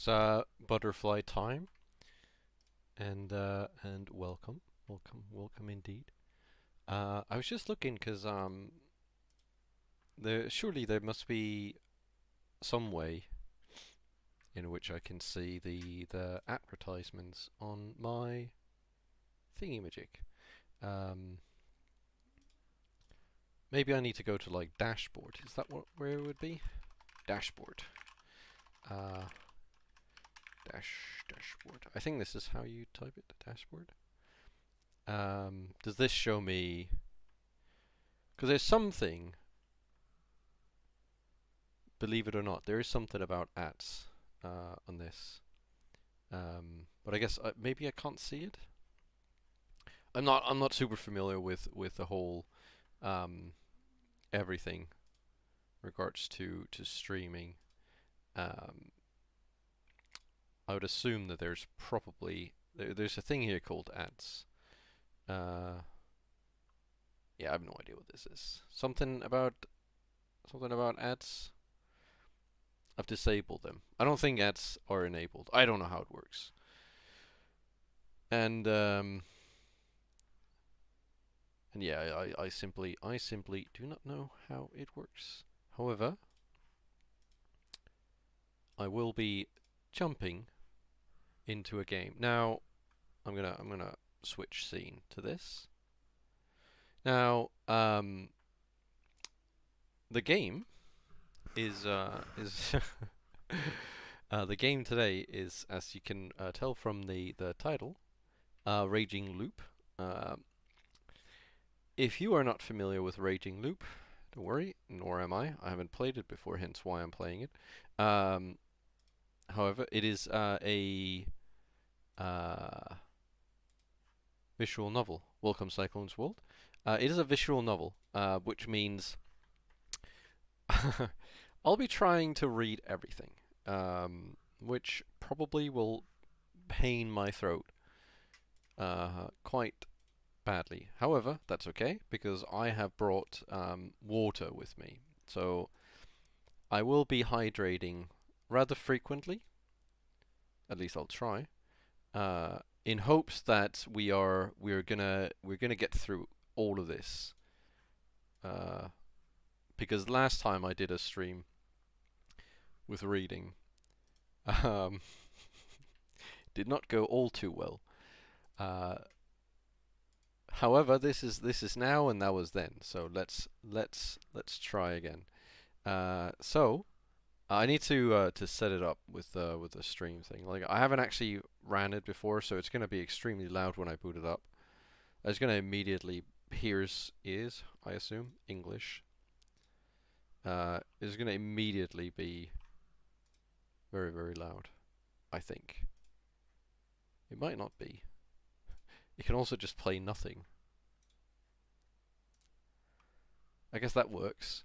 It's butterfly time, and welcome indeed. I was just looking because surely there must be some way in which I can see the advertisements on my thingy-majig. Um, Maybe I need to go to like dashboard. Is that where it would be? Dashboard. Uh, dashboard. I think this is how you type it. Dashboard. Does this show me? Because there's something, believe it or not, there is something about ads on this. But I guess maybe I can't see it. I'm not super familiar with the whole um, everything regards to streaming. Um, I would assume that there's probably there's a thing here called ads. Uh, yeah, I have no idea what this is. Something about ads. I've disabled them. I don't think ads are enabled. I don't know how it works. And yeah, I simply do not know how it works. However, I will be jumping into a game. Now, I'm gonna switch scene to this. Now, the game is the game today is, as you can tell from the title, Raging Loop. Uh, if you are not familiar with Raging Loop, don't worry, nor am I. I haven't played it before, hence why I'm playing it. However, it is a uh, visual novel. Welcome Cyclones World. It is a visual novel, which means I'll be trying to read everything, which probably will pain my throat quite badly. However, that's okay because I have brought water with me, so I will be hydrating rather frequently. At least I'll try. In hopes that we're gonna get through all of this. Uh, because last time I did a stream with reading, um, did not go all too well. Uh, However, this is now and that was then. So let's try again. So I need to set it up with the stream thing. Like I haven't actually ran it before, so it's gonna be extremely loud when I boot it up. It's gonna immediately hears is I assume English. It's gonna immediately be very very loud. I think it might not be. It can also just play nothing. I guess that works.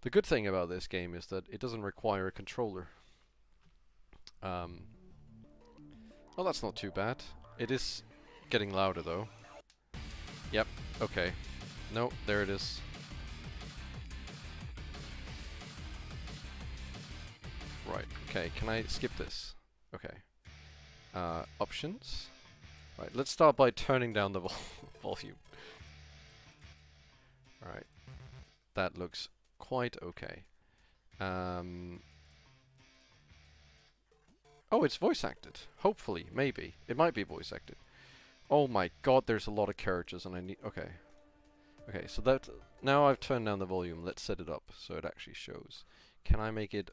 The good thing about this game is that it doesn't require a controller. Um, well, that's not too bad. It is getting louder though. Yep. Okay. No, there it is. Right. Okay. Can I skip this? Okay. Options. Right. Let's start by turning down the volume. All right. That looks quite okay. Um, oh, it's voice acted. Hopefully, maybe it might be voice acted. Oh my God, there's a lot of characters, and I need. Okay. Okay, so that now I've turned down the volume. Let's set it up so it actually shows. Can I make it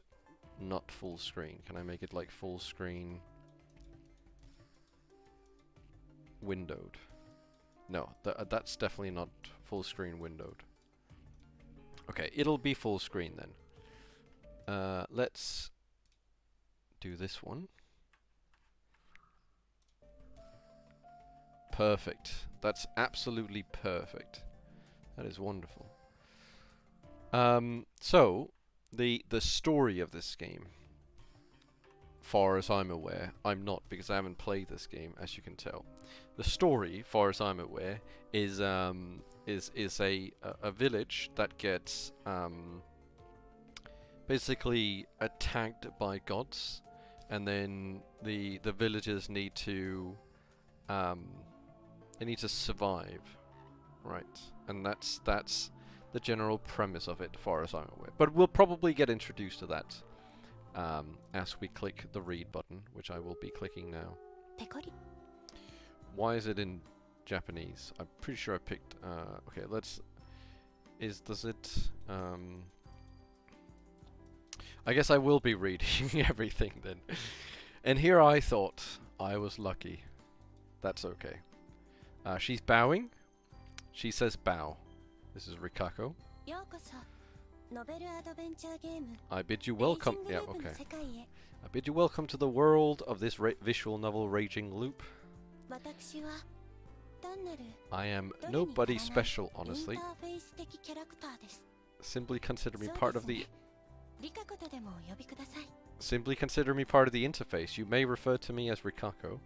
not full screen? Can I make it like full screen windowed? No, that's definitely not full screen windowed. Okay, it'll be full screen then. Let's do this one. Perfect. That's absolutely perfect. That is wonderful. So the story of this game, far as I'm aware, I'm not because I haven't played this game, as you can tell. The story, far as I'm aware, is a village that gets basically attacked by gods, and then the villagers need to they need to survive, right? And that's the general premise of it, as far as I'm aware. But we'll probably get introduced to that as we click the read button, which I will be clicking now. Why is it in Japanese? I'm pretty sure I picked. Okay, let's. Does it? I guess I will be reading everything then. And here I thought I was lucky. That's okay. She's bowing. She says bow. This is Rikako. I bid you welcome. Yeah, okay. I bid you welcome to the world of this visual novel, Raging Loop. I am nobody special, honestly. Simply consider me part of the. Simply consider me part of the interface. You may refer to me as Rikako.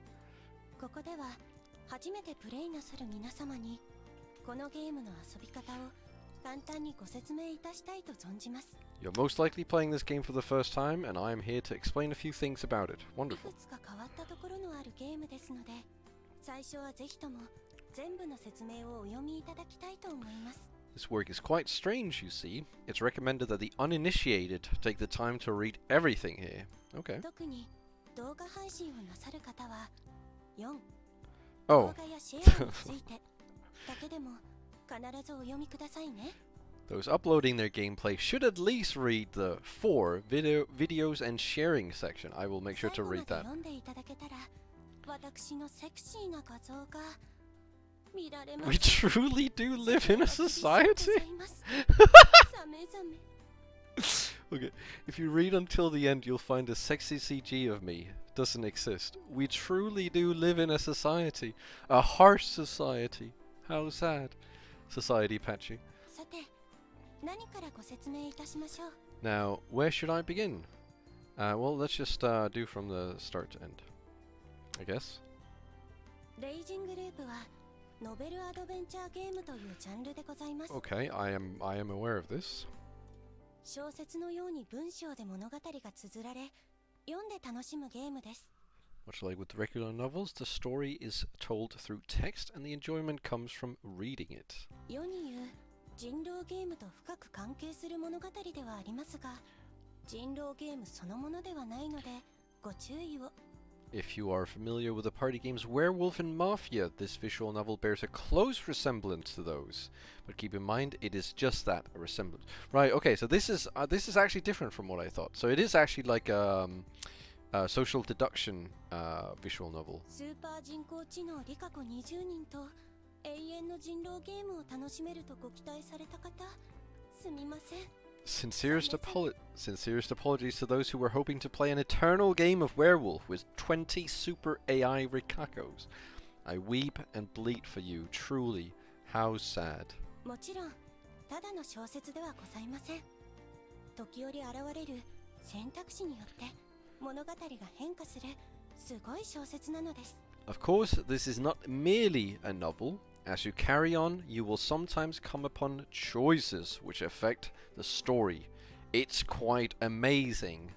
You're most likely playing this game for the first time, and I am here to explain a few things about it. Wonderful. This work is quite strange, you see. It's recommended that the uninitiated take the time to read everything here. Okay. Oh. Those uploading their gameplay should at least read the for videos and sharing section. I will make sure to read that. We truly do live in a society? Okay, if you read until the end, you'll find a sexy CG of me. Doesn't exist. We truly do live in a society. A harsh society. How sad. Society patchy. Now, where should I begin? Well, let's just do from the start to end, I guess. Okay, I am aware of this. Much like with regular novels, the story is told through text and the enjoyment comes from reading it. If you are familiar with the party games Werewolf and Mafia, this visual novel bears a close resemblance to those. But keep in mind, it is just that, a resemblance. Right, okay, so this is actually different from what I thought. So it is actually like a social deduction visual novel. Sincerest apologies to those who were hoping to play an eternal game of Werewolf with 20 super AI Rikakos. I weep and bleat for you, truly. How sad. Of course, this is not merely a novel. As you carry on, you will sometimes come upon choices which affect the story. It's quite amazing.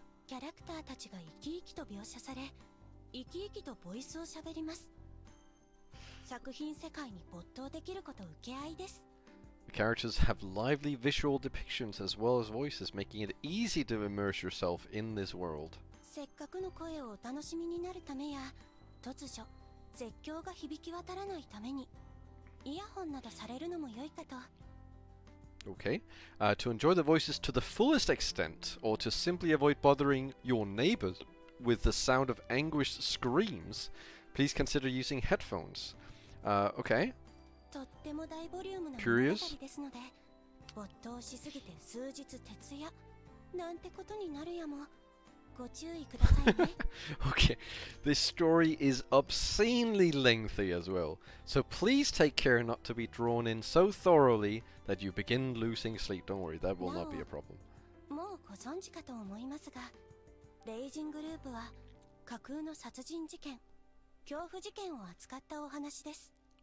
The characters have lively visual depictions as well as voices, making it easy to immerse yourself in this world. Okay. To enjoy the voices to the fullest extent, or to simply avoid bothering your neighbors with the sound of anguished screams, please consider using headphones. Okay. Curious? Okay, this story is obscenely lengthy as well, so please take care not to be drawn in so thoroughly that you begin losing sleep. Don't worry, that will not be a problem.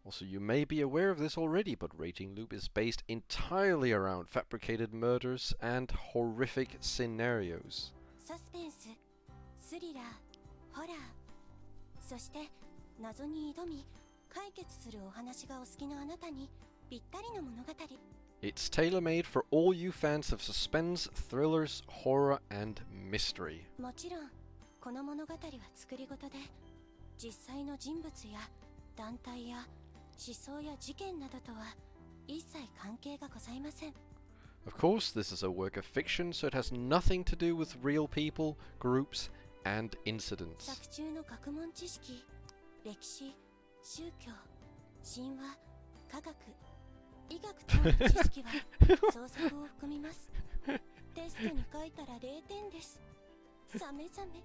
Also, you may be aware of this already, but Raging Loop is based entirely around fabricated murders and horrific scenarios. ホラー、そして謎に挑み解決するお話がお好きのあなたにぴったりの物語。 It's tailor-made for all you fans of suspense, thrillers, horror, and mystery. もちろんこの物語は作り事で、実際の人物や団体や思想や事件などとは一切関係がございません。 Of course, this is a work of fiction, so it has nothing to do with real people, groups, and incidents. 作中の学問知識、歴史、宗教、神話、科学、医学等の知識は創作を含みます。テストに書いたら0点です。サメサメ。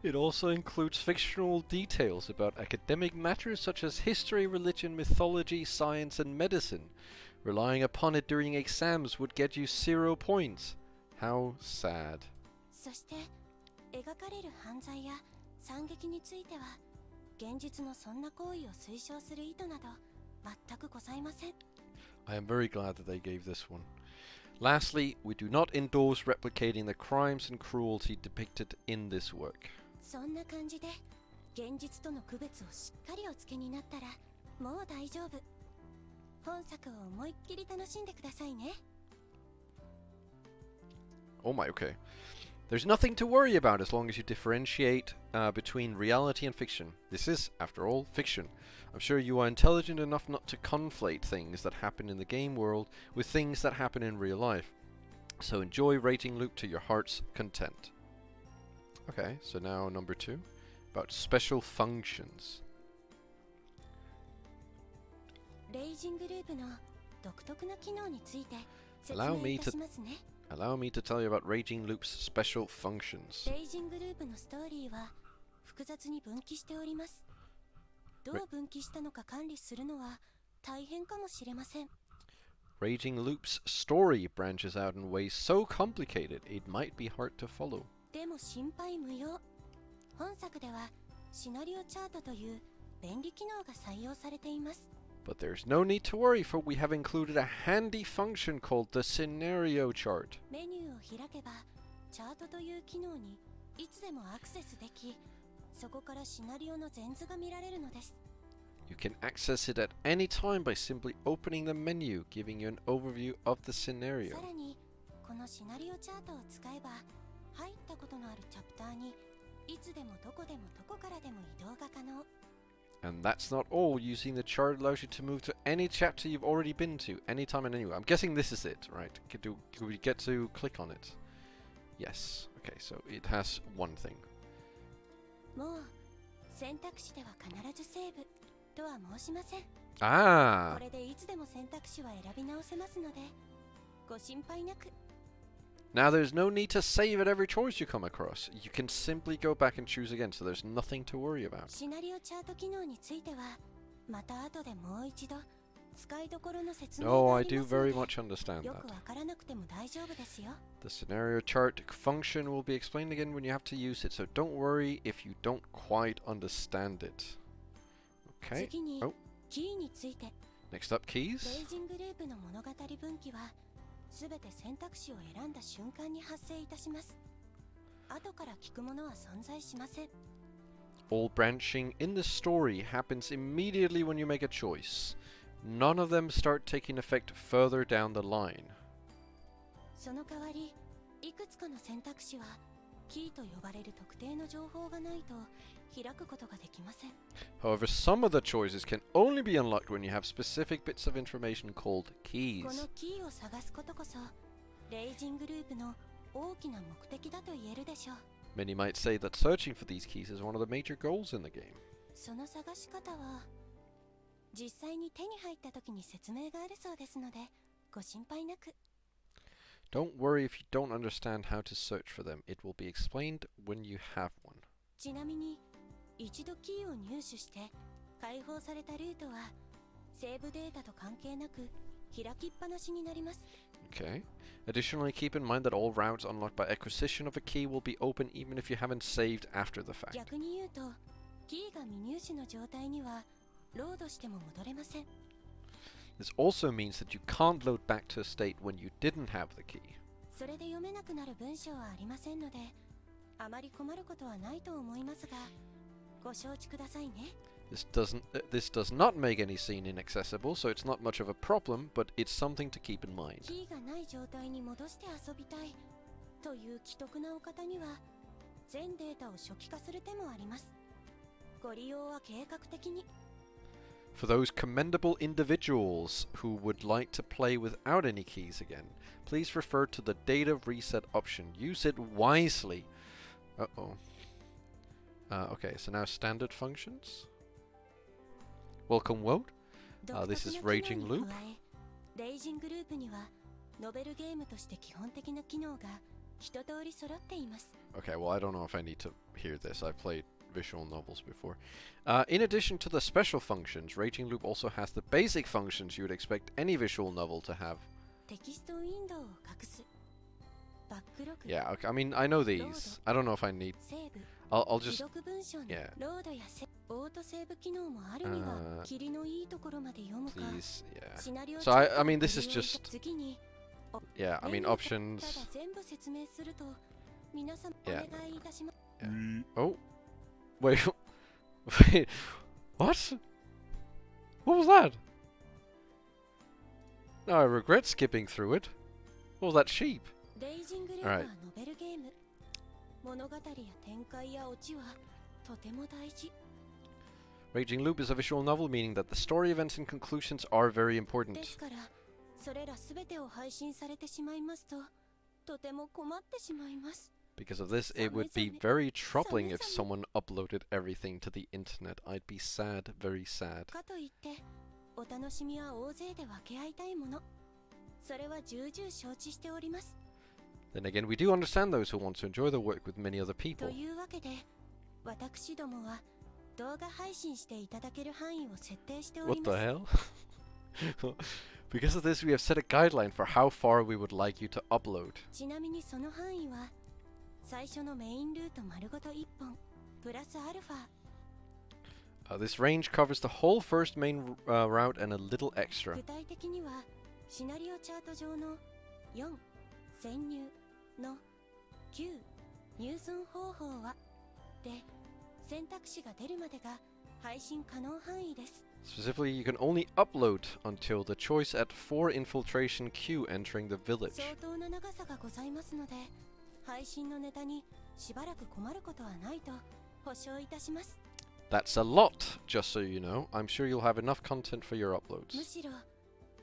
It also includes fictional details about academic matters such as history, religion, mythology, science, and medicine. Relying upon it during exams would get you 0 points. How sad. そして描かれる犯罪や惨劇については現実のそんな行為を推奨する意図など全くございません。 I am very glad that they gave this one. Lastly, we do not endorse replicating the crimes and cruelty depicted in this work. そんな感じで現実との区別をしっかりお付けになったらもう大丈夫。本作を思いっきり楽しんでくださいね。 Oh my, okay. There's nothing to worry about as long as you differentiate between reality and fiction. This is, after all, fiction. I'm sure you are intelligent enough not to conflate things that happen in the game world with things that happen in real life. So enjoy Rating Loop to your heart's content. Okay, so now number 2, about special functions. レイジングループの独特な機能について説明いたしますね。 Allow me to tell you about Raging Loop's special functions. レイジングループのストーリーは複雑に分岐しております。どう分岐したのか管理するのは大変かもしれません。 Raging Loop's story branches out in ways so complicated it might be hard to follow. でも心配無用。本作ではシナリオチャートという便利機能が採用されています。 But there's no need to worry, for we have included a handy function called the scenario chart. メニューを開けばチャートという機能にいつでもアクセスでき、そこからシナリオの全図が見られるのです。 You can access it at any time by simply opening the menu, giving you an overview of the scenario. さらにこのシナリオチャートを使えば入ったことのあるチャプターにいつでもどこでもどこからでも移動が可能。 And that's not all. Using the chart allows you to move to any chapter you've already been to, anytime and anywhere. I'm guessing this is it, right? Do we get to click on it? Yes. Okay, so it has one thing. もう選択肢では必ずセーブとは申しません。 Ah! これでいつでも選択肢は選び直せますのでご心配なく。 Now there's no need to save at every choice you come across. You can simply go back and choose again, so there's nothing to worry about. シナリオチャート機能についてはまた後でもう一度使いどころの説明 No, があ I り do ますの very で much understand よ that. くわからなくても大丈夫ですよ。 The scenario chart function will be explained again when you have to use it, so don't worry if you don't quite understand it. Okay. 次に Oh, キーについて。 next up, レ keys. イジングループの物語分岐はすべて選択肢を選んだ瞬間に発生いたします。後から聞くものは存在しません。 All branching in the story happens immediately when you make a choice. None of them start taking effect further down the line. その代わりいくつかの選択肢はキーと呼ばれる特定の情報がないと開くことができません。 However, some of the choices can only be unlocked when you have specific bits of information called こ keys. のキーを探すことこそレイジングループの大きな目的だと言えるでしょう。 Many might say that searching for these keys is one of the major goals in the game. その探し方は実際に手に入った時に説明があるそうですのでご心配なく。 Don't worry if you don't understand how to search for them. It will be explained when you have one. ちなみに一度キーを入手して解放されたルートはセーブデータと関係なく開きっぱなしになります。 Okay. Additionally, keep in mind that all routes unlocked by acquisition of a key will be open even if you haven't saved after the fact. 逆に言うとキーが未入手の状態にはロードしても戻れません。 This also means that you can't load back to a state when you didn't have the key. それで読めなくなる文章はありませんので、あまり困ることはないと思いますが、ご承知くださいね。This does not make any scene inaccessible, so it's not much of a problem, but it's something to keep in mind. キーがない状態に戻して遊びたいという奇特なお方には、全データを初期化する手もあります。ご利用は計画的に。For those commendable individuals who would like to play without any keys again, please refer to the data reset option. Use it wisely. Uh-oh. Okay, so now standard functions. Welcome world. This is Raging Loop. レイジングループにはノベルゲームとして基本的な機能が一通り揃っています。 Okay, well, I don't know if I need to hear this. I've played visual novels before. In addition to the special functions, Raging Loop also has the basic functions you would expect any visual novel to have. テキストウィンドウを隠す。バックログ。 Yeah, okay, I mean, I know these. I don't know if I need... セーブ。 I'll 既 just... 読文章の Yeah. ロードやオートセーブ機能もあるには、キリのいいところまで読むか。 Please, yeah. シナリオ So I mean, this is チェックを just... 次に Yeah, I mean, ただ options... 全部説明すると皆様お Yeah. 願いいたします。 Oh. Wait. Wait. What? What was that? No, I regret skipping through it. What was that sheep? レイジングループはノベルゲーム。物語や展開やオチはとても大事。 Raging Loop is a visual novel, meaning that the story events and conclusions are very important. ですから、それらすべてを配信されてしまいますと、とても困ってしまいます。 Because of this, it would be very troubling if someone uploaded everything to the internet. I'd be sad, very sad. かといって、お楽しみは大勢で分け合いたいもの。それは重々承知しております。 Then again, we do understand those who want to enjoy the work with many other と people. いうわけで、私どもは動画配信していただける範囲を設定しており What ます。 the hell? Because of this, we have set a guideline for how far we would like you to upload. ちなみにその範囲は、最初のメインルート丸ごと1本、プラスアルファ。 This range covers the whole first main route and a little extra. 具体的には、シナリオチャート上の4、潜入の9、入村方法はで、選択肢が出るまでが配信可能範囲です。 Specifically, you can only upload until the choice at 4 infiltration queue entering the village. 相当な長さがございますので、配信のネタにしばらく困ることはないと保証いたします。 That's a lot, just so you know. I'm sure you'll have enough content for your む uploads. しろ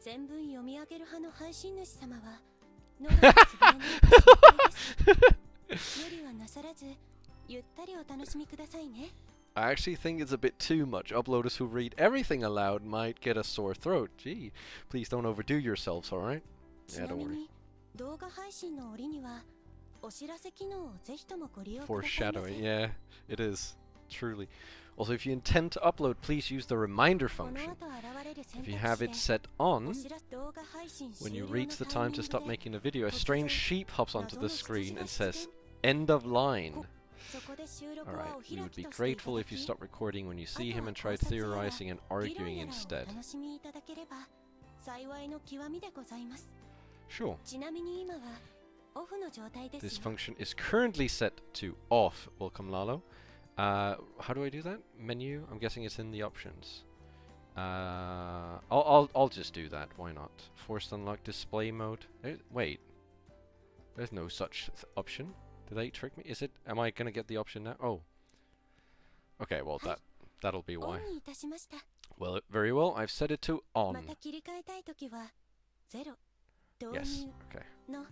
全文読み上げる派の配信主様は喉が潰れないと心配です。無理はなさらず、ゆったりお楽しみくださいね。 I actually think it's a bit too much. Uploaders who read everything aloud might get a sore throat. Gee, please don't overdo yourselves, alright? ち Yeah, な don't み worry. に動画配信の折にはお知らせ機能をぜひともご利用くださいま Foreshadowing. せ。 Yeah, it is. Truly. Also, if you intend to upload, please use the reminder この function. 後現れる選 If you 択 have 肢 it で set on, お知らせ動画配信 when 終 you 了 reach の the タイ time ミ to ング stop で making a video, a strange sheep hops onto the screen and says, 謎 End of line. そこで収録は Alright, お we 開 would き be としていた grateful だ if you き、 stop recording when you あ see と him は and 考 try 察や theorizing and 議論 arguing やらを instead. お楽しみいただければ幸いの極みでございます。 Sure. ちなみに今はオフの状態で This すよ。 function is currently set to off. Welcome, Lalo. How do I do that? Menu? I'm guessing it's in the options. I'll just do that. Why not? Forced unlock display mode. Wait. There's no such option. Did they trick me? Is it? Am I gonna get the option now? Oh. Okay. Well, that'll be オ why. ンにいたしました。 Well, very well. I've set it to ま on. た切り替えたいときはゼロ導 Yes. 入 Okay. の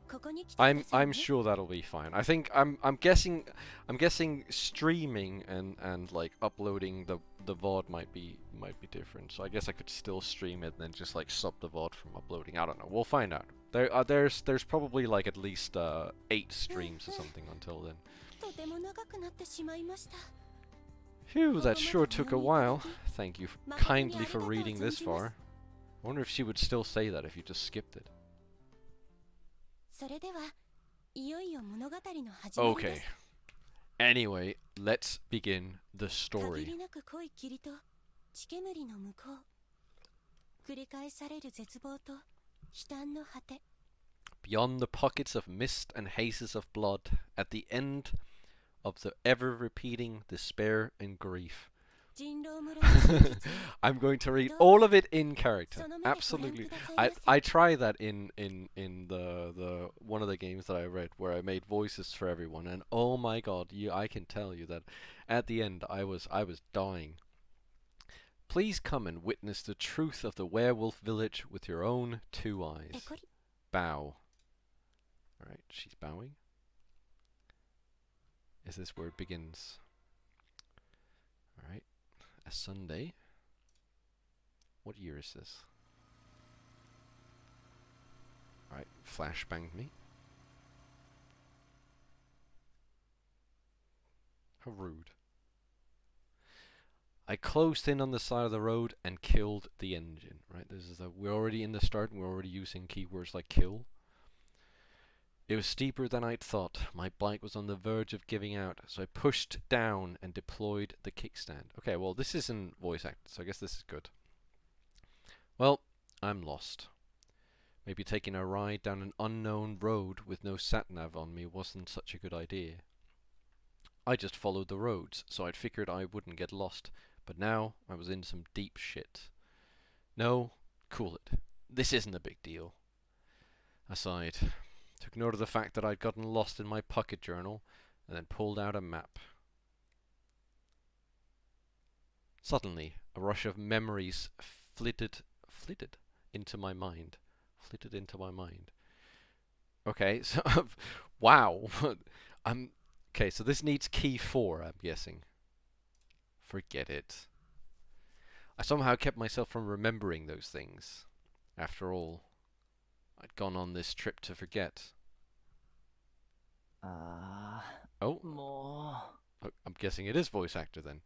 ここに来てくださいね。 I'm sure that'll be fine. I think I'm guessing streaming and like uploading the VOD might be different. So I guess I could still stream it and then just like stop the VOD from uploading. I don't know. We'll find out. There's probably like at least 8 streams or something until then. とても長くなってしまいました。 Phew, that sure took a while. Thank you kindly for reading this far. I wonder if she would still say that if you just skipped it. それではいよいよ物語の始まり Okay. です。 Anyway, let's begin the 限 story. りなく濃い霧と血煙の向こう、繰り返される絶望と悲嘆の果て。beyond the pockets of mist and hazes of blood, at the end of the ever-repeating despair and grief. 人狼村の真実を I'm going to read all of it in character. Absolutely. I try that in the one of the games that I read where I made voices for everyone, and oh my god, I can tell you that at the end I was dying. Please come and witness the truth of the werewolf village with your own 2 eyes. えこり Bow. Alright, she's bowing. Is this where it begins? Alright. A Sunday. What year is this? Alright, flashbanged me. How rude. I closed in on the side of the road and killed the engine. Right, this is we're already in the start and we're already using keywords like kill. It was steeper than I'd thought. My bike was on the verge of giving out, so I pushed down and deployed the kickstand. Okay, well this isn't voice acted, so I guess this is good. Well, I'm lost. Maybe taking a ride down an unknown road with no sat-nav on me wasn't such a good idea. I just followed the roads, so I'd figured I wouldn't get lost, but now I was in some deep shit. No, cool it. This isn't a big deal. I sighed. Took note of the fact that I'd gotten lost in my pocket journal, and then pulled out a map. Suddenly, a rush of memories flitted into my mind. Flitted into my mind. Okay, so wow. Okay, so this needs key 4, I'm guessing. Forget it. I somehow kept myself from remembering those things. After all, I'd gone on this trip to forget. Oh, も I'm guessing it is voice actor then.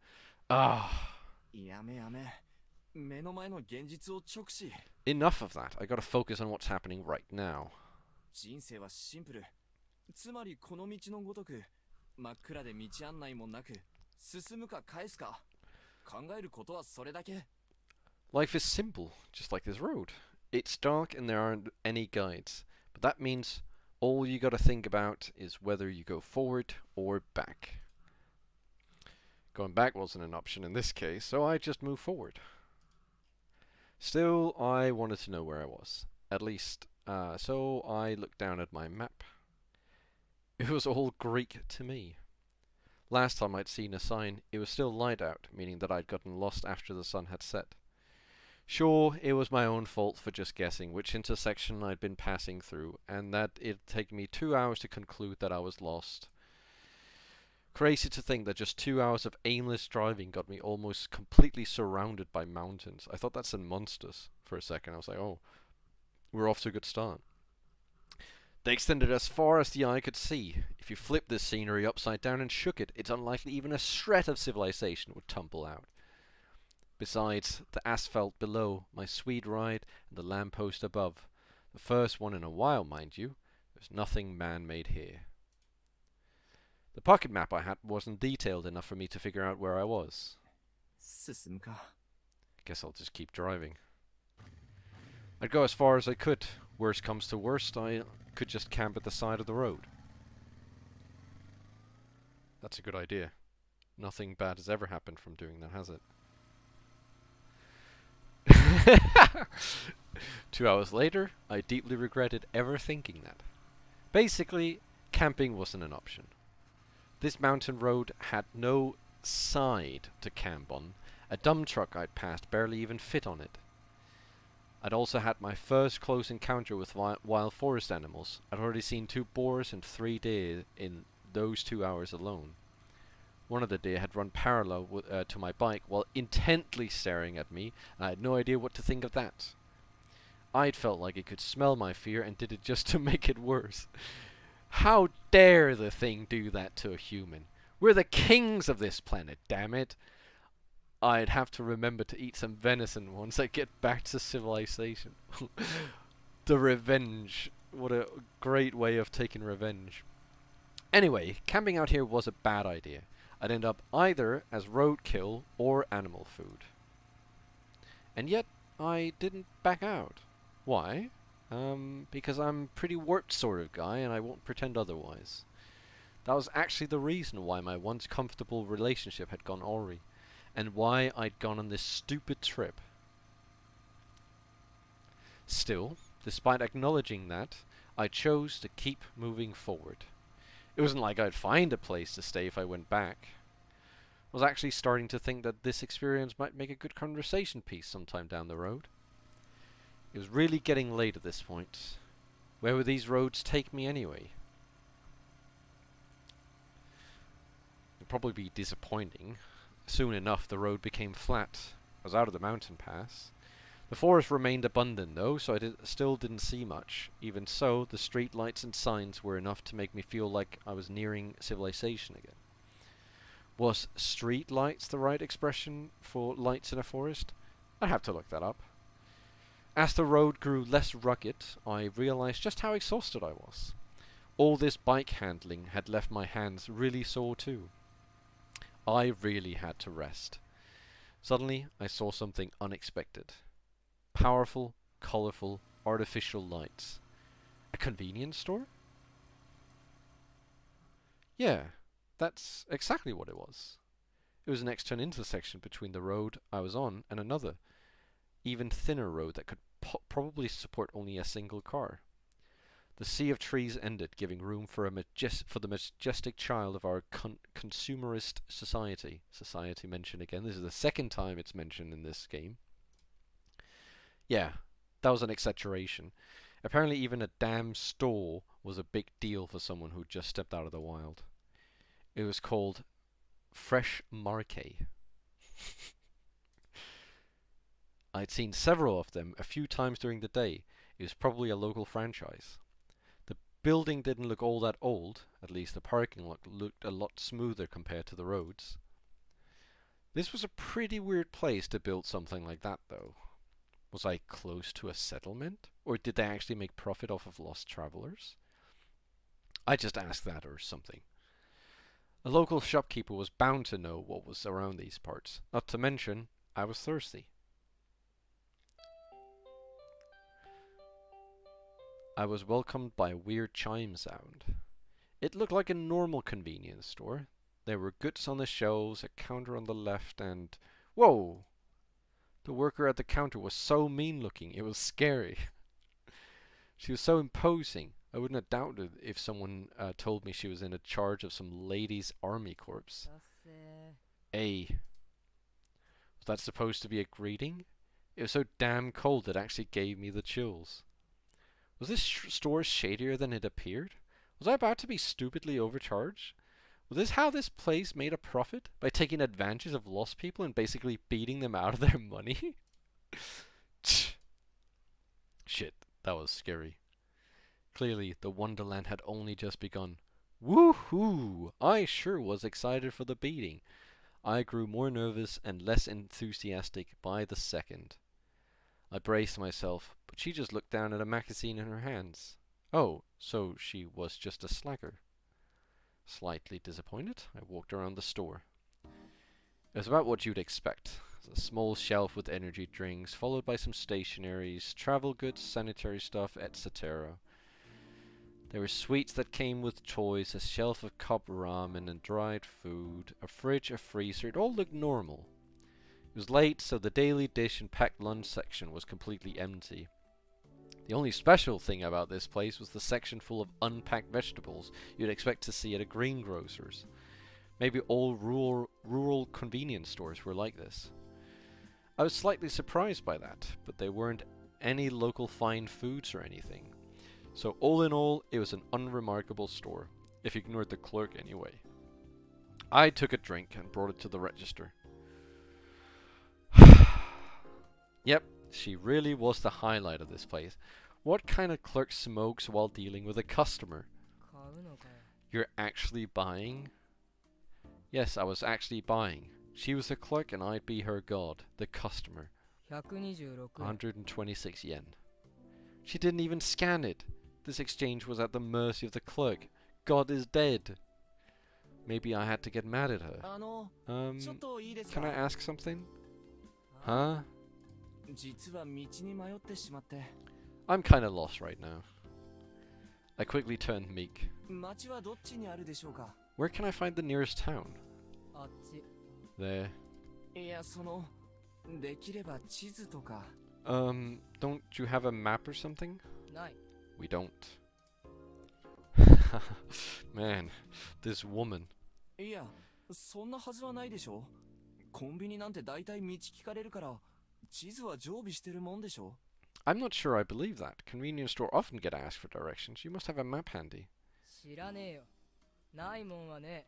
Ah, うやめやめ目の前の現実を直視 enough of that. I gotta focus on what's happening right now. 人生はシンプルつまりこの道のごとく真っ暗で道案内もなく進むか返すか考えることはそれだけ Life is simple, just like this road. It's dark and there aren't any guides, but that means all you gotta think about is whether you go forward or back. Going back wasn't an option in this case, so I just moved forward. Still, I wanted to know where I was. At least, so I looked down at my map. It was all Greek to me. Last time I'd seen a sign, it was still light out, meaning that I'd gotten lost after the sun had set. Sure, it was my own fault for just guessing which intersection I'd been passing through, and that it'd take me 2 hours to conclude that I was lost. Crazy to think that just 2 hours of aimless driving got me almost completely surrounded by mountains. I thought that's in Monsters for a second. I was like, oh, we're off to a good start. They extended as far as the eye could see. If you flipped this scenery upside down and shook it, it's unlikely even a shred of civilization would tumble out. Besides, the asphalt below, my sweet ride, and the lamppost above. The first one in a while, mind you. There's nothing man-made here. The pocket map I had wasn't detailed enough for me to figure out where I was. 進むか Guess I'll just keep driving. I'd go as far as I could. Worst comes to worst, I could just camp at the side of the road. That's a good idea. Nothing bad has ever happened from doing that, has it? 2 hours later, I deeply regretted ever thinking that. Basically, camping wasn't an option. This mountain road had no side to camp on. A dump truck I'd passed barely even fit on it. I'd also had my first close encounter with wild forest animals. I'd already seen 2 boars and 3 deer in those 2 hours alone. One of the deer had run parallel to my bike while intently staring at me, and I had no idea what to think of that. I'd felt like it could smell my fear and did it just to make it worse. How dare the thing do that to a human? We're the kings of this planet, damn it! I'd have to remember to eat some venison once I get back to civilization. The revenge. What a great way of taking revenge. Anyway, camping out here was a bad idea. I'd end up either as roadkill or animal food. And yet, I didn't back out. Why? Because I'm a pretty warped sort of guy and I won't pretend otherwise. That was actually the reason why my once comfortable relationship had gone awry, and why I'd gone on this stupid trip. Still, despite acknowledging that, I chose to keep moving forward. It wasn't like I'd find a place to stay if I went back. I was actually starting to think that this experience might make a good conversation piece sometime down the road. It was really getting late at this point. Where would these roads take me anyway? It'd probably be disappointing. Soon enough the road became flat. I was out of the mountain pass. The forest remained abundant though, so I still didn't see much. Even so, the street lights and signs were enough to make me feel like I was nearing civilization again. Was street lights the right expression for lights in a forest? I'd have to look that up. As the road grew less rugged, I realized just how exhausted I was. All this bike handling had left my hands really sore too. I really had to rest. Suddenly, I saw something unexpected. Powerful, colorful, artificial lights. A convenience store? Yeah, that's exactly what it was. It was next to an intersection between the road I was on and another, even thinner road that could probably support only a single car. The sea of trees ended, giving room for the majestic child of our consumerist society. Society mentioned again. This is the second time it's mentioned in this game. Yeah, that was an exaggeration. Apparently even a damn store was a big deal for someone who just stepped out of the wild. It was called Fresh Marque. I'd seen several of them a few times during the day. It was probably a local franchise. The building didn't look all that old, at least the parking lot looked a lot smoother compared to the roads. This was a pretty weird place to build something like that though. Was I close to a settlement? Or did they actually make profit off of lost travelers? I just asked that or something. A local shopkeeper was bound to know what was around these parts. Not to mention, I was thirsty. I was welcomed by a weird chime sound. It looked like a normal convenience store. There were goods on the shelves, a counter on the left, and... Whoa! The worker at the counter was so mean-looking, it was scary. She was so imposing. I wouldn't have doubted if someone told me she was in charge of some ladies' army corps. Was that supposed to be a greeting? It was so damn cold it actually gave me the chills. Was this store shadier than it appeared? Was I about to be stupidly overcharged? Was this how this place made a profit? By taking advantage of lost people and basically beating them out of their money? Shit, that was scary. Clearly, the Wonderland had only just begun. Woohoo! I sure was excited for the beating. I grew more nervous and less enthusiastic by the second. I braced myself, but she just looked down at a magazine in her hands. Oh, so she was just a slacker. Slightly disappointed, I walked around the store. It was about what you'd expect. A small shelf with energy drinks, followed by some stationaries, travel goods, sanitary stuff, etc. There were sweets that came with toys, a shelf of cup ramen and dried food, a fridge, a freezer. It all looked normal. It was late, so the daily dish and packed lunch section was completely empty. The only special thing about this place was the section full of unpacked vegetables you'd expect to see at a greengrocer's. Maybe all rural convenience stores were like this. I was slightly surprised by that, but there weren't any local fine foods or anything. So all in all, it was an unremarkable store, if you ignored the clerk anyway. I took a drink and brought it to the register. Yep, she really was the highlight of this place. What kind of clerk smokes while dealing with a customer? You're actually buying? Yes, I was actually buying. She was the clerk and I'd be her god, the customer. 126 yen. She didn't even scan it. This exchange was at the mercy of the clerk. God is dead. Maybe I had to get mad at her. Can I ask something? Huh? I'm kinda lost right now. I quickly turned meek. 町はどっちにあるでしょうか？ Where can I find the nearest town? あっち。 There. いや、できれば地図とか。Don't you have a map or something? ない。 We don't. Man, this woman. いや、そんなはずはないでしょ。コンビニなんて大体道聞かれるから、地図は常備してるもんでしょ。I'm not sure I believe that. Convenience store often get asked for directions. You must have a map handy. 知らねえよ。ないもんはねえ。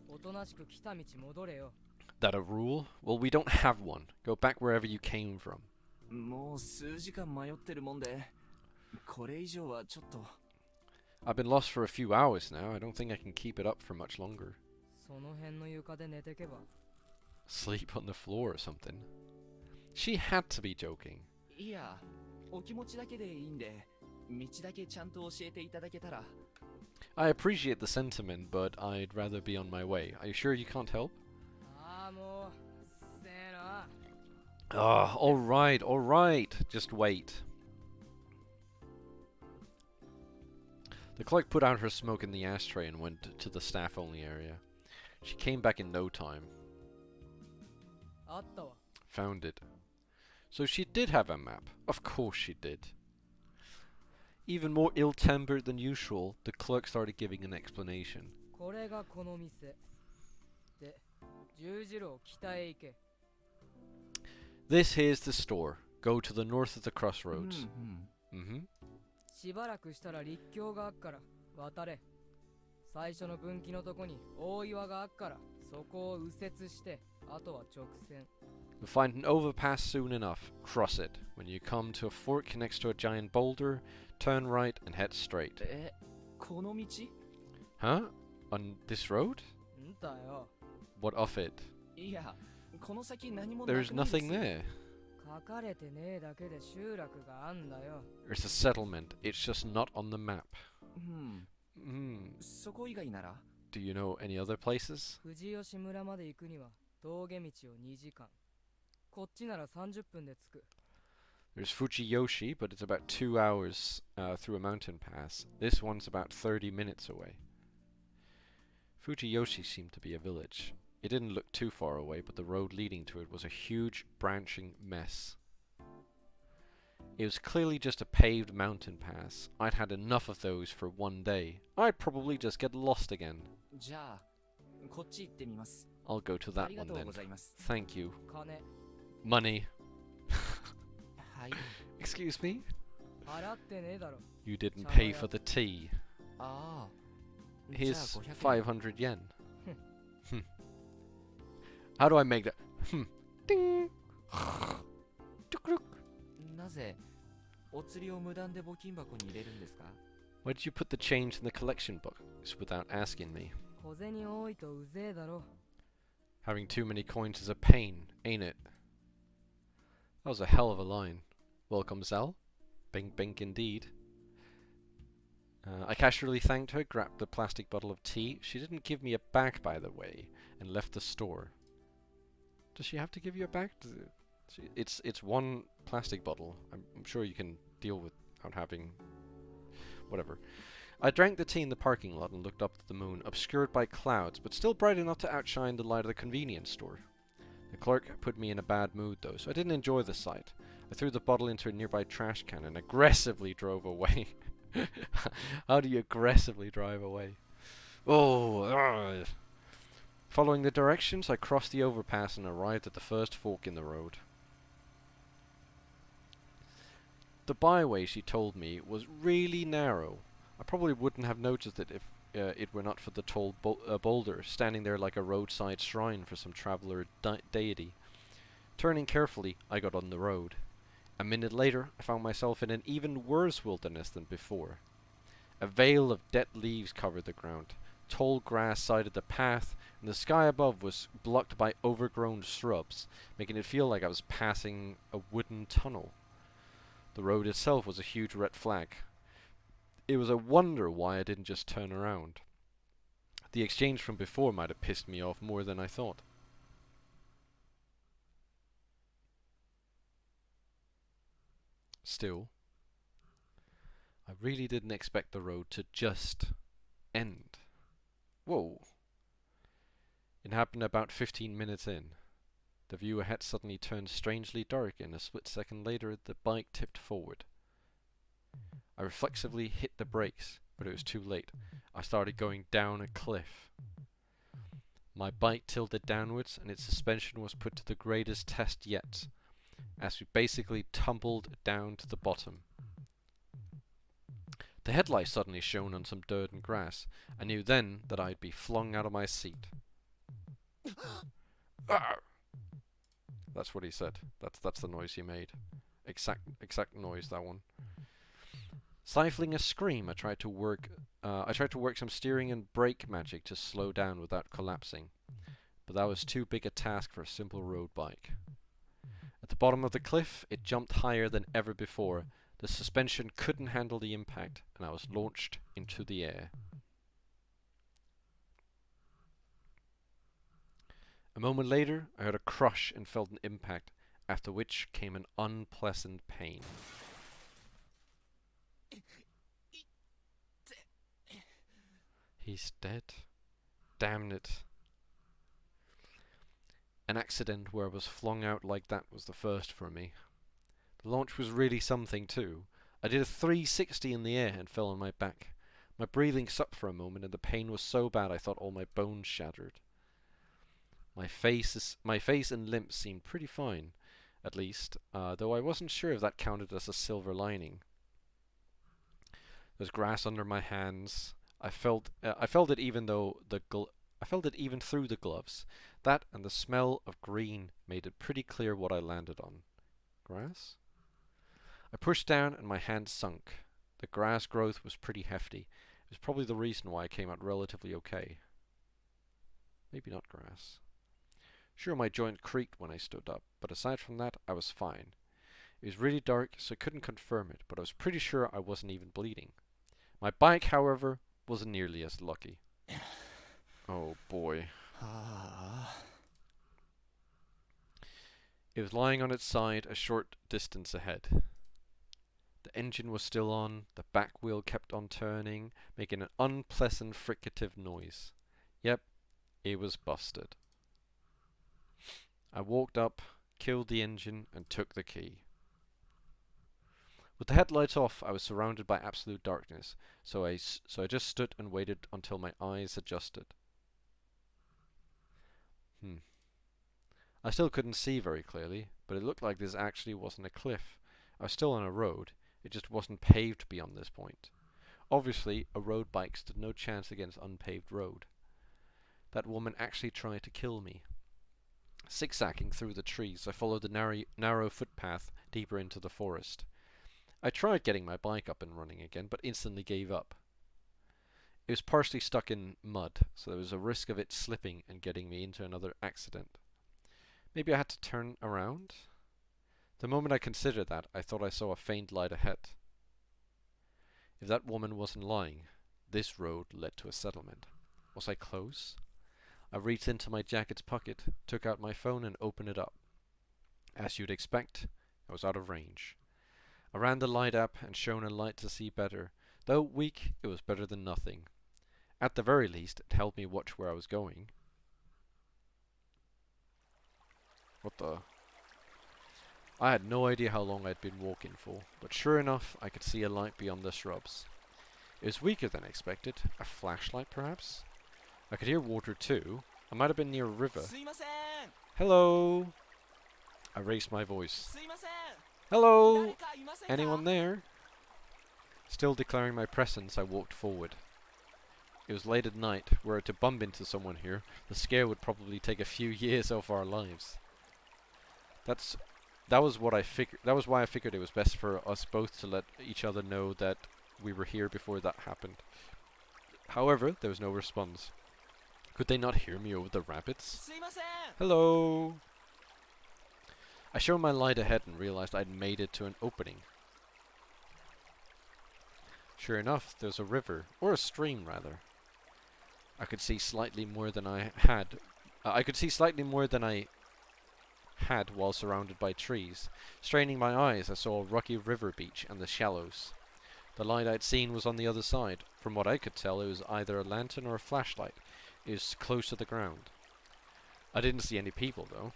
おとなしく来た道戻れよ。 That a rule? Well, we don't have one. Go back wherever you came from. もう数時間迷ってるもんで、これ以上はちょっと。I've been lost for a few hours now. I don't think I can keep it up for much longer. その辺の床で寝てけば。 Sleep on the floor or something. She had to be joking. いや、お気持ちだけでいいんで、道だけちゃんと教えていただけたら。I appreciate the sentiment, but I'd rather be on my way. Are you sure you can't help? ああ、もう、せえな。 Ah, alright, alright. Just wait. The clerk put out her smoke in the ashtray and went to the staff-only area. She came back in no time. あったわ。 Found it. So she did have a map. Of course she did. Even more ill-tempered than usual, the clerk started giving an explanation. これがこの店。で、十字路北へ行け。 This here's the store. Go to the north of the crossroads. うん Mm-hmm. しばらくしたら立教があっから渡れ。最初の分岐のとこに大岩があっからそこを右折してあとは直線。 You'll find an overpass soon enough. Cross it. When you come to a fork next to a giant boulder, turn right and head straight. この道？ Huh? On this road? んだよ。 What of it? いや、この先何もなくない There's です。 nothing there. 書かれてねえだけで集落があんだよ。 There's a settlement. It's just not on the map. うん。 Hmm. そこ以外なら？ Do you know any other places? 富士吉村まで行くには峠道を2時間。こっちなら30分で着く。 There's Fujiyoshi, but it's about 2 hours through a mountain pass. This one's about 30 minutes away. Fujiyoshi seemed to be a village. It didn't look too far away, but the road leading to it was a huge branching mess. It was clearly just a paved mountain pass. I'd had enough of those for one day. I'd probably just get lost again. じゃあ、こっち行ってみます。 I'll go to あ that りが one とう then. ございます。 Thank you. 金 Money. はい。 Excuse me? 払ってねえだろ。 You didn't pay for the tea. ああ。じゃあ Here's 500 500 yen.円。Hmm. How do I make that? Hmm. Ding. Tuk-tuk. なぜお釣りを無断で募金箱に入れるんですか？ Why did you put the change in the collection box without asking me? 小銭多いとうぜえだろ。 Having too many coins is a pain, ain't it? That was a hell of a line. Welcome, Zal. Bink bink indeed. I casually thanked her, grabbed the plastic bottle of tea. She didn't give me a bag, by the way, and left the store. Does she have to give you a bag? It's one plastic bottle. I'm sure you can deal without having... whatever. I drank the tea in the parking lot and looked up at the moon, obscured by clouds, but still bright enough to outshine the light of the convenience store. The clerk put me in a bad mood, though, so I didn't enjoy the sight. I threw the bottle into a nearby trash can and aggressively drove away. How do you aggressively drive away? Oh! Ugh. Following the directions, I crossed the overpass and arrived at the first fork in the road. The byway, she told me, was really narrow. I probably wouldn't have noticed it if it were not for the tall boulder standing there like a roadside shrine for some traveller deity. Turning carefully, I got on the road. A minute later, I found myself in an even worse wilderness than before. A veil of dead leaves covered the ground. Tall grass sided the path, and the sky above was blocked by overgrown shrubs, making it feel like I was passing a wooden tunnel. The road itself was a huge red flag. It was a wonder why I didn't just turn around. The exchange from before might have pissed me off more than I thought. Still, I really didn't expect the road to just end. Whoa. It happened about 15 minutes in. The view ahead suddenly turned strangely dark, and a split second later the bike tipped forward. I reflexively hit the brakes, but it was too late. I started going down a cliff. My bike tilted downwards, and its suspension was put to the greatest test yet, as we basically tumbled down to the bottom. The headlight suddenly shone on some dirt and grass. I knew then that I'd be flung out of my seat. Ah! That's what he said. That's the noise he made. Exact noise, that one. Stifling a scream, I tried to work some steering and brake magic to slow down without collapsing, but that was too big a task for a simple road bike. At the bottom of the cliff, it jumped higher than ever before. The suspension couldn't handle the impact, and I was launched into the air. A moment later, I heard a crush and felt an impact, after which came an unpleasant pain. He's dead. Damn it. An accident where I was flung out like that was the first for me. The launch was really something too. I did a 360 in the air and fell on my back. My breathing sucked for a moment, and the pain was so bad I thought all my bones shattered. My face and limbs seemed pretty fine, at least, though I wasn't sure if that counted as a silver lining. There's grass under my hands. I felt it even through the gloves. That and the smell of green made it pretty clear what I landed on. Grass? I pushed down and my hand sunk. The grass growth was pretty hefty. It was probably the reason why I came out relatively okay. Maybe not grass. Sure, my joint creaked when I stood up, but aside from that, I was fine. It was really dark, so I couldn't confirm it, but I was pretty sure I wasn't even bleeding. My bike, however, wasn't nearly as lucky. Oh boy. It was lying on its side a short distance ahead. The engine was still on, the back wheel kept on turning, making an unpleasant fricative noise. Yep, it was busted. I walked up, killed the engine, and took the key. With the headlights off, I was surrounded by absolute darkness, so I just stood and waited until my eyes adjusted. I still couldn't see very clearly, but it looked like this actually wasn't a cliff. I was still on a road, it just wasn't paved beyond this point. Obviously, a road bike stood no chance against unpaved road. That woman actually tried to kill me. Zigzagging through the trees, I followed the narrow footpath deeper into the forest. I tried getting my bike up and running again, but instantly gave up. It was partially stuck in mud, so there was a risk of it slipping and getting me into another accident. Maybe I had to turn around? The moment I considered that, I thought I saw a faint light ahead. If that woman wasn't lying, this road led to a settlement. Was I close? I reached into my jacket's pocket, took out my phone and opened it up. As you'd expect, I was out of range. I ran the light app and shone a light to see better. Though weak, it was better than nothing. At the very least, it helped me watch where I was going. What the? I had no idea how long I'd been walking for, but sure enough, I could see a light beyond the shrubs. It was weaker than expected. A flashlight, perhaps? I could hear water too. I might have been near a river. Hello! I raised my voice. Hello! Anyone there? Still declaring my presence, I walked forward. It was late at night. Were I to bump into someone here, the scare would probably take a few years off our lives. That was why I figured it was best for us both to let each other know that we were here before that happened. However, there was no response. Could they not hear me over the rapids? Hello! I shone my light ahead and realized I'd made it to an opening. Sure enough, there's a river, or a stream rather. I could see slightly more than I had. While surrounded by trees. Straining my eyes, I saw a rocky river beach and the shallows. The light I'd seen was on the other side. From what I could tell, it was either a lantern or a flashlight. It was close to the ground. I didn't see any people, though.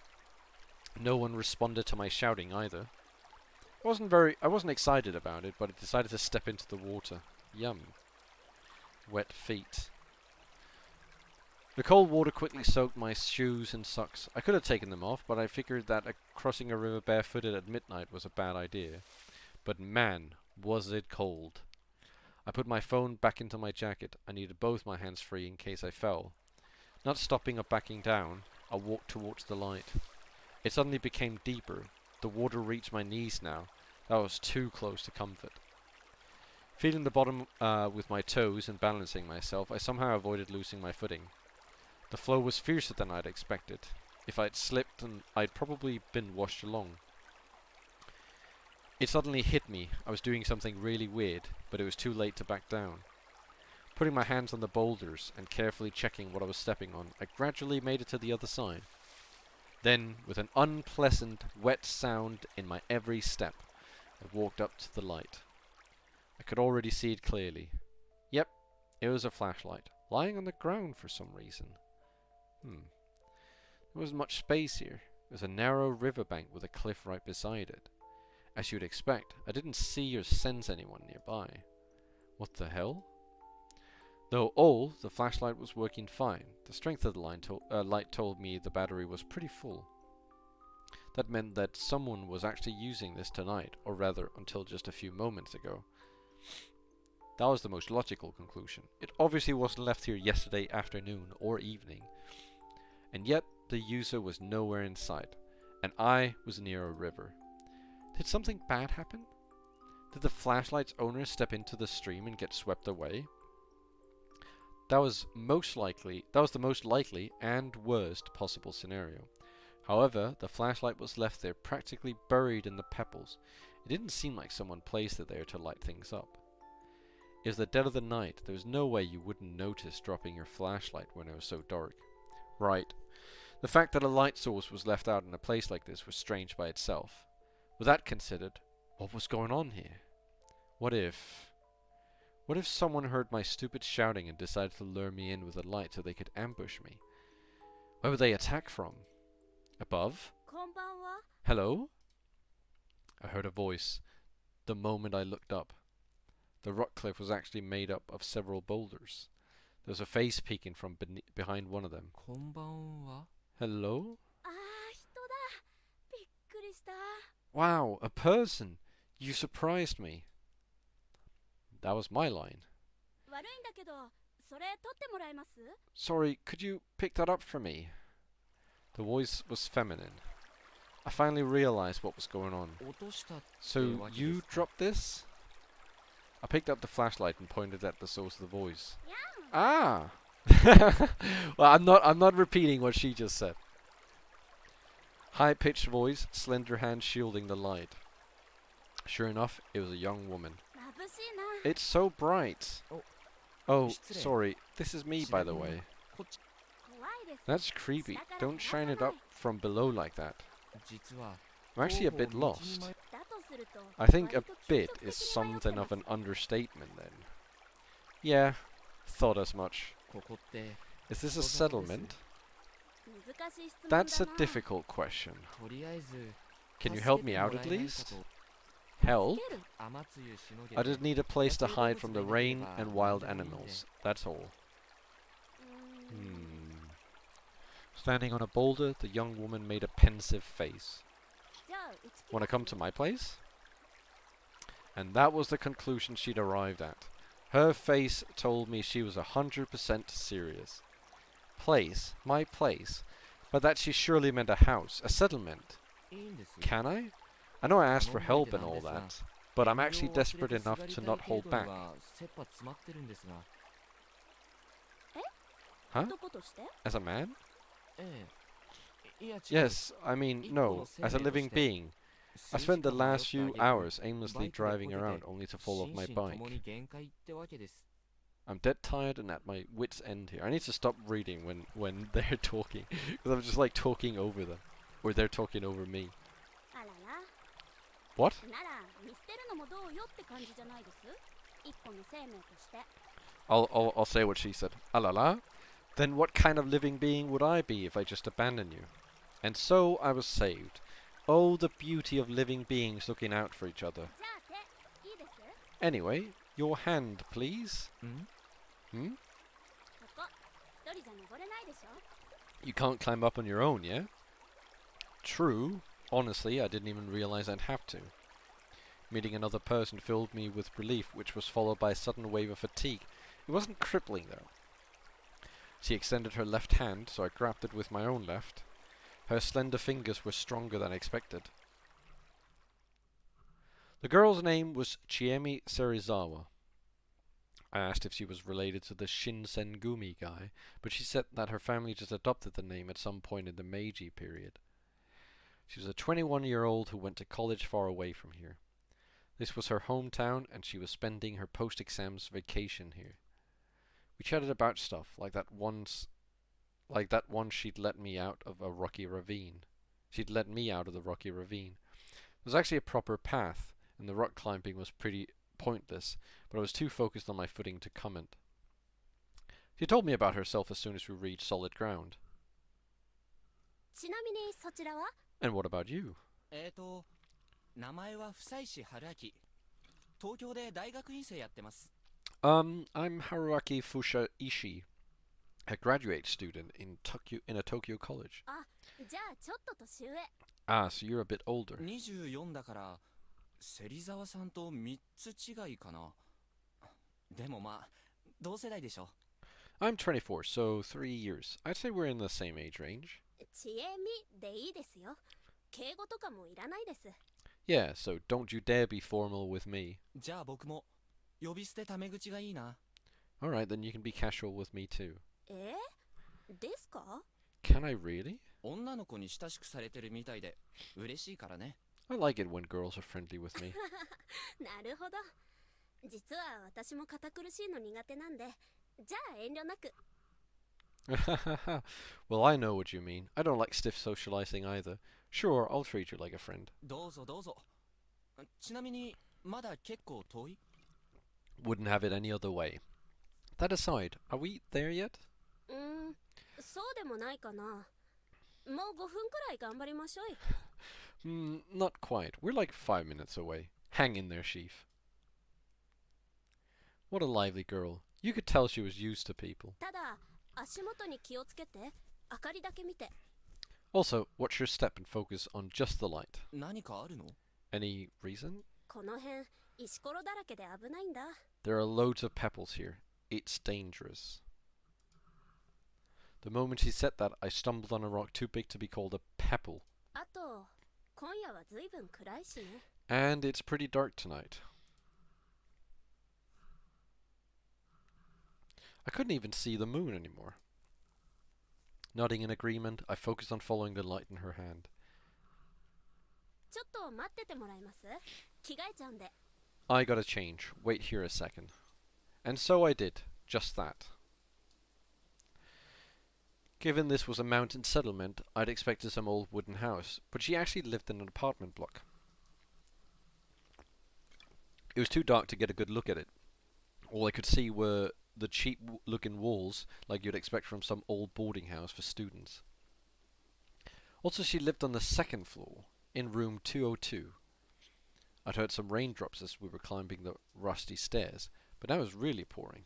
No one responded to my shouting either. I wasn't excited about it, but I decided to step into the water. Yum. Wet feet. The cold water quickly soaked my shoes and socks. I could have taken them off, but I figured that crossing a river barefooted at midnight was a bad idea. But man, was it cold. I put my phone back into my jacket. I needed both my hands free in case I fell. Not stopping or backing down, I walked towards the light. It suddenly became deeper. The water reached my knees now. That was too close to comfort. Feeling the bottom with my toes and balancing myself, I somehow avoided losing my footing. The flow was fiercer than I'd expected. If I'd slipped, I'd probably been washed along. It suddenly hit me. I was doing something really weird, but it was too late to back down. Putting my hands on the boulders and carefully checking what I was stepping on, I gradually made it to the other side. Then, with an unpleasant, wet sound in my every step, I walked up to the light. I could already see it clearly. Yep, it was a flashlight, lying on the ground for some reason. There wasn't much space here. It was a narrow riverbank with a cliff right beside it. As you'd expect, I didn't see or sense anyone nearby. What the hell? Though old, the flashlight was working fine. The strength of the light told me the battery was pretty full. That meant that someone was actually using this tonight, or rather, until just a few moments ago. That was the most logical conclusion. It obviously wasn't left here yesterday afternoon or evening. And yet, the user was nowhere in sight, and I was near a river. Did something bad happen? Did the flashlight's owner step into the stream and get swept away? That was the most likely and worst possible scenario. However, the flashlight was left there practically buried in the pebbles. It didn't seem like someone placed it there to light things up. It was the dead of the night. There was no way you wouldn't notice dropping your flashlight when it was so dark. Right. The fact that a light source was left out in a place like this was strange by itself. With that considered, what was going on here? What if someone heard my stupid shouting and decided to lure me in with a light so they could ambush me? Where would they attack from? Above? こんばんは。 Hello? I heard a voice the moment I looked up. The rock cliff was actually made up of several boulders. There was a face peeking from behind one of them. こんばんは Hello? ああ、人だ。びっくりした。 Wow, a person! You surprised me. That was my line. 悪いんだけど、それ取ってもらえます？ Sorry, could you pick that up for me? The voice was feminine. I finally realized what was going on. 落とした So, you dropped this? I picked up the flashlight and pointed at the source of the voice. Ah! Well, I'm not repeating what she just said. High-pitched voice, slender hand shielding the light. Sure enough, it was a young woman. 眩しいな。 It's so bright. Oh. Oh,失礼。 sorry. This is me, by the way. こっち怖いです。 That's creepy. Don't shine it up from below like that. 実は I'm actually a bit lost. だとすると、 I think a 割と bit 金属 is 的に迷って something ま of す an understatement then. Yeah, thought as much. ここって Is this a そうなんです。 settlement? 難しい質問 That's a だな。 difficult question. とりあえず Can you 助 help け me て out もら at えないか least? と Help? つける。 雨露しのげ I て just need a place to hide from the rain That's and all wild I need. animals. That's all. うーん Standing on a boulder, the young woman made a pensive face. じゃあ、うち来 Want ま to come す to my place? And that was the conclusion she'd arrived at. Her face told me she was 100% serious. Place? My place? By that she surely meant a house, a settlement. いいんです Can I? I know I asked for help and all that, but I'm actually これを忘れ desperate て enough すがり to たい not 程 hold 度に back. は切羽詰まってるんですが Huh? 男として As a man? ええいや違う Yes, I mean, no, as a living being. I spent the last few hours aimlessly driving around only to fall off my 心身と bike. もに限界ってわけです I'm dead tired and at my wit's end here. I need to stop reading when they're talking, because I'm just like talking over them, or they're talking over me. あらら。 What? なら、見捨てるのもどうよって感じじゃないです？一個の生命として。 I'll say what she said. Ah la la. Then what kind of living being would I be if I just abandoned you? And so I was saved. Oh, the beauty of living beings looking out for each other. じゃあ手いいです？ Anyway, your hand, please. ん Hmm? ここ一人じゃ登れないでしょ？ You can't climb up on your own, yeah? True. Honestly, I didn't even realize I'd have to. Meeting another person filled me with relief, which was followed by a sudden wave of fatigue. It wasn't crippling, though. She extended her left hand, so I grabbed it with my own left. Her slender fingers were stronger than I expected. The girl's name was Chiemi Serizawa. I asked if she was related to the Shinsengumi guy, but she said that her family just adopted the name at some point in the Meiji period. She was a 21-year-old who went to college far away from here. This was her hometown, and she was spending her post-exams vacation here. We chatted about stuff, like that once she'd let me out of a rocky ravine. She'd let me out of the rocky ravine. It was actually a proper path, and the rock climbing was pretty pointless, but I was too focused on my footing to comment. She told me about herself as soon as we reached solid ground. ちなみにそちらは？ And what about you? 名前は房石春明。東京で大学院生やってます。I'm Haruaki Fushaishi, a graduate student in a Tokyo college. あ、じゃあちょっと年上。 Ah, so you're a bit older. 24だから芹沢さんと3つ違いかな。でもまあ同世代でしょ。 I'm 24, so 3 years. I'd say we're in the same age range. ちえみでいいですよ。敬語とかもいらないです。 Yeah, so don't you dare be formal with me. じゃあ僕も呼び捨てタメ口がいいな。 Alright, then you can be casual with me too. ですか？ Can I really? 女の子に親しくされてるみたいで嬉しいからね。 I like it when girls are friendly with me. なるほど。実は私も堅苦しいの苦手なんで、じゃあ遠慮なく。 Well, I know what you mean. I don't like stiff socializing either. Sure, I'll treat you like a friend. どうぞどうぞ。ちなみにまだ結構遠い？ Wouldn't have it any other way. That aside, are we there yet? そうでもないかな。もう5分くらい頑張りましょう。 Not quite. We're like 5 minutes away. Hang in there, Sheaf. What a lively girl. You could tell she was used to people. ただ、足元に気をつけて、明かりだけ見て。 Also, watch your step and focus on just the light. 何かあるの？ Any reason? この辺、石ころだらけで危ないんだ。 There are loads of pebbles here. It's dangerous. The moment she said that, I stumbled on a rock too big to be called a pebble. あと、今夜はずいぶん暗いしね。 And it's pretty dark tonight. I couldn't even see the moon anymore. Nodding in agreement, I focused on following the light in her hand. ちょっと待っててもらえます？着替えちゃうんで。 I gotta change. Wait here a second. And so I did. Just that. Given this was a mountain settlement, I'd expected some old wooden house, but she actually lived in an apartment block. It was too dark to get a good look at it. All I could see were the cheap-looking walls, like you'd expect from some old boarding house for students. Also, she lived on the second floor, in room 202. I'd heard some raindrops as we were climbing the rusty stairs, but now it was really pouring.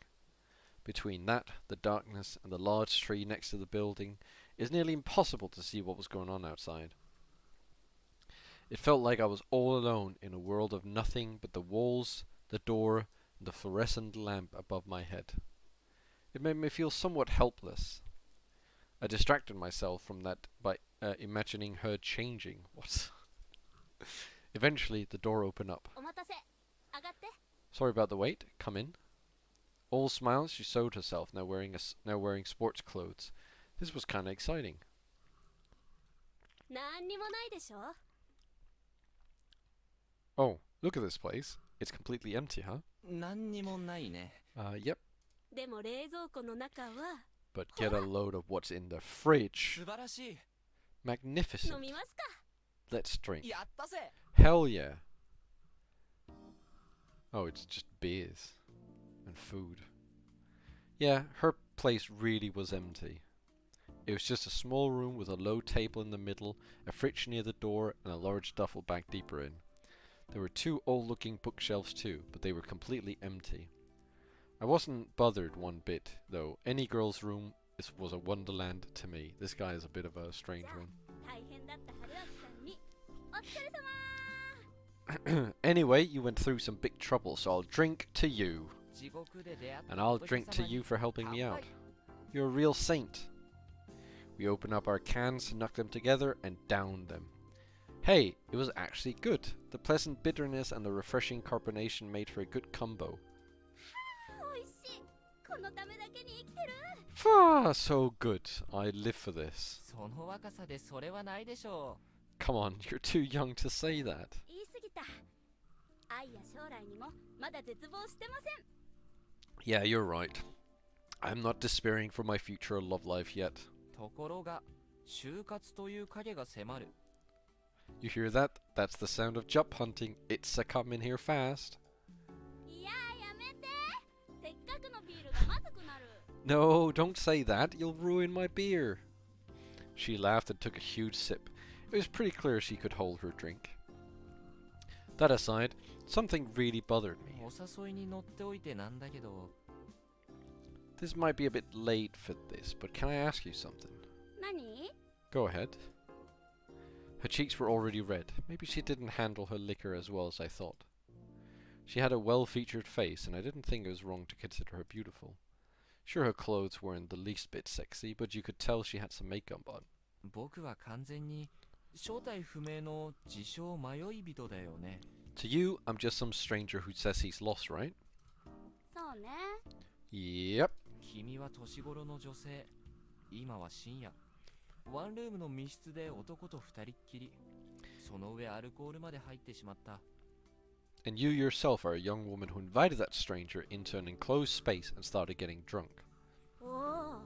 Between that, the darkness, and the large tree next to the building, it was nearly impossible to see what was going on outside. It felt like I was all alone in a world of nothing but the walls, the door, and the fluorescent lamp above my head. It made me feel somewhat helpless. I distracted myself from that by imagining her changing. What? Eventually, the door opened up. お待たせ。上がって。 Sorry about the wait. Come in. All smiles, she showed herself, now wearing sports clothes. This was kind of exciting. なんにもないでしょ？ Oh, look at this place. It's completely empty, huh? 何にもないね。Yep. でも冷蔵庫の中は But get a load of what's in the fridge. 素晴らしい。飲 Magnificent. みますか？ Let's drink. やったぜ。 Hell yeah. Oh, it's just beers. And food. Yeah, her place really was empty. It was just a small room with a low table in the middle, a fridge near the door, and a large duffel bag deeper in. There were 2 old-looking bookshelves too, but they were completely empty. I wasn't bothered one bit, though. Any girl's room was a wonderland to me. This guy is a bit of a strange one. 大変だった春明さんにお疲れ様 Anyway, you went through some big trouble, so I'll drink to you. 地獄で出会った And I'll 仏 drink to 様に you for helping me 乾 out. 杯 You're a real saint. We open up our cans, knock them together, and down them. Hey, it was actually good. The pleasant bitterness and the refreshing carbonation made for a good combo. 美味しいこのためだけに生きてる Ah, so good. I live for this. その若さでそれはないでしょ Come on, you're too young to say that. 言い過ぎた愛や将来にもまだ絶望してません Yeah, you're right. I'm not despairing for my future love life yet. うところが就活という影が迫る You hear that? That's the sound of job hunting. It's a coming here fast. いややめてせっかくのビールがまずくなる No, don't say that. You'll ruin my beer. She laughed and took a huge sip. It was pretty clear she could hold her drink. That aside, something really bothered me. お誘いに乗っておいてなんだけど This might be a bit late for this, but can I ask you something? 何 Go ahead. Her cheeks were already red. Maybe she didn't handle her liquor as well as I thought. She had a well-featured face, and I didn't think it was wrong to consider her beautiful. Sure, her clothes weren't the least bit sexy, but you could tell she had some makeup on. 僕は完全に正体不明の自称迷い人だよね To you, I'm just some stranger who says he's lost, right? そうね Yep. 君は年頃の女性今は深夜ワンルームの密室で男と二人っきりその上アルコールまで入ってしまった And you yourself are a young woman who invited that stranger into an enclosed space and started getting drunk. お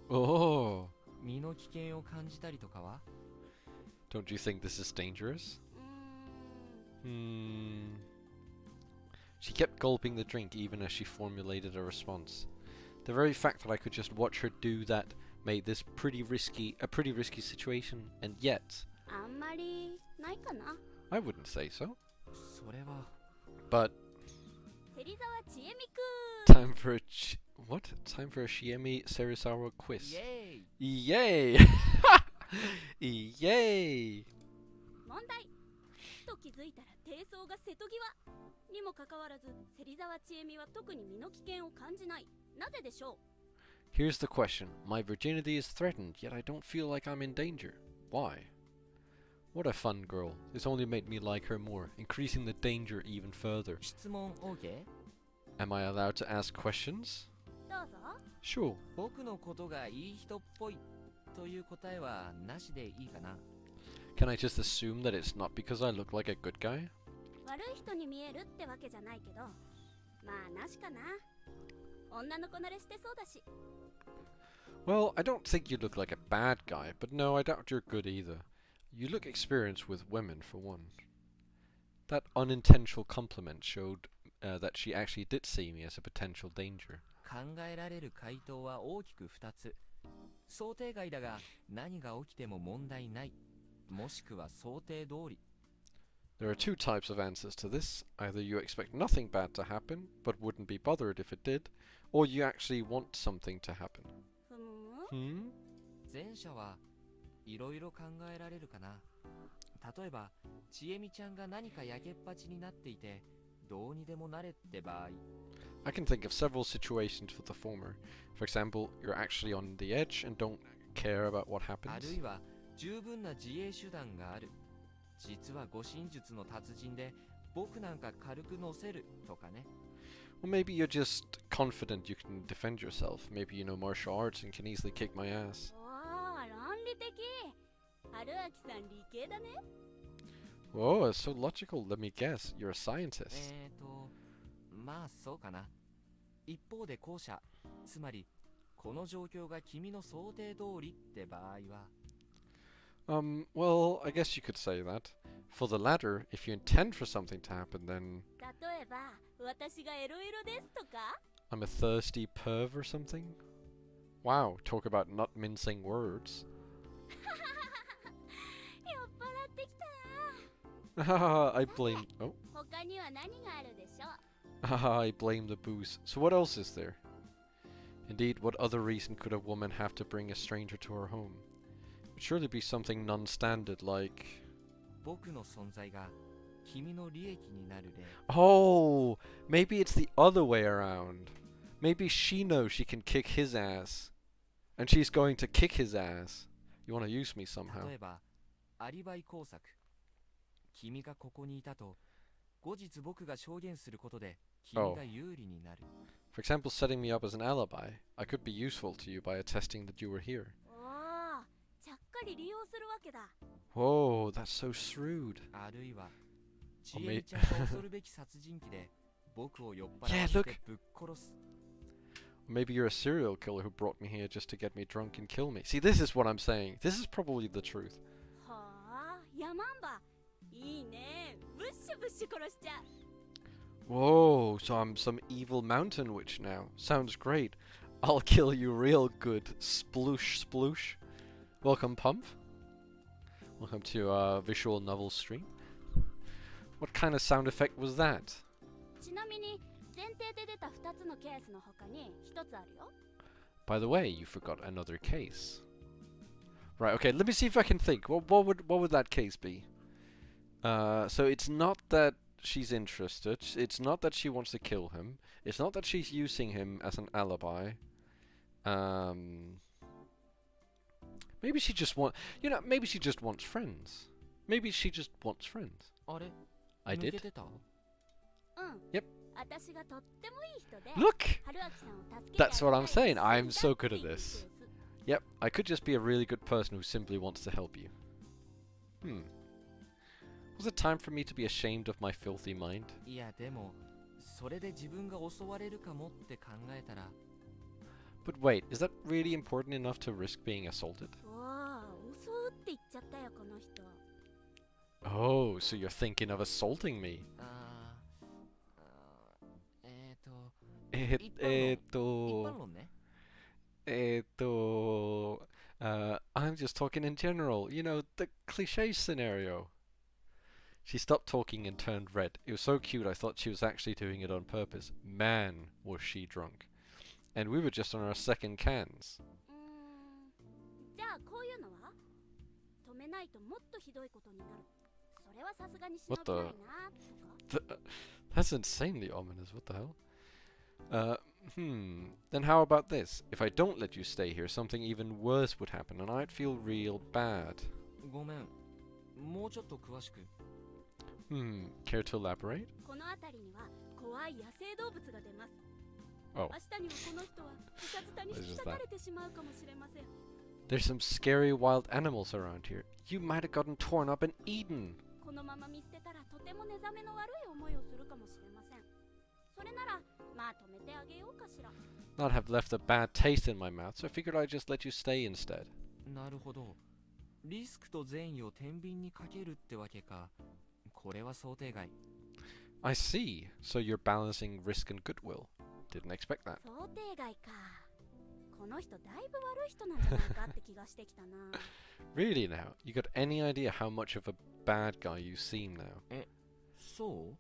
お Oh, 身の危険を感じたりとかは don't you think this is dangerous? うーん She kept gulping the drink even as she formulated a response. The very fact that I could just watch her do that made this a pretty risky situation, and yet, あんまりないかな I wouldn't say so. それは But 芹沢千恵美くん time for a Time for a Shiemi Serizawa イ quiz. エーイ Yay! Yay! 問題と気づいたら低層が瀬戸際にもかかわらず芹沢千恵美は特に身の危険を感じないなぜでしょ Here's the question. My virginity is threatened, yet I don't feel like I'm in danger. Why? What a fun girl. This only made me like her more, increasing the danger even further. 質問 OK? Am I allowed to ask questions? うどうぞ Sure. 僕のことがいい人っぽいという答えはなしでいいかな Can I just assume that it's not because I look like a good guy? 悪い人に見えるってわけじゃないけどまあなしかな女の子慣れしてそうだし Well, I don't think you look like a bad guy, but no, I doubt you're good either. You look experienced with women, for one. That unintentional compliment showed that she actually did see me as a potential danger. 考えられる回答は大きく2つ想定外だが何が起きても問題ないもしくは想定通り There are 2 types of answers to this. Either you expect nothing bad to happen, but wouldn't be bothered if it did, or you actually want something to happen. ふむ Hmm? 前者はいろいろ考えられるかな例えばちえみちゃんが何かやけっぱちになっていてどうにでもなれって場合 I can think of several situations for the former. For example, you're actually on the edge and don't care about what あ happens. るいは十分な自衛手段がある実は護身術の達人で僕なんか軽く乗せるとかね Or maybe you're just confident you can defend yourself. Maybe you know martial arts and can easily kick my ass. おー論理的春明さん理系だね Whoa, it's so logical. Let me guess. You're a scientist. まあそうかな一方で後者つまりこの状況が君の想定通りって場合は Well, I guess you could say that. For the latter, if you intend for something to happen, then... 例えば私がエロエロですとか I'm a thirsty perv or something? Wow, talk about not mincing words. 酔っ払ってきた I blame... Oh. な。他には何があるでしょう。 I blame the booze. So what else is there? Indeed, what other reason could a woman have to bring a stranger to her home? It would surely be something non-standard like... 僕の存在が君の利益になる例。 Oh! Maybe it's the other way around. Maybe she knows she can kick his ass. And she's going to kick his ass. You want to use me somehow. 例えば、アリバイ工作。君がここにいたと、後日僕が証言することで、君が有利になる。For example, setting me up as an alibi. I could be useful to you by attesting that you were here. おお、ちゃっかり利用するわけだ。 Whoa, that's so shrewd. あるいは、ちめえみちゃんが恐るべき殺人鬼で、僕を酔っ払わ Yeah, せ look. てぶっ殺す。 Maybe you're a serial killer who brought me here just to get me drunk and kill me. See, this is what I'm saying. This is probably the truth. はあ、ヤマンバ。いいね。ブッシュブッシュ殺しちゃう。 Whoa, so I'm some evil mountain witch now. Sounds great. I'll kill you real good. Sploosh, sploosh. Welcome, Pump. Welcome to visual novel stream. What kind of sound effect was that? ちなみに前提で出た2つのケースの他に1つあるよ。 By the way, you forgot another case. Right, okay, let me see if I can think. What would that case be? So it's not that she's interested. It's not that she wants to kill him. It's not that she's using him as an alibi. Maybe she just maybe she just wants friends. Maybe she just wants friends. あれ I 抜け did. てたうん。 Yep. 私がとってもいい人で。 Look! 春明さんを助けてあげ That's た what い I'm saying. 一心 I'm だ so って good いう at ケー this. ス。 Yep, I could just be a really good person who simply wants to help you. Was it time for me to be ashamed of my filthy mind? いやでも、それで自分が襲われるかもって考えたら、 But wait, is that really important enough to risk being assaulted? おお、襲うって言っちゃったよこの人。 Oh, so you're thinking of assaulting me? 一般論ね。 I'm just talking in general. You know, the cliche scenario. She stopped talking and turned red. It was so cute I thought she was actually doing it on purpose. Man, was she drunk. And we were just on our second cans. じゃあこういうのは止めないともっとひどいことになる。それはさすがに忍びないなとか。 That's insanely ominous. What the hell? Then how about this? If I don't let you stay here, something even worse would happen, and I'd feel real bad. ごめん。もうちょっと詳しく。 Care to elaborate? この辺りには怖い野生動物が出ます。 Oh, 明日にもこの人はおかずたに引き裂かれてしまうかもしれません。 there's some scary wild animals around here. You might have gotten torn up and eaten. このまま見捨てたらとても寝覚めの悪い思いをするかもしれません。それならまあ止めてあげようかしら。 Not have left a bad taste in my mouth, so I figured I'd just let you stay instead. なるほど。リスクと善意を天秤にかけるってわけか。これは想定外。 I see. So you're balancing risk and goodwill. Didn't expect that. 想定外か。この人だいぶ悪い人なんじゃないかって気がしてきたな。 Really now? You got any idea how much of a bad guy you seem now? そう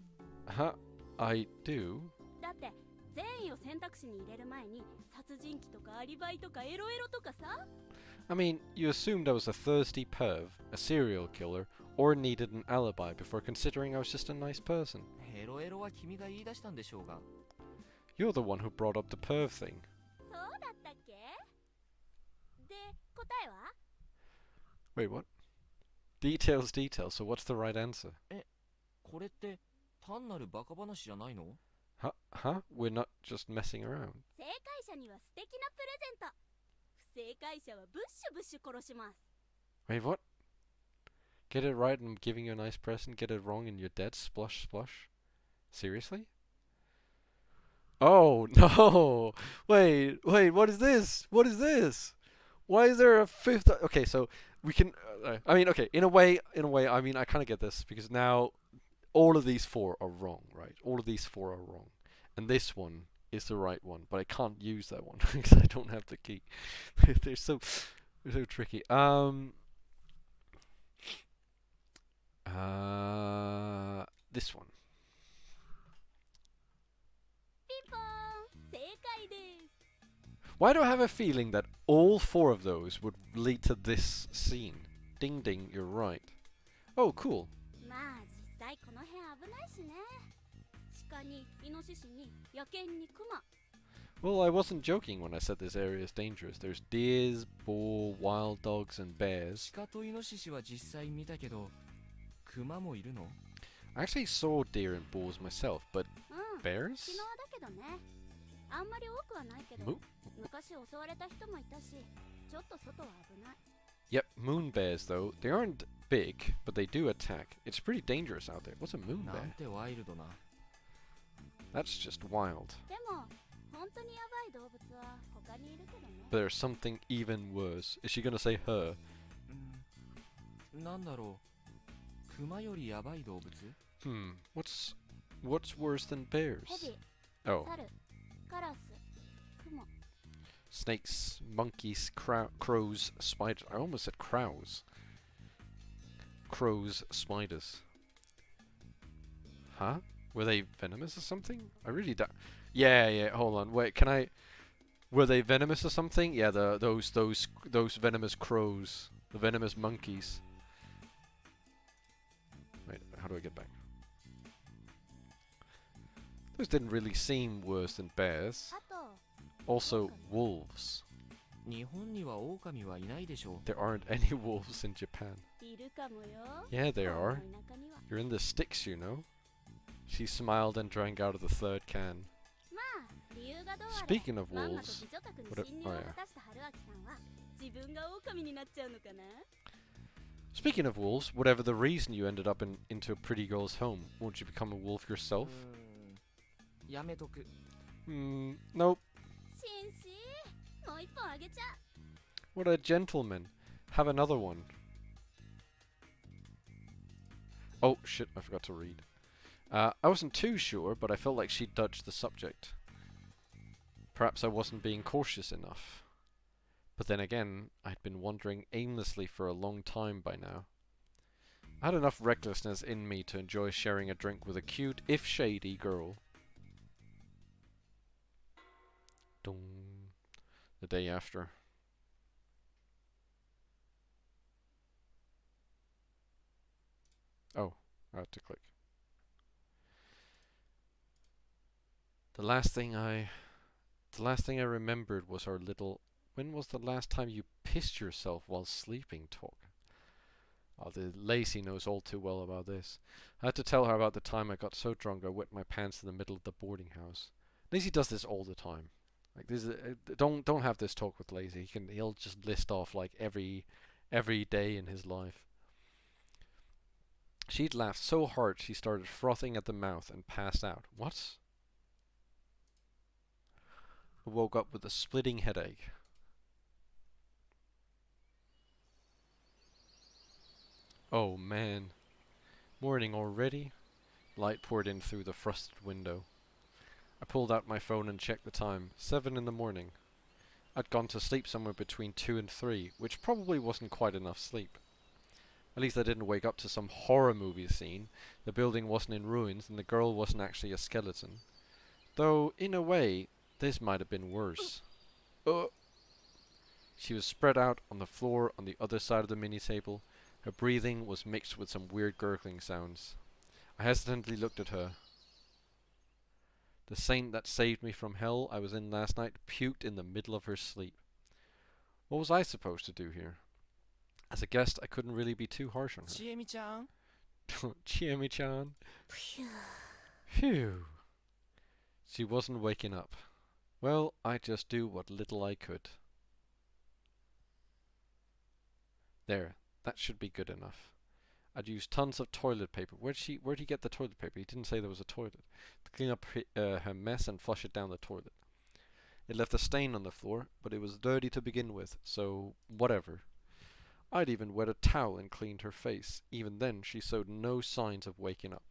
Huh? I do? だって善意を選択肢に入れる前に殺人鬼とかアリバイとかエロエロとかさ。 I mean, you assumed I was a thirsty perv, a serial killer, or needed an alibi before considering I was just a nice person. ヘロエロは君が言い出したんでしょうが。 You're the one who brought up the perv thing. そうだったっけ？で、答えは？ Wait, what? Details, details, so what's the right answer? これって単なるバカ話じゃないの？ Huh? We're not just messing around. 正解者には素敵なプレゼント。不正解者はブッシュブッシュ殺します。 Wait, what? Get it right and I'm giving you a nice present, get it wrong and you're dead, splosh, splosh? Seriously? Oh, no! Wait, what is this? What is this? Why is there a fifth? Okay, so we can, okay, in a way, I mean, I kind of get this, because now all of these four are wrong, right? All of these four are wrong. And this one is the right one, but I can't use that one because I don't have the key. they're so tricky. This one. ピンポーン正解です。 Why do I have a feeling that all 4 of those would lead to this scene? Ding ding, you're right. Oh, cool. まあ実際この辺危ないしね。鹿にイノシシに野犬にクマ。 Well, I wasn't joking when I said this area is dangerous. There's deers, boar, wild dogs, and bears. 鹿とイノシシは実際見たけど、クマもいるの？ I actually saw deer and boars myself, but うん。 bears? 昨日だけどね。あんまり多くはないけど、 Mo- 昔襲われた人もいたし、ちょっと外は危ない。 Yep, moon bears though. They aren't big, but they do attack. It's pretty dangerous out there. What's a moon なん bear? てワイルドな。 That's just wild. でも本当にヤバい動物は他にいるけどね。 But there's something even worse. Is she gonna say her? なんだろう。クマよりヤバい動物？ What's worse than bears? ヘビ、 Oh, 猿、カラス、クモ。 snakes, monkeys, crows, spiders. I almost said crows. Crows, spiders. Huh? Were they venomous or something? I really don't. Yeah. Hold on. Wait. Can I? Were they venomous or something? Yeah. Those venomous crows. The venomous monkeys. Wait. How do I get back? Those didn't really seem worse than bears. あと、 Also, wolves. 日本には狼はいないでしょ There aren't any wolves in Japan. いるかもよ。 Yeah, there こ are. の田舎には。 You're in the sticks, you know. She smiled and drank out of the 3rd can. まあ、理由がどうあれ。 Speaking of まんまと wolves, 美女宅に what 侵 a- 入 oh を yeah. 果たした春明さんは、自分が狼になっちゃうのかな。 speaking of wolves, whatever the reason you ended up into a pretty girl's home, won't you become a wolf yourself? やめとく。 Nope. 紳士、もう一本あげちゃ。 What a gentleman. Have another one. Oh, shit, I forgot to read. I wasn't too sure, but I felt like she dodged the subject. Perhaps I wasn't being cautious enough. But then again, I'd been wandering aimlessly for a long time by now. I had enough recklessness in me to enjoy sharing a drink with a cute, if shady, girl. Dong. The day after. Oh, I had to click. The last thing I remembered was our little. When was the last time you pissed yourself while sleeping? Talk. Oh, the Lacey knows all too well about this. I had to tell her about the time I got so drunk I wet my pants in the middle of the boarding house. Lacey does this all the time. Like this, don't have this talk with Lacey. He'll just list off like every day in his life. She'd laughed so hard she started frothing at the mouth and passed out. What? I woke up with a splitting headache. Oh man. Morning already? Light poured in through the frosted window. I pulled out my phone and checked the time. 7 in the morning. I'd gone to sleep somewhere between 2 and 3, which probably wasn't quite enough sleep. At least I didn't wake up to some horror movie scene. The building wasn't in ruins and the girl wasn't actually a skeleton. Though, in a way, this might have been worse. She was spread out on the floor on the other side of the mini table. Her breathing was mixed with some weird gurgling sounds. I hesitantly looked at her. The saint that saved me from hell I was in last night puked in the middle of her sleep. What was I supposed to do here? As a guest, I couldn't really be too harsh on her. ちえみちゃん Chiemi-chan. ふぅ。 Phew. She wasn't waking up. Well, I just do what little I could. There, that should be good enough. I'd used tons of toilet paper. Where'd he get the toilet paper? He didn't say there was a toilet. To clean up her mess and flush it down the toilet. It left a stain on the floor, but it was dirty to begin with, so whatever. I'd even wet a towel and cleaned her face. Even then, she showed no signs of waking up.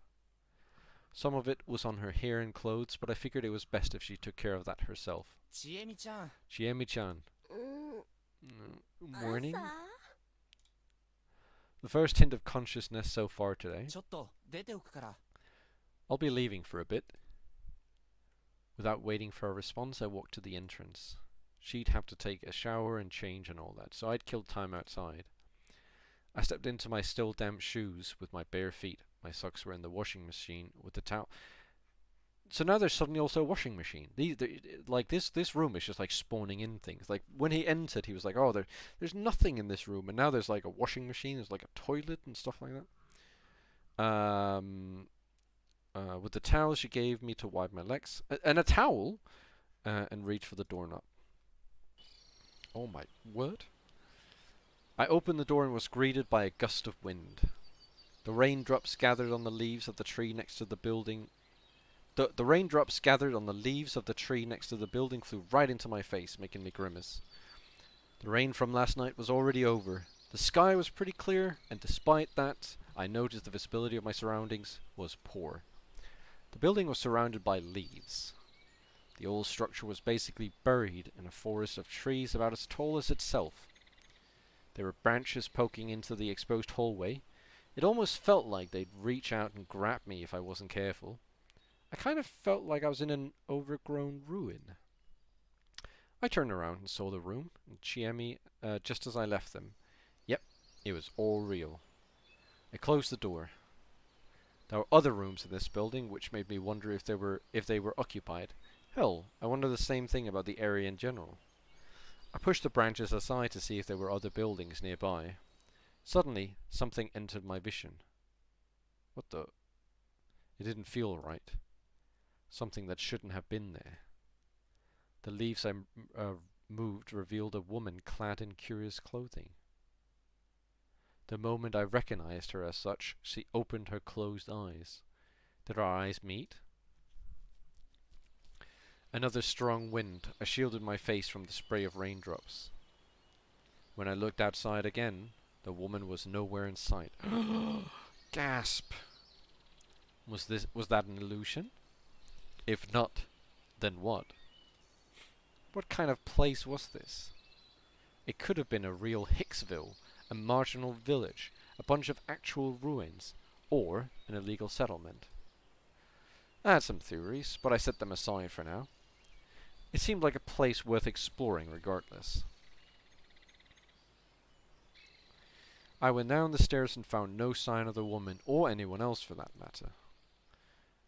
Some of it was on her hair and clothes, but I figured it was best if she took care of that herself. ちえみちゃん Chiemi-chan. う Morning? 朝 The first hint of consciousness so far today. ちょっと出ておくから I'll be leaving for a bit. Without waiting for a response, I walked to the entrance. She'd have to take a shower and change and all that, so I'd killed time outside. I stepped into my still damp shoes with my bare feet. My socks were in the washing machine with the towel. So now there's suddenly also a washing machine. Like this room is just like spawning in things. Like when he entered, he was like, "Oh, there's nothing in this room," and now there's like a washing machine. There's like a toilet and stuff like that. With the towel she gave me to wipe my legs, and a towel, and reach for the doorknob. Oh my word! I opened the door and was greeted by a gust of wind. The raindrops gathered on the leaves of the tree next to the building. The raindrops gathered on the leaves of the tree next to the building flew right into my face, making me grimace. The rain from last night was already over. The sky was pretty clear, and despite that, I noticed the visibility of my surroundings was poor. The building was surrounded by leaves. The old structure was basically buried in a forest of trees about as tall as itself. There were branches poking into the exposed hallway. It almost felt like they'd reach out and grab me if I wasn't careful. I kind of felt like I was in an overgrown ruin. I turned around and saw the room and Chiemi just as I left them. Yep, it was all real. I closed the door. There were other rooms in this building which made me wonder if they were occupied. Hell, I wonder the same thing about the area in general. I pushed the branches aside to see if there were other buildings nearby. Suddenly, something entered my vision. What the? It didn't feel right. Something that shouldn't have been there. The leaves I moved revealed a woman clad in curious clothing. The moment I recognized her as such, she opened her closed eyes. Did our eyes meet? Another strong wind. I shielded my face from the spray of raindrops. When I looked outside again, the woman was nowhere in sight. Gasp! Was that an illusion? If not, then what? What kind of place was this? It could have been a real Hicksville, a marginal village, a bunch of actual ruins, or an illegal settlement. I had some theories, but I set them aside for now. It seemed like a place worth exploring regardless. I went down the stairs and found no sign of the woman, or anyone else for that matter.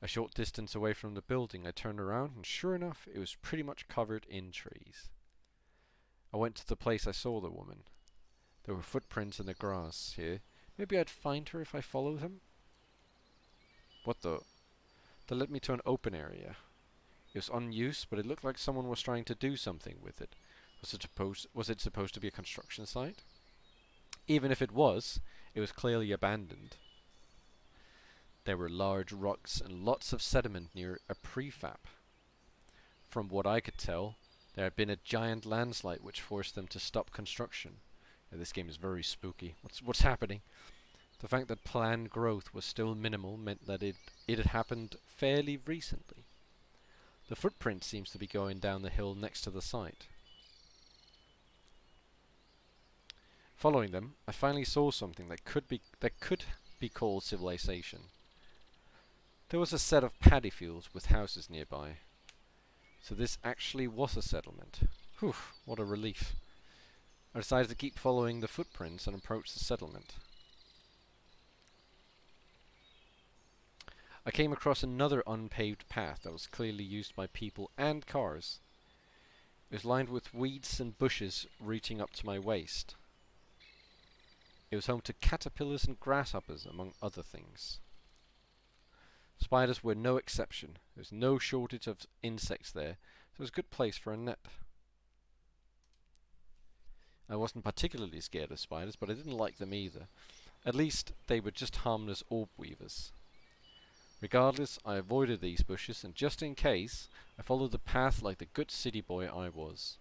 A short distance away from the building, I turned around, and sure enough, it was pretty much covered in trees. I went to the place I saw the woman. There were footprints in the grass here. Maybe I'd find her if I followed them? What the? That led me to an open area. It was unused, but it looked like someone was trying to do something with it. Was it supposed to be a construction site? Even if it was clearly abandoned. There were large rocks and lots of sediment near a prefab. From what I could tell, there had been a giant landslide which forced them to stop construction. Yeah, this game is very spooky. What's happening? The fact that planned growth was still minimal meant that it had happened fairly recently. The footprint seems to be going down the hill next to the site. Following them, I finally saw something that could be called civilization. There was a set of paddy fields with houses nearby. So this actually was a settlement. Whew, what a relief. I decided to keep following the footprints and approach the settlement. I came across another unpaved path that was clearly used by people and cars. It was lined with weeds and bushes reaching up to my waist. It was home to caterpillars and grasshoppers, among other things. Spiders were no exception. There was no shortage of insects there, so it was a good place for a net. I wasn't particularly scared of spiders, but I didn't like them either. At least, they were just harmless orb weavers. Regardless, I avoided these bushes, and just in case, I followed the path like the good city boy I was.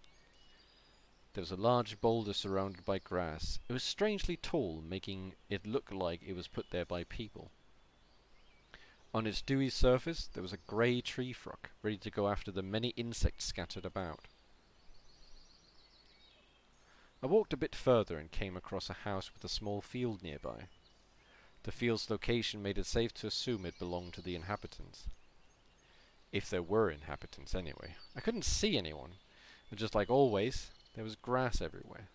There was a large boulder surrounded by grass. It was strangely tall, making it look like it was put there by people. On its dewy surface there was a grey tree frog, ready to go after the many insects scattered about. I walked a bit further and came across a house with a small field nearby. The field's location made it safe to assume it belonged to the inhabitants. If there were inhabitants, anyway. I couldn't see anyone, but just like always, there was grass everywhere.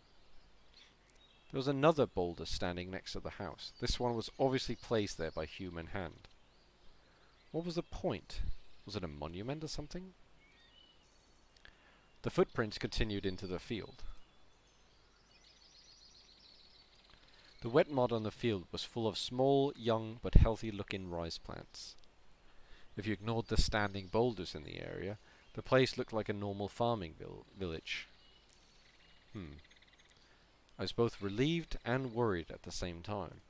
There was another boulder standing next to the house. This one was obviously placed there by human hand. What was the point? Was it a monument or something? The footprints continued into the field. The wet mud on the field was full of small, young, but healthy-looking rice plants. If you ignored the standing boulders in the area, the place looked like a normal farming village. I was both relieved and worried at the same time.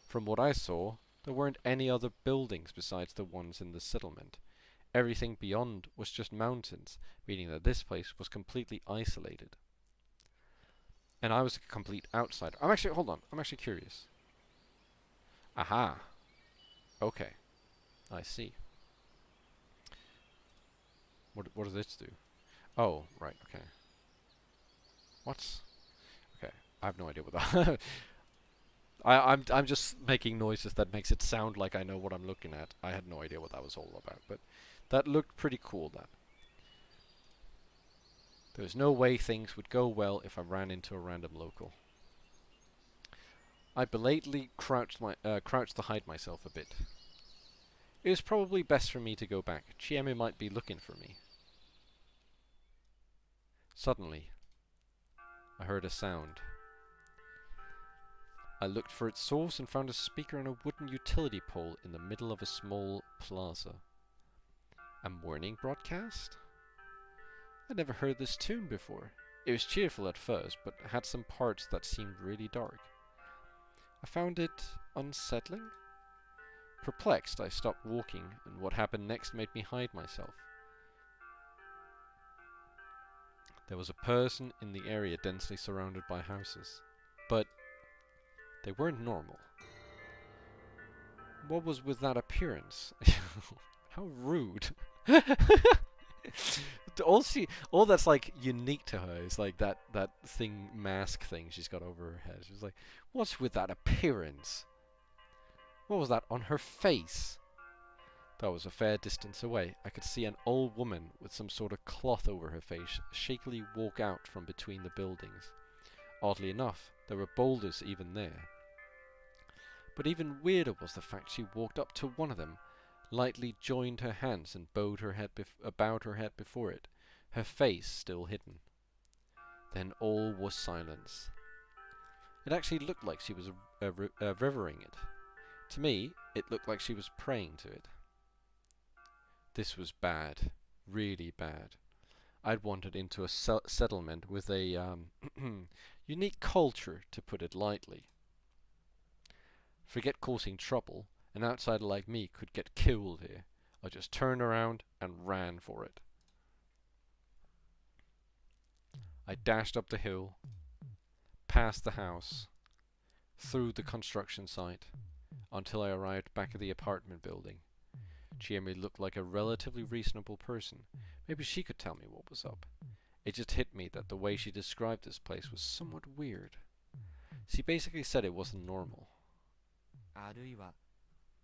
From what I saw, there weren't any other buildings besides the ones in the settlement. Everything beyond was just mountains, meaning that this place was completely isolated. And I was a complete outsider. Hold on, I'm actually curious. Aha. Okay. I see. What does this do? Oh, right, okay. What? Okay, I have no idea what that I'm just making noises that makes it sound like I know what I'm looking at. I had no idea what that was all about, but that looked pretty cool, that. There was no way things would go well if I ran into a random local. I belatedly crouched to hide myself a bit. It was probably best for me to go back. Chiemi might be looking for me. Suddenly, I heard a sound. I looked for its source and found a speaker on a wooden utility pole in the middle of a small plaza. A morning broadcast? I'd never heard this tune before. It was cheerful at first, but had some parts that seemed really dark. I found it unsettling. Perplexed, I stopped walking, and what happened next made me hide myself. There was a person in the area densely surrounded by houses, but they weren't normal. What was with that appearance? How rude. All that's like unique to her is like that mask thing she's got over her head. She's like, what's with that appearance? What was that on her face? That was a fair distance away. I could see an old woman with some sort of cloth over her face shakily walk out from between the buildings. Oddly enough, there were boulders even there. But even weirder was the fact she walked up to one of them, lightly joined her hands and bowed her head bowed her head before it, her face still hidden. Then all was silence. It actually looked like she was revering it. To me, it looked like she was praying to it. This was bad. Really bad. I'd wandered into a settlement with a unique culture, to put it lightly. Forget causing trouble. An outsider like me could get killed here. I just turned around and ran for it. I dashed up the hill, past the house, through the construction site, until I arrived back at the apartment building. Chiemi looked like a relatively reasonable person. Maybe she could tell me what was up. It just hit me that the way she described this place was somewhat weird. She basically said it wasn't normal. あるいは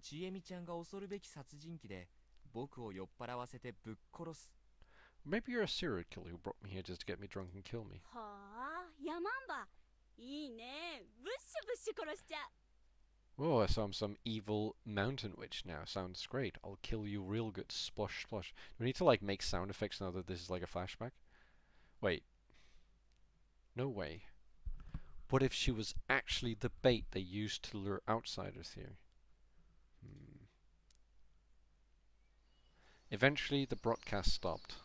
ちえみちゃんが恐るべき殺人鬼で僕を酔っ払わせてぶっ殺す。 Maybe you're a serial killer who brought me here just to get me drunk and kill me. はあ、ヤマンバ。いいね。ブッシュブッシュ殺しちゃう。 Oh, so I'm some evil mountain witch now. Sounds great. I'll kill you real good. Splosh, splosh. Do we need to, like, make sound effects now that this is like a flashback? Wait. No way. What if she was actually the bait they used to lure outsiders here? Eventually, the broadcast stopped.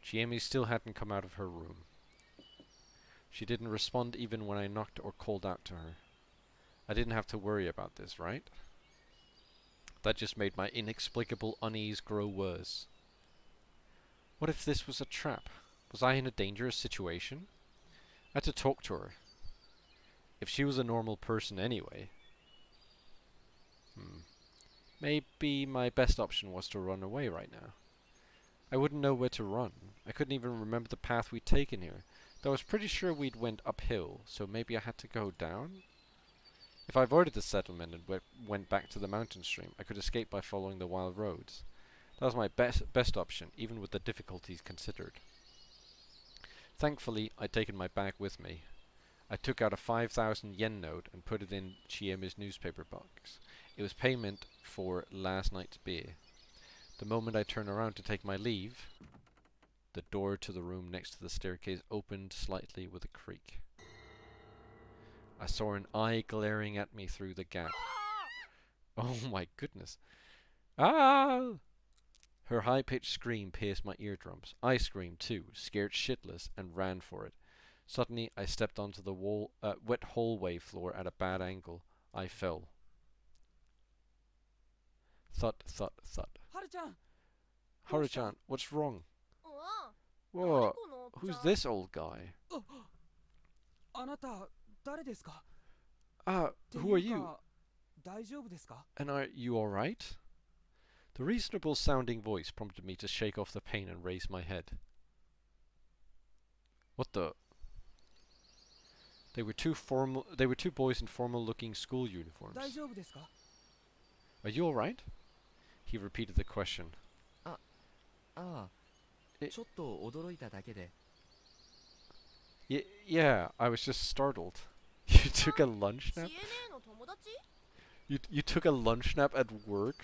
Chiemi still hadn't come out of her room. She didn't respond even when I knocked or called out to her. I didn't have to worry about this, right? That just made my inexplicable unease grow worse. What if this was a trap? Was I in a dangerous situation? I had to talk to her. If she was a normal person anyway. Maybe my best option was to run away right now. I wouldn't know where to run. I couldn't even remember the path we'd taken here. Though I was pretty sure we'd went uphill, so maybe I had to go down? If I avoided the settlement and went back to the mountain stream, I could escape by following the wild roads. That was my best option, even with the difficulties considered. Thankfully, I'd taken my bag with me. I took out a 5,000 yen note and put it in Chiemi's newspaper box. It was payment for last night's beer. The moment I turned around to take my leave, the door to the room next to the staircase opened slightly with a creak. I saw an eye glaring at me through the gap. Oh my goodness. Ah! Her high-pitched scream pierced my eardrums. I screamed too, scared shitless, and ran for it. Suddenly, I stepped onto the wet hallway floor at a bad angle. I fell. Thud, thud, thud. Haru-chan! Haru-chan, what's wrong? おあ Whoa, このおっちゃん who's this old guy? あなた誰ですか？ Ah, って who are いう you? か大丈夫ですか？ And are you alright? The reasonable sounding voice prompted me to shake off the pain and raise my head. What the? They were two boys in formal looking school uniforms. 大丈夫ですか？ Are you alright? He repeated the question. ああ、えちょっと驚いただけで。 Yeah, I was just startled. You took a lunch 知恵 nap? ねえの友達 You took a lunch nap at work?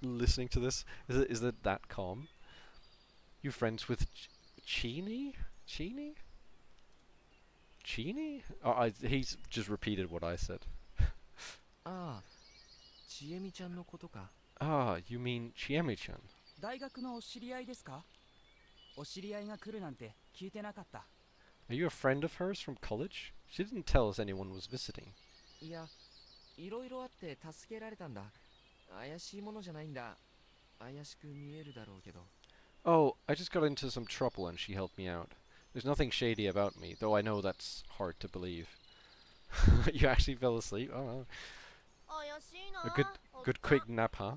Listening to this? Is it that calm? You friends with Chini? Chini? Chini? Oh, he's just repeated what I said. ああ、ちえみちゃんのことか。 Ah, you mean Chiemi-chan? 大学のお知り合いですか？お知り合いが来るなんて聞いてなかった。 Are you a friend of hers from college? She didn't tell us anyone was visiting. いや、いろいろあって助けられたんだ。怪しいものじゃないんだ。怪しく見えるだろうけど。 Oh, I just got into some trouble and she helped me out. There's nothing shady about me, though I know that's hard to believe. You actually fell asleep? Oh, 怪しいな a good おっ good ちゃん quick nap, huh?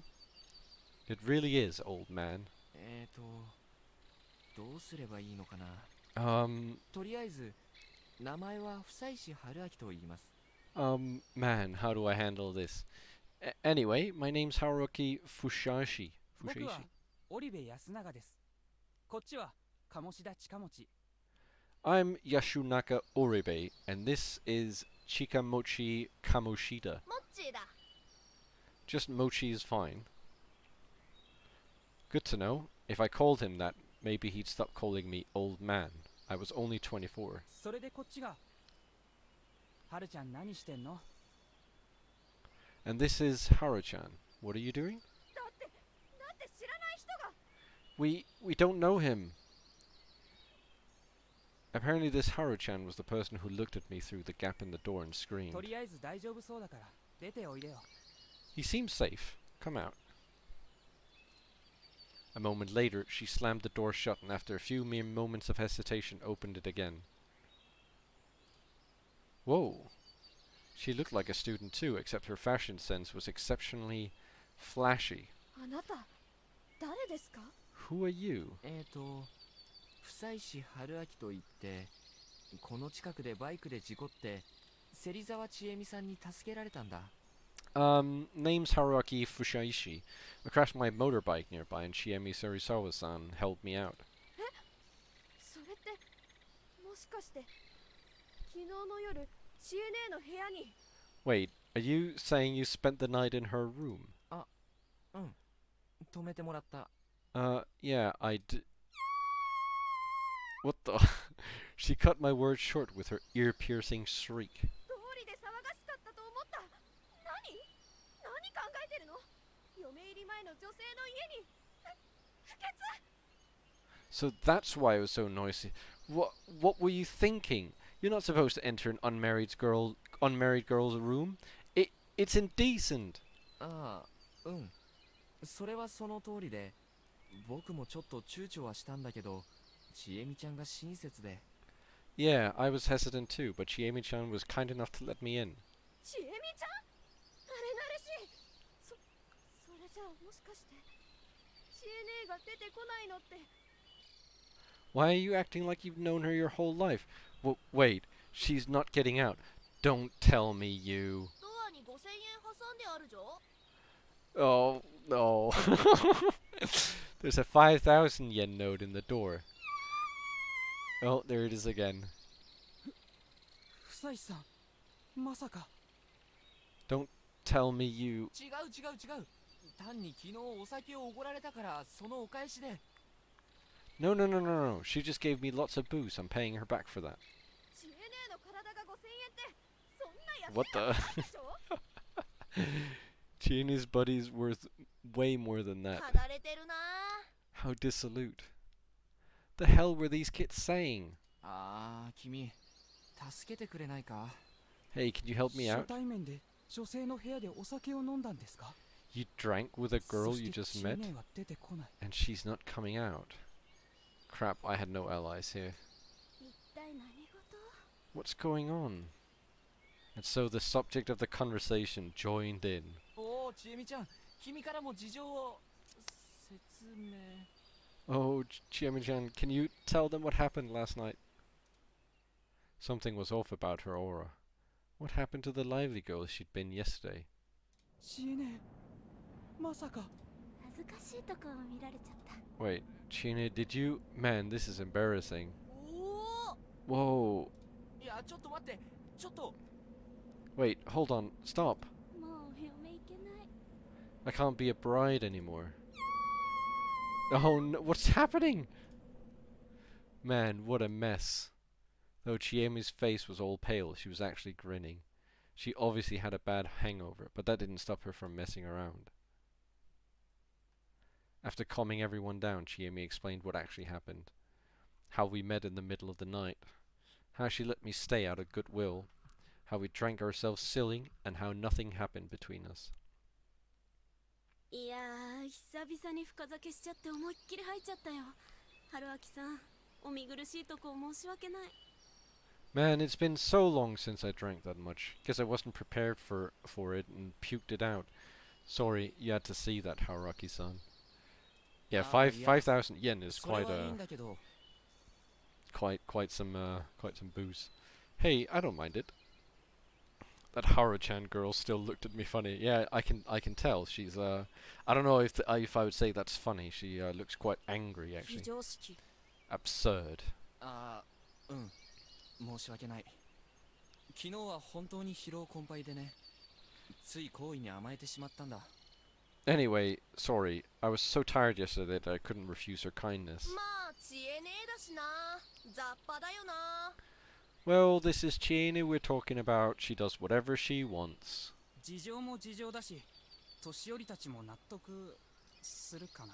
It really is, old man. どうすればいいのかな。 とりあえず、名前は房石春明と言います。 Man, how do I handle this? Anyway, my name's Haruki Fushashi. 僕は Fushashi. 織部安永です。こっちは鴨志田近持。 I'm Yashunaka Oribe, and this is Chikamochi Kamoshida. モッチーだ Just Mochi is fine. Good to know. If I called him that, maybe he'd stop calling me old man. I was only 24. それでこっちが。はるちゃん何してんの？ And this is Haru-chan. What are you doing? だって知らない人が We don't know him. Apparently this Haru-chan was the person who looked at me through the gap in the door and と screamed. りあえず大丈夫そうだから出ておいでよ。 He seems safe. Come out. A moment later, she slammed the door shut and after a few mere moments of hesitation opened it again. Whoa. She looked like a student too, except her fashion sense was exceptionally flashy. あなた誰ですか Who are you? 房石春明と言って、この近くでバイクで事故って、芹沢千恵美さんに助けられたんだ。 Name's Haruaki Fushaishi. I crashed my motorbike nearby and Chiemi Sarisawa-san helped me out. それってもしかして昨日の夜知恵ねえの部屋に Wait, are you saying you spent the night in her room? うん。止めてもらった。 Yeah, I d- What the? She cut my words short with her ear-piercing shriek. 通りで騒がしかったと思った何考えてるの嫁入り前の女性の家に不潔 So that's why it was so noisy. What were you thinking? You're not supposed to enter an unmarried girl's room. It's indecent. ああ、うん。それはその通りで、僕もちょっと躊躇はしたんだけど、千恵美ちゃんが親切で。 Yeah, I was hesitant too, but Chiemi-chan was kind enough to let me in. ちえみちゃんあれなるしそれじゃあもしかして CNA が出てこないのって。 Why are you acting like you've known her your whole life? Wait, she's not getting out. Don't tell me you. ドアに5000円挟んであるじゃん。 Oh, no. There's a 5,000 yen note in the door. Oh, there it is again. 夫妻さん、まさか。 Don't tell me you... 違う。単に昨日お酒をおごられたからそのお返しで。 No, no, no, no, no. She just gave me lots of booze. I'm paying her back for that. CNA の体が5000円ってそんな安い What the? でしょ。 Chiene's buddy's worth way more than that. ただれてるな。 How dissolute. The hell were these kids saying? ああ、君、助けてくれないか。 Hey, can you help me 初 out? 対面で女性の部屋でお酒を飲んだんですか？ You drank with a girl そし you て just met, 知恵は出てこない。 and she's not coming out. Crap, I had no allies here. 一体何事。 What's going on? And so the subject of the conversation joined in. おお、ちえみちゃん、君からも事情を説明。 Oh, Chiemi-chan, can you tell them what happened last night? Something was off about her aura. What happened to the lively girl she'd been yesterday? 知恵ね、まさか。恥ずかしいとこを見られちゃった。 Wait, Chine, did you... Man, this is embarrassing. おお。 Whoa. いや、ちょっと待って、ちょっと。 Wait, hold on. Stop. もう嫁いけない。 I can't be a bride anymore. Oh no, what's happening? Man, what a mess. Though Chiemi's face was all pale, she was actually grinning. She obviously had a bad hangover, but that didn't stop her from messing around. After calming everyone down, Chiemi explained what actually happened. How we met in the middle of the night. How she let me stay out of goodwill. How we drank ourselves silly, and how nothing happened between us. いやー、久々に深酒しちゃって思いっきり入っちゃったよ。春明さん、お見苦しいとこ申し訳ない。 Man, it's been so long since I drank that much. Guess I wasn't prepared for it and puked it out. Sorry, you had to see that, Haruaki-san. Yeah, Ah, yeah. 5,000 yen is それ quite はいいんだけど。 quite some booze. Hey, I don't mind it. That Haru-chan girl still looked at me funny. Yeah, I can tell. She's I don't know if I would say that's funny. She looks quite angry 非 actually. 常識。 Absurd. ああ、うん。申し訳ない。昨日は本当に疲労困憊でね。つい好意に甘えてしまったんだ。 Anyway, sorry. I was so tired yesterday that I couldn't refuse her kindness. まあ、知恵ねえだしな。雑把だよな。 Well, this is Chiene we're talking about. She does whatever she wants. 事情も事情だし、年寄りたちも納得するかな。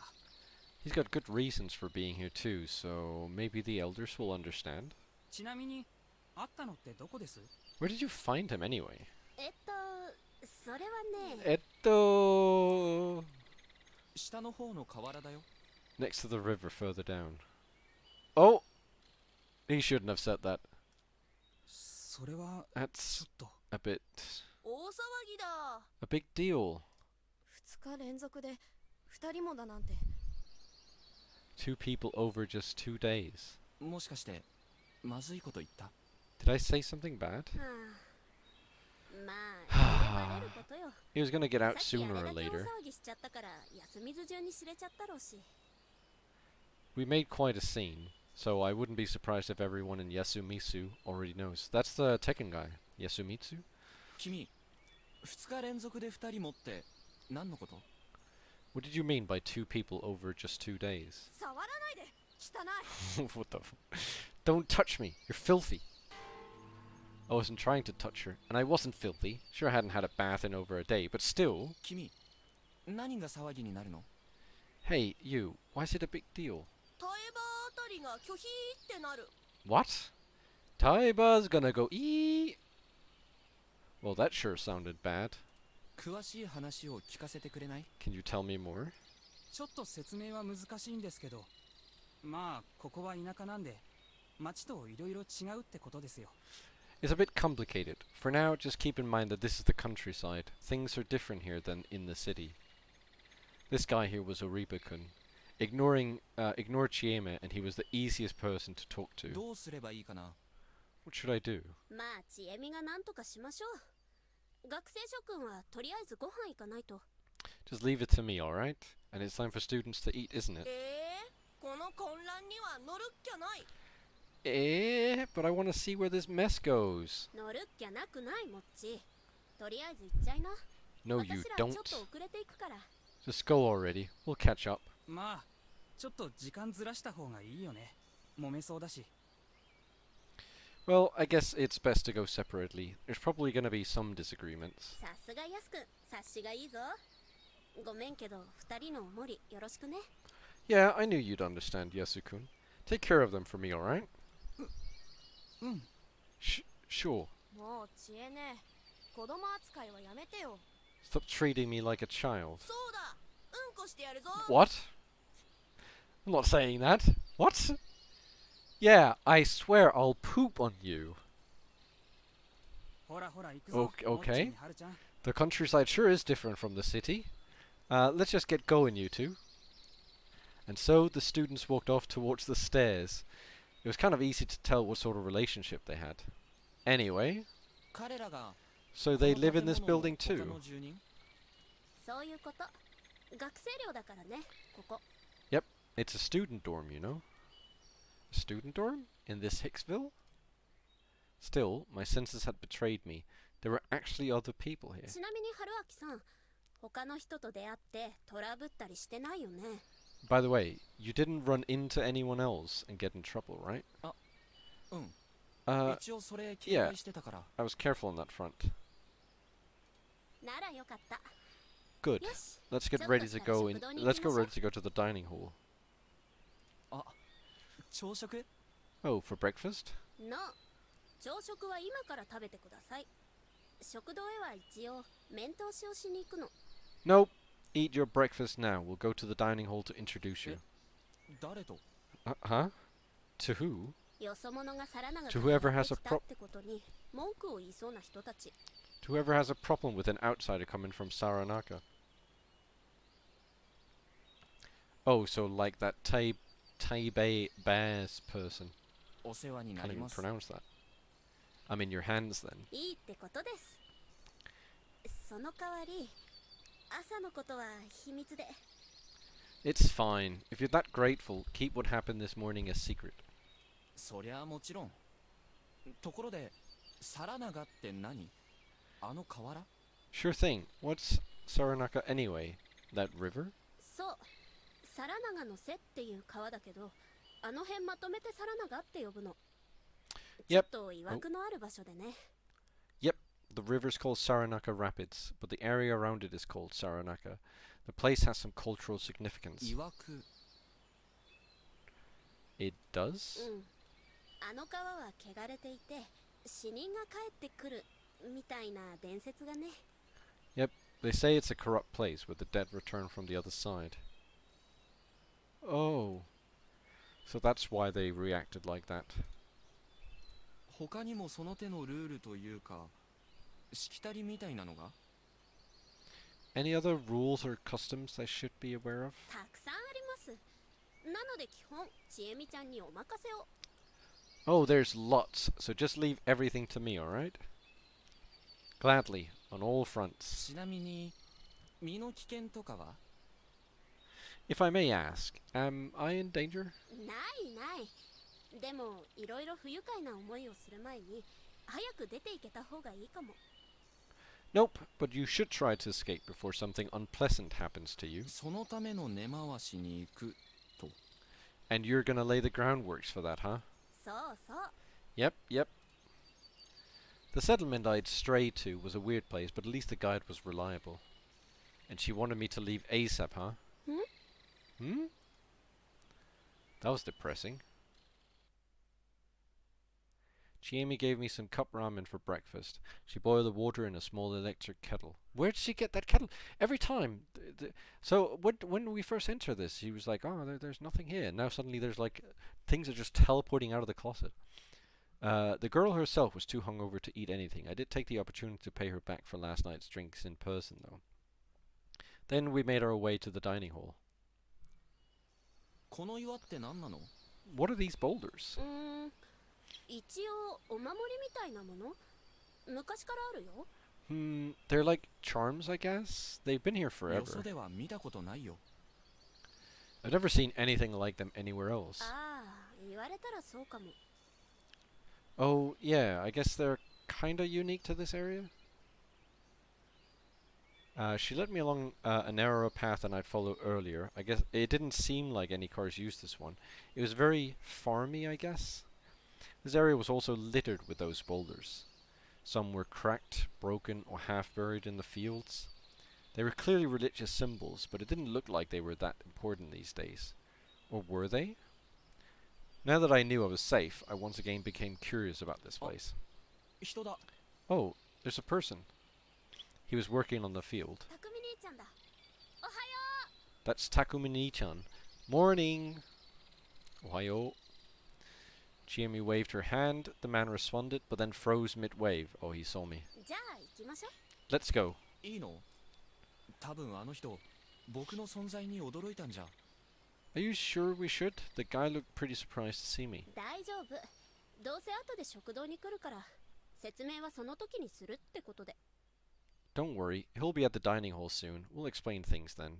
He's got good reasons for being here too, so maybe the elders will understand. ちなみに、会ったのってどこです？ Where did you find him anyway? それはね。下の方の河原だよ。 Next to the river further down. Oh! He shouldn't have said that. それは That's ちょっと。 a bit... 大騒ぎだ。 a big deal. 2日連続で2人もだなんて。 Two people over just 2 days. もしかして、まずいこと言った？ Did I say something bad? はあ、まあ、バレることよ。 He was gonna get さ out っきあ sooner れ or だけ大 later. 騒ぎしちゃったから休みず中に知れちゃったろうし。 We made quite a scene, so I wouldn't be surprised if everyone in Yasumitsu already knows. That's the Tekken guy, Yasumitsu? 君、2日連続で2人持って何のこと？ What did you mean by 2 people over just 2 days? 触らないで。汚い。 What the Don't touch me! You're filthy! I wasn't trying to touch her, and I wasn't filthy. Sure, I hadn't had a bath in over a day, but still... 君、何が騒ぎになるの？ Hey, you, why is it a big deal? タエバあたりが拒否ってなる。 What? Taiba's gonna go eat? Well, that sure sounded bad. 詳しい話を聞かせてくれない？ Can you tell me more? ちょっと説明は難しいんですけど、まあここは田舎なんで、町といろいろ違うってことですよ。 It's a bit complicated. For now, just keep in mind that this is the countryside. Things are different here than in the city. This guy here was Oriba-kun. Ignore Chieme, and he was the easiest person to talk to. どうすればいいかな。 What should I do? まあちえみがなんとかしましょう。学生諸君はとりあえずご飯行かないと。 Just leave it to me, alright? And it's time for students to eat, isn't it? この混乱には乗るっきゃない。But I want to see where this mess goes. 乗るっきゃなくないもっち。とりあえず行っちゃいな。 No, you 私らちょ don't. っと遅れていくから。 Just go already. We'll catch up. まあちょっと時間ずらした方がいいよね。揉めそうだし。 Well, I guess it's best to go separately. There's probably going to be some disagreements. さすがやすくん、察しがいいぞ。ごめんけど、二人のお守りよろしくね。 Yeah, I knew you'd understand, Yasukun. Take care of them for me, alright? うん。 Sure. もう知恵ね、子供扱いはやめてよ。 Stop treating me like a child. そうだ、うんこしてやるぞ。 What? I'm not saying that. What? Yeah, I swear I'll poop on you. ほらほら行くぞ。 Okay. もっちにはるちゃん。 The countryside sure is different from the city. Let's just get going, you two. And so the students walked off towards the stairs. It was kind of easy to tell what sort of relationship they had. Anyway, 彼らが so they live in this building 他 too. の住人。そういうこと。学生寮だからね、ここ。 It's a student dorm, you know. A student dorm? In this Hicksville? Still, my senses had betrayed me. There were actually other people here. ちなみに春明さん、他の人と出会ってトラブったりしてないよね。 By the way, you didn't run into anyone else and get in trouble, right? うん。 Uh, 一応それ警戒してたから。 I was careful on that front. ならよかった。 Good. よし、 Let's get ちょっと ready し to たら go in. 食堂に Let's 行きま go しょう。 ready to go to the dining hall. 朝食？ Oh, for breakfast? の、朝食は今から食べてください。食堂へは一応、面通しをしに行くの。 Nope. Eat your breakfast now. We'll go to the dining hall to introduce you. 誰と？ Huh? To who? よそ者が皿長 To から whoever やっ has て a きたってことに文句を言いそうな人たち。 To whoever has a problem with an outsider coming from Saranaka. Oh, so like that Taibei Bears person. お世話にな Can't り even ます。 pronounce that. I'm in your hands then. いいってことです。その代わり、朝のことは秘密で。 It's fine. If you're that grateful, keep what happened this morning a secret. そりゃもちろん。ところで、皿長って何？あの河原？ Sure thing. What's Saranaka anyway? That river? そう、皿長の瀬っていう川だけど、あの辺まとめて皿長って呼ぶの。ちょ Yep. っと曰くのある場所でね。 The river's called Saranaka Rapids, but the area around it is called Saranaka. The place has some cultural significance. いわく。 It does? うん。あの川は汚れていて、死人が帰ってくるみたいな伝説がね。 They say it's a corrupt place where the dead return from the other side. Oh. So that's why they reacted like that. 他にもその手のルールというか、しきたりみたいなのが？ Any other rules or customs I should be aware of? たくさんあります。なので基本、ちえみちゃんにお任せを。 Oh, there's lots, so just leave everything to me, alright? Gladly, on all fronts. ちなみに、身の危険とかは？ If I may ask, am I in danger? ないない。でも、いろいろ不愉快な思いをする前に、早く出ていけた方がいいかも。 Nope, but you should try to escape before something unpleasant happens to you. そのための根回しに行くと。 And you're gonna lay the groundworks for that, huh? そうそう。 Yep. The settlement I'd strayed to was a weird place, but at least the guide was reliable. And she wanted me to leave ASAP, huh? Hmm? That was depressing. Chiemi gave me some cup ramen for breakfast. She boiled the water in a small electric kettle. Where did she get that kettle? Every time. So when we first enter this, she was like, "Oh, there's nothing here." Now suddenly there's like things are just teleporting out of the closet. The girl herself was too hungover to eat anything. I did take the opportunity to pay her back for last night's drinks in person, though. Then we made our way to the dining hall. この岩って何なの？ What are these boulders? 一応お守りみたいなもの昔からあるよ。 They're like charms, I guess? They've been here よ forever. そでは見たことないよ。 I've never seen anything like them anywhere else. ああ、言われたらそうかも。 Oh, yeah, I guess they're kinda unique to this area? She led me along a narrower path than I'd followed earlier. I guess it didn't seem like any cars used this one. It was very farmy, I guess. This area was also littered with those boulders. Some were cracked, broken, or half buried in the fields. They were clearly religious symbols, but it didn't look like they were that important these days. Or were they? Now that I knew I was safe, I once again became curious about this place. 人だ。 Oh, there's a person. He was working on the field. たくみ兄ちゃんだ。おはよ That's Takumi Nii-chan. Morning! Ohayo. Chiemi waved her hand. The man responded, but then froze mid-wave. Oh, he saw me. う。じゃあ行きましょう。 Let's go. いいの？多分あの人、僕の存在に驚いたんじゃ。 Are you sure we should? The guy looked pretty surprised to see me. 大丈夫。どうせ後で食堂に来るから、説明はその時にするってことで。 Don't worry, he'll be at the dining hall soon. We'll explain things then.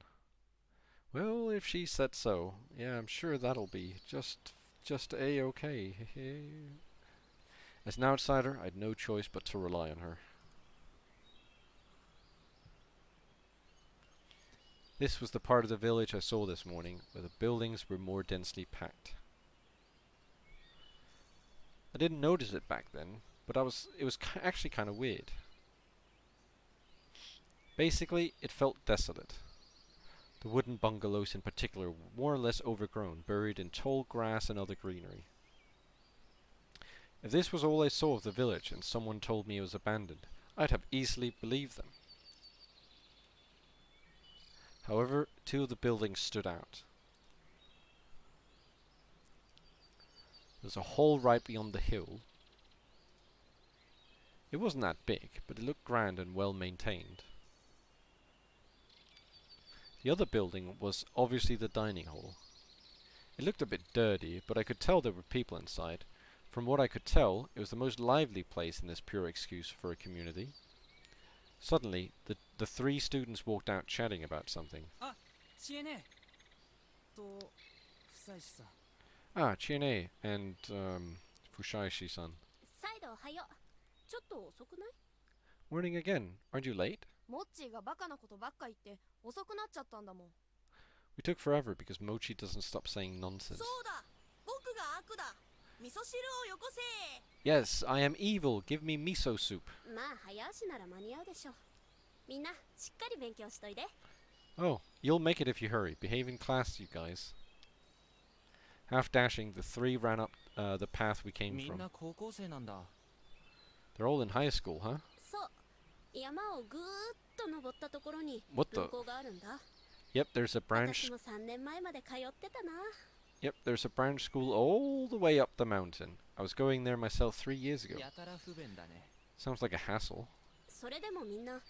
Well, if she said so, yeah, I'm sure that'll be just a-okay. As an outsider, I'd no choice but to rely on her. This was the part of the village I saw this morning, where the buildings were more densely packed. I didn't notice it back then, but it was actually kind of weird. Basically, it felt desolate. The wooden bungalows in particular were more or less overgrown, buried in tall grass and other greenery. If this was all I saw of the village and someone told me it was abandoned, I'd have easily believed them. However, two of the buildings stood out. There's a hall right beyond the hill. It wasn't that big, but it looked grand and well maintained. The other building was obviously the dining hall. It looked a bit dirty, but I could tell there were people inside. From what I could tell, it was the most lively place in this pure excuse for a community. Suddenly, the three students walked out chatting about something. 知恵ねと久石さん Ah, Chiene and Fushaishi-san. 再度おはよう。ちょっと遅くない？ Morning again. Aren't you late? モッチーがバカなことばっか言って遅くなっちゃったんだもん。 We took forever because Mochi doesn't stop saying nonsense. そうだ。僕が悪だ。味噌汁をよこせ。 Yes, I am evil. Give me miso soup. まあ早足なら間に合うでしょう。みんなしっかり勉強しといで。 Oh, you'll make it if you hurry. Behave in class, you guys. Half dashing, the three ran up the path we came みん from. な高校生なんだ。 They're all in high school, huh? そう。山をぐーっと登ったところに What the? 分校があるんだ。 Yep, there's a branch. 私も3年前まで通ってたな。 Yep, there's a branch school all the way up the mountain. I was going there myself 3 years ago. やたら不便だね。 Sounds like a hassle. それでもみんな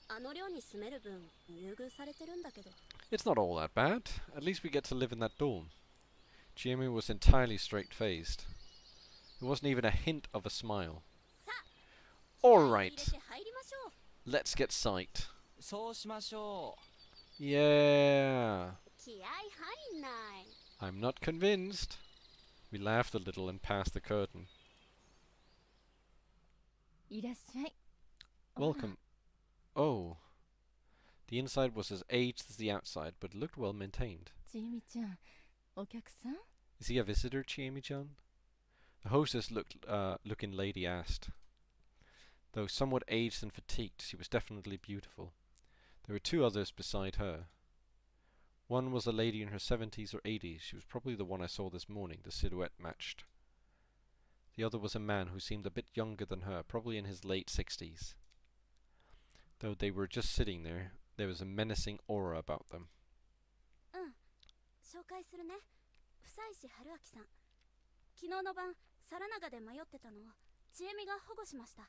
あの寮に住める分優遇されてるんだけど。 It's not all that bad. At least we get to live in that dorm. Chiemi was entirely straight-faced. There wasn't even a hint of a smile. さあ、 All 気合を入 right, れて入りましょう。 let's get sight. そうしましょ Yeah. 気合入んない。 I'm not convinced. We laughed a little and passed the curtain. いらっしゃい。 Welcome. Oh. The inside was as aged as the outside, but looked well maintained. ちえみちゃん、お客さん？ Is he a visitor, Chiemi-chan? The hostess looking lady asked. Though somewhat aged and fatigued, she was definitely beautiful. There were two others beside her. One was a lady in her 70s or 80s. She was probably the one I saw this morning. The silhouette matched. The other was a man who seemed a bit younger than her, probably in his late 60s. Though they were just sitting there, there was a menacing aura about them. 紹介するね。房石春明さん。昨日の晩、皿長で迷ってたのを千恵美が保護しました。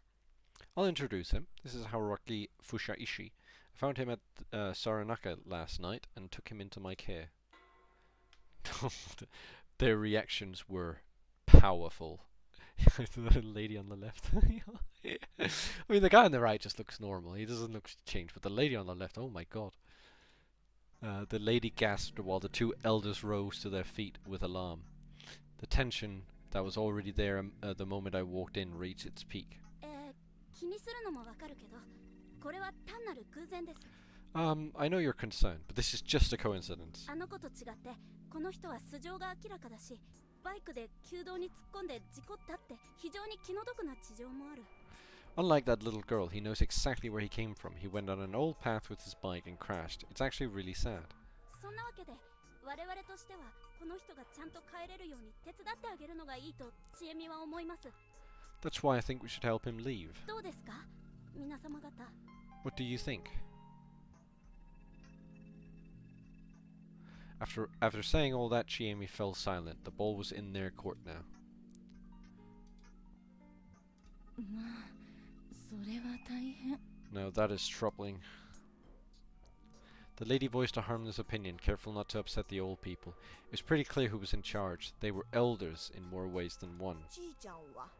I'll introduce him. This is Haruki Fushaishi, I found him at Saranaka last night and took him into my care. Their reactions were powerful. The lady on the left. I mean, the guy on the right just looks normal. He doesn't look changed, but the lady on the left, oh my god. The lady gasped while the two elders rose to their feet with alarm. The tension that was already there the moment I walked in reached its peak. 気にするのもわかるけど、これは単なる偶然です。I know you're concerned, but this is just a coincidence. あの子と違って、この人は素性が明らかだし、バイクで旧道に突っ込んで事故ったって非常に気の毒な事情もある。Unlike that little girl, he knows exactly where he came from. He went on an old path with his bike and crashed. It's actually really sad. そんなわけで、我々としてはこの人がちゃんと帰れるように手伝ってあげるのがいいとちえみは思います。 That's why I think we should help him leave. どうですか、皆様方。 What do you think? After saying all that, Chiemi fell silent. The ball was in their court now. まあそれは大変。 Now that is troubling. The lady voiced a harmless opinion, careful not to upset the old people. It was pretty clear who was in charge. They were elders in more ways than one. ちいちゃんは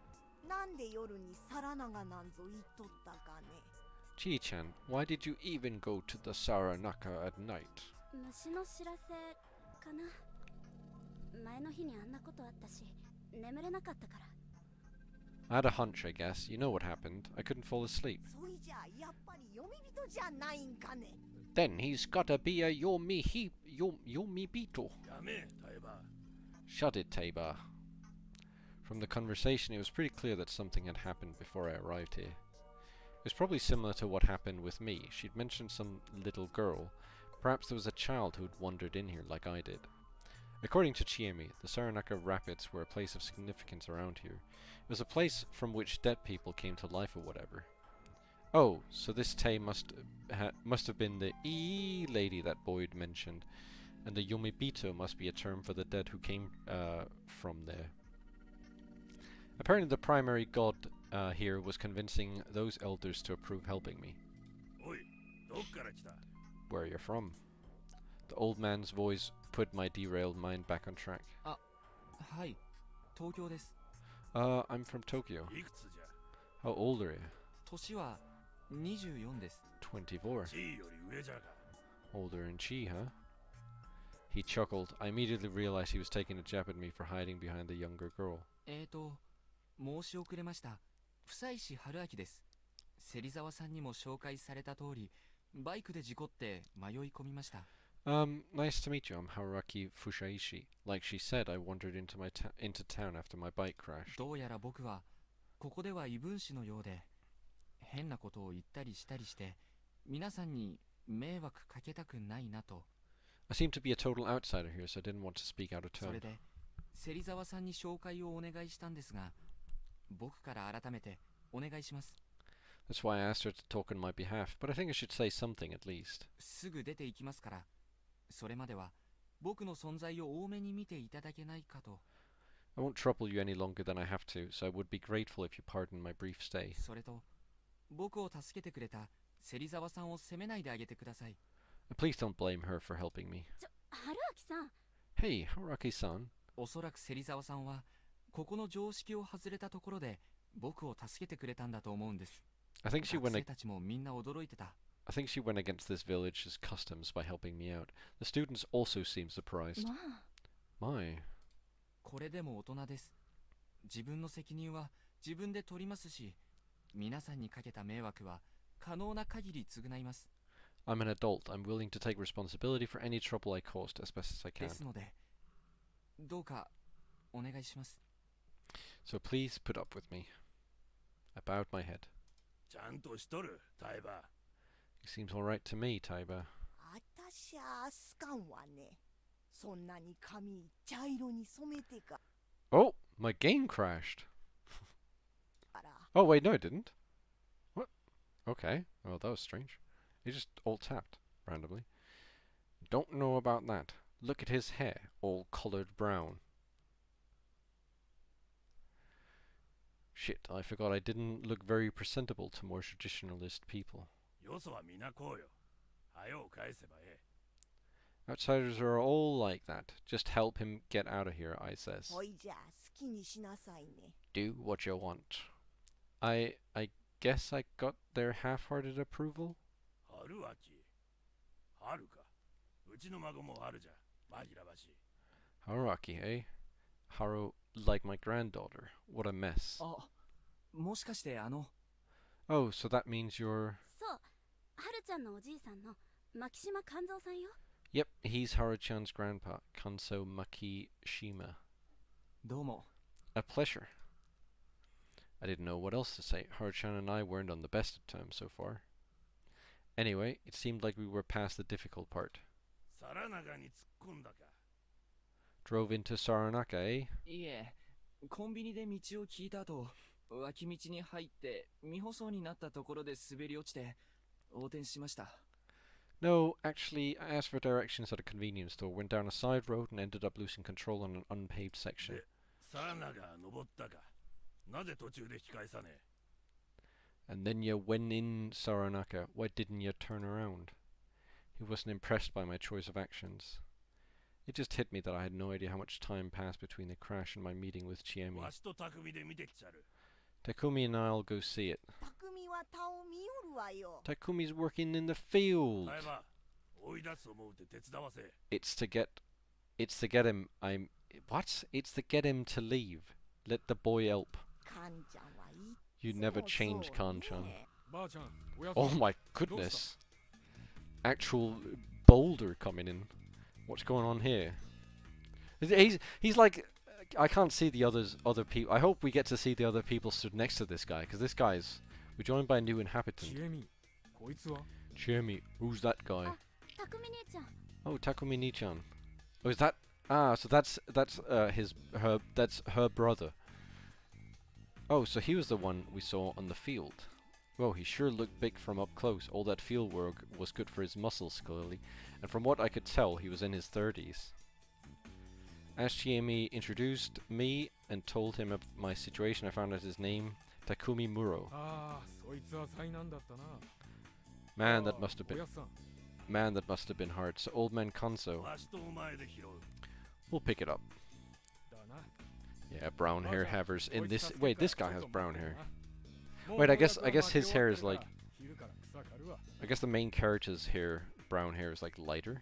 なんで夜にサラナガなんぞ言っとったかね。 Chi-chan, why did you even go to the Saranaka at night? 虫の知らせかな。前の日にあんなことあったし、眠れなかったから。 I had a hunch, I guess. You know what happened. I couldn't fall asleep. そいじゃやっぱり読み人じゃないんかね。 Then he's gotta be a Yomibito. Shut it, Tabor. From the conversation, it was pretty clear that something had happened before I arrived here. It was probably similar to what happened with me. She'd mentioned some little girl. Perhaps there was a child who'd wandered in here like I did. According to Chiemi, the Saranaka Rapids were a place of significance around here. It was a place from which dead people came to life or whatever. Oh, so this Tay must have been the lady that Boyd mentioned, and the Yomibito must be a term for the dead who came from there. Apparently the primary god here was convincing those elders to approve helping me. Where are you from? The old man's voice put my derailed mind back on track. はい、東京です。 I'm from Tokyo. How old are you? 年は24です。 24. Older than Chi, huh? He chuckled. I immediately realized he was taking a jab at me for hiding behind the younger girl. 申し遅れました。房石春明です。芹沢さんにも紹介された通り、バイクで事故って迷い込みました。Nice to meet you. I'm Haruaki Fushaishi. Like she said, I wandered into town after my bike crashed. どうやら僕はここでは異分子のようで、変なことを言ったりしたりして、皆さんに迷惑かけたくないなと。I seem to be a total outsider here, so I didn't want to speak out of そ turn. れで芹沢さんに紹介をお願いしたんですが、僕から改めてお願いします。 That's why I asked her to talk on my behalf, but I think I should say something at least. すぐ出て行きますから、それまでは僕の存在を多めに見ていただけないかと。 I won't trouble you any longer than I have to, so I would be grateful if you pardon my brief stay. それと、僕を助けてくれた芹沢さんを責めないであげてください。 Please don't blame her for helping me. 春明さん。 Hey, Haraki-san. おそらく芹沢さんはここの常識を外れたところで僕を助けてくれたんだと思うんです。 I think she 学 went 生たちもみんな驚いてた。 I think she went against this village's customs by helping me out. The students also seem surprised. まあ My. これでも大人です。自分の責任は自分で取りますし、皆さんにかけた迷惑は可能な限り償います。 I'm an adult. I'm willing to take responsibility for any trouble I caused as best as I で can. すので、どうかお願いします。 So please put up with me. I bowed my head. ちゃんとしとる、タイバー。 He seems alright to me, Taiba. あたしゃすかんわね。そんなに髪茶色に染めてか Oh, my game crashed. ら。 Oh wait, no, it didn't. What? Okay. Oh, that was strange. He just alt tapped randomly. Don't know about that. Look at his hair, all coloured brown. Shit, I forgot I didn't look very presentable to more traditionalist people. よそは皆こうよ。はよ返せばえ Outsiders are all like that. Just help him get out of here, I says. ほいじゃ好きにしなさいね。 Do what you want. I guess I got their half-hearted approval? え。春秋。春か。うちの孫も春じゃ。紛らわしい。 Haruaki, eh? Haru, like my granddaughter. What a mess. あ、もしかしてOh, so that means you're... そうはるちゃんのおじいさんの牧島勘三さんよ。 Yep, he's Haru-chan's grandpa, Kanso Makishima. どうも。 A pleasure. I didn't know what else to say. Haru-chan and I weren't on the best of terms so far. Anyway, it seemed like we were past the difficult part. 皿長に突っ込んだか。 Drove into Saranaka, eh? いえ、コンビニで道を聞いた後、脇道に入って未舗装になったところで滑り落ちて横転しました。 No, actually, I asked for directions at a convenience store, went down a side road and ended up losing control on an unpaved section. 皿長登ったか。なぜ途中で引き返さねえ。 And then you went in Saranaka. Why didn't you turn around? He wasn't impressed by my choice of actions. It just hit me that I had no idea how much time passed between the crash and my meeting with Chiemi. わしと匠で見てきちゃる。 Takumi and I'll go see it. 匠は他を見よるわよ。 Takumi's working in the field. タイバ、追い出す思うて手伝わせ。 It's to get him. What? It's to get him to leave. Let the boy help. カンちゃんはいっ You つも never そう change, Kanchan. ね。 ばあちゃん、おやつ Oh my goodness. Actual boulder coming in. What's going on here? He's like, I can't see the other people. I hope we get to see the other people stood next to this guy, because this guy's, we're joined by a new inhabitant. ちえみ、こいつは Chiemi, who's that guy? たくみ姉ちゃん。 Oh, Takumi Nichan. Oh, is that? So that's her brother. Oh, so he was the one we saw on the field. Well, he sure looked big from up close. All that field work was good for his muscles, clearly. And from what I could tell, he was in his 30s. As Chiemi introduced me and told him of my situation, I found out his name, Takumi Muro. ああ、そいつは災難だったな。 Man, that must have お been やつさん、 man, that must have been hard. So old man Konso, わしとお前で拾う。 we'll pick it up. だな。 Yeah, brown hair havers in こいつ this. 助ける Wait, から this guy ちょっ has と brown 待って hair. な。もう Wait, I おや guess つ I は guess his hair is 巻き終わ like ってるから昼から草刈るわ。 I guess the main character's hair, brown hair, is like lighter.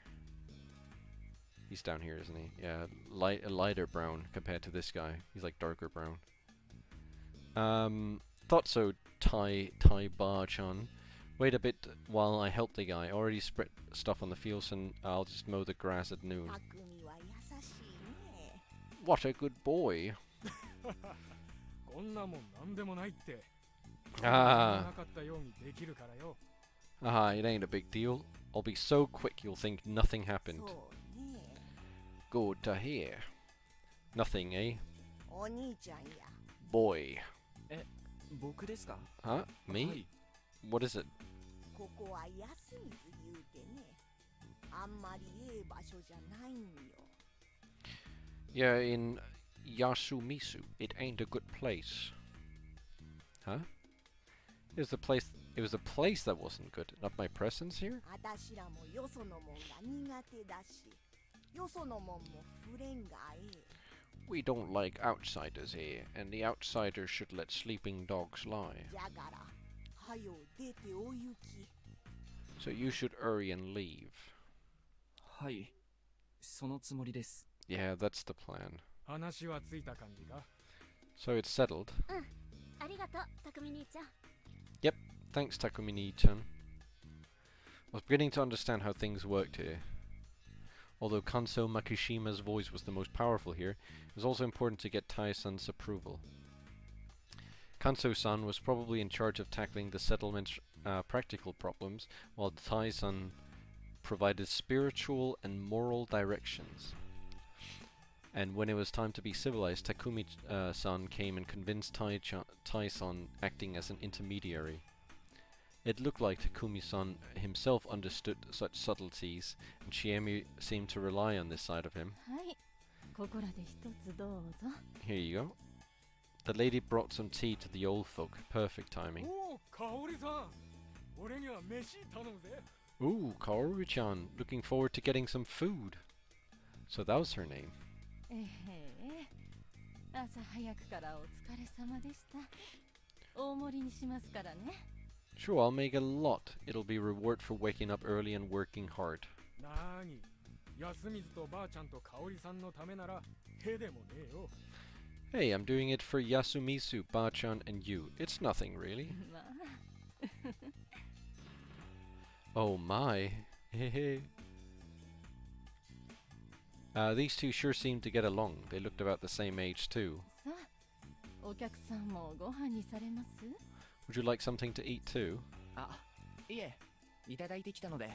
He's down here, isn't he? Yeah, a lighter brown compared to this guy. He's like darker brown. Thought so, Tai Ba-chan. Wait a bit while I help the guy. Already spread stuff on the fields and I'll just mow the grass at noon. 匠は優しいね。 What a good boy. こんなもんなんでもないって。あーなかったようにできるからよ。 Ah, it ain't a big deal. I'll be so quick you'll think nothing happened. そうね。 Good to hear. Nothing, eh? お兄ちゃんや。 Boy. 僕ですか？ Huh? Me? はい。 What is it? ここは安水言うてね。あんまりええ場所じゃないんよ。 Yeah, in Yasumisu. It ain't a good place. Huh? It was the place that wasn't good, not my presence here? あたしらもよそのもんが苦手だし、よそのもんも触れんがええ。 We don't like outsiders here, and the outsiders should let sleeping dogs lie. じゃから、はよ出てお行き。 So you should hurry and leave. はい。そのつもりです。 Yeah, that's the plan. 話はついた感じか。 So it's settled. ありがとうたくみ兄ちゃん。 Thanks, Takumi-chan. I was beginning to understand how things worked here. Although Kanso Makishima's voice was the most powerful here, it was also important to get Tai-san's approval. Kanso-san was probably in charge of tackling the settlement's practical problems, while Tai-san provided spiritual and moral directions. And when it was time to be civilized, Takumi-san came and convinced Tai-san acting as an intermediary. It looked like Takumi-san himself understood such subtleties, and Chiemi seemed to rely on this side of him. はいここらで一つどうぞ Here you go. The lady brought some tea to the old folk. Perfect timing. おお、香織さん。俺には飯頼むぜ。Ooh, Kaoru-chan, looking forward to getting some food. So that was her name. ええ、朝早くからお疲れ様でした。大盛りにしますからね。Sure, I'll make a lot. It'll be reward for waking up early and working hard. なーに、安水とばあちゃんと香織さんのためならへでもねえよ。 Hey, I'm doing it for Yasumizu, Ba-chan, and you. It's nothing, really. まあ、Oh my. Hehe. These two sure seemed to get along. They looked about the same age too. さあ、お客さんもご飯にされます？ Would you like something to eat too? あ、いえ、いただいてきたので。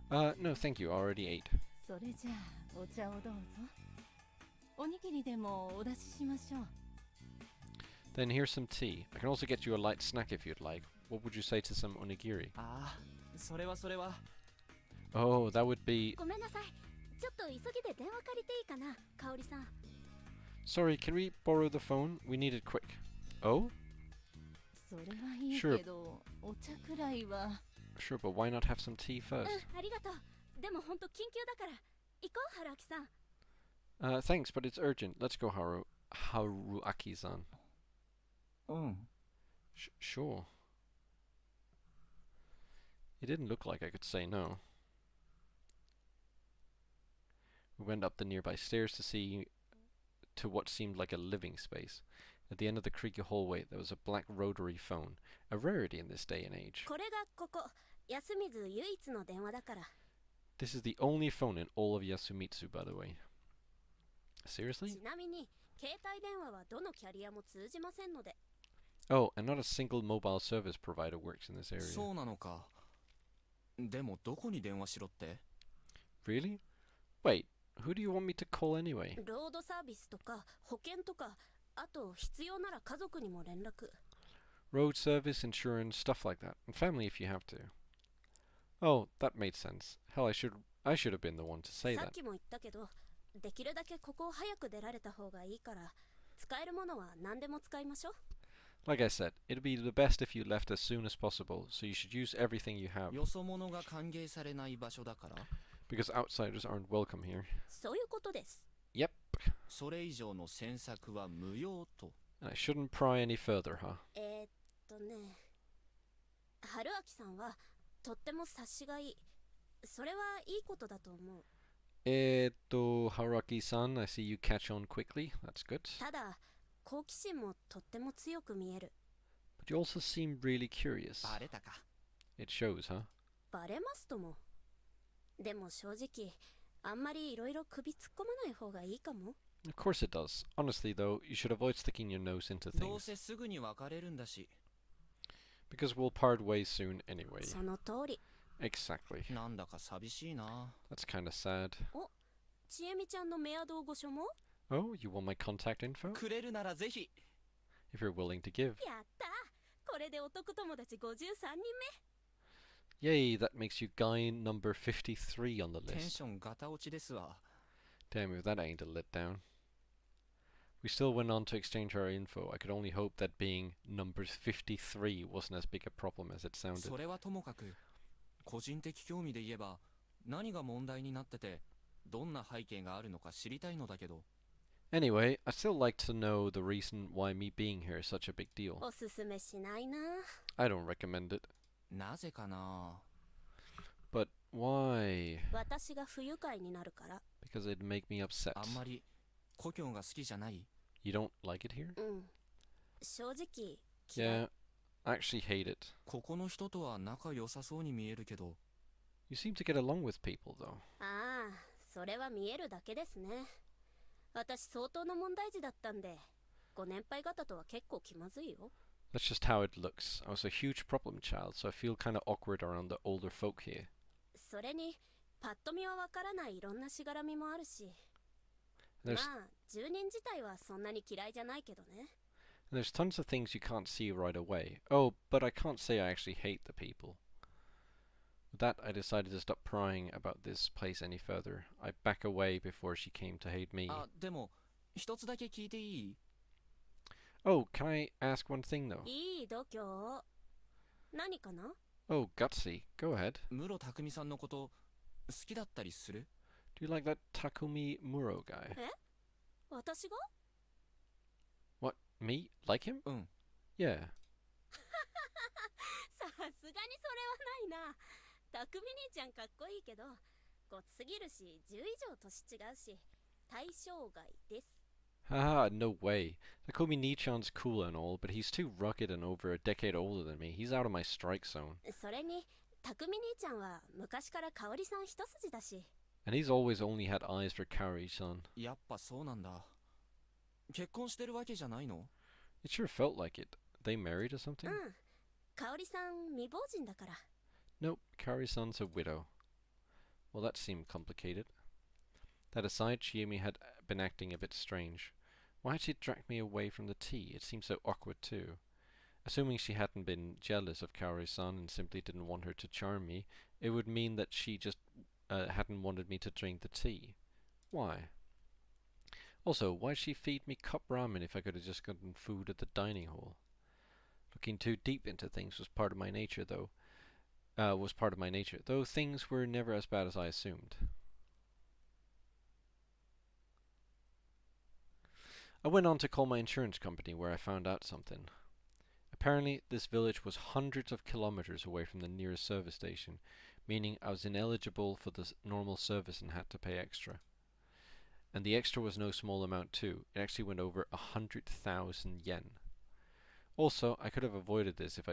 No thank you, I already ate. それじゃあ、お茶をどうぞ。おにぎりでもお出ししましょう。 Then here's some tea. I can also get you a light snack if you'd like. What would you say to some onigiri? ああ、それは。 Oh, that would be... ごめんなさい。ちょっと急ぎで電話借りていいかな、香織さん。 Sorry, can we borrow the phone? We need it quick. Oh? それはいい Sure. けど、お茶くらいは。 Sure, but why not have some tea first? ありがとう。でもほんと緊急だから。行こう、春明さん。Thanks, but it's urgent. Let's go, Haruaki-san. うん。 Sure. It didn't look like I could say no. We went up the nearby stairs to what seemed like a living space. At the end of the creaky hallway, there was a black rotary phone, a rarity in this day and age. これがここ、安水唯一の電話だから This is the only phone in all of Yasumitsu, by the way. Seriously? ちなみに携帯電話はどのキャリアも通じませんので Oh, and not a single mobile service provider works in this area. そうなのか。でもどこに電話しろって？ Really? Wait, who do you want me to call anyway? ロードサービスとか保険とかあと必要なら家族にも連絡 Road service, insurance, stuff like that. And family if you have to. Oh, that made sense. Hell, I should have been the one to say さっ that. きも言ったけどできるだけここを早く出られた方がいいから使えるものは何でも使いましょう Like I said, it'd be the best if you left as soon as possible, so you should use everything you have, よそ者が歓迎されない場所だから。 because outsiders aren't welcome here. そういうことです Yep. それ以上の詮索は無用と。 And I shouldn't pry any further, huh? 春明さんはとっても察しがいいそれはいいことだと思う Haruaki-san, I see you catch on quickly. That's good. ただ好奇心もとっても強く見える But you also seem really curious. バレたか。 It shows, huh? バレますともでも正直あんまりいろいろ首突っ込まない方がいいかも Of course it does. Honestly, though, you should avoid sticking your nose into どう things. せすぐに別れるんだし。 Because we'll part ways soon anyway. その通り Exactly. なんだか寂しいな。 That's kinda sad. ちえみちゃんのメアド御所も Oh, you want my contact info? くれるならぜひ。 If you're willing to give. やったこれで男友達53人 Yay, that makes you guy number 53 on the テン list. ションガタ落ちですわ。 Damn, if that ain't a letdown. We still went on to exchange our info. I could only hope that being number 53 wasn't as big a problem as it sounded. それはともかく、個人的興味で言えば、何が問題になってて、どんな背景があるのか知りたいのだけど。 Anyway, I'd still like to know the reason why me being here is such a big deal. おすすめしないな I don't recommend it. なぜかな。 But why? 私が不愉快になるから Because it'd make me upset. あんまり故郷が好きじゃない。 You don't like it here? うん正直嫌い Yeah, I actually hate it. ここの人とは仲良さそうに見えるけど。 You seem to get along with people, though. ああそれは見えるだけですね私相当の問題児だったんでご年配方とは結構気まずいよ That's just how it looks. I was a huge problem child, so I feel kinda awkward around the older folk here. それにパッと見はわからないいろんなしがらみもあるし And ま there's, あ住人自体はそんなに嫌いじゃないけどね and there's tons of things you can't see right away. Oh, but I can't say I actually hate the people. With that, I decided to stop prying about this place any further. I back away before she came to hate me. あ、でも、一つだけ聞いていい？ Oh, can I ask one thing though? いい度胸何かな Oh, gutsy. Go ahead. 室匠さんのこと好きだったりする？ Do you like that Takumi Muro guy? 私が？ What? Me? Like him? うん。 Yeah. さすがにそれはないな。匠兄ちゃんかっこいいけど、ごつすぎるし、10以上年違うし、対象外です。 Haha, no way. Takumi Nichan's cool and all, but he's too rugged and over a decade older than me. He's out of my strike zone. それに、匠兄ちゃんは昔から香織さん一筋だし。 And he's always only had eyes for Kaori-san. やっぱそうなんだ。結婚してるわけじゃないの？ It sure felt like it. They married or something? うん。香織さん未亡人だから。 Nope, Kaori-san's a widow. Well, that seemed complicated. That aside, Chiemi had been acting a bit strange. Why had she dragged me away from the tea? It seemed so awkward too. Assuming she hadn't been jealous of Kaori-san and simply didn't want her to charm me, it would mean that she just hadn't wanted me to drink the tea. Why? Also, why'd she feed me cup ramen if I could have just gotten food at the dining hall? Looking too deep into things was part of my nature, though. Though things were never as bad as I assumed. I went on to call my insurance company, where I found out something. Apparently, this village was hundreds of kilometers away from the nearest service station, meaning I was ineligible for the normal service and had to pay extra. And the extra was no small amount too. It actually went over 100,000 yen. Also, I could have avoided this if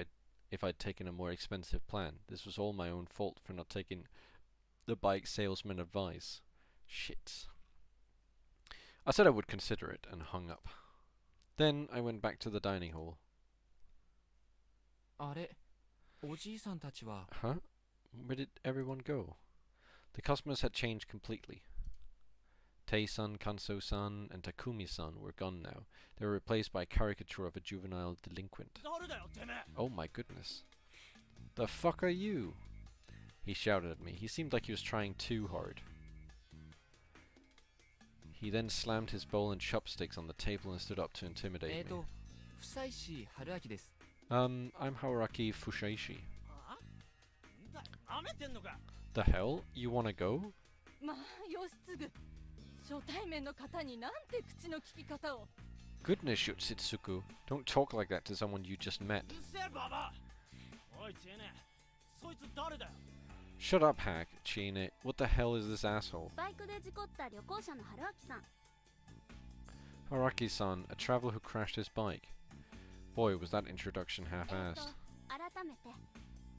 I'd taken a more expensive plan. This was all my own fault for not taking the bike salesman advice. Shit. I said I would consider it and hung up. Then I went back to the dining hall. あれ、おじいさんたちは。 Huh? Where did everyone go? The customers had changed completely. Tei-san, Kanso-san, and Takumi-san were gone now. They were replaced by a caricature of a juvenile delinquent. Oh my goodness. The fuck are you? He shouted at me. He seemed like he was trying too hard. He then slammed his bowl and chopsticks on the table and stood up to intimidate me. 久石春明です。 I'm Haruaki Fushaishi. The hell? You wanna go? まあ、義継。初対面の方になんて口の利き方を。 Goodness, Yoshitsuku. Don't talk like that to someone you just met. Shut up, hack, Chine. What the hell is this asshole? バイクで事故った旅行者の春明さん。 Haraki-san, a traveler who crashed his bike. Boy, was that introduction half-assed. 改めて、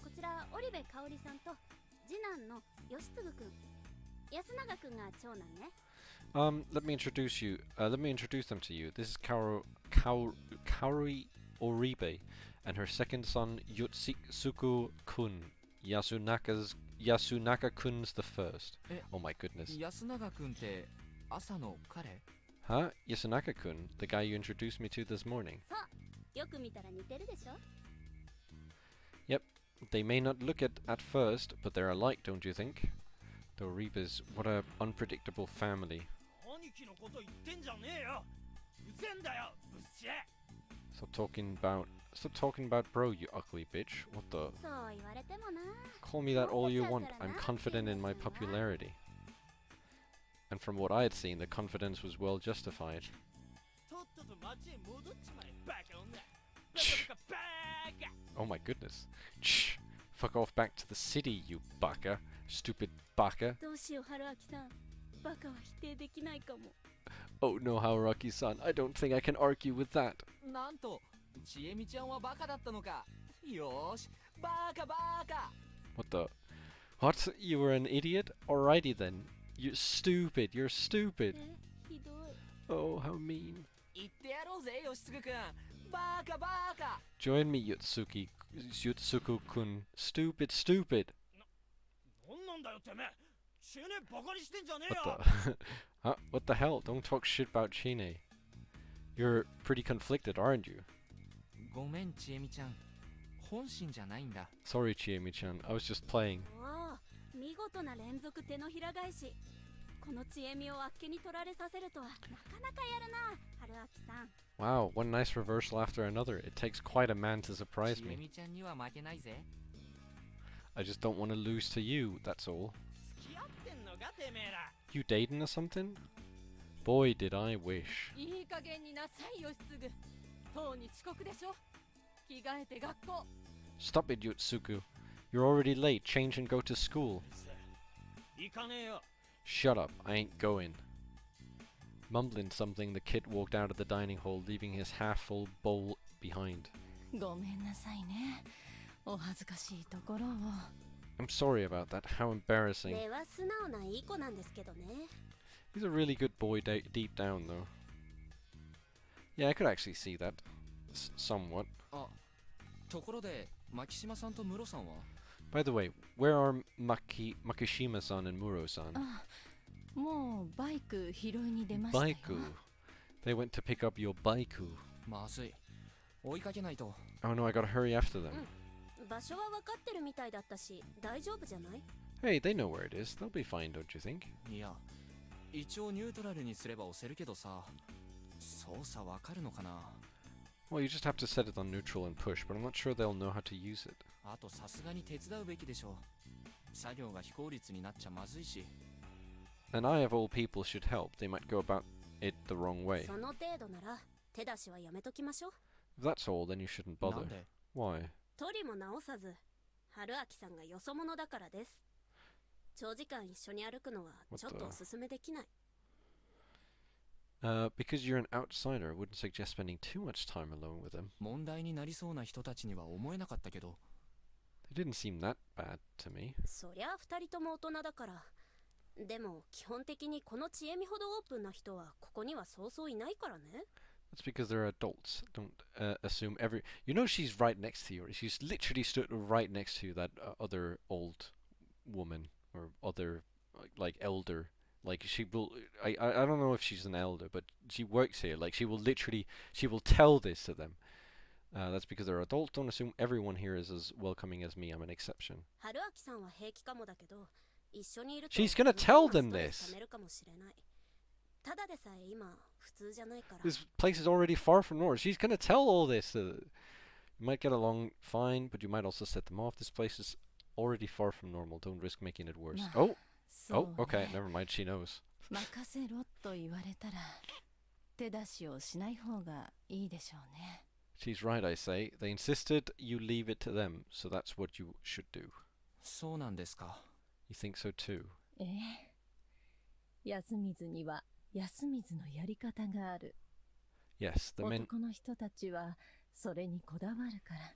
こちら織部香織さんと次男の義継くん、安永くんが長男ね。Let me introduce them to you. This is Kaori Oribe and her second son Yotsuku-kun, Yasunaka-kun's the first. Oh my goodness. 安永くんって朝の彼？ Huh? Yasunaka-kun, the guy you introduced me to this morning. そう、よく見たら似てるでしょ。 Yep, they may not look it at first, but they're alike, don't you think? The Oribes, what a unpredictable family. Stop talking about bro, you ugly bitch. What the? そう言われてもな。 Call me that all you want. I'm confident in my popularity. And from what I had seen, the confidence was well justified. Oh my goodness. Shh. Fuck off back to the city, you baka. Stupid baka. どうしよう春明さん。バカは否定できないかも。 Oh no, Haruaki-san. I don't think I can argue with that. なんと、ちえみちゃんはバカだったのか。よーし、バカバカ。 What the? What? You were an idiot? Alrighty then. You're stupid. You're stupid. ひどい。 Oh, how mean. 言ってやろうぜ、義継くん。バカバカ。 Join me, Yotsuku-kun. Stupid, stupid. なんなんだよてめえ。チーネバカにしてんじゃねえ What よ。 the? Huh? What the hell? Don't talk shit about Chine. You're pretty conflicted, aren't you? ごめん、ちえみちゃん。本心じゃないんだ。 Sorry, Chiemi-chan. I was just playing. おお、見事な連続手のひら返し。このちえみをあっけに取られさせるとはなかなかやるな、春明さん。 Wow, one nice reversal after another. It takes quite a man to surprise ちえ me. みちゃんには負けないぜ。I just don't want to lose to you, that's all. 付き合ってんのかてめえら。 You dating or something? Boy, did I wish. いい加減になさいよしつぐ。とうに遅刻でしょ。着替えて学校。 Stop it, Yutsugu. You're already late. Change and go to school. 行かねえよ。 Shut up, I ain't going. Mumbling something, the kid walked out of the dining hall, leaving his half-full bowl behind. ごめんなさいね。お恥ずかしいところを。 I'm sorry about that. How embarrassing. 根は素直ないい子なんですけどね。 He's a really good boy deep down, though. Yeah, I could actually see that. Somewhat. あ、ところで牧島さんとムロさんは？ By the way, where are Makishima-san and Muro-san? あ、もうバイク拾いに出ましたよ。 Baiku. They went to pick up your baiku. まずい。追いかけないと。 Oh no, I gotta hurry after them. 場所は分かってるみたいだったし、大丈夫じゃない？ Hey, they know where it is. They'll be fine, don't you think? いや、一応ニュートラルにすれば押せるけどさ、操作わかるのかな？ Well, you just have to set it on neutral and push, but I'm not sure they'll know how to use it. あとさすがに手伝うべきでしょ。作業が非効率になっちゃまずいし。 And I, of all people, should help. They might go about it the wrong way. その程度なら手出しはやめときましょう。 If that's all, then you shouldn't な bother. んで？ Why? 取りも直さず、春明さんがよそ者だからです。長時間一緒に歩くのはちょっとおすすめできない。Because you're an outsider, I wouldn't suggest spending too much time alone with them. 問題になりそうな人たちには思えなかったけど。 They didn't seem that bad to me. そりゃ二人とも大人だから。でも基本的にこの知恵みほどオープンな人はここにはそうそういないからね。That's because they're adults. Don't assume every... You know she's right next to you. She's literally stood right next to you, that other old woman. Or other, like, elder. Like, she will... I don't know if she's an elder, but she works here. Like, she will literally... She will tell this to them. That's because they're adults. Don't assume everyone here is as welcoming as me. I'm an exception. 春明さんは平気かもだけど、一緒にいると She's gonna tell them ストレス this. 溜めるかもしれない。ただでさえ今普通じゃないから。 This place is already far from north. She's gonna tell all this. You might get along fine, but you might also set them off. This place is already far from normal. Don't risk making it worse. Oh! そう Oh, okay. ね Never mind. She knows. 任せろと言われたら手出しをしない方がいいでしょうね。 She's right, I say. They insisted you leave it to them, so that's what you should do. そうなんですか。 You think so too? ええ。安水には安水のやり方がある。 Yes, the men. 男の人たちはそれにこだわるから。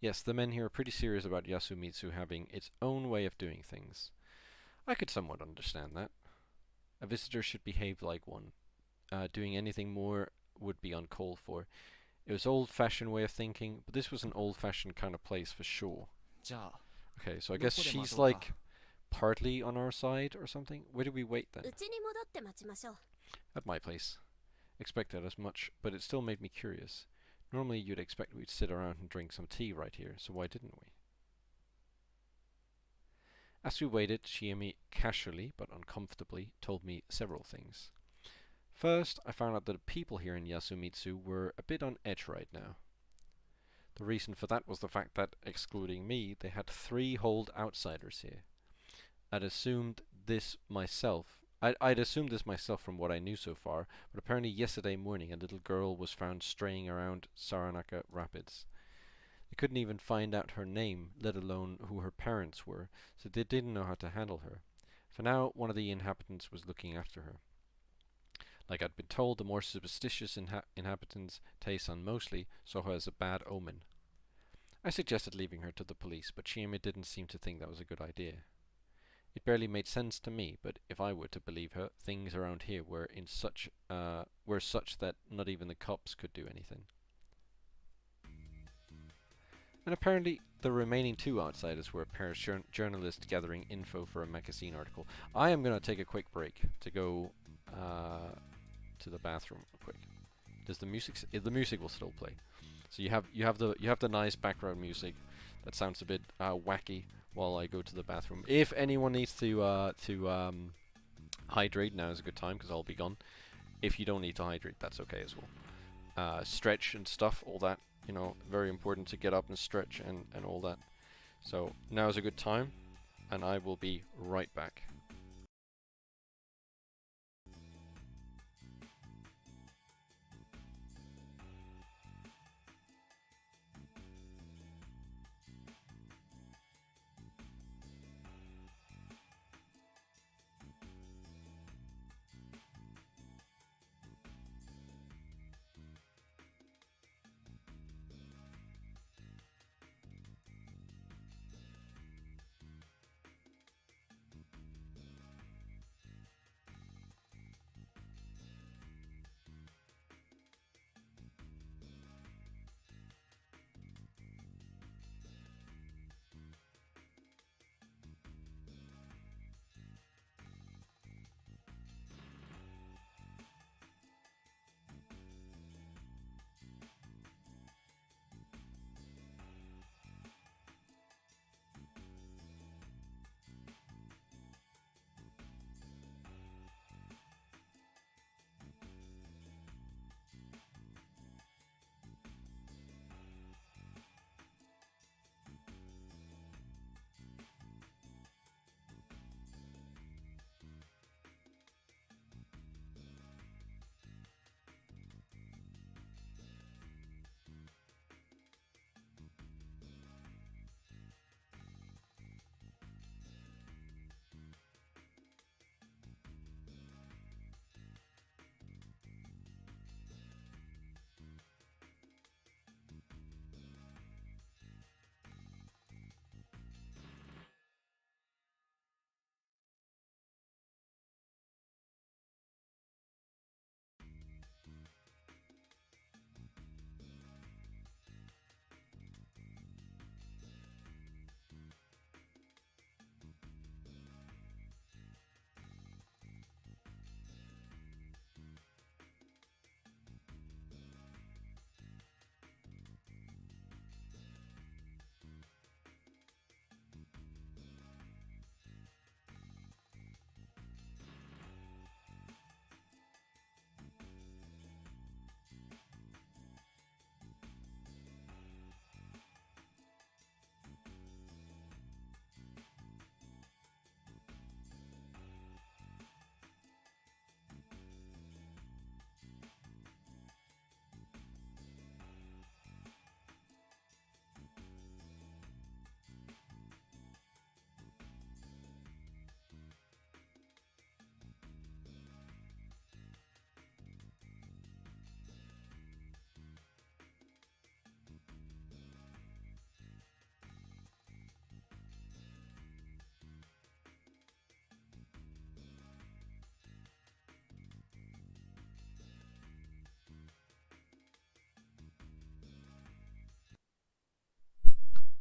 Yes, the men here are pretty serious about Yasumitsu having its own way of doing things. I could somewhat understand that. A visitor should behave like one. Doing anything more would be uncalled for. It was old-fashioned way of thinking, but this was an old-fashioned kind of place for sure. じゃあ、 Okay, so I ど guess こで待 she's とうか。 like partly on our side or something. Where do we wait then? うちに戻って待ちましょう。 At my place. Expected as much, but it still made me curious. Normally you'd expect we'd sit around and drink some tea right here, so why didn't we? As we waited, Shiemi casually, but uncomfortably, told me several things. First, I found out that the people here in Yasumitsu were a bit on edge right now. The reason for that was the fact that, excluding me, they had 3 whole outsiders here. I'd assumed this myself from what I knew so far, but apparently yesterday morning a little girl was found straying around Saranaka Rapids. They couldn't even find out her name, let alone who her parents were, so they didn't know how to handle her. For now, one of the inhabitants was looking after her. Like I'd been told, the more superstitious inhabitants, Tei-san mostly, saw her as a bad omen. I suggested leaving her to the police, but Shiemi didn't seem to think that was a good idea. It barely made sense to me, but if I were to believe her, things around here were such that not even the cops could do anything. And apparently the remaining 2 outsiders were a pair of journalists gathering info for a magazine article. I am going to take a quick break to go to the bathroom real quick. Does the music the music will still play? So you have the nice background music that sounds a bit wacky while I go to the bathroom. If anyone needs to hydrate, now is a good time because I'll be gone. If you don't need to hydrate, that's okay as well. Stretch and stuff, all that, you know, very important to get up and stretch and all that. So now's a good time, and I will be right back.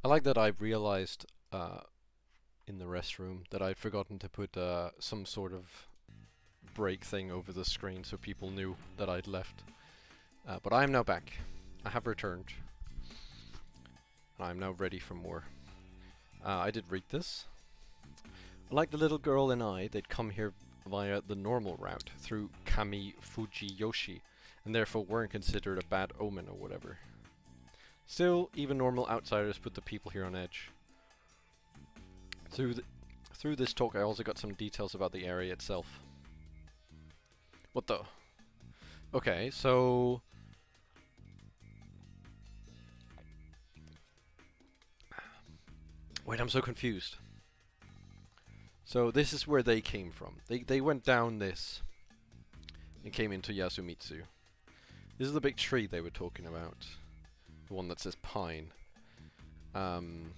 I like that I realized in the restroom that I'd forgotten to put some sort of break thing over the screen so people knew that I'd left. But I am now back. I have returned. I'm now ready for more. I did read this. Like the little girl and I, they'd come here via the normal route through Kami Fujiyoshi, and therefore weren't considered a bad omen or whatever. Still, even normal outsiders put the people here on edge. Through this talk I also got some details about the area itself. What the? Okay, so... Wait, I'm so confused. So this is where they came from. They went down this and came into Yasumitsu. This is the big tree they were talking about. The one that says pine. Then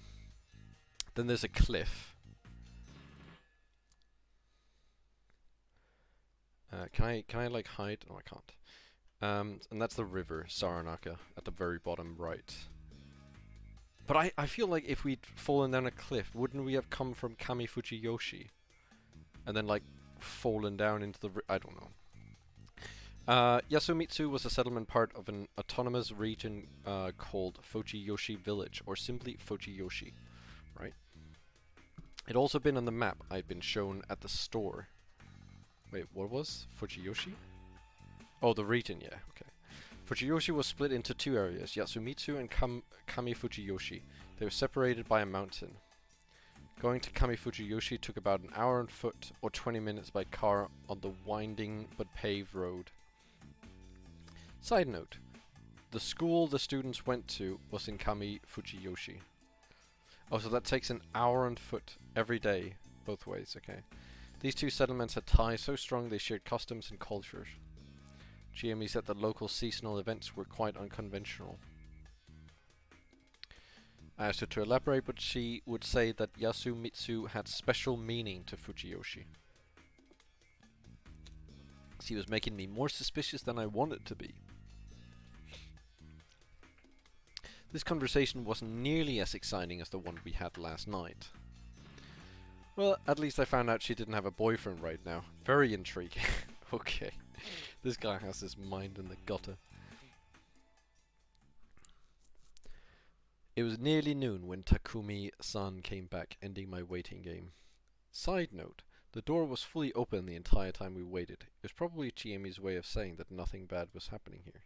there's a cliff. Can I like hide? Oh, I can't. And that's the river, Saranaka, at the very bottom right. But I feel like if we'd fallen down a cliff, wouldn't we have come from Kami Fujiyoshi? And then like fallen down into the I don't know. Yasumitsu was a settlement part of an autonomous region called Fujiyoshi Village, or simply Fujiyoshi, right? It also been on the map I'd been shown at the store. Wait, what was? Fujiyoshi? Oh, the region, yeah, okay. Fujiyoshi was split into two areas, Yasumitsu and Kami Fujiyoshi. They were separated by a mountain. Going to Kamifujiyoshi took about an hour on foot or 20 minutes by car on the winding but paved road. Side note, the school the students went to was in Kamifujiyoshi. Oh, so that takes an hour on foot every day, both ways, okay. These two settlements had ties so strong they shared customs and cultures. GME said that local seasonal events were quite unconventional. I asked her to elaborate, but she would say that Yasumitsu had special meaning to Fujiyoshi. She was making me more suspicious than I wanted to be. This conversation wasn't nearly as exciting as the one we had last night. Well, at least I found out she didn't have a boyfriend right now. Very intriguing. Okay. This guy has his mind in the gutter. It was nearly noon when Takumi-san came back, ending my waiting game. Side note, the door was fully open the entire time we waited. It was probably Chiemi's way of saying that nothing bad was happening here.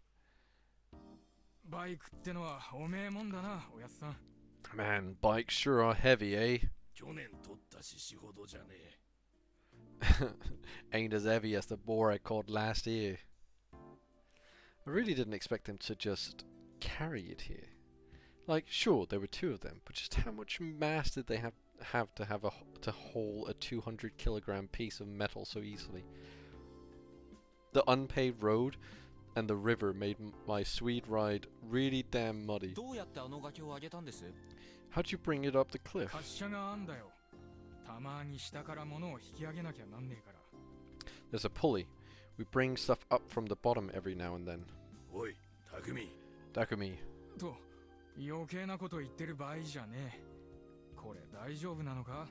Man, bikes sure are heavy, eh? 去年取った獅子ほどじゃねえ。 Ain't as heavy as the boar I caught last year. I really didn't expect them to just carry it here. Like, sure, there were two of them, but just how much mass did they have to haul a 200 kilogram piece of metal so easily? The unpaved road and the river made my Swede ride really damn muddy. どうやってあの崖を上げたんです？ How'd you bring it up the cliff? 滑車があんだよ。たまに下から物を引き上げなきゃなんねえから。 There's a pulley. We bring stuff up from the bottom every now and then. おい、匠。 Takumi. と余計なこと言ってる場合じゃねえ。これ大丈夫なのか？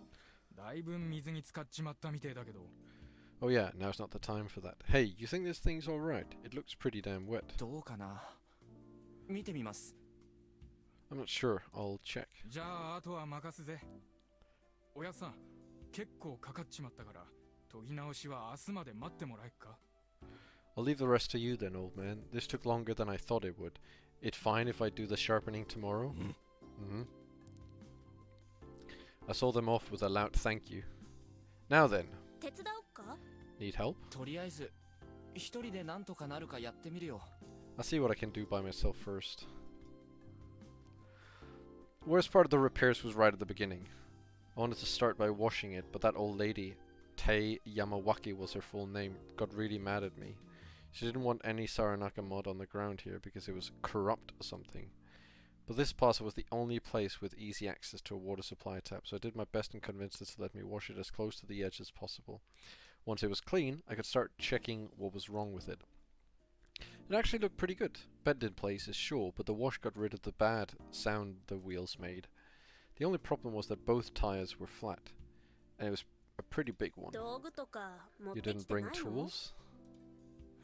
だいぶ水に浸かっちまったみてえだけど。 Oh yeah, now's not the time for that. Hey, you think this thing's alright? It looks pretty damn wet. どうかな。見てみます。 I'm not sure. I'll check. じゃああとは任すぜ。おやっさん、結構かかっちまったから、研ぎ直しは明日まで待ってもらえっか。 I'll leave the rest to you then, old man. This took longer than I thought it would. It's fine if I do the sharpening tomorrow? I saw them off with a loud thank you. Now then. 手伝おうか？ Need help? とりあえず一人でなんとかなるかやってみるよ。 I'll see what I can do by myself first. Worst part of the repairs was right at the beginning. I wanted to start by washing it, but that old lady, Tei Yamawaki was her full name, got really mad at me. She didn't want any Saranaka mud on the ground here because it was corrupt or something. But this plaza was the only place with easy access to a water supply tap, so I did my best and convinced her to let me wash it as close to the edge as possible. Once it was clean, I could start checking what was wrong with it. It actually looked pretty good. Bent in places, sure, but the wash got rid of the bad sound the wheels made. The only problem was that both tires were flat, and it was a pretty big one. 道具とか持っ You てき didn't て bring ないの？ tools?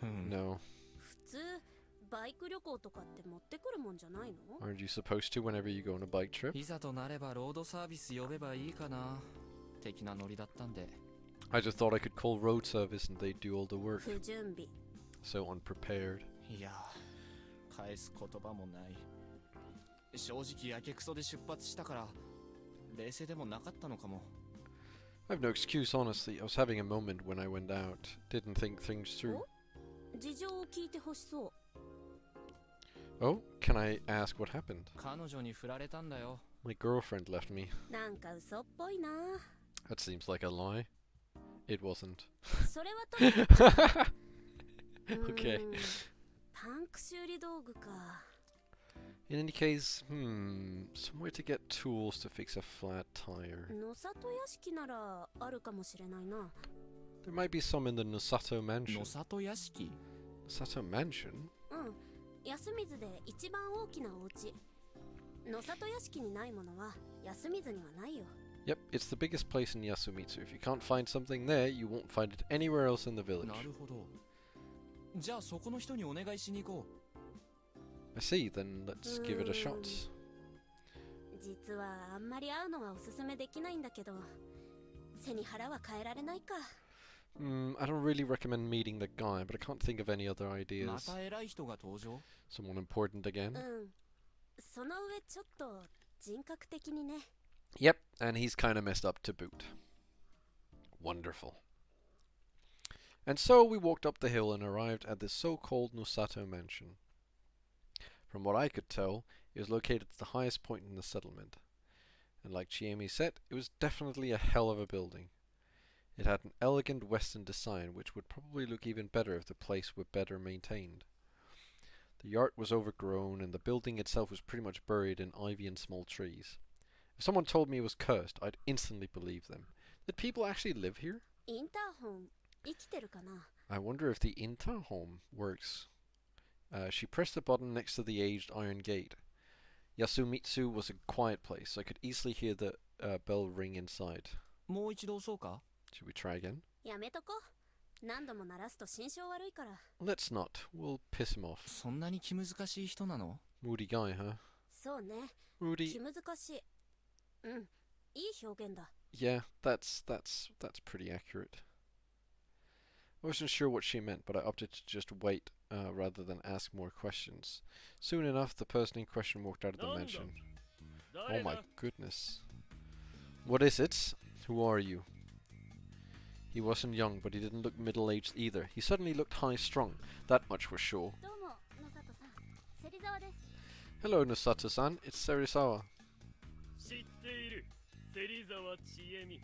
No. 普通バイク旅行とかって持ってくるもんじゃないの？ Aren't you supposed to whenever you go on a bike trip? いざとなればロードサービス呼べばいいかな。的なノリだったんで。 I just thought I could call road service and they'd do all the work. 不準備。 So unprepared. いや、返す言葉もない。正直やけくそで出発したから冷静でもなかったのかも。 I've no excuse, honestly. I was having a moment when I went out. Didn't think things through. 事情を聞いてほしそう。 Oh, can I ask what happened? 彼女に振られたんだよ。 My girlfriend left me. なんか嘘っぽいな。 That seems like a lie. It wasn't. それはともかく。Okay. タンク修理道具か。 In any case, somewhere to get tools to fix a flat tire. 野里屋敷ならあるかもしれないな。 There might be some in the Nosato mansion. 野里屋敷？ Nosato mansion? うん。安水で一番大きなお家。野里屋敷にないものは安水にはないよ。 Yep, it's the biggest place in Yasumitsu. If you can't find something there, you won't find it anywhere else in the village. なるほど。じゃあそこの人にお願いしに行こう。 I see, then let's give it a shot. 実はあんまり会うのはおすすめできないんだけど、背に腹は変えられないか。I don't really recommend meeting the guy, but I can't think of any other ま ideas. た偉い人が登場？ Someone important again? うん。その上ちょっと人格的にね。 Yep, and he's kind of messed up to boot. Wonderful. And so we walked up the hill and arrived at this so-called Nosato mansion. From what I could tell, it was located at the highest point in the settlement. And like Chiemi said, it was definitely a hell of a building. It had an elegant western design, which would probably look even better if the place were better maintained. The yard was overgrown, and the building itself was pretty much buried in ivy and small trees. If someone told me it was cursed, I'd instantly believe them. Did people actually live here? インターホン生きてるかな。 I wonder if the interhome works. She pressed the button next to the aged iron gate. Yasumitsu was a quiet place, so I could easily hear the bell ring inside. もう一度押そうか？ Should we try again? やめとこ。何度も鳴らすと心象悪いから。 Let's not. We'll piss him off. そんなに気難しい人なの？ Moody guy, huh? そうね。 Moody. 気難しい。うん。いい表現だ。 Yeah, that's pretty accurate. I wasn't sure what she meant, but I opted to just wait rather than ask more questions. Soon enough, the person in question walked out of the mansion. Oh my goodness. What is it? Who are you? He wasn't young, but he didn't look middle-aged either. He suddenly looked high-strung. That much was sure. どうも、野里さん。芹沢です。 Hello, Nosato-san. It's Serizawa. 知っている芹沢千恵美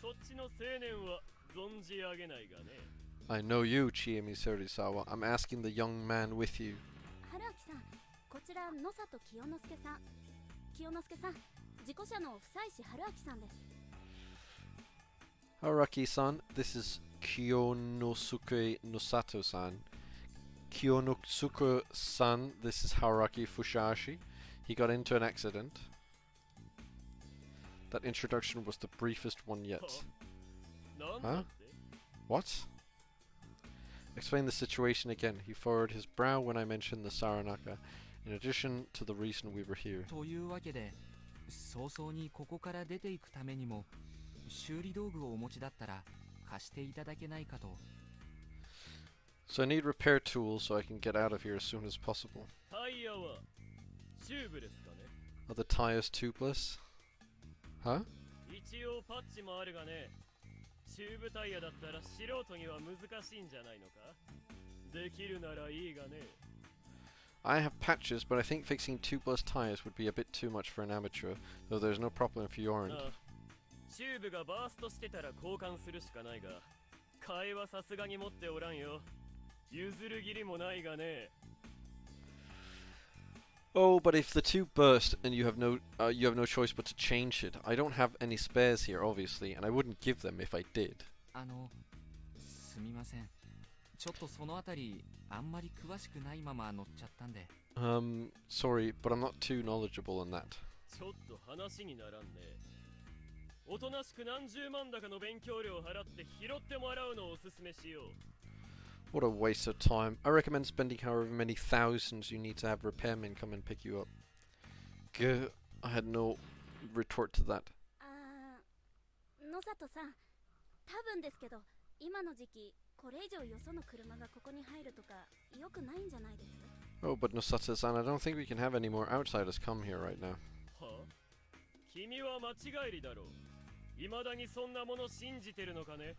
そっちの青年は存じ上げないがね I know you, Chiemi Serizawa. I'm asking the young man with you. 春明さん、こちら野里清之助さん。清之助さん、事故車の久石春明さんです。 Haraki-san, this is Kyonosuke Nosato-san. Kyonosuke-san, this is Haraki Fusashi. He got into an accident. That introduction was the briefest one yet. なんだ Huh? って What? Explain the situation again. He furrowed his brow when I mentioned the Saranaka, in addition to the reason we were here. というわけで早々にここから出ていくためにも修理道具をお持ちだったら貸していただけないかと。 So I need repair tools so I can get out of here as soon as possible. タイヤはチューブですかね Are the tires tubeless? Huh? 一応パッチもあるがねチューブタイヤだったら素人には難しいんじゃないのかできるならいいがね I have patches, but I think fixing tubeless tires would be a bit too much for an amateur, though there's no problem if you aren't. ああチューブがバーストしてたら交換するしかないが替えはさすがに持っておらんよ譲る義理もないがね Oh, but if the tube burst and you have no choice but to change it, I don't have any spares here, obviously, and I wouldn't give them if I did. すみません。ちょっとそのあたりあんまり詳しくないまま乗っちゃったんで。Sorry, but I'm not too knowledgeable on that. ちょっと話にならんねおとなしく何十万だかの勉強料を払って拾ってもらうのをおすすめしよう What a waste of time. I recommend spending however many thousands you need to have repairmen come and pick you up. Gah, I had no retort to that. 野里さん、多分ですけど、今の時期、これ以上よその車がここに入るとか、良くないんじゃないです Oh, but Nosato-san, I don't think we can have any more outsiders come here right now. はあ君は間違いりだろう未だにそんなもの信じてるのかね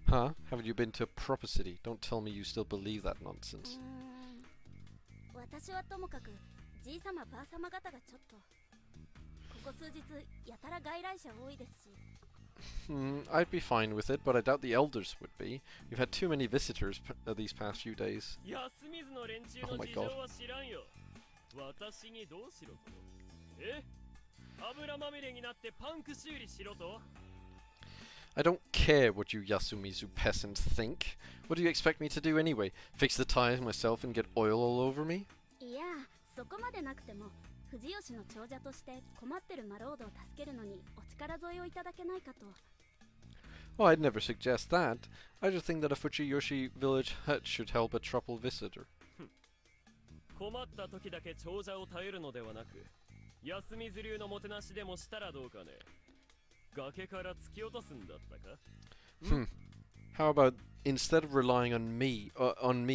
Huh? Haven't you been to a proper city? Don't tell me you still believe that nonsense. 私はともかく、じいさまばあさま方がちょっと。ここ数日、やたら外来者多いですし。I'd be fine with it, but I doubt the elders would be. We've had too many visitors these past few days. 安水の連中の事情は知らんよ私にどうしろとえ油まみれになってパンク修理しろと I don't care what you Yasumizu peasants think. What do you expect me to do anyway? Fix the tires myself and get oil all over me? いや、そこまでなくても、藤吉の長者として困ってるマロードを助けるのにお力添えをいただけないかと。Oh, I'd never suggest that. I just think that a Fujiyoshi village hut should help a troubled visitor. 困った時だけ長者を頼るのではなく安水流のもてなしでもしたらどうかね崖から突き落とすんだったか How about instead of relying on me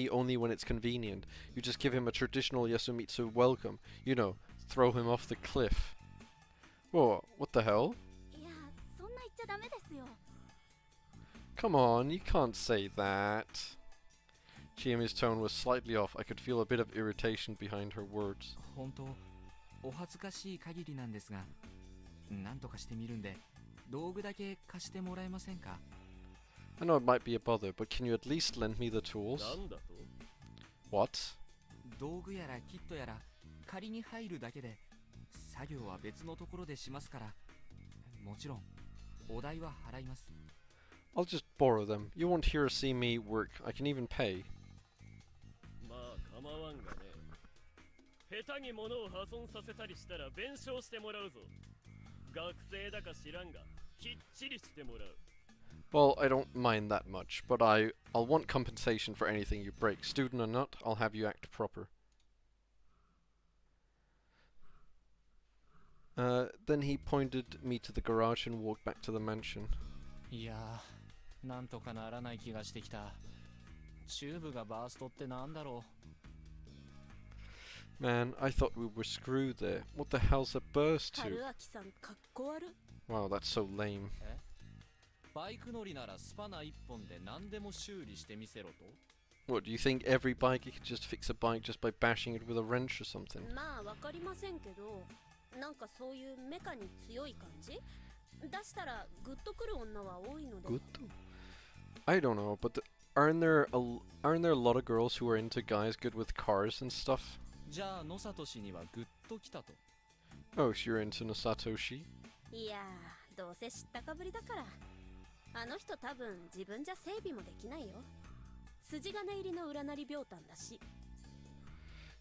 only when it's convenient, you just give him a traditional Yasumitsu welcome. You know, throw him off the cliff. Whoa, what the hell? いやそんな言っちゃダメですよ Come on, you can't say that. Chiami's tone was slightly off. I could feel a bit of irritation behind her words. 本当お恥ずかしい限りなんですが、なんとかしてみるんで、道具だけ貸してもらえませんか？ I know it might be a bother, but can you at least lend me the tools? なんだと What? 道具やらキットやら仮に入るだけで、作業は別のところでしますから、もちろんお代は払います。 I'll just borrow them. You won't hear or see me work. I can even pay. まあ構わんがね。下手に物を破損させたりしたら弁償してもらうぞ。学生だか知らんが、きっちりしてもらう。 Well, I don't mind that much, but I'll want compensation for anything you break. Student or not, I'll have you act proper. Then he pointed me to the garage and walked back to the mansion. いやー、なんとかならない気がしてきた。チューブがバーストってなんだろ Man, I thought we were screwed there. What the hell's a burst 春 to? 明さんかっこ悪 Wow, that's so lame. う？バイク乗りならスパナ一本で何でも修理してみせろと？ What, do you think every biker could just fix a bike just by bashing it with a wrench or something? まあわかりませんけどなんかそういうメカに強い感じ出したらグッとくる女は多いので Good though. I don't know, but aren't there a lot of girls who are into guys good with cars and stuff? じゃあ野里氏にはグッときたと。 Oh, so you're into Nosatoshi? いやーどうせ知ったかぶりだからあの人多分自分じゃ整備もできないよ筋金入りの占り病炭だし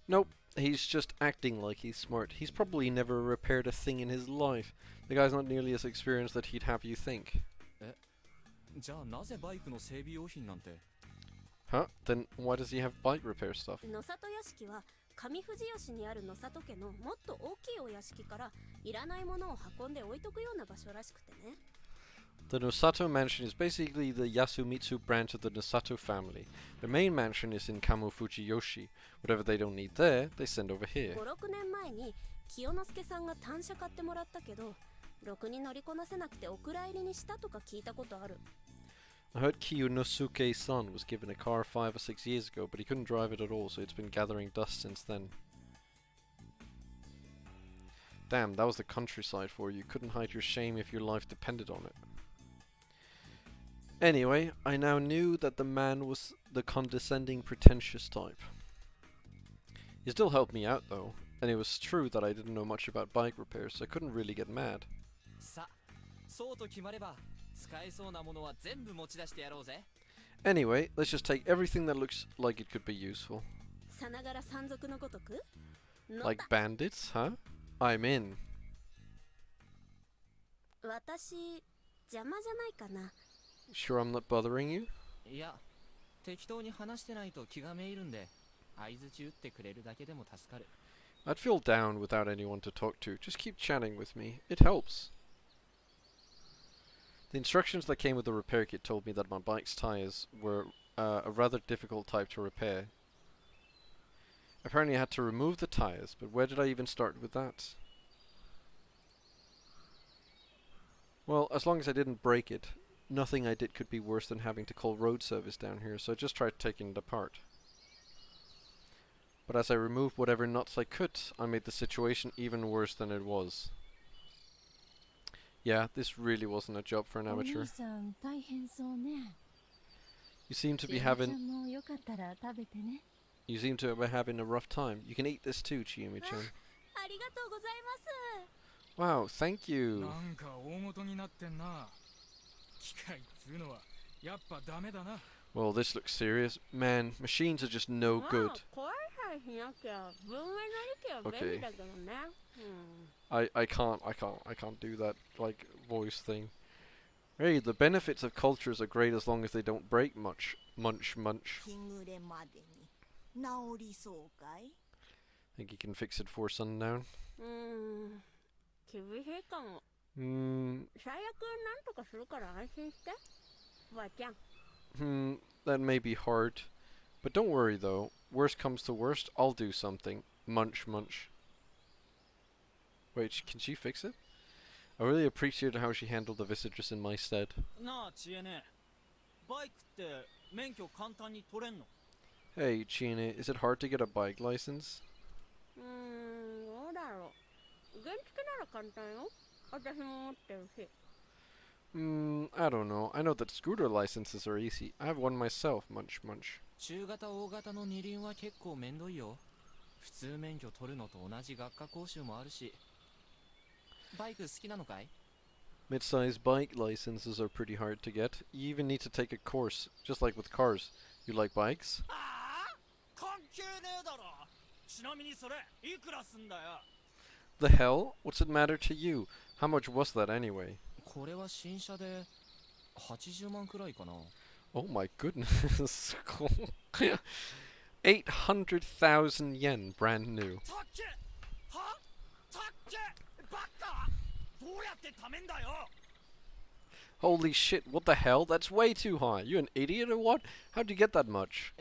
Nope, he's just acting like he's smart. He's probably never repaired a thing in his life. The guy's not nearly as experienced that he'd have you think. じゃあなぜバイクの整備用品なんて？ Huh? Then why does he have bike repair stuff? 野里屋敷は上富士吉にある野里家のもっと大きいお屋敷からいらないものを運んで置いとくような場所らしくてね The Nosato mansion is basically the Yasumitsu branch of the Nosato family. Their main mansion is in Kamufujiyoshi. Whatever they don't need there, they send over here. 56年前に清之助さんが単車買ってもらったけどろくに乗りこなせなくてお蔵入りにしたとか聞いたことある I heard Kiyonosuke-san was given a car 5 or 6 years ago, but he couldn't drive it at all, so it's been gathering dust since then. Damn, that was the countryside for you. Couldn't hide your shame if your life depended on it. Anyway, I now knew that the man was the condescending, pretentious type. He still helped me out though, and it was true that I didn't know much about bike repairs, so I couldn't really get mad. さ、そうと決まれば使えそうなものは全部持ち出してやろうぜ。 Anyway, let's just take everything that looks like it could be useful. さながら山賊のごとくの Like bandits, huh? I'm in. 私邪魔じゃないかな Sure I'm not bothering you? いや、適当に話してないと気がめいるんで、相槌打ってくれるだけでも助かる。 I'd feel down without anyone to talk to. Just keep chatting with me. It helps. The instructions that came with the repair kit told me that my bike's tires were a rather difficult type to repair. Apparently I had to remove the tires, but where did I even start with that? Well, as long as I didn't break it, nothing I did could be worse than having to call road service down here, so I just tried taking it apart. But as I removed whatever nuts I could, I made the situation even worse than it was. Yeah, this really wasn't a job for an お兄 amateur. さん大変そうね You seem to be ちゃ having んもよかったら食べてね you seem to be having a rough time. You can eat this too, Chiyumi-chan. ありがとうございます Wow, thank you. なんか大元になってんな。機械っつうのはやっぱダメだな。 Well, this looks serious. Man, machines are just no good. 怖い話しなきゃ文明の利器は便利だけどね、I can't do that like voice thing. Hey, the benefits of cultures are great as long as they don't break much. Munch. 日暮れまでに治りそうかい？ Think you can fix it before sundown? 厳しいかも Hmm, 最悪なんとかするから安心してばあちゃん that may be hard. But don't worry though. Worst comes to worst, I'll do something. Munch. Wait, can she fix it? I really appreciated how she handled the visitors in my stead. なあ知恵ね、バイクって免許簡単に取れんの？ Hey, Chine, is it hard to get a bike license? どうだろう。原付なら簡単よ。私も持ってるし。I don't know. I know that scooter licenses are easy. I have one myself, munch munch. 中型大型の二輪は結構めんどいよ。普通免許取るのと同じ学科講習もあるし。バイク好きなのかい？ Mid-sized bike licenses are pretty hard to get. You even need to take a course, just like with cars. You like bikes? ああ、関係ねえだろ。ちなみにそれいくらすんだよ。 The hell? What's it matter to you? How much was that anyway? これは新車で80万くらいかな。 Oh my goodness. 800,000 yen, brand new. たっけはたっけバカどうやって貯めんだよ。 Holy shit, what the hell? That's way too high. You an idiot or what? How'd you get that much?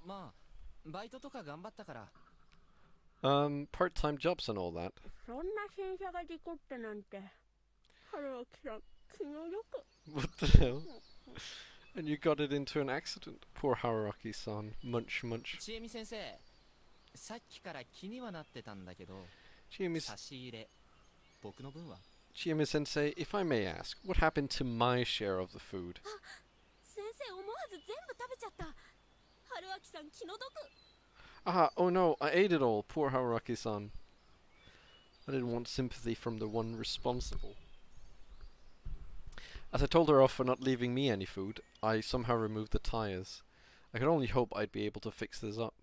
まあバイトとか頑張ったから。Part-time jobs and all that. そんな新車が事故ってなんて。春脇さん、気の毒。 What the hell? And you got it into an accident. Poor Haruaki-san. Munch munch. ちえみ先生、さっきから気にはなってたんだけど、 Chiemi 差し入れ、僕の分は？ Sensei, if I may ask, what happened to my share of the food? 先生思わず全部食べちゃった。春脇さん、気の毒。 Ah, oh no, I ate it all. Poor Haruaki-san. I didn't want sympathy from the one responsible. As I told her off for not leaving me any food, I somehow removed the tires. I could only hope I'd be able to fix this up.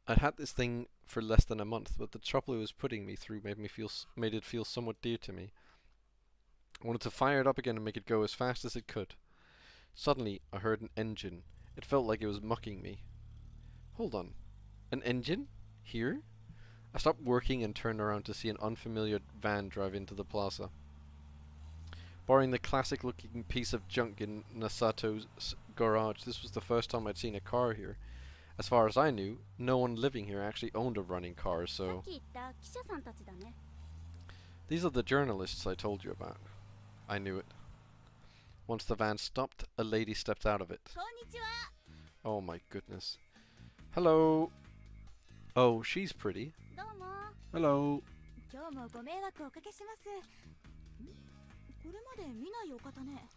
I'd had this thing for less than a month, but the trouble it was putting me through made it feel somewhat dear to me. I wanted to fire it up again and make it go as fast as it could. Suddenly, I heard an engine. It felt like it was mocking me. Hold on. An engine? Here? I stopped working and turned around to see an unfamiliar van drive into the plaza. Barring the classic-looking piece of junk in Nasato's garage, this was the first time I'd seen a car here. As far as I knew, no one living here actually owned a running car, so... さっき言った記者さんたちだね。 These are the journalists I told you about. I knew it. Once the van stopped, a lady stepped out of it. こんにちは。 Oh my goodness. Hello! Oh, she's pretty. どうも。 Hello! 今日もご迷惑をおかけします。これまで見ないお方ね。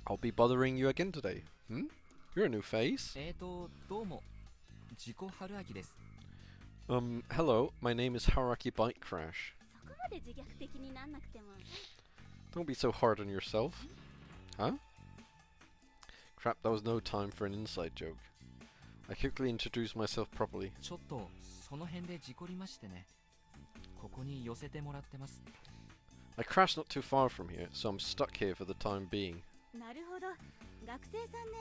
I'll be bothering you again today. Hmm? You're a new face. どうも、自己春明です。 Hello, my name is Haraki Bike Crash. そこまで自虐的になんなくても。 Don't be so hard on yourself. Huh? Crap, that was no time for an inside joke. I quickly introduced myself properly. ちょっとその辺で事故りましてね。ここに寄せてもらってます。 I crashed not too far from here, so I'm stuck here for the time being. なるほど。学生さんね。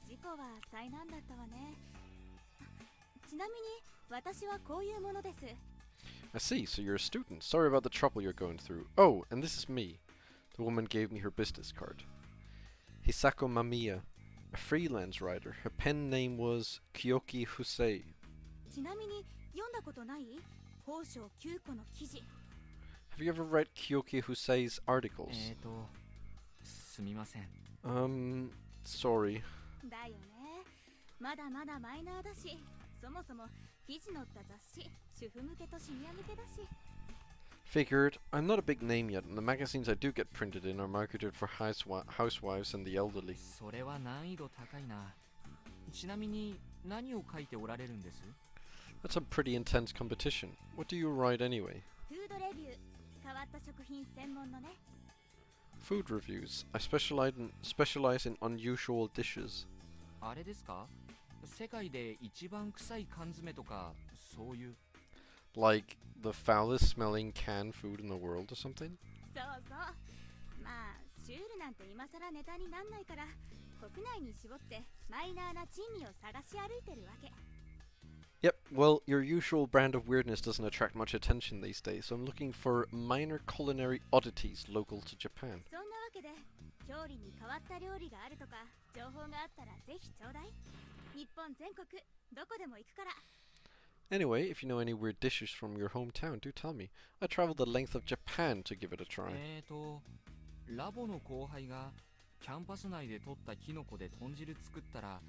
事故は災難だったわね。ちなみに私はこういうものです。 I see, so you're a student. Sorry about the trouble you're going through. Oh, and this is me. The woman gave me her business card. Hisako Mamiya, a freelance writer. Her pen name was Kyoki Husei. ちなみに読んだことない？宝生9個の記事。 Have you ever read Kyoki Husei's articles? すみません。Sorry. だよね。まだまだマイナーだし、そもそも記事載った雑誌、主婦向けとシニア向けだし。 Figured. I'm not a big name yet, and the magazines I do get printed in are marketed for housewives and the elderly. それは難易度高いな。ちなみに何を書いておられるんです？ That's a pretty intense competition. What do you write anyway? フードレビュー、変わった食品専門のね。 Food reviews. I specialize in unusual dishes. あれですか？世界で一番臭い缶詰とかそういう。 Like the foulest smelling canned food in the world or something? そうそう。まあ、シュールなんて今更ネタになんないから、国内に絞ってマイナーな珍味を探し歩いてるわけ。 Yep, well, your usual brand of weirdness doesn't attract much attention these days, so I'm looking for minor culinary oddities local to Japan. そんなわけで、郷里に変わった料理があるとか、情報があったらぜひちょうだい。日本全国、どこでも行くから。Anyway, if you know any weird dishes from your hometown, do tell me. I traveled the length of Japan to give it a try. ラボの後輩がキャンパス内で採ったキノコで豚汁作ったら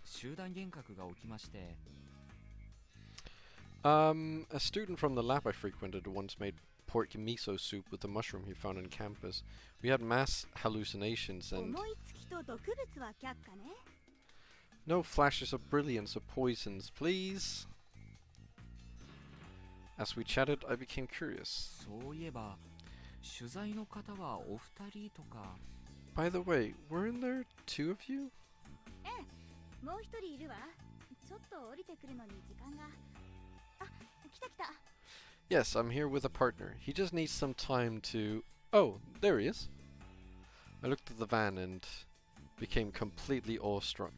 集団幻覚が起きまして。A student from the lab I frequented once made pork miso soup with the mushroom he found on campus. We had mass hallucinations and 思いつきと毒物は却下ね。 no flashes of brilliance or poisons, please. As we chatted, I became curious. そういえば取材の方はお二人とか。 By the way, weren't there two of you? ええ、もう一人いるわ。ちょっと降りてくるのに時間が。あ、来た来た。 Yes, I'm here with a partner. He just needs some time to... Oh, there he is. I looked at the van and became completely awestruck.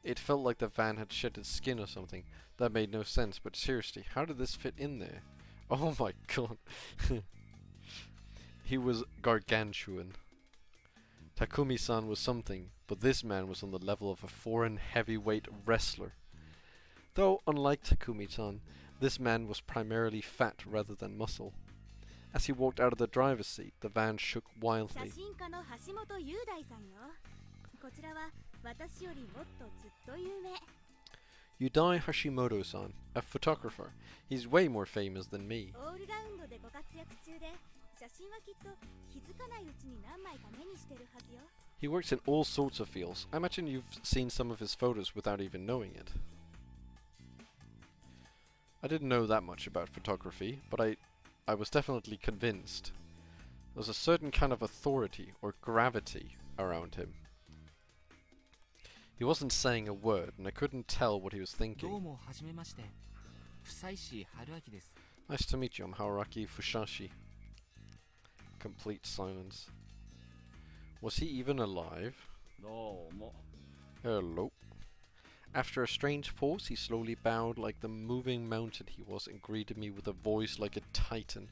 It felt like the van had shed its skin or something. That made no sense, but seriously, how did this fit in there? Oh my god. He was gargantuan. Takumi-san was something, but this man was on the level of a foreign heavyweight wrestler. Though, unlike Takumi-san, this man was primarily fat rather than muscle. As he walked out of the driver's seat, the van shook 写 wildly. 真家の橋本雄大さんよ。こちらは私よりもっとずっと有名。 Yudai Hashimoto-san, a photographer. He's way more famous than me. オールラウンドでご活躍中で、写真はきっと気づかないうちに何枚か目にしてるはずよ。 He works in all sorts of fields. I imagine you've seen some of his photos without even knowing it. I didn't know that much about photography, but I was definitely convinced. There was a certain kind of authority or gravity around him. He wasn't saying a word, and I couldn't tell what he was どう thinking. もはじめまして。久石春明です。 Nice to meet you, I'm Haruaki Fushashi. Complete silence. Was he even alive? どうも。 Hello. After a strange pause, he slowly bowed like the moving mountain he was and greeted me with a voice like a titan.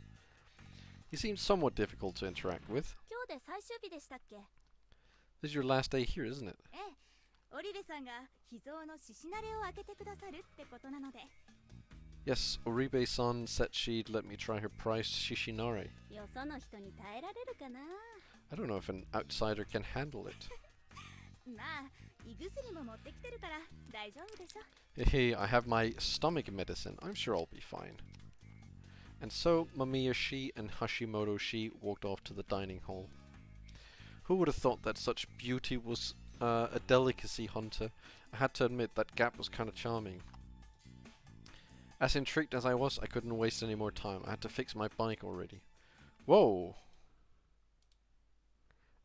He seemed somewhat difficult to interact with. 今日で最終日でしたっけ？ This is your last day here, isn't it? ええ、オリベさんが秘蔵の獅子慣れを開けてくださるってことなので。 Yes, Oribe-san said she'd let me try her priced Shishinare. よその人に耐えられるかな。 I don't know if an outsider can handle it. まあ、胃薬も持ってきてるから大丈夫でしょ。 Hey, I have my stomach medicine. I'm sure I'll be fine. And so, Mamiya-shi and Hashimoto-shi walked off to the dining hall. Who would have thought that such beauty was a delicacy hunter? I had to admit that gap was kind of charming. As intrigued as I was, I couldn't waste any more time. I had to fix my bike already. Whoa!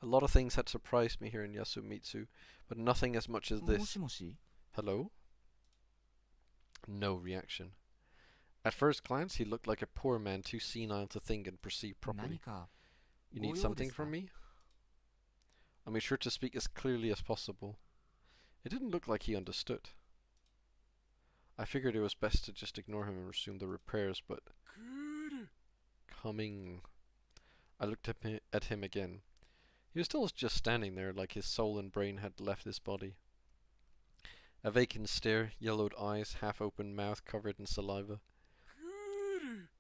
A lot of things had surprised me here in Yasumitsu, but nothing as much as も this. しもし。 Hello? No reaction. At first glance, he looked like a poor man too senile to think and perceive 何 properly. か You need ご用 something ですか？ from me? I made sure to speak as clearly as possible. It didn't look like he understood. I figured it was best to just ignore him and resume the repairs, but... Coming... I looked at him again. He was still just standing there, like his soul and brain had left his body. A vacant stare, yellowed eyes, half-open mouth covered in saliva.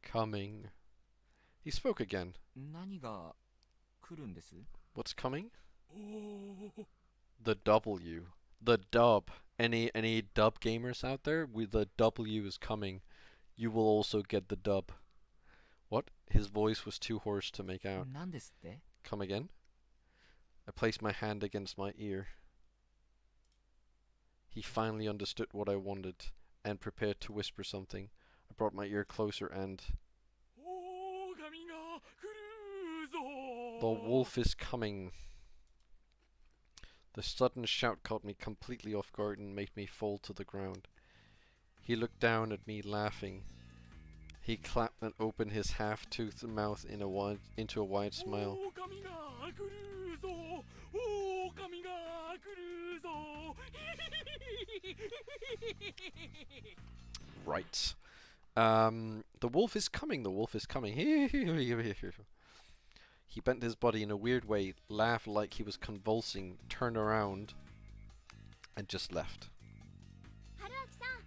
Coming. He spoke again. 何が来るんです？ What's coming? The W. The dub. Any dub gamers out there? The W is coming. You will also get the dub. What? His voice was too hoarse to make out. 何ですって？ Come again? I placed my hand against my ear. He finally understood what I wanted and prepared to whisper something. I brought my ear closer and... The wolf is coming. The sudden shout caught me completely off guard and made me fall to the ground. He looked down at me laughing. He clapped and opened his half-toothed mouth into a wide smile. Right. The wolf is coming, the wolf is coming. He bent his body in a weird way, laughed like he was convulsing, turned around, and just left. 春明さん。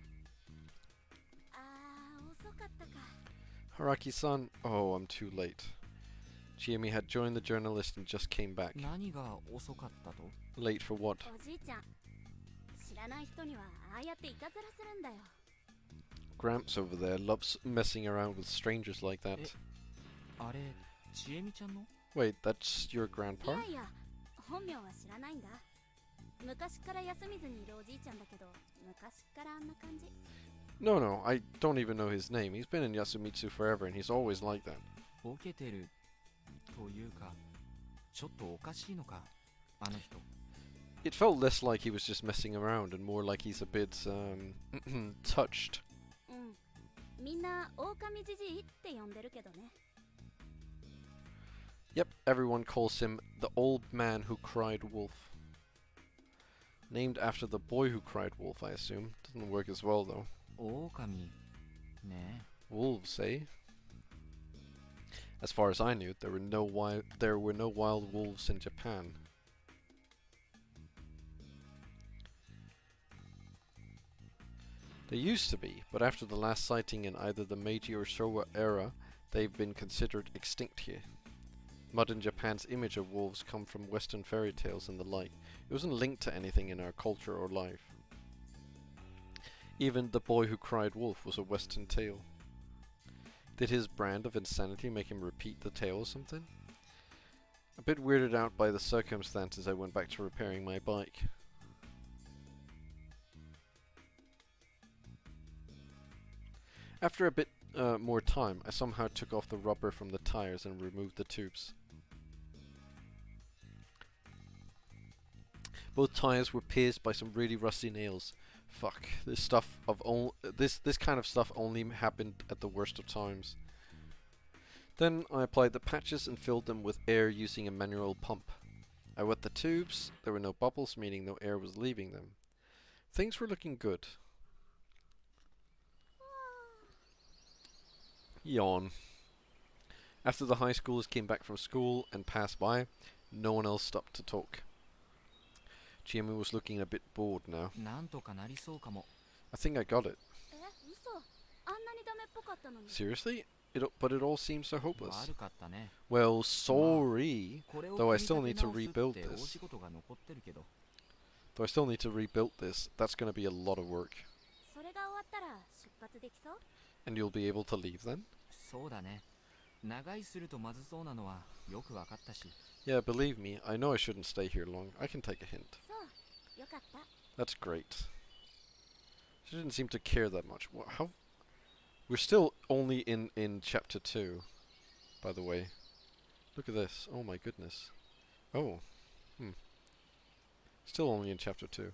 Haraki-san. Oh, I'm too late. Chiemi had joined the journalist and just came back. 何が遅かったと？ Late for what? おじいちゃん、知らない人にはああやっていたずらするんだよ。 Gramps over there loves messing around with strangers like that. あれ、ちえみちゃんの？ Wait, that's your い grandpa? やいや、本名は知らないんだ。昔から休みずにいるおじいちゃんだけど、昔からあんな感じ。 No, no, I don't even know his name. He's been in Yasumitsu forever and he's always like that. ボケてるというか、ちょっとおかしいのか、あの人。 It felt less like he was just messing around and more like he's a bit, touched. うん。みんな狼じじいって呼んでるけどね。 Yep, everyone calls him the old man who cried wolf. Named after the boy who cried wolf, I assume. Doesn't work as well though. 狼ね Wolves, eh? As far as I knew, there were no wild wolves in Japan. There used to be, but after the last sighting in either the Meiji or Showa era, they've been considered extinct here. Modern Japan's image of wolves come from Western fairy tales and the like. It wasn't linked to anything in our culture or life. Even The Boy Who Cried Wolf was a Western tale. Did his brand of insanity make him repeat the tale or something? A bit weirded out by the circumstances, I went back to repairing my bike. After a bit more time, I somehow took off the rubber from the tires and removed the tubes. Both tires were pierced by some really rusty nails. Fuck, this kind of stuff only happened at the worst of times. Then I applied the patches and filled them with air using a manual pump. I wet the tubes. There were no bubbles, meaning no air was leaving them. Things were looking good. Yawn. After the high schoolers came back from school and passed by, no one else stopped to talk. Chiemi was looking a bit bored now. なんとかなりそうかも。 I think I got it. え、嘘。あんなにダメっぽかったのに。 Seriously? But it all seems so hopeless. 悪かったね。 Well, sorry. これを Though I 組 still み need 立 to て直す rebuild って大 this. 仕事が残ってるけど。 Though I still need to rebuild this, that's going to be a lot of work. それが終わったら出発できそう？ And you'll be able to leave then? そうだね。長居するとまずそうなのはよくわかったし。 Yeah, believe me, I know I shouldn't stay here long. I can take a hint. そう。よかった。 That's great. She didn't seem to care that much. How? We're still only in chapter 2, by the way. Look at this. Oh my goodness. Oh. Still only in chapter 2.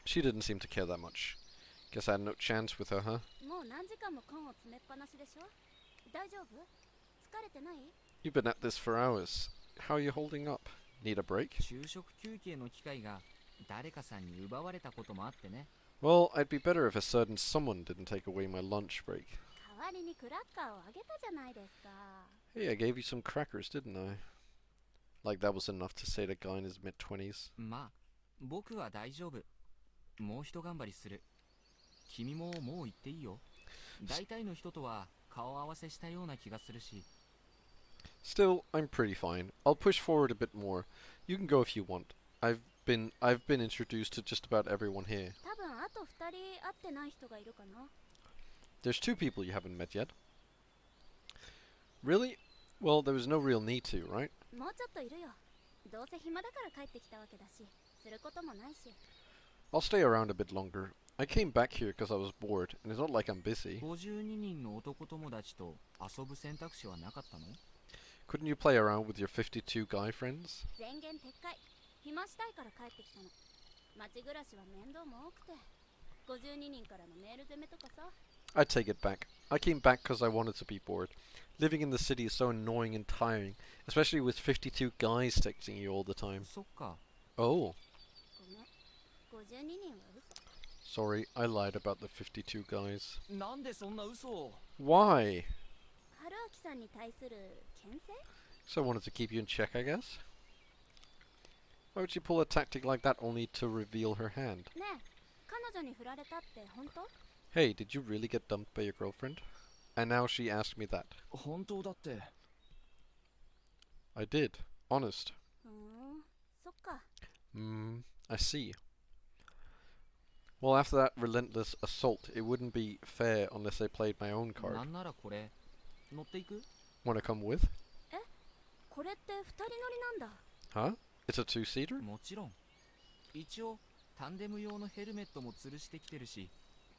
She didn't seem to care that much. Guess I had no chance with her, huh? もう何時間も缶を詰めっぱなしでしょ？大丈夫？疲れてない？ You've been at this for hours. How are you holding up? Need a break? 昼食休憩の機会が誰かさんに奪われたこともあってね。 Well, I'd be better if a certain someone didn't take away my lunch break. 代わりにクラッカーをあげたじゃないですか。 Hey, I gave you some crackers, didn't I? Like that was enough to sate a guy in his mid-20s. まあ、僕は大丈夫。もう一頑張りする。君ももう行っていいよ。大体の人とは顔合わせしたような気がするし。 Still, I'm pretty fine. I'll push forward a bit more. You can go if you want. I've been introduced to just about everyone here. 多分あと2人会ってない人がいるかな。 There's 2 people you haven't met yet. Really? Well, there was no real need to, right? もうちょっといるよ。どうせ暇だから帰ってきたわけだし、することもないし。 I'll stay around a bit longer. I came back here because I was bored, and it's not like I'm busy. 52人の男友達と遊ぶ選択肢はなかったの？ Couldn't you play around with your 52 guy friends? 全言撤回。暇したいから帰ってきたの。街暮らしは面倒も多くて。52人からのメール攻めとかさ。 I take it back. I came back because I wanted to be bored. Living in the city is so annoying and tiring, especially with 52 guys texting you all the time. そっか。 Oh, ごめん。52人は嘘。 sorry, I lied about the 52 guys. なんでそんな嘘を？ Why? 春明さんに対する牽制？ So I wanted to keep you in check, I guess? Why would she pull a tactic like that only to reveal her hand? ねえ、彼女に振られたって本当？ Hey, did you really get dumped by your girlfriend? And now she asked me that. 本当だって。 I did. Honest. そっか。 I see. Well, after that relentless assault, it wouldn't be fair unless I played my own な card. んならこれ乗っていく？ Wanna come with? これって二人乗りなんだ。 Huh? It's a two-seater? もちろん。一応タンデム用のヘルメットも吊るしてきてるし、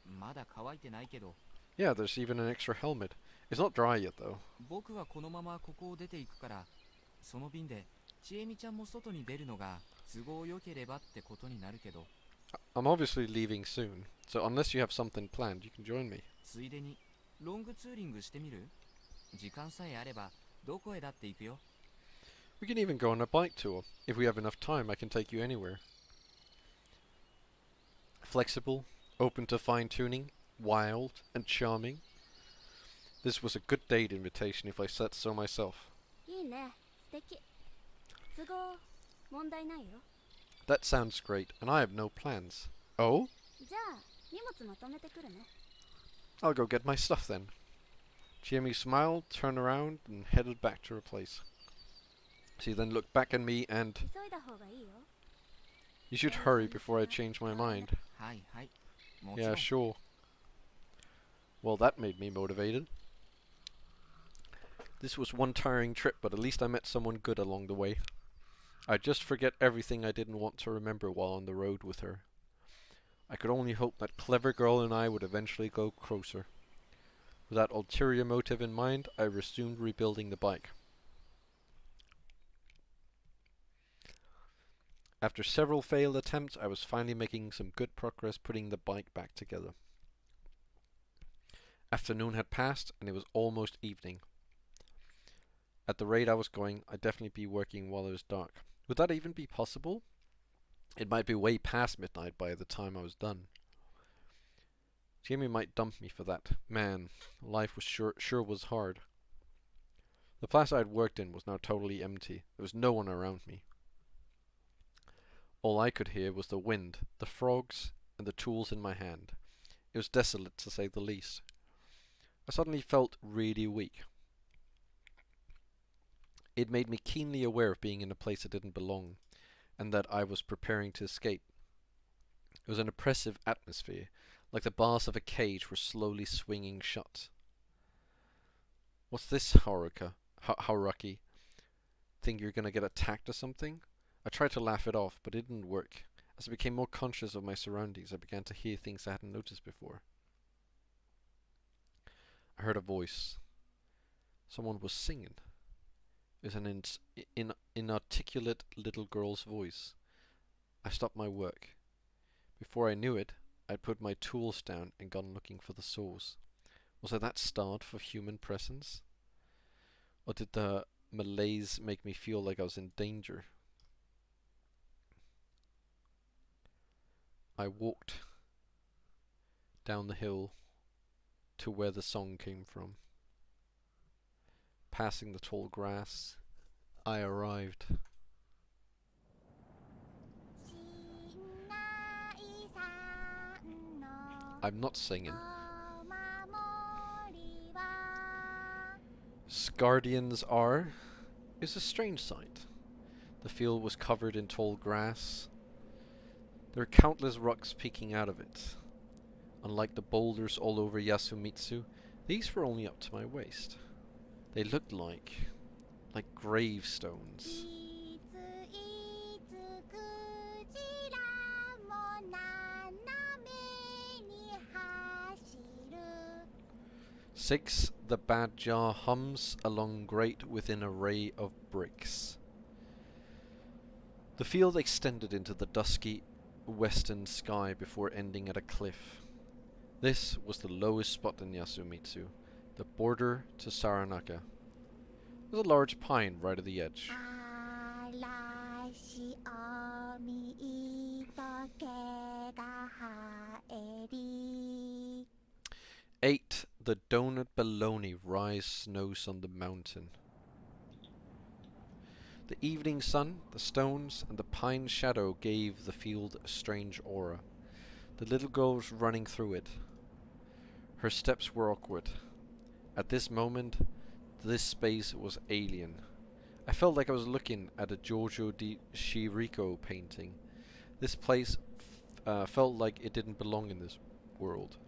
まだ乾いてないけど。 Yeah, there's even an extra helmet. It's not dry yet, though. 僕はこのままここを出ていくから、その便でちえみちゃんも外に出るのが都合良ければってことになるけど。 I'm obviously leaving soon, so unless you have something planned, you can join me. ついでにロングツーリングしてみる？時間さえあればどこへだって行くよ。 We can even go on a bike tour. If we have enough time, I can take you anywhere. Flexible, open to fine-tuning, wild, and charming. This was a good date invitation if I said so myself. いいね。素敵。都合問題ないよ。 That sounds great, and I have no plans. Oh? じゃあ荷物まとめてくるね。 I'll go get my stuff then. Jimmy smiled, turned around, and headed back to her place. She then looked back at me and... 急いだ方がいいよ。 You should hurry before I change my mind. はいはい。もちろ Yeah, ん。 sure. Well, that made me motivated. This was one tiring trip, but at least I met someone good along the way. I'd just forget everything I didn't want to remember while on the road with her. I could only hope that clever girl and I would eventually go closer. With that ulterior motive in mind, I resumed rebuilding the bike. After several failed attempts, I was finally making some good progress putting the bike back together. Afternoon had passed, and it was almost evening. At the rate I was going, I'd definitely be working while it was dark. Would that even be possible? It might be way past midnight by the time I was done. Jamie might dump me for that. Man, life was sure was hard. The place I'd worked in was now totally empty. There was no one around me. All I could hear was the wind, the frogs, and the tools in my hand. It was desolate, to say the least. I suddenly felt really weak. It made me keenly aware of being in a place that didn't belong, and that I was preparing to escape. It was an oppressive atmosphere, like the bars of a cage were slowly swinging shut. What's this, Haruki? Think you're gonna get attacked or something? I tried to laugh it off, but it didn't work. As I became more conscious of my surroundings, I began to hear things I hadn't noticed before. I heard a voice. Someone was singing. It was an inarticulate little girl's voice. I stopped my work. Before I knew it, I'd put my tools down and gone looking for the source. Was I that starved for human presence? Or did the malaise make me feel like I was in danger? I walked down the hill to where the song came from. Passing the tall grass, I arrived. I'm not singing. Scardians are is a strange sight. The field was covered in tall grass. There are countless rocks peeking out of it. Unlike the boulders all over Yasumitsu, these were only up to my waist. They looked like gravestones. Six, the bad jar hums along grate with an array of bricks. The field extended into the dusky western sky before ending at a cliff. This was the lowest spot in Yasumitsu, the border to Saranaka. There's a large pine right at the edge. 8. The donut baloney rise snows on the mountain. The evening sun, the stones, and the pine shadow gave the field a strange aura. The little girl was running through it. Her steps were awkward. At this moment, this space was alien. I felt like I was looking at a Giorgio di Chirico painting. This place felt like it didn't belong in this world.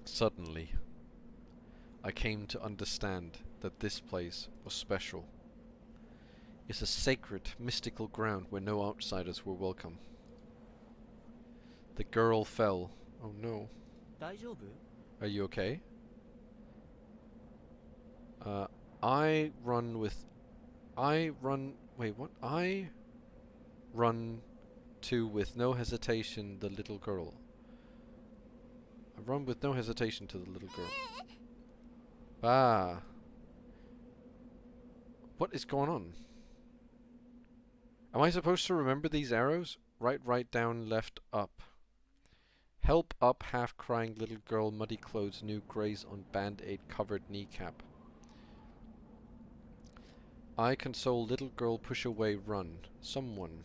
Suddenly, I came to understand that this place was special. It's a sacred, mystical ground where no outsiders were welcome. The girl fell. Oh no. 大丈夫？ Are you okay? I run with... Wait, what? I run to with no hesitation the little girl. I run with no hesitation to the little girl. Ah. What is going on? Am I supposed to remember these arrows? Right, down, left, up. Help up, half-crying little girl, muddy clothes, new graze on band-aid covered kneecap. I console little girl, push away, run. Someone.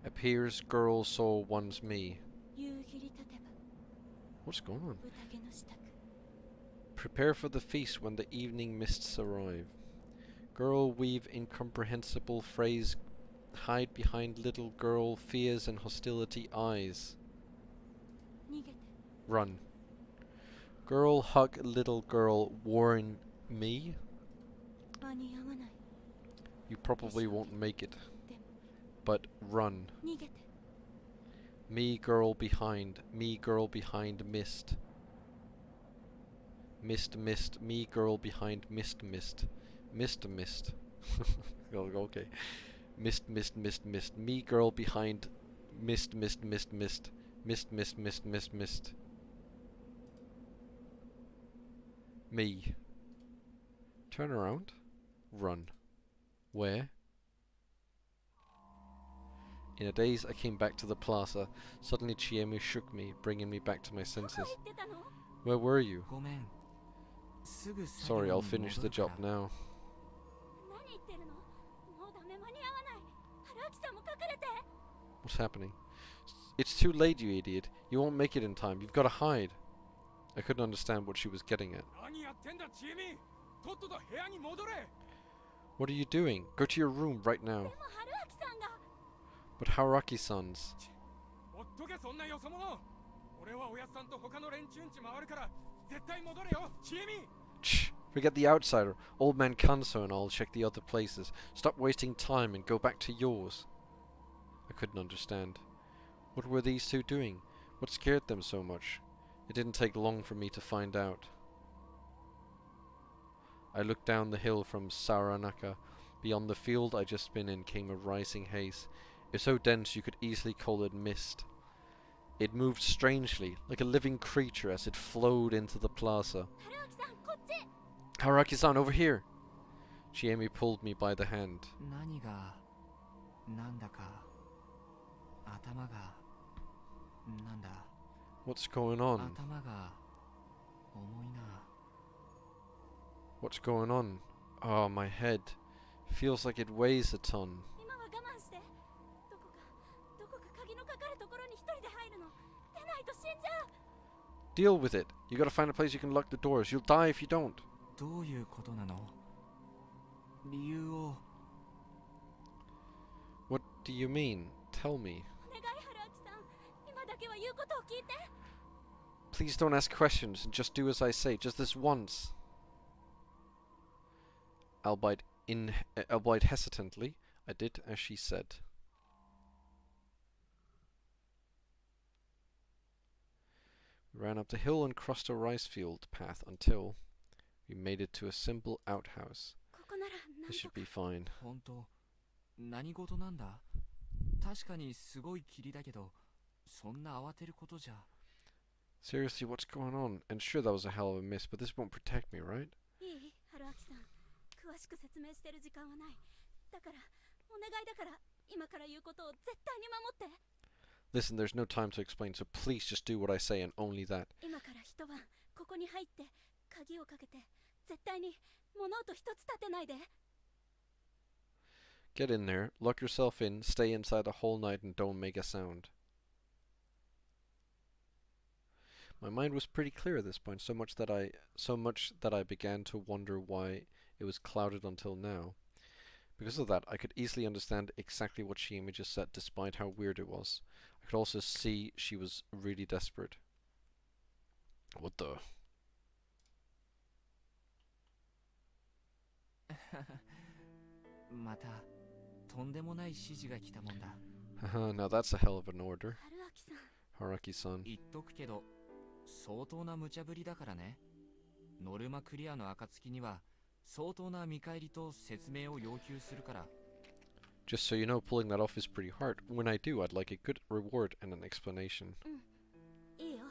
Appears, girl, saw, one's me. 夕霧立てば What's going on? 宴の支度 Prepare for the feast when the evening mists arrive. Girl weave incomprehensible phrase, hide behind little girl, fears and hostility eyes. 逃げて Run. Girl hug little girl, warn me? 間に合わない You probably won't make it. でも But run. 逃げて Me girl behind mist. Mist, me girl behind mist. Mist. Okay. Mist. Me girl behind mist. Mist. Me. Turn around. Run. Where? In a daze, I came back to the plaza. Suddenly, Chiemi shook me, bringing me back to my ど senses. こ行ってたの Where were you? ごめん。すぐ作 Sorry, 業 I'll に finish 戻 the る job から now. 何言ってるのもうダメ間に合わない春秋さんも隠れて What's happening? It's too late, you idiot. You won't make it in time. You've got to hide. I couldn't understand what she was getting at. 何やってんだチエミ、とっとと部屋に戻れ。 What are you doing? Go to your room right で now. も春秋さんが But Haraki-san's. ほっとけそんなよそ者。俺はおやっさんと他の連中んち回るから絶対戻れよチエミ。 Shh! Forget the outsider. Old man Kanso and I'll check the other places. Stop wasting time and go back to yours. I couldn't understand. What were these two doing? What scared them so much? It didn't take long for me to find out. I looked down the hill from Saranaka. Beyond the field I'd just been in came a rising haze. It was so dense you could easily call it mist. It moved strangely, like a living creature as it flowed into the plaza. 春秋さんこっち Haraki-san, over here! Chiemi pulled me by the hand. 何がなんだか頭がなんだ What's going on? 頭が重いな What's going on? Oh, my head. Feels like it weighs a ton. 今は我慢してどこか鍵のかかるところに一人で入るの出ないと死んじゃう Deal with it. You gotta find a place you can lock the doors. You'll die if you don't. どういうことなの理由を What do you mean? Tell me. お願い春秋さん今だけは言うことを聞いて Please don't ask questions and just do as I say. Just this once. Albeit hesitantly, I did as she said. We ran up the hill and crossed a rice field path until we made it to a simple outhouse. ここならなん This と should be fine. 本当何事なんだ確かにすごい霧だけどそんな慌てることじゃ Seriously, what's going on? And sure, that was a hell of a miss, but this won't protect me, right? いい春秋さん詳しく説明してる時間はないだからお願いだから今から言うことを絶対に守って Listen, there's no time to explain, so please just do what I say and only that. 今から一晩ここに入って鍵をかけて絶対に物音一つ立てないで Get in there, lock yourself in, stay inside the whole night and don't make a sound. My mind was pretty clear at this point, so much that I began to wonder why it was clouded until now. Because of that, I could easily understand exactly what Shiemi just said, despite how weird it was. I could also see she was really desperate. What the? またとんでもない指示が来たもんだ。 Haha, now that's a hell of an order. 春明さん Haraki-san. 言っとくけど相当な無茶ぶりだからね。ノルマクリアの暁には相当な見返りと説明を要求するから。 Just so you know, pulling that off is pretty hard. When I do, I'd like a good reward and an explanation. いいよ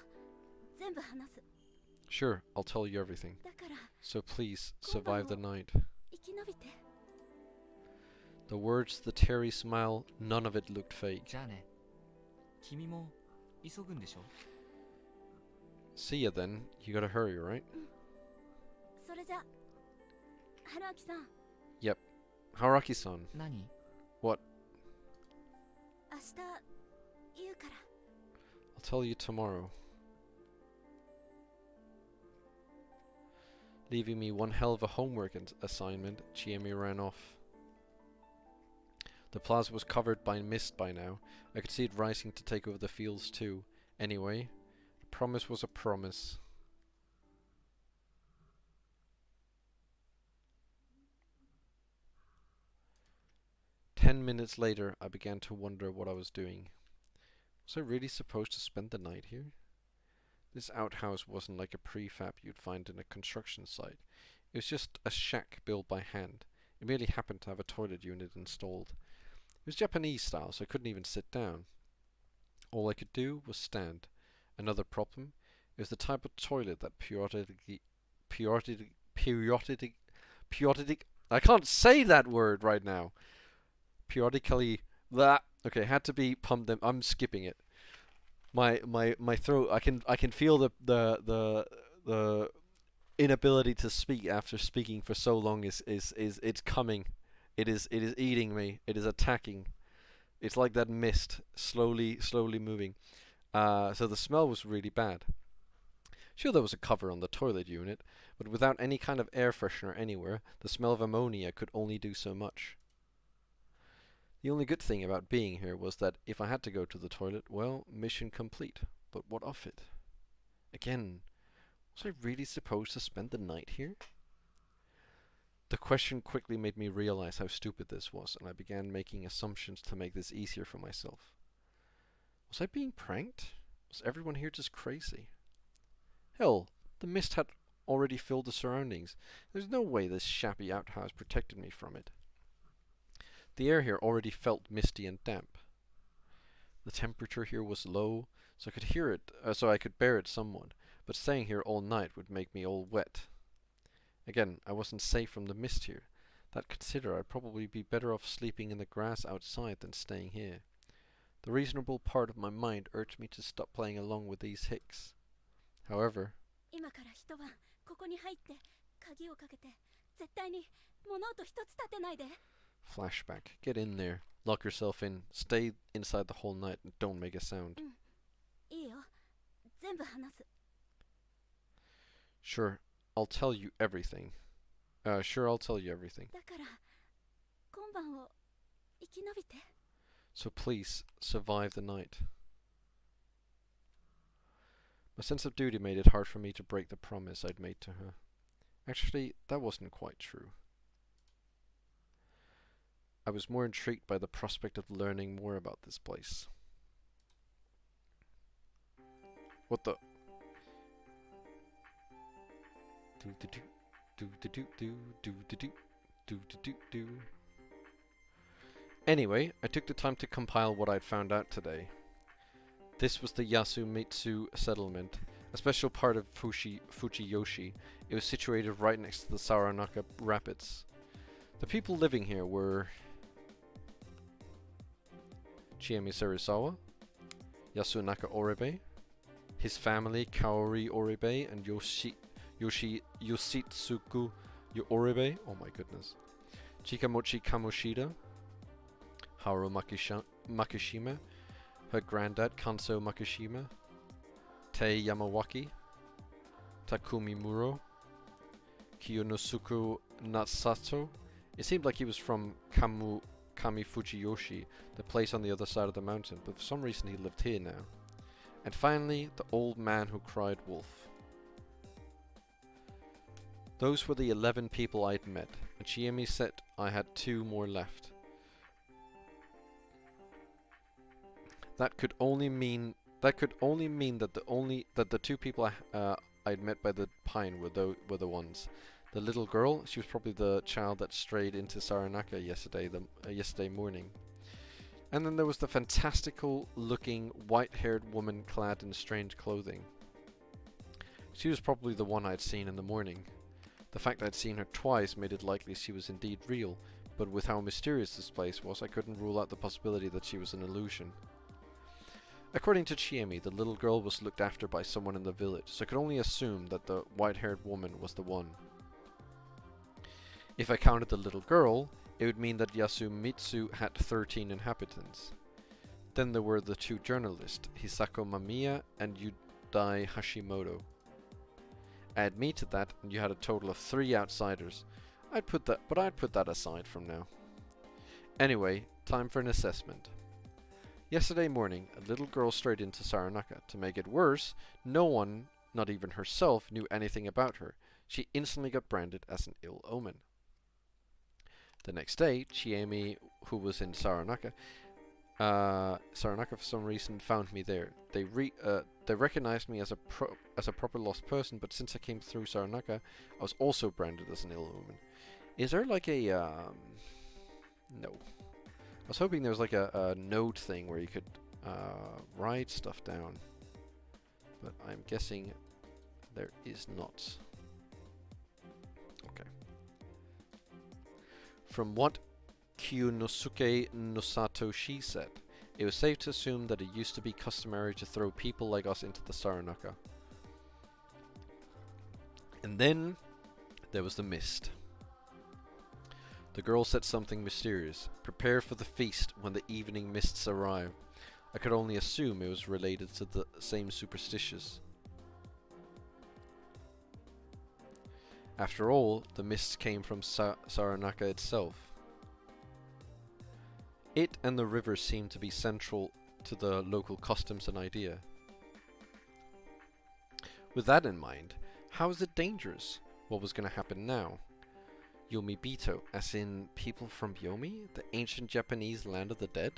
全部話す Sure, I'll tell you everything. だから So please, survive the night. 生き延びて The words, the teary smile, none of it looked fake. じゃあね。君も急ぐんでしょ？ See ya then. You gotta hurry, right? それじゃ春明さん Haraki-san. 何？ What? 明日言うから I'll tell you tomorrow. Leaving me one hell of a homework assignment, Chiemi ran off. The plaza was covered by mist by now. I could see it rising to take over the fields too. Anyway, a promise was a promise. Ten minutes later, I began to wonder what I was doing. Was I really supposed to spend the night here? This outhouse wasn't like a prefab you'd find in a construction site. It was just a shack built by hand. It merely happened to have a toilet unit installed. It was Japanese style, so I couldn't even sit down. All I could do was stand. Another problem, it was the type of toilet that I can't say that word right now. Periodically, okay, had to be pumped. I'm skipping it. My throat. I can feel the inability to speak after speaking for so long is it's coming. It is eating me. It is attacking. It's like that mist slowly moving. So the smell was really bad. Sure, there was a cover on the toilet unit, but without any kind of air freshener anywhere, the smell of ammonia could only do so much. The only good thing about being here was that if I had to go to the toilet, well, mission complete. But what of it? Again, was I really supposed to spend the night here? The question quickly made me realize how stupid this was, and I began making assumptions to make this easier for myself. Was I being pranked? Was everyone here just crazy? Hell, the mist had already filled the surroundings. There's no way this shabby outhouse protected me from it. The air here already felt misty and damp. The temperature here was low, so I could bear it somewhat, but staying here all night would make me all wet. Again, I wasn't safe from the mist here. That considered, I'd probably be better off sleeping in the grass outside than staying here. The reasonable part of my mind urged me to stop playing along with these hicks. However, 今から一晩ここに入って鍵をかけて絶対に物音一つ立てないで flashback. Get in there. Lock yourself in. Stay inside the whole night and don't make a sound. いいよ全部話す Sure, I'll tell you everything. Sure, I'll tell you everything. だから今晩を生き延びて So please, survive the night. My sense of duty made it hard for me to break the promise I'd made to her. Actually, that wasn't quite true. I was more intrigued by the prospect of learning more about this place. What the? Anyway, I took the time to compile what I'd found out today. This was the Yasumitsu settlement, a special part of Fujiyoshi. It was situated right next to the Saranaka Rapids. The people living here were Chiemi Serizawa, Yasunaka Oribe, his family Kaori Oribe and Yoshitsugu Oribe, oh my goodness, Chikamochi Kamoshida, Haru Makishima, her granddad Kanso Makishima, Tei Yamawaki, Takumi Muro, Kiyonosuke Natsato. It seemed like he was from Kami Fujiyoshi, the place on the other side of the mountain, but for some reason he lived here now. And finally, the old man who cried wolf. Those were the 11 people I'd met, and Chiemi said I had 2 more left. That could only mean that the 2 people I'd met by the pine were the ones. The little girl, she was probably the child that strayed into Saranaka yesterday morning. And then there was the fantastical looking white-haired woman clad in strange clothing. She was probably the one I'd seen in the morning. The fact I'd seen her twice made it likely she was indeed real, but with how mysterious this place was, I couldn't rule out the possibility that she was an illusion. According to Chiemi, the little girl was looked after by someone in the village, so I could only assume that the white-haired woman was the one. If I counted the little girl, it would mean that Yasumitsu had 13 inhabitants. Then there were the 2 journalists, Hisako Mamiya and Yudai Hashimoto. Add me to that, and you had a total of 3 outsiders. I'd put that aside from now. Anyway, time for an assessment. Yesterday morning, a little girl strayed into Saranaka. To make it worse, no one, not even herself, knew anything about her. She instantly got branded as an ill omen. The next day, Chiemi, who was in Saranaka for some reason, found me there. They recognized me as a proper lost person, but since I came through Saranaka, I was also branded as an ill omen. Is there like a no. I was hoping there was like a note thing where you could write stuff down, but I'm guessing there is not. Okay. From what Kiyonosuke Nosatoshi said, it was safe to assume that it used to be customary to throw people like us into the Saranaka. And then there was the mist. The girl said something mysterious. Prepare for the feast when the evening mists arrive. I could only assume it was related to the same superstitions. After all, the mists came from Saranaka itself. It and the river seemed to be central to the local customs and idea. With that in mind, how is it dangerous? What was going to happen now? Yomibito, as in people from Yomi, the ancient Japanese land of the dead?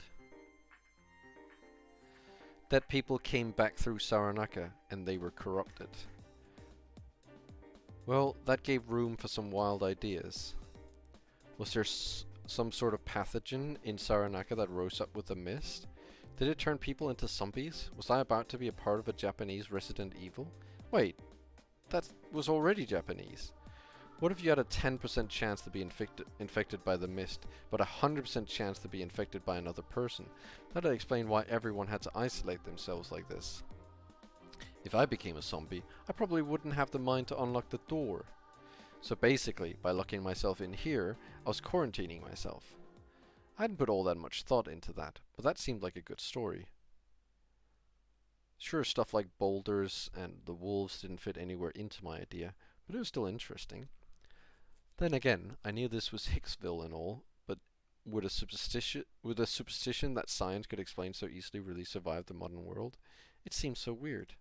Dead people came back through Saranaka, and they were corrupted. Well, that gave room for some wild ideas. Was there some sort of pathogen in Saranaka that rose up with the mist? Did it turn people into zombies? Was I about to be a part of a Japanese Resident Evil? Wait, that was already Japanese. What if you had a 10% chance to be infected by the mist, but a 100% chance to be infected by another person? That'd explain why everyone had to isolate themselves like this. If I became a zombie, I probably wouldn't have the mind to unlock the door. So basically, by locking myself in here, I was quarantining myself. I hadn't put all that much thought into that, but that seemed like a good story. Sure, stuff like boulders and the wolves didn't fit anywhere into my idea, but it was still interesting. Then again, I knew this was Hicksville and all, but would a superstition that science could explain so easily really survive the modern world? It seems so weird.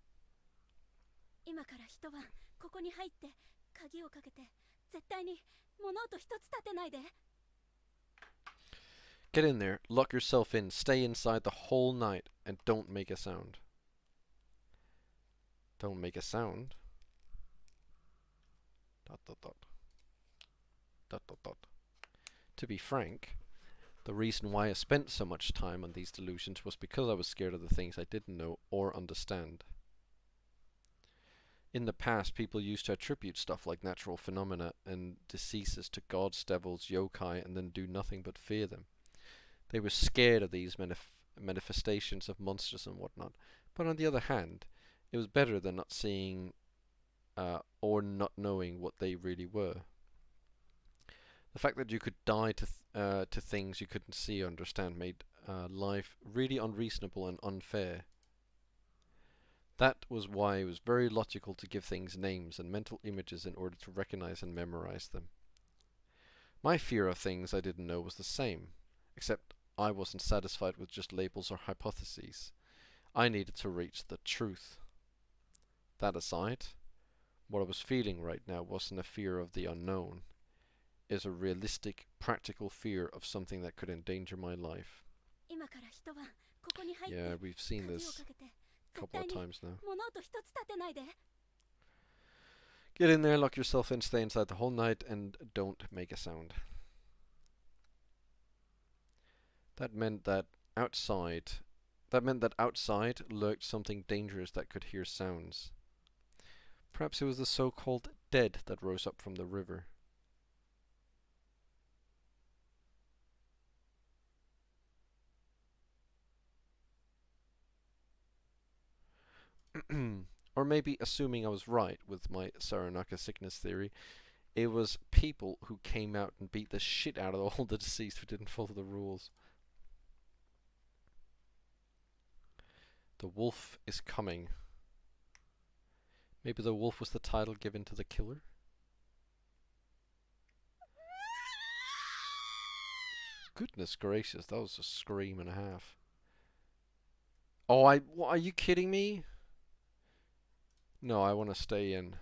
今から一晩ここに入って鍵をかけて絶対に物音一つ立てないで Get in there, lock yourself in, stay inside the whole night, and don't make a sound. Don't make a sound? Dot dot dot. Dot dot dot. To be frank, the reason why I spent so much time on these delusions was because I was scared of the things I didn't know or understand. In the past, people used to attribute stuff like natural phenomena and diseases to gods, devils, yokai, and then do nothing but fear them. They were scared of these manifestations of monsters and whatnot. But on the other hand, it was better than not seeing or not knowing what they really were. The fact that you could die to things you couldn't see or understand made life really unreasonable and unfair. That was why it was very logical to give things names and mental images in order to recognize and memorize them. My fear of things I didn't know was the same, except I wasn't satisfied with just labels or hypotheses. I needed to reach the truth. That aside, what I was feeling right now wasn't a fear of the unknown. It was a realistic, practical fear of something that could endanger my life. 今から一晩ここに入って Yeah, we've seen 鍵を this かけて a 絶 couple 対 of に times now. 物音一つ立てないで Get in there, lock yourself in, stay inside the whole night, and don't make a sound. That meant that outside lurked something dangerous that could hear sounds. Perhaps it was the so-called dead that rose up from the river. Or maybe, assuming I was right with my Saranaka sickness theory, it was people who came out and beat the shit out of all the deceased who didn't follow the rules. The wolf is coming. Maybe the wolf was the title given to the killer? Goodness gracious, that was a scream and a half. Oh, what, are you kidding me? No, I want to stay in.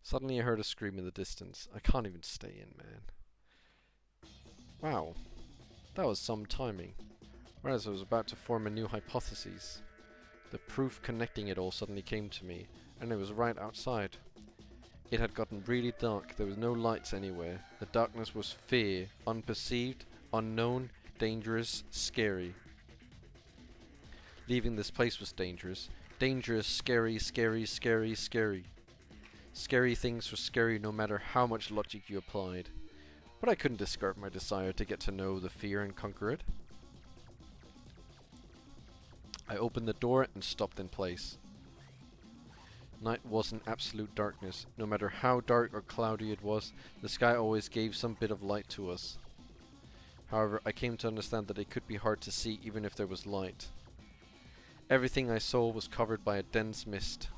Suddenly I heard a scream in the distance. I can't even stay in, man. Wow. That was some timing. Whereas I was about to form a new hypothesis. The proof connecting it all suddenly came to me, and it was right outside. It had gotten really dark. There was no lights anywhere. The darkness was fear, unperceived, unknown, dangerous, scary. Leaving this place was dangerous. Dangerous, scary, scary, scary, scary. Scary things were scary no matter how much logic you applied. But I couldn't discard my desire to get to know the fear and conquer it. I opened the door and stopped in place. Night wasn't absolute darkness. No matter how dark or cloudy it was, the sky always gave some bit of light to us. However, I came to understand that it could be hard to see even if there was light. Everything I saw was covered by a dense mist.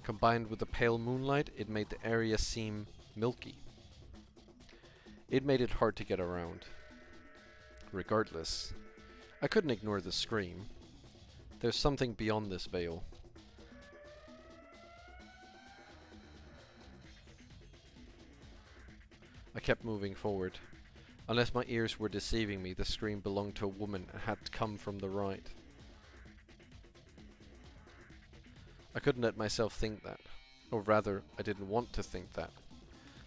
Combined with the pale moonlight, it made the area seem milky. It made it hard to get around. Regardless, I couldn't ignore the scream. There's something beyond this veil. I kept moving forward. Unless my ears were deceiving me, the scream belonged to a woman and had come from the right. I couldn't let myself think that. Or rather, I didn't want to think that.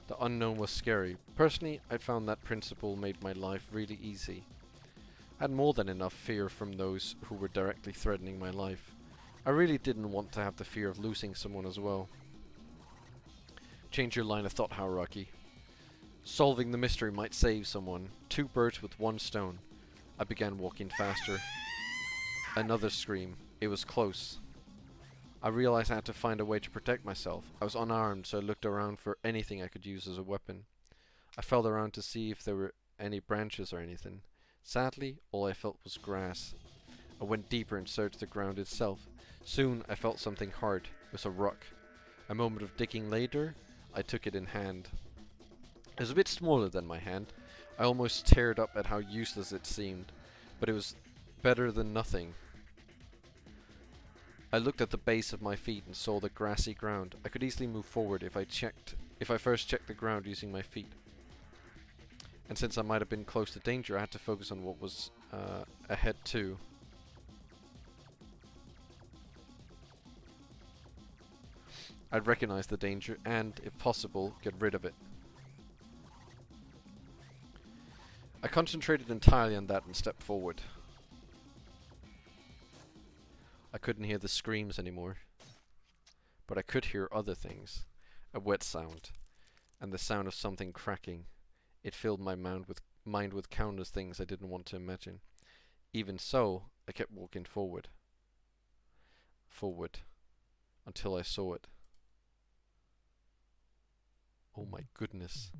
The unknown was scary. Personally, I found that principle made my life really easy. I had more than enough fear from those who were directly threatening my life. I really didn't want to have the fear of losing someone as well. Change your line of thought, Haruaki. Solving the mystery might save someone. 2 birds with 1 stone. I began walking faster. Another scream. It was close. I realized I had to find a way to protect myself. I was unarmed, so I looked around for anything I could use as a weapon. I felt around to see if there were any branches or anything. Sadly, all I felt was grass. I went deeper and searched the ground itself. Soon I felt something hard. It was a rock. A moment of digging later, I took it in hand. It was a bit smaller than my hand. I almost teared up at how useless it seemed, but it was better than nothing. I looked at the base of my feet and saw the grassy ground. I could easily move forward if I first checked the ground using my feet. And since I might have been close to danger, I had to focus on what was ahead too. I'd recognize the danger and, if possible, get rid of it. I concentrated entirely on that and stepped forward. I couldn't hear the screams anymore, but I could hear other things. A wet sound, and the sound of something cracking. It filled my mind with countless things I didn't want to imagine. Even so, I kept walking forward. Forward. Until I saw it. Oh my goodness.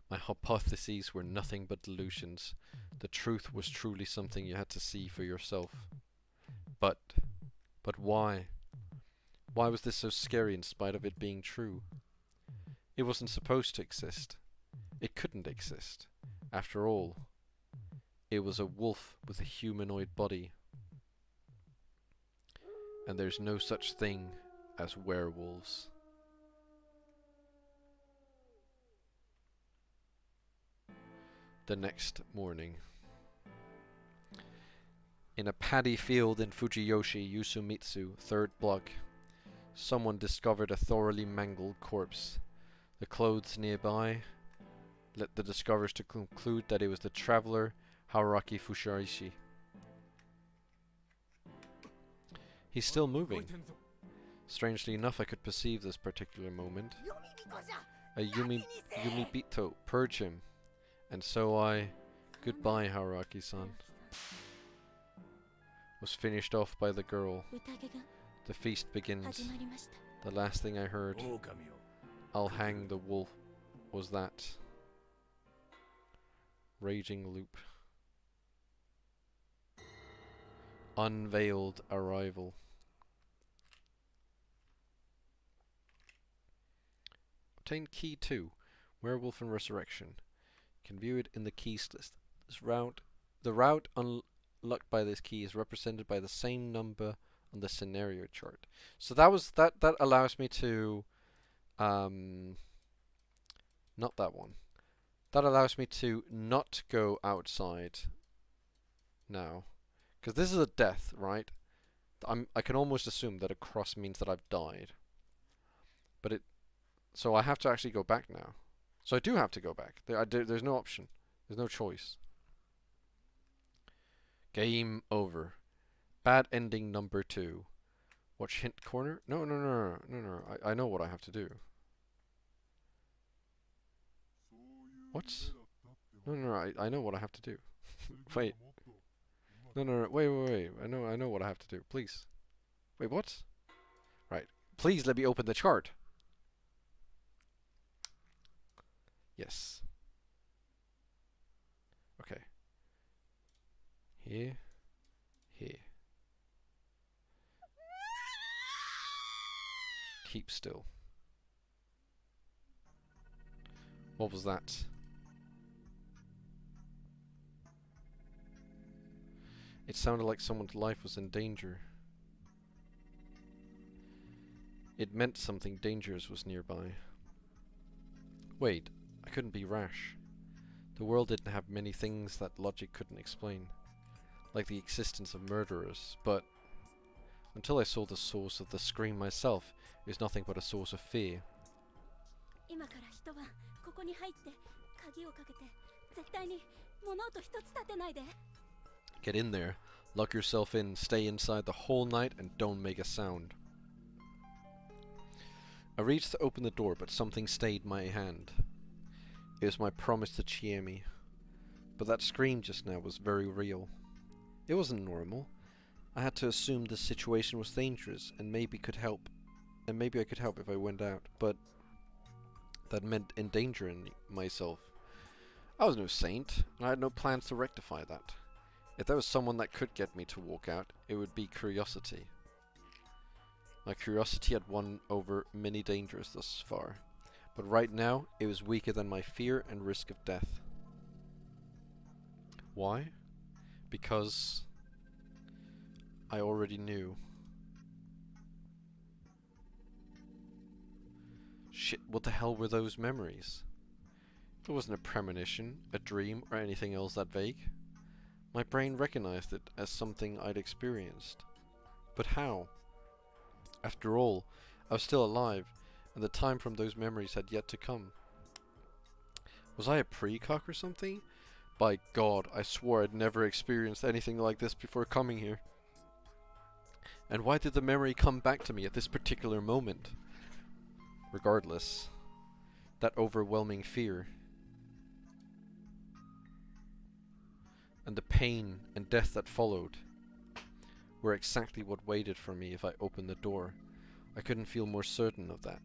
My hypotheses were nothing but delusions. The truth was truly something you had to see for yourself. But why? Why was this so scary in spite of it being true? It wasn't supposed to exist. It couldn't exist. After all, it was a wolf with a humanoid body. And there's no such thing as werewolves. The next morning. In a paddy field in Fujiyoshi, Yusumitsu, 3rd block, someone discovered a thoroughly mangled corpse. The clothes nearby led the discoverers to conclude that it was the traveler Haruaki Fusharishi. He's still moving. Strangely enough, I could perceive this particular moment. A Yumibito purge him. And so I... Goodbye, Haruaki-san. Was finished off by the girl. The feast begins. The last thing I heard, I'll hang the wolf, was that. Raging loop. Unveiled arrival. Obtain key 2. Werewolf and Resurrection. Can view it in the keys list. The route unlocked by this key is represented by the same number on the scenario chart. So that allows me to not that one. That allows me to not go outside now. Because this is a death, right? I can almost assume that a cross means that I've died. But so I have to actually go back now. So I do have to go back. There's no option. There's no choice. Game over. Bad ending number 2. Watch hint corner? No. I know what I have to do. What? No. I know what I have to do. Wait. No. Wait. I know what I have to do. Please. Wait, what? Right. Please let me open the chart. Yes. Okay. Here. Keep still. What was that? It sounded like someone's life was in danger. It meant something dangerous was nearby. Wait, I couldn't be rash. The world didn't have many things that logic couldn't explain, like the existence of murderers, but until I saw the source of the scream myself, it was nothing but a source of fear. Get in there, lock yourself in, stay inside the whole night, and don't make a sound. I reached to open the door, but something stayed my hand. It was my promise to Chiemi. But that scream just now was very real. It wasn't normal. I had to assume the situation was dangerous, and maybe could help. And maybe I could help if I went out, but that meant endangering myself. I was no saint, and I had no plans to rectify that. If there was someone that could get me to walk out, it would be curiosity. My curiosity had won over many dangers thus far, but right now it was weaker than my fear and risk of death. Why? Because I already knew. Shit, what the hell were those memories? It wasn't a premonition, a dream, or anything else that vague. My brain recognized it as something I'd experienced. But how? After all, I was still alive, and the time from those memories had yet to come. Was I a precock or something? By God, I swore I'd never experienced anything like this before coming here. And why did the memory come back to me at this particular moment? Regardless, that overwhelming fear and the pain and death that followed were exactly what waited for me if I opened the door. I couldn't feel more certain of that.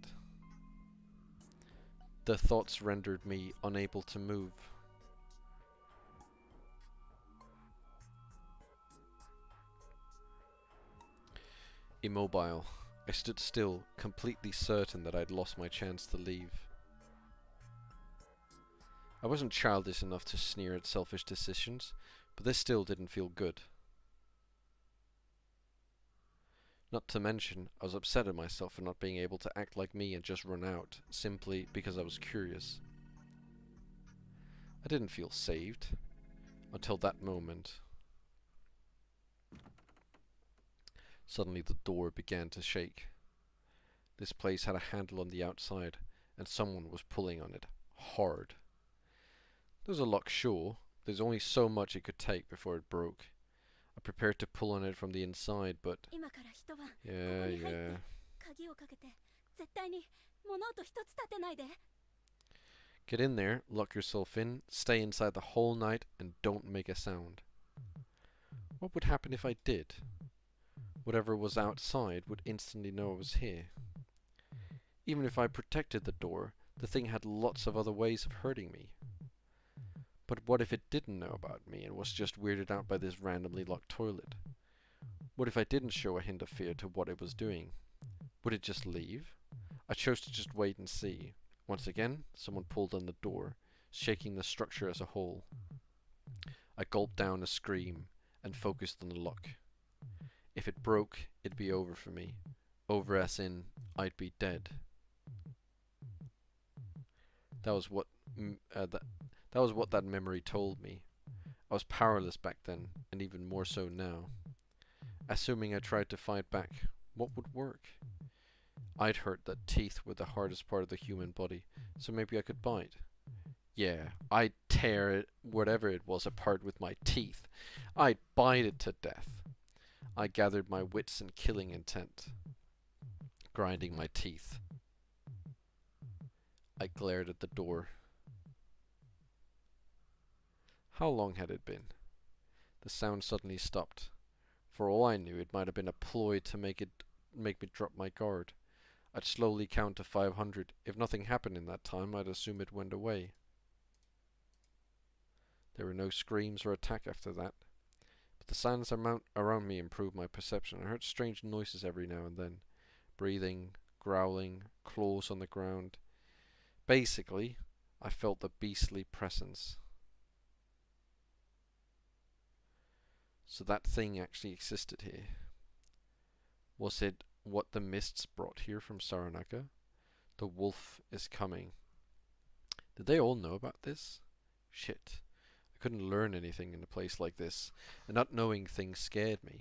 The thoughts rendered me unable to move. Immobile, I stood still, completely certain that I'd lost my chance to leave. I wasn't childish enough to sneer at selfish decisions, but this still didn't feel good. Not to mention, I was upset at myself for not being able to act like me and just run out, simply because I was curious. I didn't feel saved, until that moment. Suddenly the door began to shake. This place had a handle on the outside, and someone was pulling on it, hard. There was a lock, sure. There's only so much it could take before it broke. I prepared to pull on it from the inside, but... 今から一晩 Yeah, ここに入って yeah. 鍵をかけて絶対に物音一つ立てないで Get in there, lock yourself in, stay inside the whole night, and don't make a sound. What would happen if I did? Whatever was outside would instantly know I was here. Even if I protected the door, the thing had lots of other ways of hurting me. But what if it didn't know about me and was just weirded out by this randomly locked toilet? What if I didn't show a hint of fear to what it was doing? Would it just leave? I chose to just wait and see. Once again, someone pulled on the door, shaking the structure as a whole. I gulped down a scream and focused on the lock. If it broke, it'd be over for me. Over as in, I'd be dead. That was what that memory told me. I was powerless back then, and even more so now. Assuming I tried to fight back, what would work? I'd heard that teeth were the hardest part of the human body, so maybe I could bite. Yeah, I'd tear it, whatever it was, apart with my teeth. I'd bite it to death. I gathered my wits in killing intent, grinding my teeth. I glared at the door. How long had it been? The sound suddenly stopped. For all I knew, it might have been a ploy to make me drop my guard. I'd slowly count to 500. If nothing happened in that time, I'd assume it went away. There were no screams or attack after that. But the silence around me improved my perception. I heard strange noises every now and then. Breathing, growling, claws on the ground. Basically, I felt the beastly presence. So that thing actually existed here. Was it what the mists brought here from Saranaka? The wolf is coming. Did they all know about this? Shit. I couldn't learn anything in a place like this, and not knowing things scared me.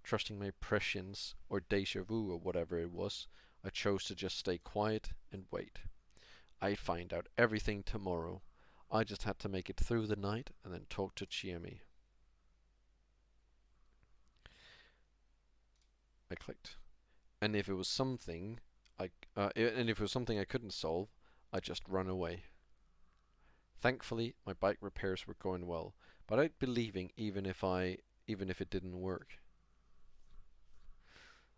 Trusting my prescience, or déjà vu, or whatever it was, I chose to just stay quiet and wait. I'd find out everything tomorrow. I just had to make it through the night and then talk to Chiemi. I clicked. And if it was something I couldn't solve, I'd just run away. Thankfully, my bike repairs were going well, but I'd be leaving even if it didn't work.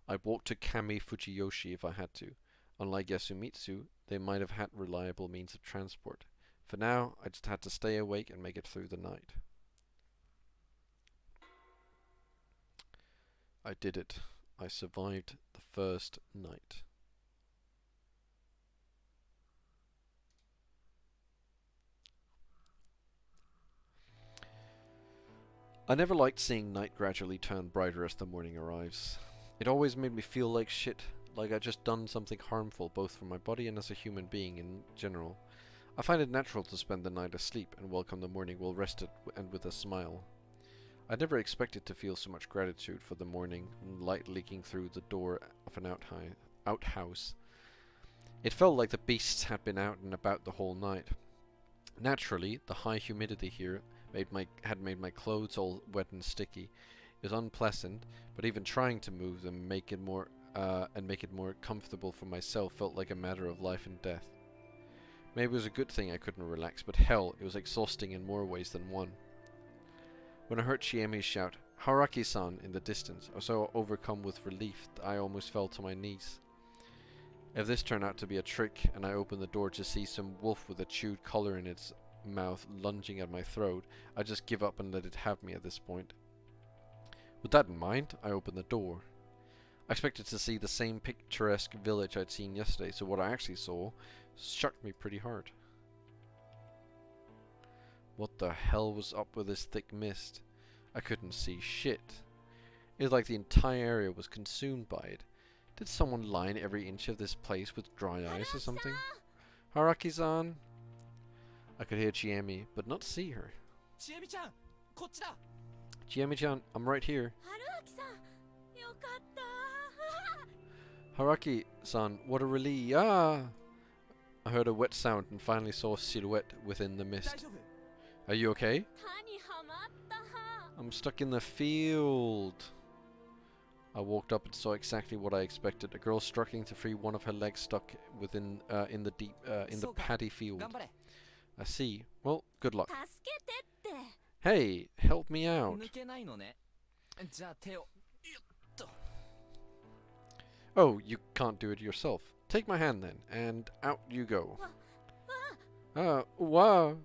I'd walk to Kami Fujiyoshi if I had to. Unlike Yasumitsu, they might have had reliable means of transport. For now, I just had to stay awake and make it through the night. I did it. I survived the first night. I never liked seeing night gradually turn brighter as the morning arrives. It always made me feel like shit, like I'd just done something harmful both for my body and as a human being in general. I find it natural to spend the night asleep and welcome the morning well rested and with a smile. I never expected to feel so much gratitude for the morning and light leaking through the door of an outhouse. It felt like the beasts had been out and about the whole night. Naturally, the high humidity here had made my clothes all wet and sticky. It was unpleasant, but even trying to move them and make it more comfortable for myself felt like a matter of life and death. Maybe it was a good thing I couldn't relax, but hell, it was exhausting in more ways than one. When I heard Chiemi shout, "Haraki-san," in the distance, I was so overcome with relief that I almost fell to my knees. If this turned out to be a trick, and I opened the door to see some wolf with a chewed collar in its mouth lunging at my throat, I'd just give up and let it have me at this point. With that in mind, I opened the door. I expected to see the same picturesque village I'd seen yesterday, so what I actually saw shocked me pretty hard. What the hell was up with this thick mist? I couldn't see shit. It was like the entire area was consumed by it. Did someone line every inch of this place with dry ice or something? Haraki-san! I could hear Chiemi, but not see her. ちえみちゃん、こっちだ。 Chiemi-chan, I'm right here. 春明さん、よかった。Haraki-san, what a relief. Ah! I heard a wet sound and finally saw a silhouette within the 大 mist. 丈夫？ Are you okay? 歯にはまった。 I'm stuck in the field. I walked up and saw exactly what I expected. A girl struggling to free one of her legs stuck within in the deep in the So-ka. paddy field. 頑張れ。 I see. Well, good luck. 助けてって。 Hey, help me out. 抜けないのね。じゃあ手を。よっと。 Oh, you can't do it yourself. Take my hand then, and out you go. Wow.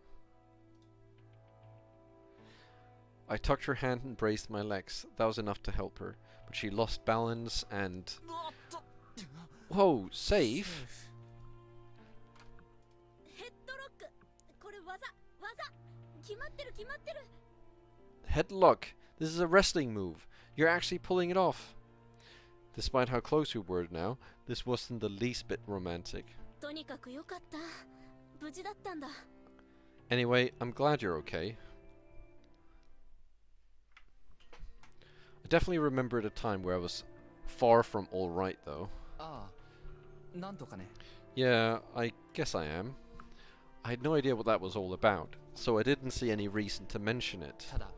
I tucked her hand and braced my legs. That was enough to help her. But she lost balance and... おっと。 Whoa, safe? ヘッドロック。これ技。決まってる。 Headlock. This is a wrestling move. You're actually pulling it off. Despite how close we were now, this wasn't the least bit romantic. とにかくよかった。無事だったんだ。 Anyway, I'm glad you're okay. I definitely remembered a time where I was far from alright though. ああ、なんとかね。 Yeah, I guess I am. I had no idea what that was all about, so I didn't see any reason to mention it. ただ、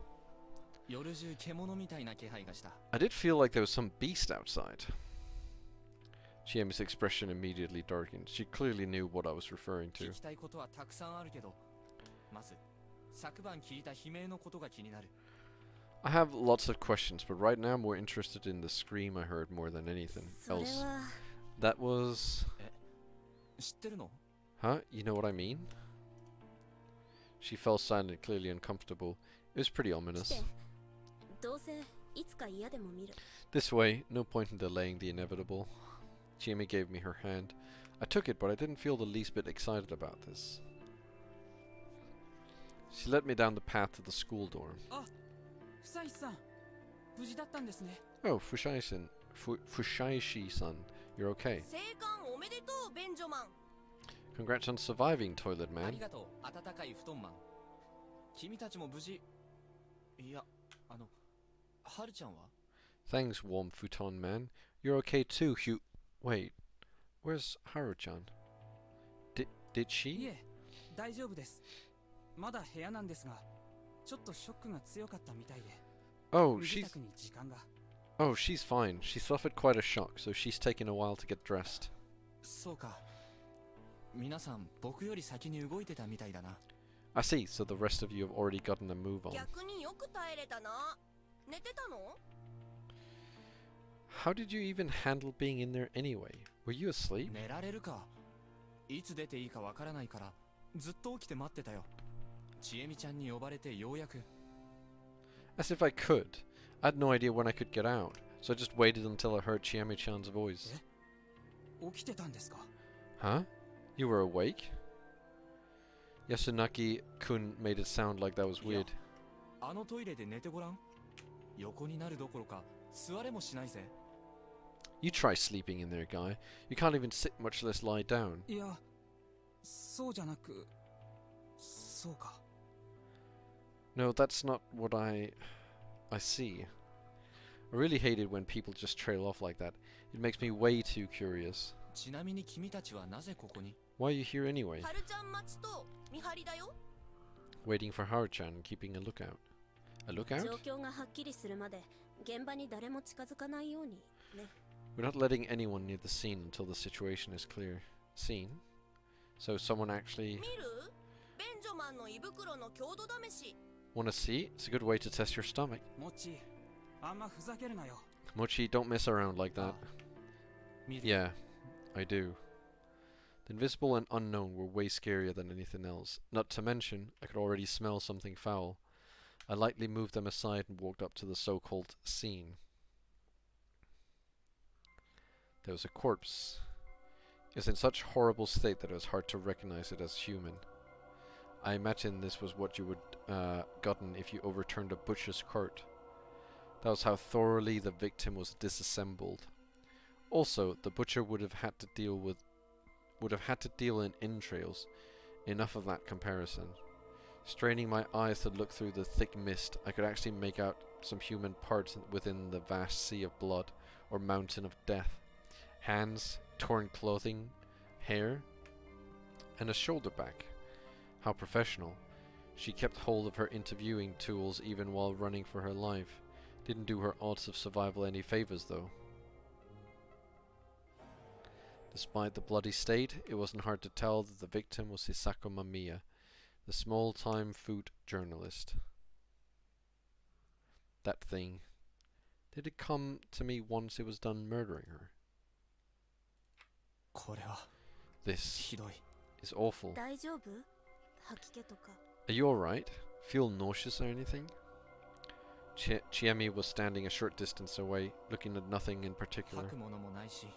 夜中獣みたいな気配がした。 I did feel like there was some beast outside. Chiemi's expression immediately darkened. She clearly knew what I was referring 聞 to. きたいことはたくさんあるけど、まず昨晩聞いた悲鳴のことが気になる。 I have lots of questions, but right now I'm more interested in the scream I heard more than anything それ else. は。 That was... 知ってるの？ Huh? You know what I mean? She fell silent, clearly uncomfortable. It was pretty 来 ominous. て。どうせいつか嫌でも見る。 This way, no point in delaying the inevitable. Chiemi gave me her hand. I took it, but I didn't feel the least bit excited about this. She led me down the path to the school dorm. フサイさん、無事だったんですね。 Oh, Fushai-san. Fushaishi-san. You're okay. 生還おめでとう、ベンジョマン。 Congrats on surviving, Toilet あ Man. りがとう、温かい布団マン。君たちも無事。いや、はるちゃんは？ Thanks, warm futon man. You're okay too, Hugh. Wait, where's Haru-chan? Did い she? え、大丈夫です。まだ部屋なんですが、ちょっとショックが強かったみたいで、 Oh, 身支 she's 度に時間が。 oh, she's fine. She suffered quite a shock, so she's taken a while to get dressed. そうか。皆さん、僕より先に動いてたみたいだな。 I see. So the rest of you have already gotten a move on. 逆によく耐えれたな。寝てたの？ How did you even handle being in there anyway? Were you asleep? 寝られるか。いつ出ていいかわからないから、ずっと起きて待ってたよ。ちえみちゃんに呼ばれてようやく。 As if I could. I had no idea when I could get out, so I just waited until I heard Chiemi-chan's voice. 起きてたんですか？ Huh? You were awake? Yasunaki-kun made it sound like that was weird. あのトイレで寝てごらん。横になるどころか、座れもしないぜ。 You try sleeping in there, guy. You can't even sit, much less lie down. いや、そうじゃなく、そうか。 No, that's not what I see. I really hate it when people just trail off like that. It makes me way too curious. ちなみに君たちはなぜここに？ Why are you here anyway? はるちゃん待ちと見張りだよ。 Waiting for Haru-chan and keeping a lookout. A lookout? 状況がはっきりするまで現場に誰も近づかないようにね。 We're not letting anyone near the scene until the situation is clear. Scene? So someone actually 見る？ベンジョマンの胃袋の強度試し。 wanna see? It's a good way to test your stomach. もち、あんまふざけるなよ。 Mochi, don't mess around like that. 見る？ Yeah, I do. The invisible and unknown were way scarier than anything else. Not to mention, I could already smell something foul. I lightly moved them aside and walked up to the so-called scene. There was a corpse. It was in such horrible state that it was hard to recognize it as human. I imagine this was what you would gotten if you overturned a butcher's cart. That was how thoroughly the victim was disassembled. Also, the butcher would have had to deal in entrails. Enough of that comparison. Straining my eyes to look through the thick mist, I could actually make out some human parts within the vast sea of blood, or mountain of death. Hands, torn clothing, hair, and a shoulder back. How professional. She kept hold of her interviewing tools even while running for her life. Didn't do her odds of survival any favors though. Despite the bloody state, it wasn't hard to tell that the victim was Hisako Mamiya, the small-time food journalist. That thing. Did it come to me once it was done murdering her? これは This ひどい。 is awful. 大丈夫？吐き気とか。 Are you alright? Feel nauseous or anything? Chiemi was standing a short distance away, looking at nothing in particular. 吐くものもないし、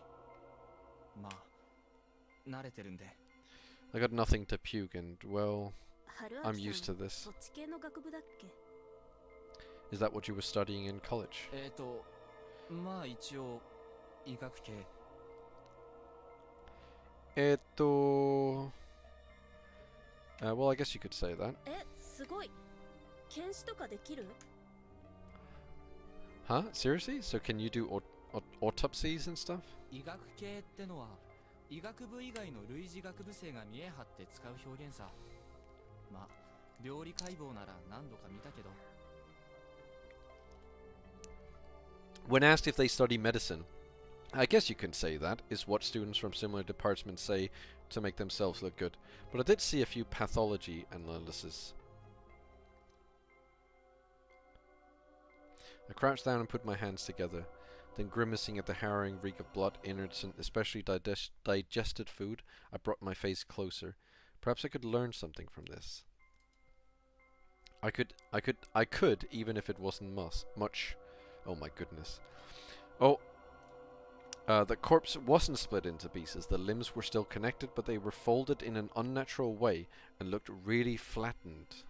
まあ慣れてるんで。 I got nothing to puke and, well, 春 I'm 明 used さ to ん、 this. そっち系の学部だっけ？ Is that what you were studying in college? まあ一応医学系。Well, I guess you could say that. え、すごい。検視とかできる？ Huh? Seriously? So can you do autopsies and stuff? 医学系ってのは医学部以外の類似学部生が見え張って使う表現さ。まあ病理解剖なら何度か見たけど。 When asked if they study medicine, I guess you can say that is what students from similar departments say to make themselves look good. But I did see a few pathology analysis. I crouched down and put my hands together, then grimacing at the harrowing reek of blood, innards, and especially digested food, I brought my face closer. Perhaps I could learn something from this. I could, even if it wasn't much. Oh my goodness. Oh, the corpse wasn't split into pieces. The limbs were still connected, but they were folded in an unnatural way and looked really flattened.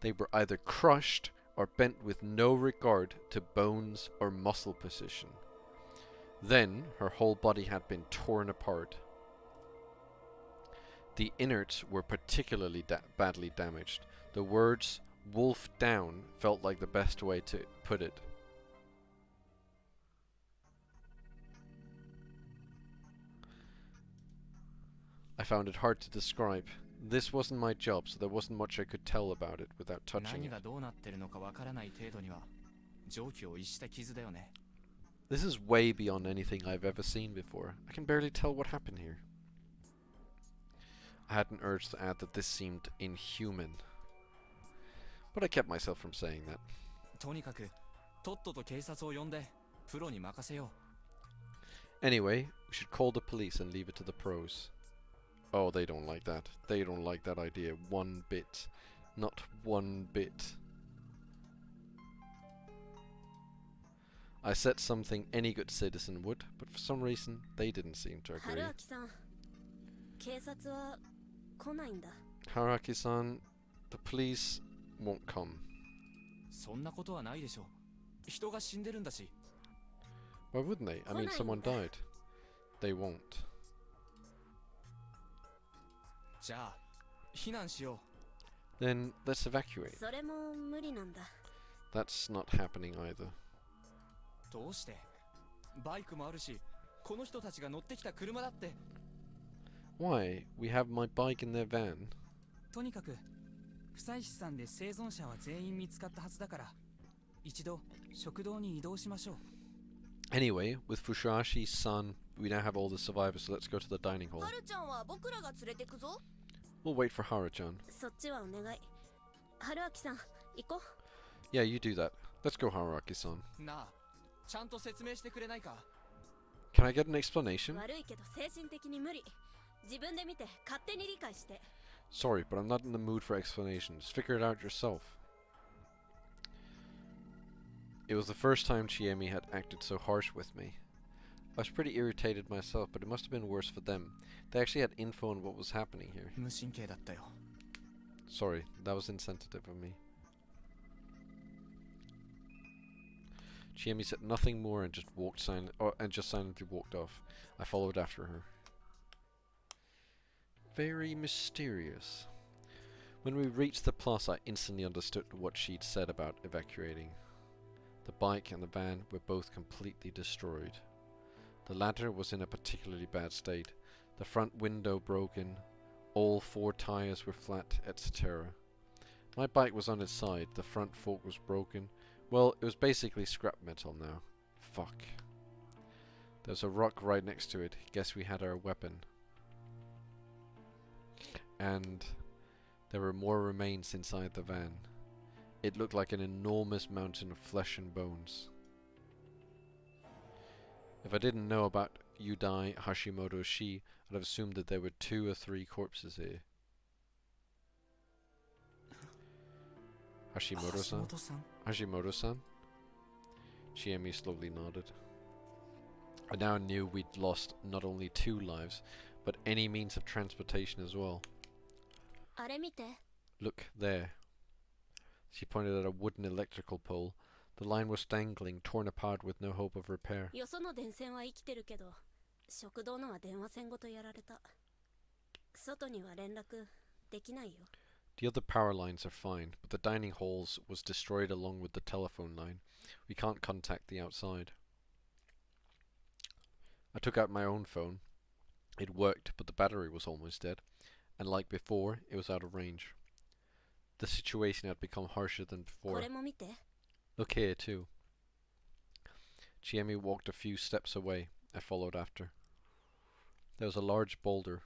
They were either crushed or bent with no regard to bones or muscle position. Then her whole body had been torn apart. The innards were particularly badly damaged. The words "wolf down" felt like the best way to put it. I found it hard to describe. This wasn't my job, so there wasn't much I could tell about it without touching 何 it. がどうなってるのかわからない程度には常軌を逸した傷だよね。 This is way beyond anything I've ever seen before. I can barely tell what happened here. I had an urge to add that this seemed inhuman, but I kept myself from saying that. とにかくとっとと警察を呼んでプロに任せよ Anyway, we should call the police and leave it to the pros. Oh, they don't like that. They don't like that idea one bit. Not one bit. I said something any good citizen would, but for some reason they didn't seem to 春 agree. 明さん、警察は来ないんだ。 Haraki-san, the police won't come. う。そんなことはないでしょ。人が死んでるんだし。 Why wouldn't they? I mean, someone died. They won't. じゃあ避難しよ Then let's evacuate. それも無理なんだ。 That's not happening either. う。どうしてバイクもあるし、この人たちが乗ってきた車だって。 Why? We have my bike in their van. とにかく不採士さんで生存者は全員見つかったはずだから、一度食堂に移動しましょう。 Anyway, with Fushashi's-san, we now have all the survivors, so let's go to the dining hall. 春ちゃんは僕らが連れてくぞ。 We'll wait for Hara-chan. そっちはお願い。春明さん、行こう。 Yeah, you do that. Let's go, Haraki-san. なあ、ちゃんと説明してくれないか。 Can I get an explanation? 悪いけど精神的に無理。自分で見て勝手に理解して。 Sorry, but I'm not in the mood for explanations. Figure it out yourself. It was the first time Chiemi had acted so harsh with me. I was pretty irritated myself, but it must have been worse for them. They actually had info on what was happening here. 無神経だったよ。 Sorry, that was insensitive of me. Chiemi said nothing more and just silently walked off. I followed after her. Very mysterious. When we reached the plus, I instantly understood what she'd said about evacuating. The bike and the van were both completely destroyed. The latter was in a particularly bad state. The front window broken, all 4 tires were flat, etc. My bike was on its side, the front fork was broken. Well, it was basically scrap metal now. Fuck. There's a rock right next to it. Guess we had our weapon. And there were more remains inside the van. It looked like an enormous mountain of flesh and bones. If I didn't know about Yudai Hashimoto Shi, I'd have assumed that there were 2 or 3 corpses here. Hashimoto-san? 橋本さん Hashimoto-san? Chiemi slowly nodded. I now knew we'd lost not only 2 lives, but any means of transportation as well. あれ見て。 Look, there. She pointed at a wooden electrical pole. The line was dangling, torn apart with no hope of repair. よその電線は生きてるけど、食堂のは電話線ごとやられた。外には連絡できないよ。 The other power lines are fine, but the dining halls was destroyed along with the telephone line. We can't contact the outside. I took out my own phone. It worked, but the battery was almost dead, and like before, it was out of range. The situation had become harsher than こ before. れも見て。 Look here, too. Chiemi walked a few steps away. I followed after. There was a large boulder.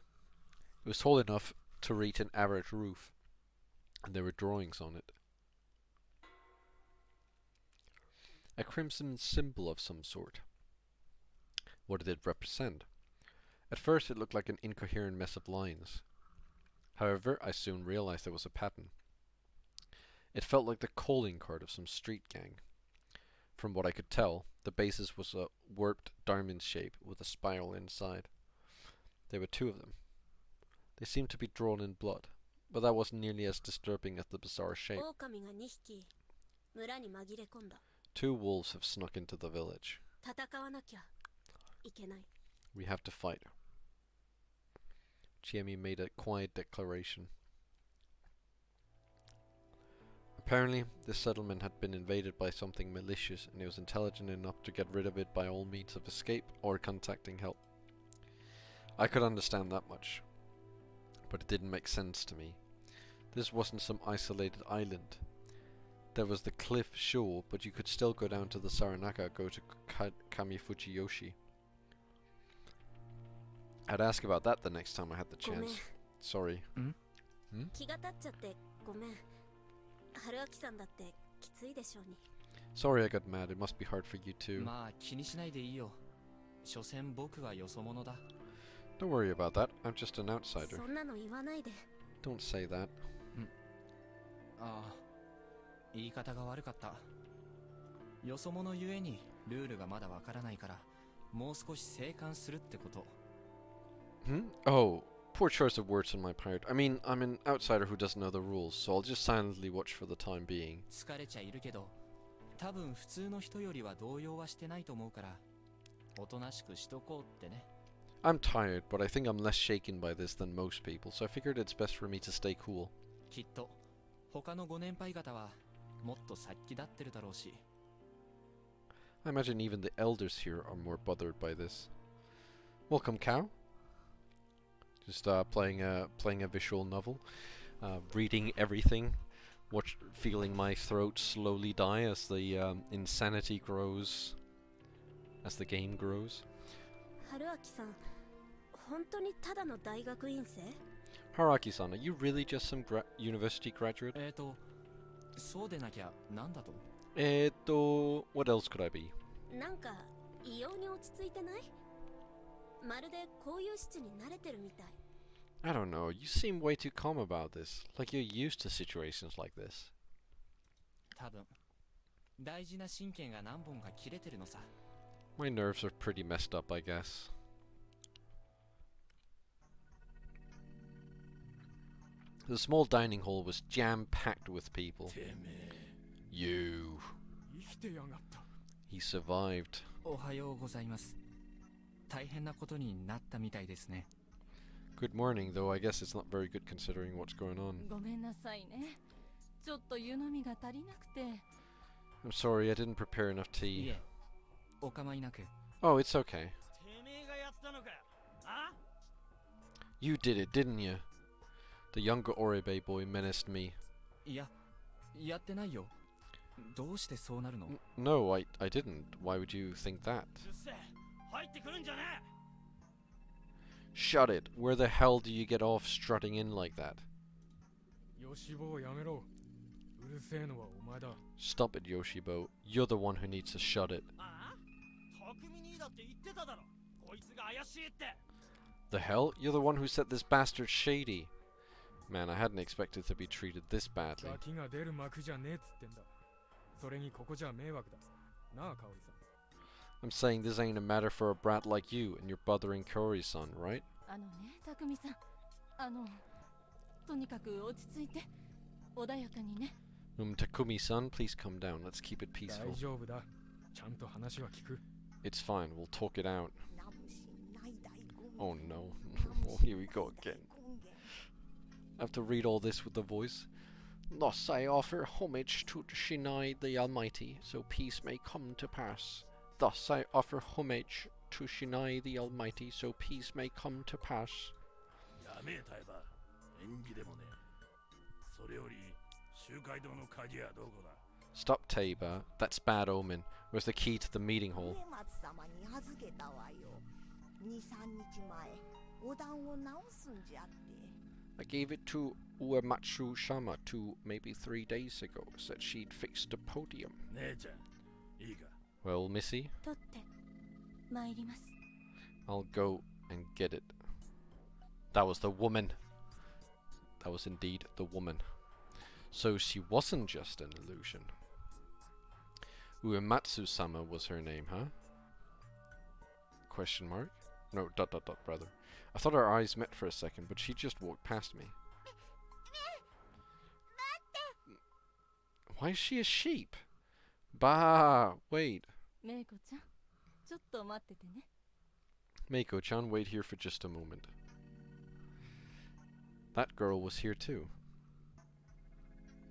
It was tall enough to reach an average roof, and there were drawings on it. A crimson symbol of some sort. What did it represent? At first it looked like an incoherent mess of lines. However, I soon realized there was a pattern. It felt like the calling card of some street gang. From what I could tell, the basis was a warped diamond shape with a spiral inside. There were 2 of them. They seemed to be drawn in blood, but that wasn't nearly as disturbing as the bizarre shape. 狼が2匹、村に紛れ込んだ。 2 wolves have snuck into the village. 戦わなきゃいけない。 We have to fight. Chiemi made a quiet declaration. Apparently, this settlement had been invaded by something malicious, and it was intelligent enough to get rid of it by all means of escape or contacting help. I could understand that much, but it didn't make sense to me. This wasn't some isolated island. There was the cliff shore, but you could still go down to the Saranaka, go to Kamifujiyoshi. I'd ask about that the next time I had the ごめん。 chance. Sorry. 気が立っちゃってごめん。春明さんだってきついでしょうに。 Sorry I got mad. It must be hard for you too. まあ気にしないでいいよ。所詮僕はよそ者だ。 Don't worry about that. I'm just an outsider. そんなの言わないで。 Don't say that. ああ、言い方が悪かった。よそ者ゆえにルールがまだわからないから、もう少し静観するってこと。Oh, poor choice of words on my part. I mean, I'm an outsider who doesn't know the rules, so I'll just silently watch for the time being. 疲れちゃいるけど、多分普通の人よりは動揺はしてないと思うから、おとなしくしとこうってね。I'm tired, but I think I'm less shaken by this than most people, so I figured it's best for me to stay cool. きっと他のご年配方はもっと殺気立ってるだろうし。I imagine even the elders here are more bothered by this. Welcome, Cow. Just playing a visual novel, reading everything, feeling my throat slowly die as the insanity grows, as the game grows. 春明さん、本当にただの大学院生？ Haraki-san, are you really just some university graduate? そうでなきゃなんだと？ What else could I be? なんか異様に落ち着いてない？まるでこういう室に慣れてるみたい。 I don't know, you seem way too calm about this, like you're used to situations like this. 多分大事な神経が何本か切れてるのさ。My nerves are pretty messed up, I guess. The small dining hall was jam-packed with people. You. 生きてやがった。 He survived. おはようございます。大変なことになったみたいですね。 Good morning, though I guess it's not very good considering what's going on. ごめんなさいね。ちょっと湯飲みが足りなくて。I'm sorry, I didn't prepare enough い tea. え、お構いなく。 Oh, it's okay. てめえがやったのかよ。あ？ You did it, didn't you? The younger Oribe boy menaced me. いや、やってないよ。どうしてそうなるの？ No, I didn't. Why would you think that? うっせえ。入ってくるんじゃねえ。 Shut it! Where the hell do you get off strutting in like that? よしぼをやめろ。うるせえのはお前だ。 Stop it, Yoshibo. You're the one who needs to shut it. ああ？匠にだって言ってただろ。こいつが怪しいって。 The hell? You're the one who said this bastard shady. Man, I hadn't expected to be treated this badly. ガキが出る幕じゃねえっつってんだ。それにここじゃ迷惑だ。なあ、カオリさん。 I'm saying this ain't a matter for a brat like you and you're bothering Kaori-san, right? あのね、匠さん。とにかく落ち着いて。穏やかにね。Takumi-san, please come down. Let's keep it 大 peaceful. 丈夫だ。ちゃんと話は聞く。 It's fine. We'll talk it out. ナムシない大権 Oh 限 no. ナム Oh, シ here we go ない大 again. 権限 I have to read all this with the voice. Thus I offer homage to Shinai the Almighty, so peace may come to pass. Thus I offer homage to Shinai the Almighty, so peace may come to pass. やめえたえば。縁起でもねえ。それより集会堂の鍵はどこだ？ Stop, Taba. That's bad omen. Where's the key to the meeting hall? 植松様に預けたわよ。2、3日前、お団を直すんじゃって。 I gave it to Uematsu Shama 2, maybe 3 days ago. Said she'd fixed the podium. 姉ちゃん、いいか。 Well, Missy, 取って参ります。 I'll go and get it. That was the woman. That was indeed the woman. So she wasn't just an illusion. Uematsu-sama was her name, huh? Question mark? No, dot dot dot, rather. I thought our eyes met for a second, but she just walked past me. Why is she a sheep? Bah! Wait. メイコちゃん、ちょっと待っててね。 Meiko-chan, wait here for just a moment. That girl was here too.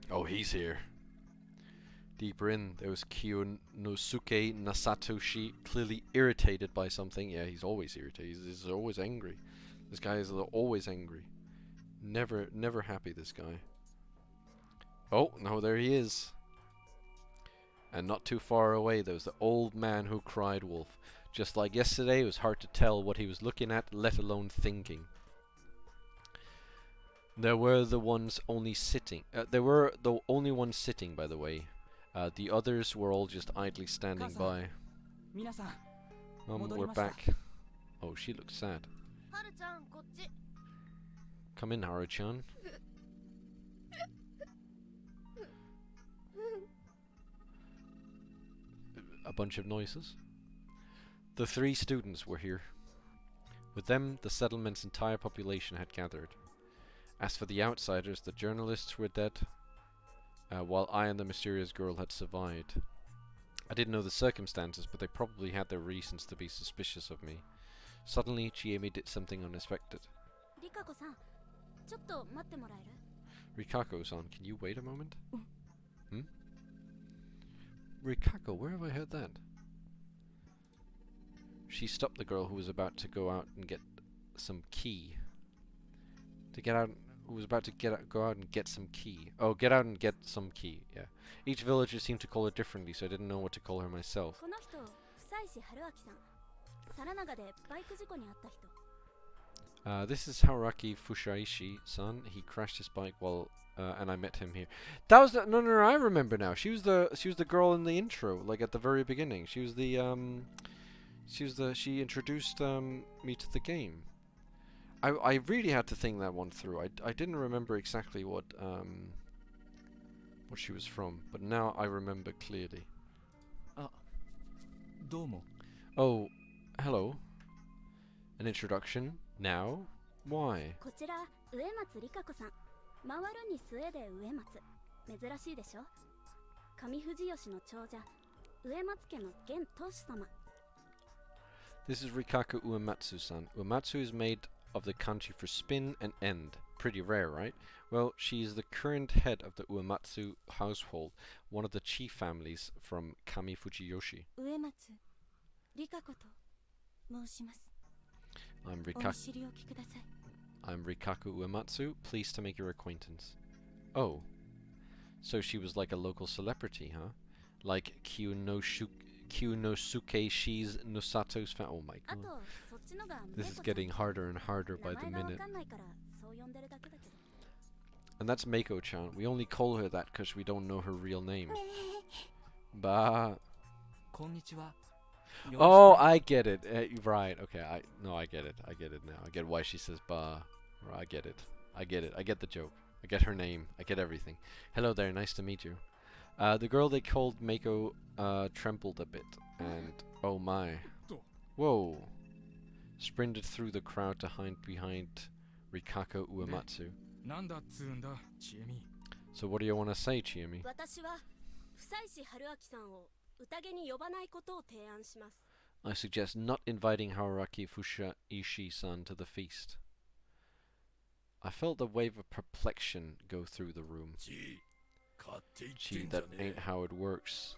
Oh, he's here. Deeper in, there was Kiyonosuke Nasatoshi, clearly irritated by something. Yeah, he's always irritated. He's always angry. This guy is always angry. Never happy, this guy. Oh, no, there he is. And not too far away, there was the old man who cried wolf. Just like yesterday, it was hard to tell what he was looking at, let alone thinking. There were the ones only sitting. There were the only ones sitting, by the way. The others were all just idly standing by. 皆さん、 We're 戻りました。 back. Oh, she looks sad. はるちゃん、こっち。 Come in, Haru-chan. A bunch of noises. The 3 students were here. With them, the settlement's entire population had gathered. As for the outsiders, the journalists were dead, while I and the mysterious girl had survived. I didn't know the circumstances, but they probably had their reasons to be suspicious of me. Suddenly, Chiemi did something unexpected. リカ子さん、ちょっと待ってもらえる？ Rikako-san, can you wait a moment? Hmm? Rikako, where have I heard that? She stopped the girl who was about to go out and get some key. Who was about to go out and get some key. Oh, get out and get some key, yeah. Each villager seemed to call her differently, so I didn't know what to call her myself. この人、久石春明さん。皿長でバイク事故に遭った人。This is Haruaki Fushaishi-san. He crashed his bike while, and I met him here. That was no, I remember now. She was the girl in the intro, like at the very beginning. She introduced me to the game. I really had to think that one through. I didn't remember exactly what she was from, but now I remember clearly. どうも。Oh, hello. An introduction? Now? Why? こちら植松里香子さん。回るに末で植松。珍しいでしょ。上藤吉の長者、植松家の現当主様。This is Rikaku Uematsu-san. Uematsu is made of the kanji for spin and end. Pretty rare, right? Well, she is the current head of the Uematsu household, one of the chief families from Kami Fujiyoshi. 植松理香子と申します。 I'm お見 Rikaku. 知りおきください。 I'm Rikaku Uematsu. Pleased to make your acquaintance. Oh, so she was like a local celebrity, huh? Like Kyunosuke Shi's Nosato's fan. Oh my あ god. と、そっちのが This is メイコちゃん。 getting harder and harder by 名 the 前がわ minute. かんないからそう呼んでるだけだけど。 And that's Mako-chan. We only call her that because we don't know her real name. Bah. こんにちは。 Oh, I get it. Right. Okay. I get it. I get it now. I get why she says bah. I get it. I get it. I get the joke. I get her name. I get everything. Hello there. Nice to meet you. The girl they called Mako trembled a bit, and oh my. Whoa. Sprinted through the crowd to hide behind Rikako Uematsu. なんだっつうんだ、ちえみ。 So what do you want to say, Chiemi? 私は久石春明さんを宴に呼ばないことを提案します。 I suggest not inviting Haruaki Fushaishi-san to the feast. I felt a wave of perplexion go through the room. Gee, that ain't how it works.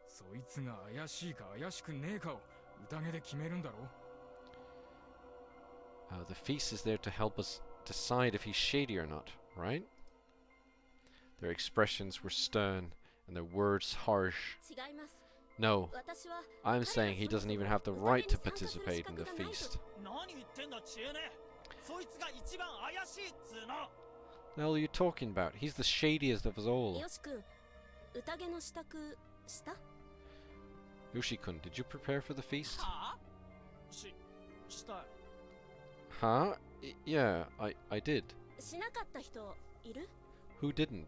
そいつが怪しいか怪しくねえかを宴で決めるんだろ。 The feast is there to help us decide if he's shady or not, right? Their expressions were stern and their words harsh. 違います。 No, 私は I'm saying he doesn't even have the right to participate in the feast. 何言ってんだ知恵ね。そいつが一番怪しいっつうの。 The hell are you talking about? He's the shadiest of us all. よし君、宴の支度した？ Yoshi-kun, did you prepare for the feast? はあ？したい。 Huh? Yeah, I did. しなかった人いる？ Who didn't?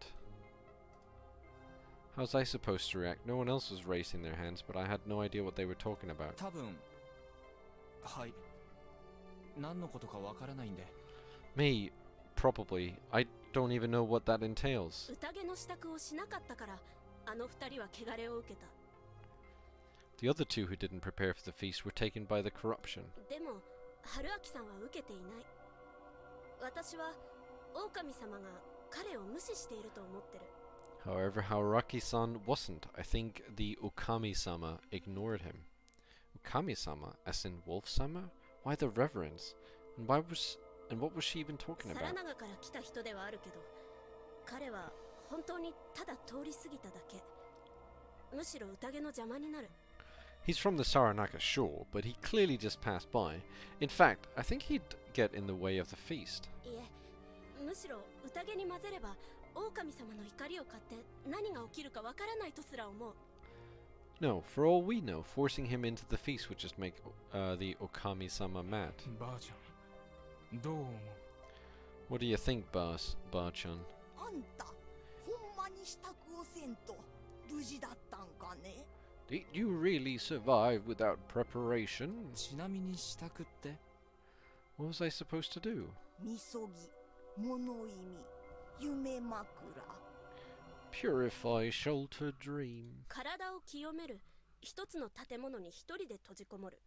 How's I supposed to react? No one else was raising their hands, but I had no idea what they were talking about. 多分はい。何のことかわからないんで。 Me, probably. I don't even know what that entails. 宴の支度をしなかったからあの二人は汚れを受けた。 The other two who didn't prepare for the feast were taken by the corruption. でも春明さんは受けていない。私は狼様が彼を無視していると思ってる。 However, Haruaki-san wasn't. I think the Okami-sama ignored him. Okami-sama, as in Wolf-sama? Why the reverence? And what was she even talking サラ about? ナガから来た人ではあるけど、彼は本当にただ通り過ぎただけ。むしろ宴の邪魔になる。 He's from the Saranaga shore, but he clearly just passed by. In fact, I think he'd get in the way of the feast. いえ、むしろ宴に混ぜれば狼様の怒りを買って何が起きるかわからないとすら思う。 No, for all we know, forcing him into the feast would just make the Okami-sama mad. ばあちゃん、どう思う？ What do you think, Ba-chan? あんたほんまに支度をせんと無事だったんかね。 Did you really survive without preparation? ちなみに支度って？ What was I supposed to do? みそぎ、物意味、夢枕。 Purify, shelter, dream. 体を清める。一つの建物に一人で閉じこもる。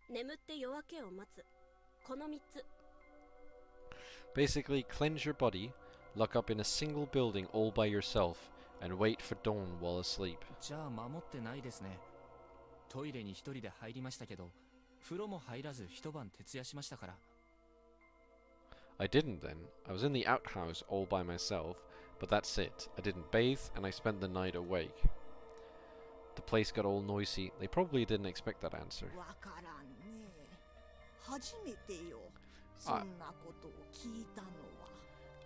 眠って夜明けを待つ。この三つ。 Basically, cleanse your body, lock up in a single building all by yourself, and wait for dawn while asleep. じゃあ守ってないですね。トイレに一人で入りましたけど、風呂も入らず一晩徹夜しましたから。 I didn't then. I was in the outhouse all by myself, but that's it. I didn't bathe, and I spent the night awake. The place got all noisy. They probably didn't expect that answer. わからんね。初めてよ。そんなことを聞いたの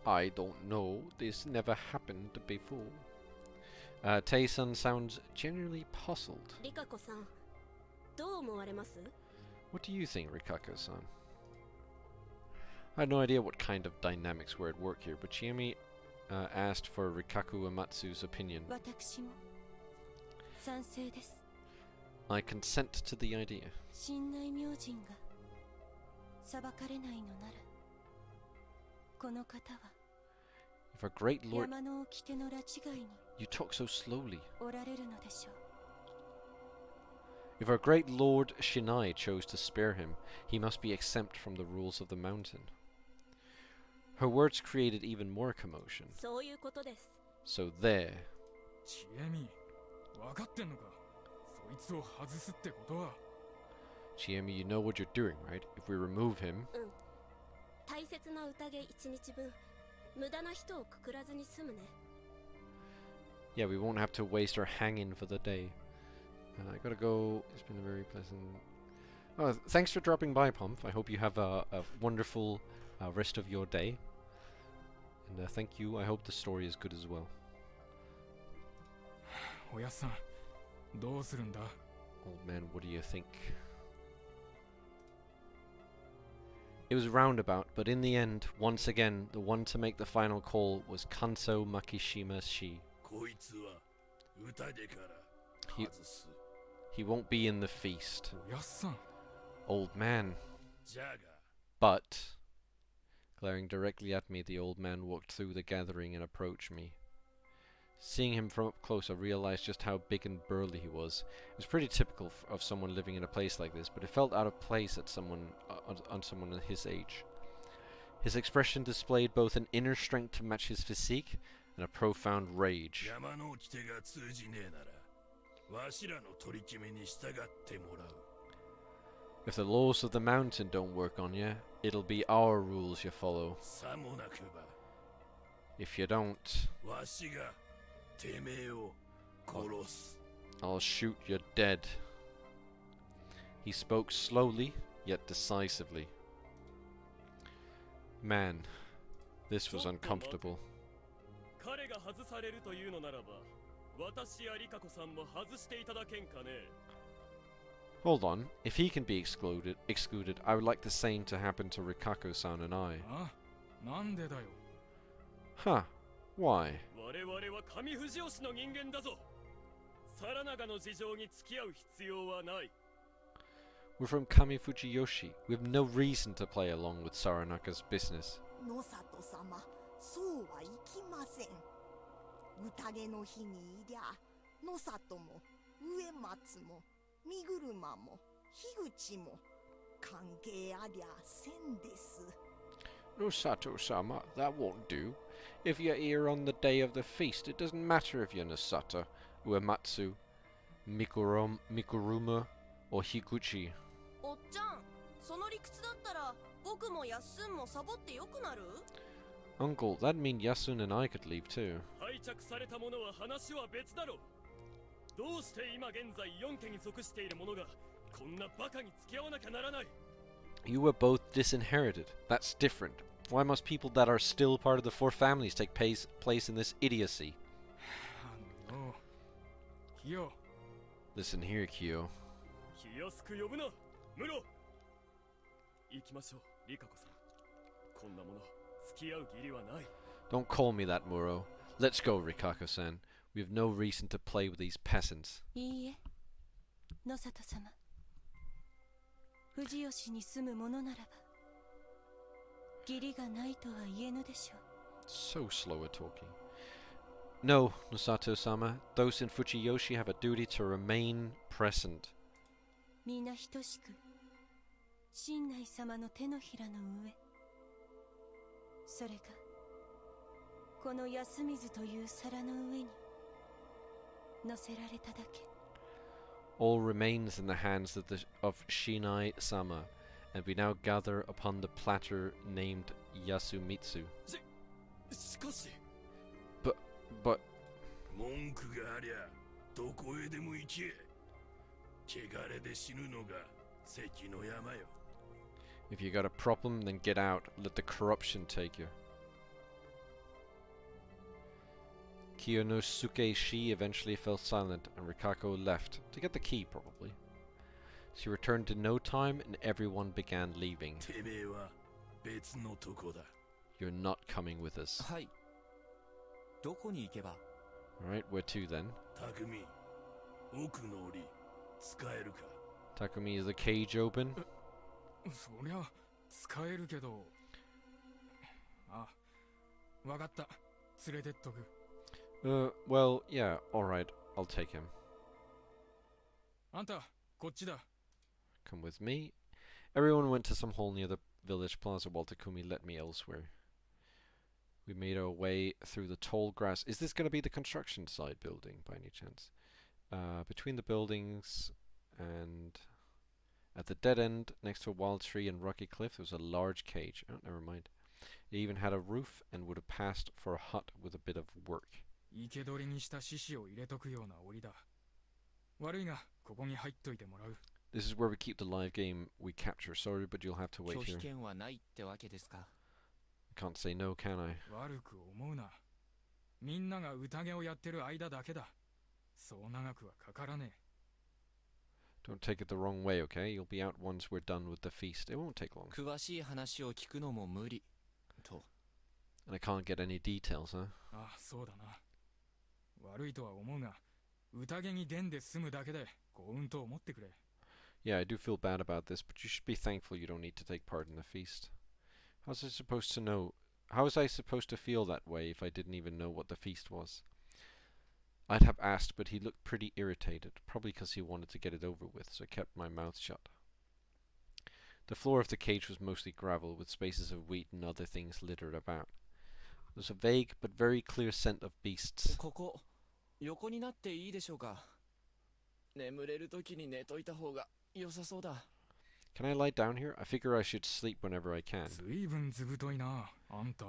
は。 I don't know. This never happened before. Tae-san sounds genuinely puzzled. リカ子さん、どう思われます？ What do you think, Rikako-san? I had no idea what kind of dynamics were at work here, but Chiemi asked for Rikaku Uematsu's opinion. 私も賛成です。I consent to the idea. 神内明神が裁かれないのなら、この方は If our great lord... 山の掟の拉致外に You talk so slowly. おられるのでしょう。 If our great lord Shinai chose to spare him, he must be exempt from the rules of the mountain. Her words created even more commotion. そういうことです。 So there. ちえみ、分かってんのか。そいつを外すってことは。Chiemi, you know what you're doing, right? If we remove him... うん。大切な宴一日分、無駄な人をくくらずに済むね。Yeah, we won't have to waste our hanging for the day. I gotta go. It's been a very pleasant... Oh, thanks for dropping by, Pomp. I hope you have a wonderful rest of your day. And thank you. I hope the story is good as well. おやっさん、どうするんだ。 Old man, what do you think? It was roundabout, but in the end, once again, the one to make the final call was Kanso Makishima Shi. He won't be in the feast. おやっさん。 Old man. But, glaring directly at me, the old man walked through the gathering and approached me. Seeing him from up close, I realized just how big and burly he was. It was pretty typical of someone living in a place like this, but it felt out of place at someone on someone his age. His expression displayed both an inner strength to match his physique and a profound rage. If the laws of the mountain don't work on you, it'll be our rules you follow. If you don't, I'll shoot you dead. He spoke slowly, yet decisively. Man, this was uncomfortable. 彼が外されるというのならば、私やリカコさんも外していただけんかね。 Hold on, if he can be excluded, I would like the same to happen to Rikako-san and I. あ、なんでだよ。 Huh, why? 我々は上藤吉の人間だぞ。皿長の事情に付き合う必要はない。 We're from Kami Fujiyoshi. We have no reason to play along with Saranaka's business. 野里様、そうはいきません。宴の日にいりゃ、野里も上松も三車も樋口も関係ありゃせんです。 Nosato-sama, that won't do. If you're here on the day of the feast, it doesn't matter if you're Nosato, Uematsu, Mikuruma, or Higuchi. おっちゃん、その理屈だったら僕もやっすんもサボってよくなる？ Uncle, that'd mean Yasun and I could leave too. 廃着されたものは話は別だろう。どうして今現在4家に属している者がこんなバカに付き合わなきゃならない？ You were both disinherited. That's different. Why must people that are still part of the four families take place in this idiocy? キヨ。 Listen here, Kyo. 気安く呼ぶな、ムロ。行きましょう、リカコさん。こんなもの付き合う義理はない。 Don't call me that, Muro. Let's go, Rikako-san. We have no reason to play with these peasants. いいえ、野里様。藤吉に住むものならば、義理がないとは言えぬでしょう。 So slow at talking. No, Nosato-sama. Those in Fujiyoshi have a duty to remain present. 皆等しく、神内様の手のひらの上。それが、この安水という皿の上に、乗せられただけ。 All remains in the hands of Shinai-sama, and we now gather upon the platter named Yasumitsu. しかし。But... 文句がありゃ、どこへでも行け。汚れで死ぬのが関の山よ。 If you got a problem, then get out. Let the corruption take you. Kiyonosuke Shi eventually fell silent, and Rikako left, to get the key probably. She returned in no time, and everyone began leaving. てめえは別のとこだ。 You're not coming with us. はい。どこに行けば？ Alright, where to then? 匠、奥の檻、使えるか。 Takumi, is the cage open? そりゃ使えるけど。あ、わかった。連れてっとく。Well, yeah, alright, I'll take him. あんた、こっちだ。 Come with me. Everyone went to some hole near the village plaza while Takumi led me elsewhere. We made our way through the tall grass. Is this going to be the construction site building by any chance? Between the buildings and at the dead end next to a wild tree and rocky cliff there was a large cage. Oh, never mind. It even had a roof and would have passed for a hut with a bit of work. 生け捕りにした獅子を入れとくような檻だ。悪いが、ここに入っといてもらう。 This is where we keep the live game we capture. Sorry, but you'll have to wait 拒 here. 否権はないってわけですか。 I can't say no, can I? 悪く思うな。みんなが宴をやってる間だけだ。そう長くはかからねえ。 Don't take it the wrong way, okay? You'll be out once we're done with the feast. It won't take long. 詳しい話を聞くのも無理と。 And I can't get any details, huh? ああ、そうだな。悪いとは思うが、宴に出んで済むだけで幸運と思ってくれ。 Yeah, I do feel bad about this, but you should be thankful you don't need to take part in the feast. How's I supposed to know? How was I supposed to feel that way if I didn't even know what the feast was? I'd have asked, but he looked pretty irritated, probably because he wanted to get it over with, so I kept my mouth shut. The floor of the cage was mostly gravel, with spaces of wheat and other things littered about. There was a vague but very clear scent of beasts. ここ、横になっていいでしょうか。眠れるときに寝といた方が良さそうだ。 Can I lie down here? I figure I should sleep whenever I can. ずいぶんずぶといな、あんた。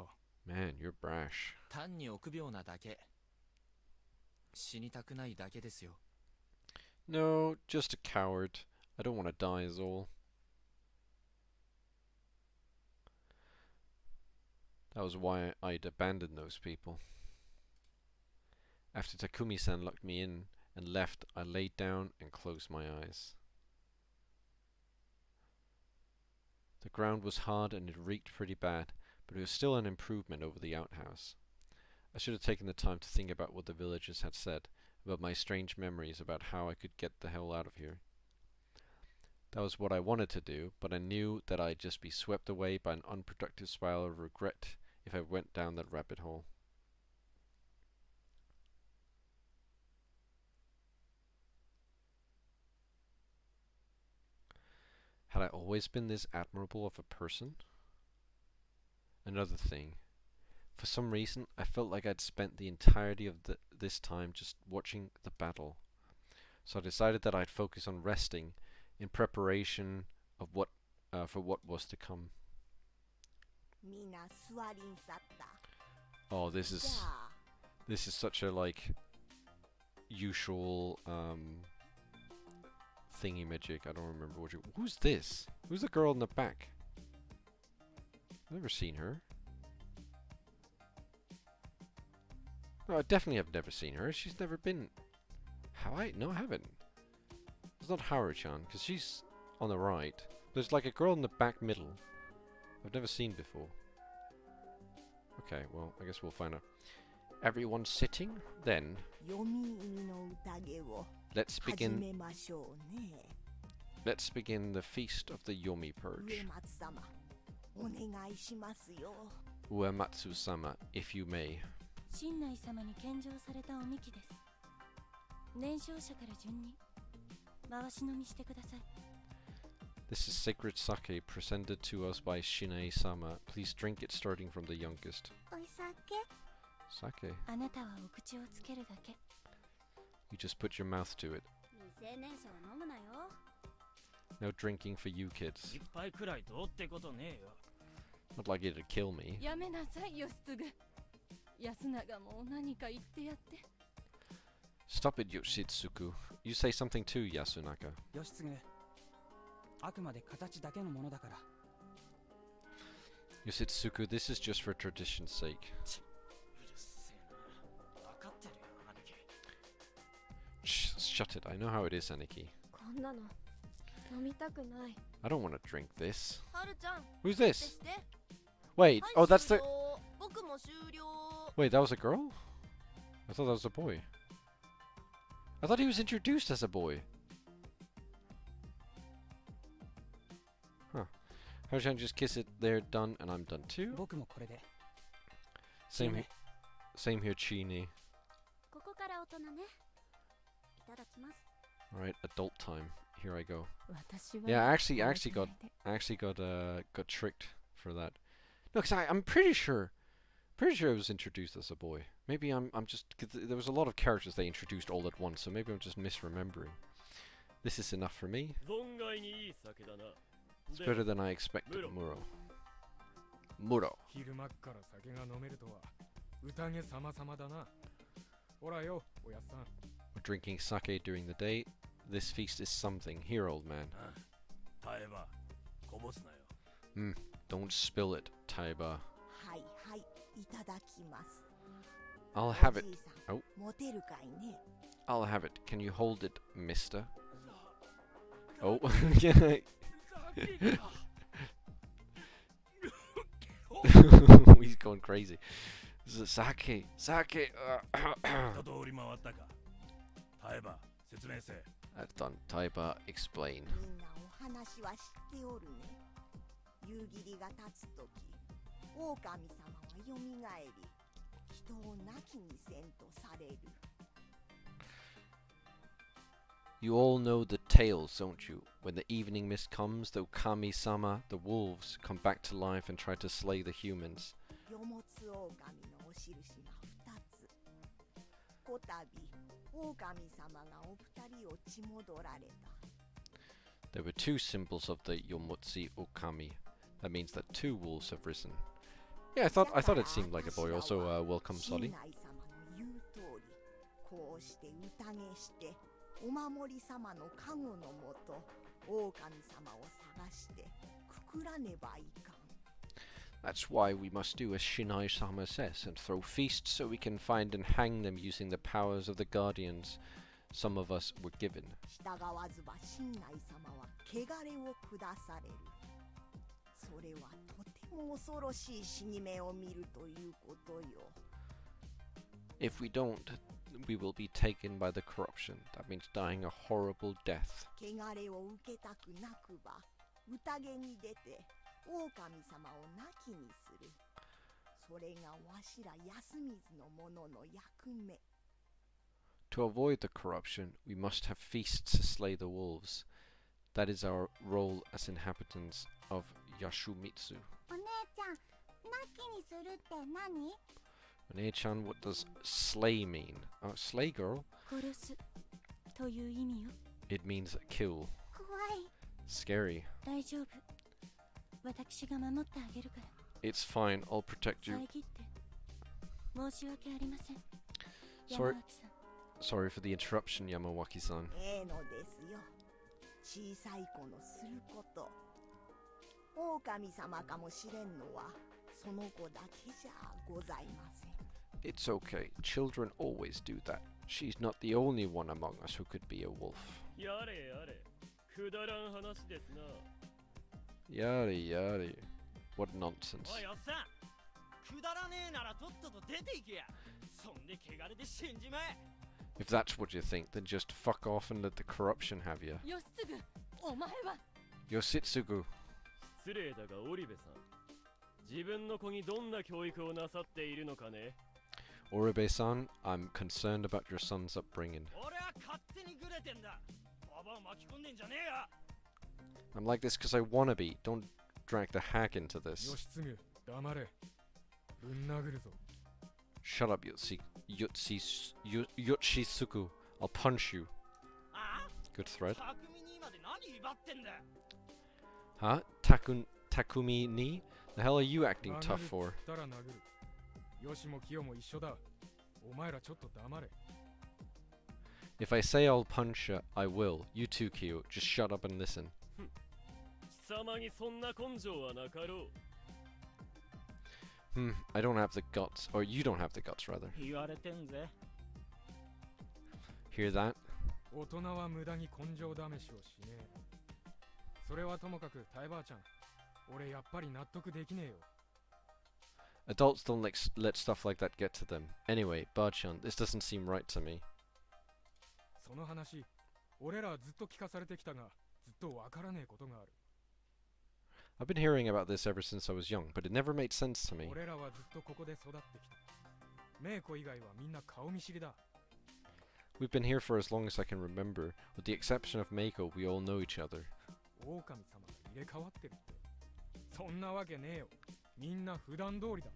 Man, you're brash. 単に臆病なだけ。死にたくないだけですよ。 No, just a coward. I don't want to die is all. That was why I'd abandoned those people. After Takumi-san locked me in and left, I laid down and closed my eyes. The ground was hard and it reeked pretty bad, but it was still an improvement over the outhouse. I should have taken the time to think about what the villagers had said, about my strange memories about how I could get the hell out of here. That was what I wanted to do, but I knew that I'd just be swept away by an unproductive spiral of regret if I went down that rabbit hole. Had I always been this admirable of a person? Another thing. For some reason, I felt like I'd spent the entirety of this time just watching the battle. So I decided that I'd focus on resting in preparation of what for what was to come. みんな座りんさった。 Oh, this じゃ is あ this is such a like usual thingy magic. I don't remember what you. Who's this? Who's the girl in the back? I've never seen her. No, I definitely have never seen her. She's never been. Have I? No, I haven't. It's not Haru-chan, because she's on the right. There's like a girl in the back middle. I've never seen before. Okay, well, I guess we'll find out. Everyone sitting? Then, 読み犬の宴を let's 始 begin. めましょうね。 Let's begin the feast of the Yomi 上 Purge. 松様、お願いしますよ。 Uematsu-sama, if you may. 新内様に献上されたおみきです。年少者から順に回し飲みしてください。 This is sacred sake presented to us by Shinei-sama. Please drink it starting from the youngest. お酒 Sake. あなたはお口をつけるだけ。 You just put your mouth to it. 未成年者は飲むなよ。 No drinking for you kids. 一杯くらいどうってことねえよ。 Not like it to kill me. やめなさい、義継。安永も何か言ってやって。 Stop it, Yoshitsuku. You say something too, Yasunaka. 義経、あくまで形だけのものだから。 Yoshitsuku, this is just for tradition's sake. うるせえな。分かってるよ、兄貴。 Shut it. I know how it is, Aniki. こんなの飲みたくない。 I don't want to drink this. はるちゃん、 Who's 消 this? して。 Wait. はい、 Oh, that's 終 the. 了。僕も終了。 Wait, that was a girl? I thought that was a boy. I thought he was introduced as a boy. Haru-chan, just kiss it. They're done, and I'm done too. 僕もこれで。 Same ね Same here, Chini. ここから大人ね。いただきます。 Alright, adult time. Here I go. 私は Yeah, I actually こう actually しな got いで got tricked for that. No, because I'm pretty sure I was introduced as a boy. Maybe I'm just, 'cause there was a lot of characters they introduced all at once, so maybe I'm just misremembering. This is enough for me. 存外にいい酒だな。 It's で better than I expected, Muro. Muro. 昼間っから酒が飲めるとは宴様々だな。ほらよ、おやっさん。 We're drinking sake during the day. This feast is something. Here, old man. 耐えばこぼすなよ。 Don't spill it, Taiba. はいはい、いただきます。 I'll have お it. じいさん、 Oh. モテるかいね。 I'll have it. Can you hold it, mister? Oh, yeah. He's going crazy. Sake, sake. 一通り回ったか。耐えば説明せえ。 That's done. Taiba, explain. みんなお話は知っておるね。夕霧が立つとき、狼様はよみがえり、人を亡きにせんとされる。 You all know the tales, don't you? When the evening mist comes, the Kami-sama, the wolves, come back to life and try to slay the humans. よもつ狼のお印が2つ。こたび、狼様がお二人をち戻られた。 There were two symbols of the Yomotsu Okami. That means that two wolves have risen. Yeah, I thought it seemed like a boy. Also, welcome, 新 Solly. 内様の言う通り、こうして宴して、お守り様の加護のもと、狼様を探してくくらねばいかん。 That's why we must do as Shinai-sama says and throw feasts so we can find and hang them using the powers of the guardians some of us were given. 従わずば新内様は汚れを下される。それはとても恐ろしい死に目を見るということよ。 If we don't, we will be taken by the corruption. That means dying a horrible death. 汚れを受けたくなくば、宴に出て狼様を亡きにする。それがわしら安水の者の役目。 To avoid the corruption, we must have feasts to slay the wolves. That is our role as inhabitants of Yashumitsu. お姉ちゃん、なきにするって何？ Onei-chan, what does slay mean? Slay, girl? 殺すという意味よ。 It means kill. 怖い。 Scary. 大丈夫。私が守ってあげるから。 It's fine, I'll protect you. 遮って申し訳ありません。 Sorry, 山脇さん。 sorry for the interruption, Yamawaki-san. ええのですよ。小さい子のすること。狼様かもしれんのはその子だけじゃございません。 It's okay, children always do that. She's not the only one among us who could be a wolf. やれやれ。くだらん話ですな。 Yari yari. What nonsense. おいおっさん、くだらねえならとっとと出ていけや。そんで汚れで死んじまえ。 If that's what you think, then just fuck off and let the corruption have you. 義継お前は Yoshitsugu. 失礼だが織部さん、自分の子にどんな教育をなさっているのかね。 Oribe-san, I'm concerned about your son's upbringing. 俺は勝手にグレてんだ。ババア巻き込んでんじゃねえよ。 I'm like this because I wanna be. Don't drag the hack into this. 義継、黙れ。ぶん殴るぞ。 Shut up, Yoshitsugu. I'll punch you. あ Good thread. あ、匠にまで何威張ってんだ。 Huh? Takumi ni? The hell are you acting 殴 tough るっ for? つったら殴る。よしもキヨも一緒だ。お前らちょっと黙れ。 If I say I'll punch you, I will. You too, Kyo. Just shut up and listen. 貴様にそんな根性はなかろう。 I don't have the guts. Or you don't have the guts, rather. 言われてんぜ。 Hear that? 大人は無駄に根性試しをしねえ。それはともかく、タイばあちゃん。俺やっぱり納得できねえよ。 Adults don't let stuff like that get to them. Anyway, Bachan, this doesn't seem right to me. その話、俺らはずっと聞かされてきたが、ずっとわからねえことがある。I've been hearing about this ever since I was young, but it never made sense to me. 俺らはずっとここで育ってきた。メイコ以外はみんな顔見知りだ。We've been here for as long as I can remember. With the exception of Mako, we all know each other. 狼様が入れ替わってるって。そんなわけねえよ。みんな普段通りだ。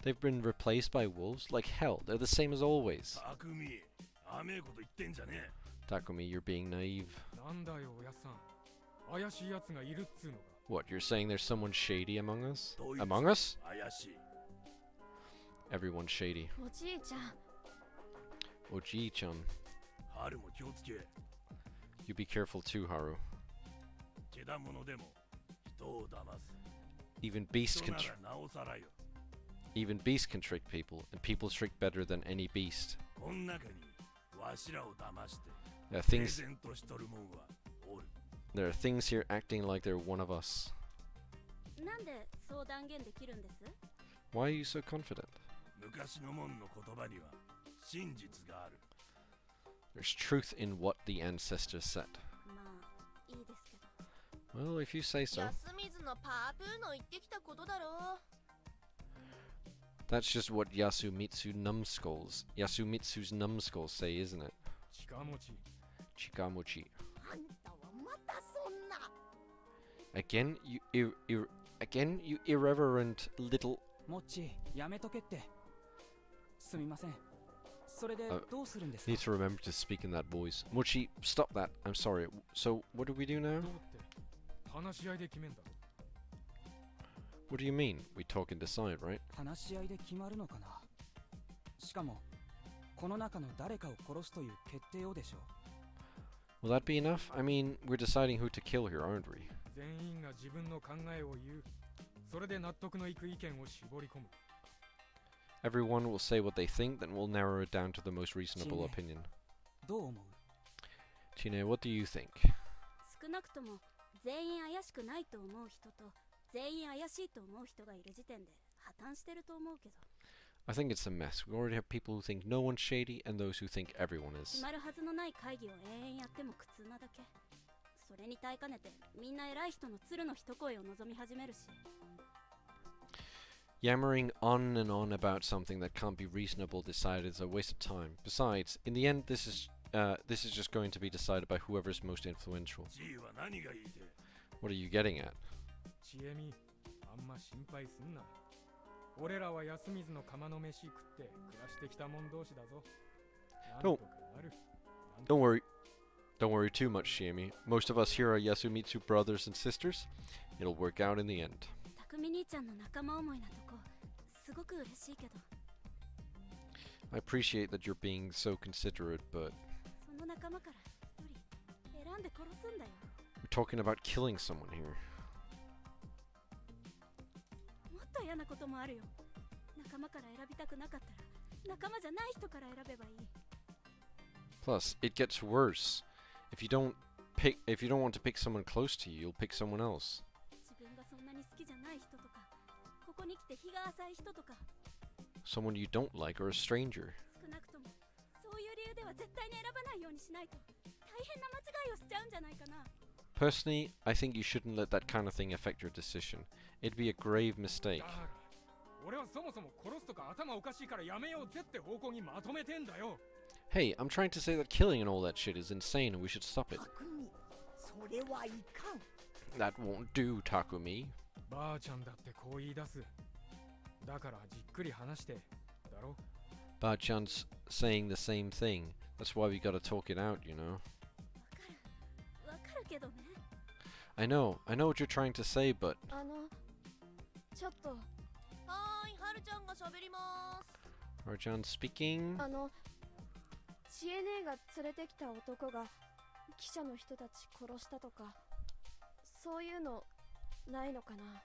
They've been replaced by wolves? Like hell, they're the same as always. たくみ、甘えこと言ってんじゃねえ。 Takumi, you're being naive. なんだよ、おやっさん。怪しい奴がいるっつうのか。What, you're saying there's someone shady among us? どういう Among us? 怪しい。 Everyone's shady. おじいちゃん Oji-chan, 春も気をつけ。 you be careful too, Haru. けだものでも人を騙す。 Even beasts 人 can ならなおさらよ。 even beasts can trick people, and people trick better than any beast. こん中にわしらを騙して。 There are 平 things 然としとるもんはおる。 there are things here acting like they're one of us. なんでそう断言できるんです？ Why are you so confident? 昔のもんの言葉には真実がある。 There's truth in what the ancestors said. まあいいですけど。 Well, if you say so. 安水のパープーの言ってきたことだろう That's just what Yasumitsu's numbskulls say, isn't it? 近持ち。 Chikamochi. あんたはまたそんな。 Again, you irreverent little. もっち、やめとけって。すみません。それでどうするんですか Need to remember to speak in that voice. Mochi, stop that. I'm sorry. So, what do we do now? どうって話し合いで決めんだろ。 What do you mean? We talk and decide, right? 話し合いで決まるのかな。しかも、この中の誰かを殺すという決定をでしょう。 Will that be enough? I mean, we're deciding who to kill here, aren't we? 全員が自分の考えを言う。それで納得のいく意見を絞り込む。 Everyone will say what they think, then we'll narrow it down to the most reasonable Chine. opinion. どう思う Chine, what do you think? 少なくとも全員怪しくないと思う人と全員怪しいと思う人がいる時点で破綻してると思うけど。 I think it's a mess. We already have people who think no one's shady and those who think everyone 決 is. まるはずのない会議を延々やっても苦痛なだけ。それに耐えかねてみんな偉い人の鶴の一声を望み始めるし。 Yammering on and on about something that can't be reasonable decided is a waste of time. Besides, in the end, this is just going to be decided by whoever is most influential. じいは何が言いて。 What are you getting at? ちえみ、あんま心配すんな。俺らは安水の釜の飯食って暮らしてきたもん同士だぞ。なんとかなる。 Don't worry. Don't worry too much, Shiemi. Most of us here are Yasumitsu brothers and sisters. It'll work out in the end. 匠兄ちゃんの仲間思いなとこすごく嬉しいけど。 I appreciate that you're being so considerate, but その仲間から一人選んで殺すんだよ。 we're talking about killing someone here. もっと嫌なこともあるよ。仲間から選びたくなかったら仲間じゃない人から選べばいい。 Plus, it gets worse. If you don't want to pick someone close to you, you'll pick someone else. 自分がそんなに好きじゃない人とか、ここに来て日が浅い人とか、 Someone you don't like or a stranger. 少なくともそういう理由では絶対に選ばないようにしないと大変な間違いをしちゃうんじゃないかな。 Personally, I think you shouldn't let that kind of thing affect your decision. It'd be a grave mistake. だから俺はそもそも殺すとか頭おかしいからやめようぜって方向にまとめてんだよ。 Hey, I'm trying to say that killing and all that shit is insane and we should stop it. たくみ、それはいかん。 That won't do, Takumi. ばあちゃんだってこう言い出す。だからじっくり話して、だろ Ba-chan's saying the same thing. That's why we gotta talk it out, you know. わかるけどね。I know what you're trying to say, but ちょっとはーい、はるちゃんが喋りま Arjan speaking. す。知恵姉が連れてきた男が記者の人たち殺したとかそういうのないのかな。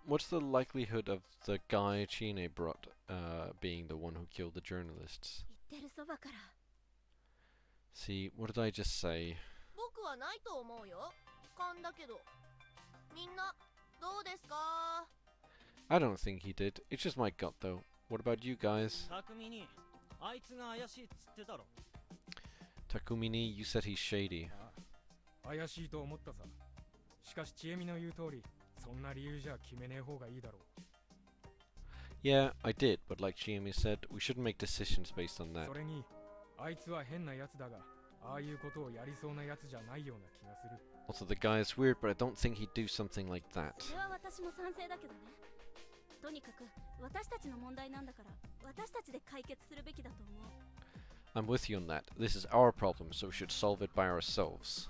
What's the likelihood of the guy Chine brought being the one who killed the journalists? 言ってるそばから。 See, what did I just say? 僕はないと思うよ。勘だけど。みんなどうですか？ I don't think he did. It's just my gut, though. What about you guys? 匠にあいつが怪しいっつってたろ。 Takumini, you said he's shady. 怪しいと思ったさ。しかし千恵美の言う通り、そんな理由じゃ決めねえ方がいいだろう。 Yeah, I did, but like Chiemi said, we shouldn't make decisions based on that. それに、あいつは変なやつだが、ああいうことをやりそうなやつじゃないような気がする。 Also, the guy is weird, but I don't think he'd do something like that. それは私も賛成だけどね。とにかく私たちの問題なんだから、私たちで解決するべきだと思う。 I'm with you on that. This is our problem, so we should solve it by ourselves.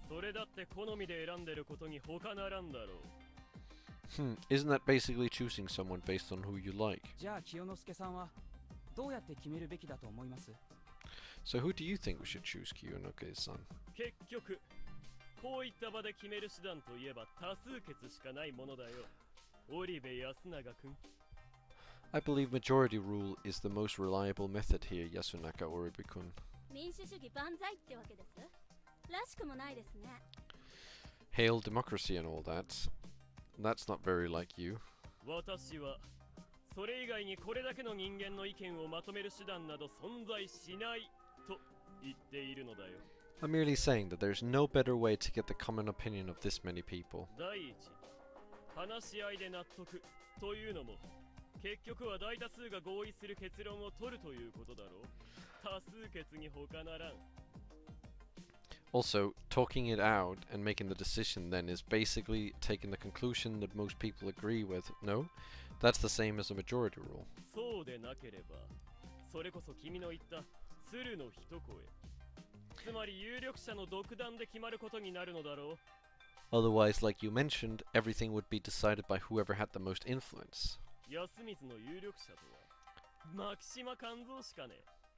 それだって好みで選んでることに他ならんだろう。 Isn't that basically choosing someone based on who you like? じゃあ清之助さんはどうやって決めるべきだと思います？ So who do you think we should choose, Kiyonoke-san? 結局こういった場で決める手段といえば多数決しかないものだよ。織部安永君。 I believe majority rule is the most reliable method here, Yasunaka Oribe-kun. 民主主義万歳ってわけです。らしくもないですね。 Hail democracy and all that. That's not very like you. 私はそれ以外にこれだけの人間の意見をまとめる手段など存在しないと言っているのだよ。 I'm merely saying that there's no better way to get the common opinion of this many people. 第一、話し合いで納得というのも結局は大多数が合意する結論を取るということだろう。多数決に他ならん。 Also, talking it out and making the decision then is basically taking the conclusion that most people agree with. No? That's the same as a majority rule. そうでなければ、それこそ君の言った鶴の一声。つまり有力者の独断で決まることになるのだろう。 Otherwise, like you mentioned, everything would be decided by whoever had the most influence. 安水の有力者とは、牧島勘三しかね、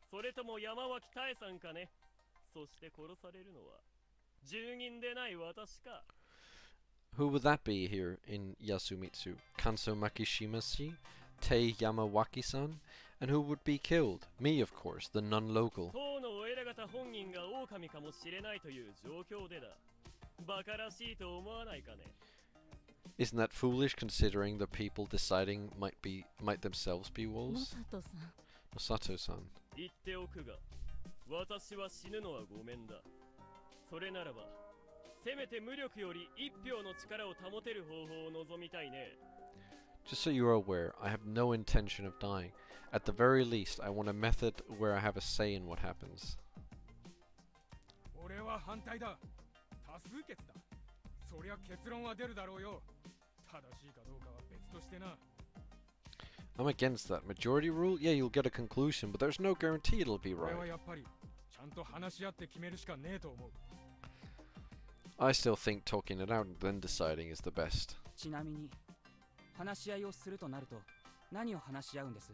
それとも山脇多江さんかね。そして殺されるのは住人でない私か。 Who would that be here in Yasumitsu? Kanso Makishima-shi? Tei Yamawaki-san? And who would be killed? Me, of course, the non-local. 当のお偉方本人が狼かもしれないという状況でだ。バカらしいと思わないかね。 Isn't that foolish considering the people deciding might themselves be wolves? 野里さん。 Masato-san. 言っておくが、私は死ぬのはごめんだ。それならば、せめて無力より一票の力を保てる方法を望みたいね。 Just so you're aware, I have no intention of dying. At the very least, I want a method where I have a say in what happens. 俺は反対だ。多数決だ。そりゃ結論は出るだろうよ。正しいかどうかは別としてな。 I'm against that. Majority rule? Yeah, you'll get a conclusion, but there's no guarantee it'll be 俺 right. はやっぱりちゃんと話し合って決めるしかねえと思う。 I still think talking it out and then deciding is the best. ちなみに話し合いをするとなると何を話し合うんです？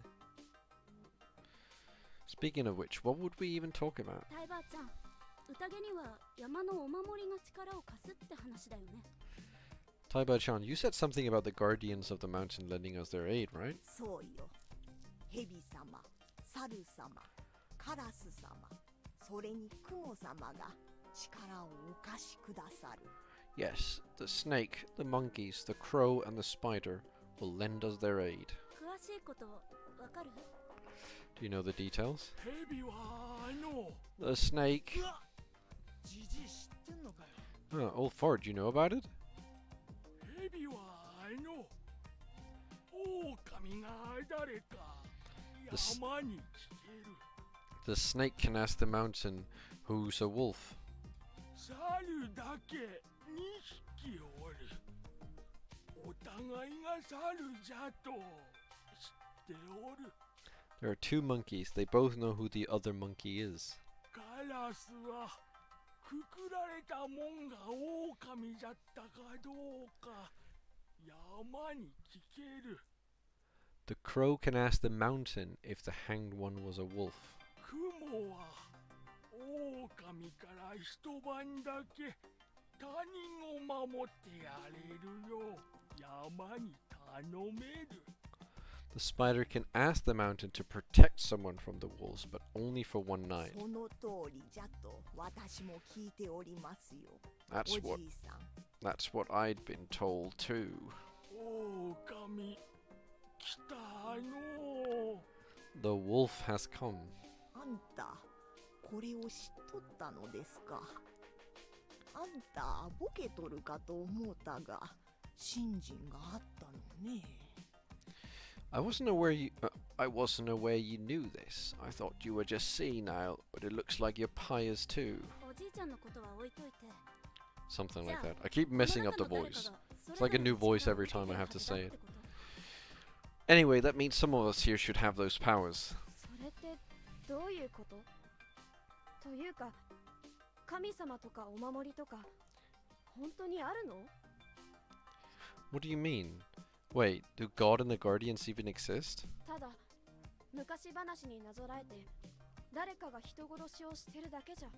Speaking of which, what would we even talk about? タイバーちゃん、宴には山のお守りが力を貸すって話だよね。 Taiba-chan, you said something about the guardians of the mountain lending us their aid, right? そうよ。蛇様、猿様、カラス様、それに雲様が力をお貸しくださる。 Yes, the snake, the monkeys, the crow, and the spider will lend us their aid. 詳しいことわかる？ Do you know the details? 蛇はThe snake. じじい知ってんのかよ。 Old Ford, you know about it? 蛇は狼が誰か山に聞ける。 The snake can ask the mountain who's a wolf. 猿だけ2匹おる。お互いが猿じゃと知っておる。 There are two monkeys. They both know who the other monkey is. カラスはくくられたもんが狼じゃったかどうか山に聞ける。 The crow can ask the mountain if the hanged one was a wolf. 雲は狼から一晩だけ他人を守ってやれるよ。山に頼める。 The spider can ask the mountain to protect someone from the wolves, but only for one night. その通りじゃと私も聞いておりますよ。 That's お what じいさん。 that's what I'd been told too. 狼来たの。 The wolf has come. あんた、これを知っとったのですか？あんたボケとるかと思うたが、信心があったのね。I wasn't aware you knew this. I thought you were just senile, but it looks like you're pious too. おじいちゃんのことは置いといて。 Something like that. I keep messing up the voice. It's like a new voice every time I have to say it. Anyway, that means some of us here should have those powers. それってどういうこと？というか、神様とかお守りとか本当にあるの？ What do you mean? Wait, do God and the Guardians even exist? ただ昔話になぞらえて誰かが人殺しをしてるだけじゃ。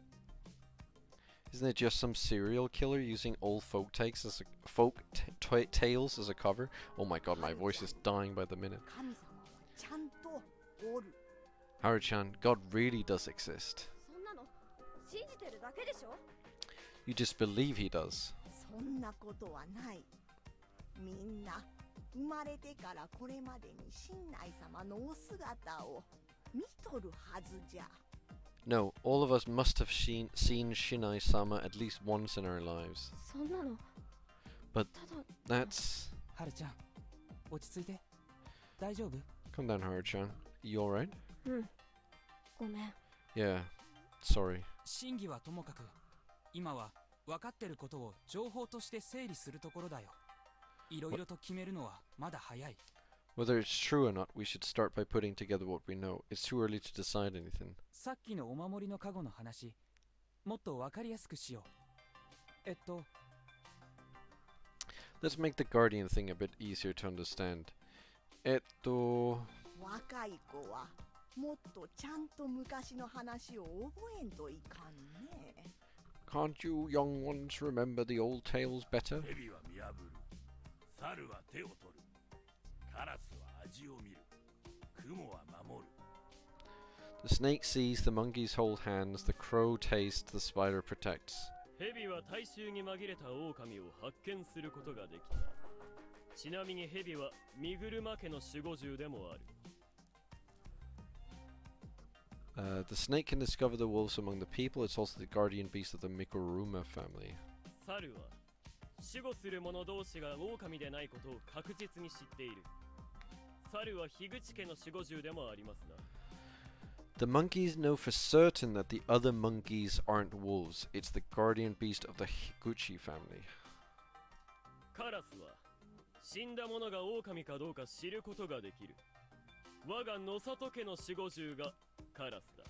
Isn't it just some serial killer using old tales as a cover? Oh my god, my voice is dying by the minute. 神様はちゃんとおる。 Haru-chan, God really does exist. そんなの信じてるだけでしょ？ You just believe he does. そんなことはない。みんな生まれてからこれまでに神内様のお姿を見とるはずじゃ。 No, all of us must have seen Shinai-sama at least once in our lives. そんなの。 But ただ。 that's... はるちゃん、落ち着いて。大丈夫？ Come down, Haru-chan. You alright? うん。ごめん。 Yeah, sorry. 真偽はともかく、今は分かってることを情報として整理するところだよ。いろいろと決めるのはまだ早い。 Whether it's true or not, we should start by putting together what we know. It's too early to decide anything. さっきのお守りの加護の話、もっと分かりやすくしよう。Let's make the Guardian thing a bit easier to understand. 若い子はもっとちゃんと昔の話を覚えんといかんね。 Can't you young ones remember the old tales better? 蛇は見破る。猿は手を取る。カラスは味を見る。雲は守る。 The snake sees, the monkeys hold hands, the crow tastes, the spider protects. 蛇は大衆に紛れた狼を発見することができた。ちなみに蛇は身車家の守護獣でもある。The snake can discover the wolves among the people. It's also the guardian beast of the Mikoruma family. 猿は守護する者同士が狼でないことを確実に知っている。猿は樋口家の守護獣でもありますな。 The monkeys know for certain that the other monkeys aren't wolves. It's the guardian beast of the Higuchi family. カラスは死んだ者が狼かどうか知ることができる。我が野里家の守護獣がカラスだ。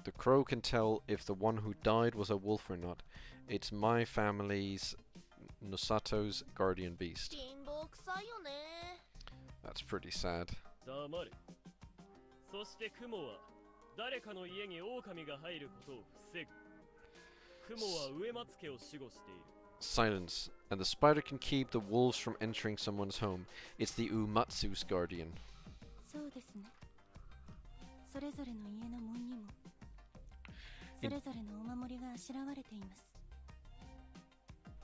The crow can tell if the one who died was a wolf or not. It's my family's Nosato's guardian beast. 貧乏くさいよね。 That's pretty sad. 黙れ。そして雲は誰かの家に狼が入ることを防ぐ。雲は植松家を守護している。 Silence. And the spider can keep the wolves from entering someone's home. It's the Umatsu's guardian. そうですね。それぞれの家の門にもそれぞれのお守りがあしらわれています。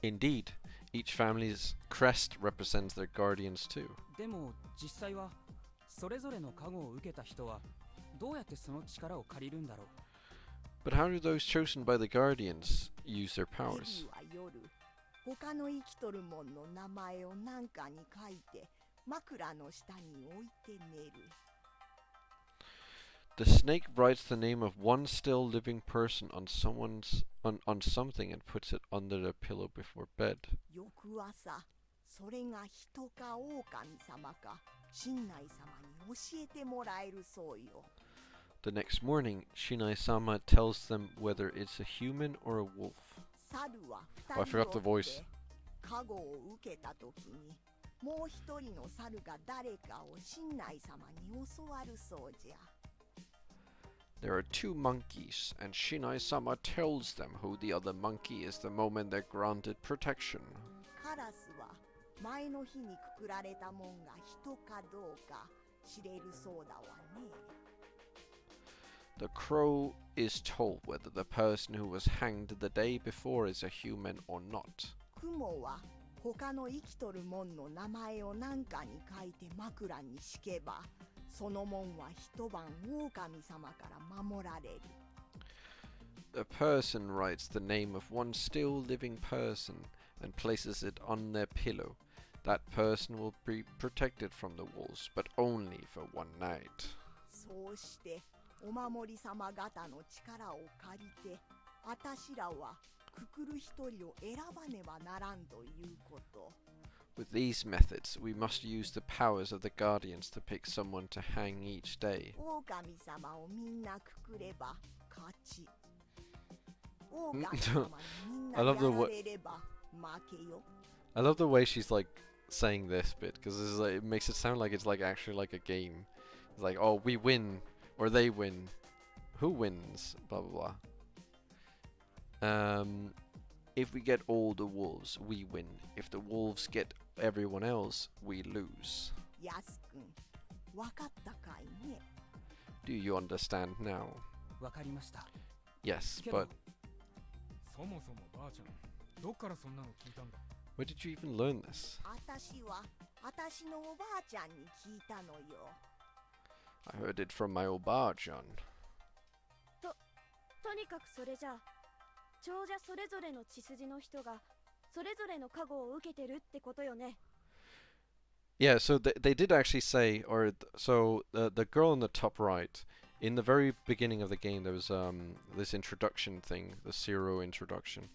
Indeed, each family's crest represents their guardians too. でも実際はそれぞれの加護を受けた人はどうやってその力を借りるんだろう。 But how do those chosen by the guardians use their powers? 蛇は夜、他の生きとるもんの名前を何かに書いて枕の下に置いて寝る。 The snake writes the name of one still living person on on something and puts it under the pillow before bed. 翌朝、それが人か狼様か神内様に教えてもらえるそうよ。 The next morning, Shinai-sama tells them whether it's a human or a wolf. 猿は Oh, I 二 forgot 人 the おっ voice. て加護を受けたときにもう一人の猿が誰かを神内様に教わるそうじゃ。 There are two monkeys, and Shinai-sama tells them who the other monkey is the moment they're granted protection. カラスは前の日にくくられたもんが人かどうか知れるそうだわね。 The crow is told whether the person who was hanged the day before is a human or not. 雲は他の生きとるもんの名前を何かに書いて枕に敷けばそのもんは一晩狼様から守られる。a person writes the name of one still living person and places it on their pillow, that person will be protected from the wolves, but only for one night. そうしてお守り様方の力を借りて、あたしらはくくる一人を選ばねばならんということ。With these methods, we must use the powers of the guardians to pick someone to hang each day. 狼様をみんなくくれば勝ち。狼様にみんなやられれば負けよ。I love the way she's like saying this bit because like, it makes it sound like it's like actually like a game. It's like, oh, we win or they win. Who wins? Blah blah blah. If we get all the wolves, we win. If the wolves get everyone else, we lose. ヤス君、わかったかいね。Do you understand now? わかりました。 Yes, けど but そもそもばあちゃん、どっからそんなの聞いたんだ？ where did you even learn this? あたしはあたしのおばあちゃんに聞いたのよ。I heard it from my old Barjan. とにかくそれじゃあ、長者それぞれの血筋の人がそれぞれの加護を受けてるってことよね。Yeah, so they did actually say, or so the girl in the top right, in the very beginning of the game, there was this introduction thing, the Zero introduction,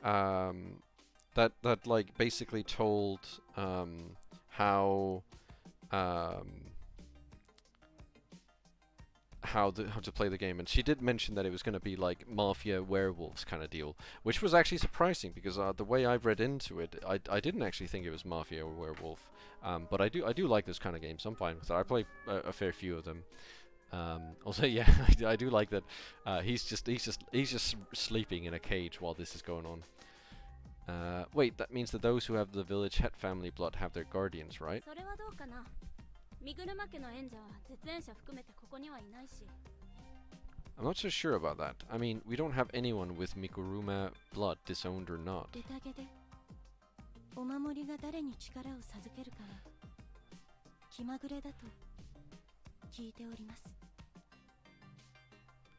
that like basically told how to play the game, and she did mention that it was going to be like mafia werewolves kind of deal, which was actually surprising because the way I read into it, I didn't actually think it was mafia or werewolf, but I do like this kind of games. So I'm fine with it. I play a fair few of them. Also, yeah, I do like that. He's just sleeping in a cage while this is going on. Wait, that means that those who have the village het family blood have their guardians, right? それはどうかな。ミグルマ家の縁者は絶縁者含めてここにはいないし。 I'm not so sure about that. I mean, we don't have anyone with Mikuruma blood, disowned or not. レタゲでお守りが誰に力を授けるかは気まぐれだと聞いております。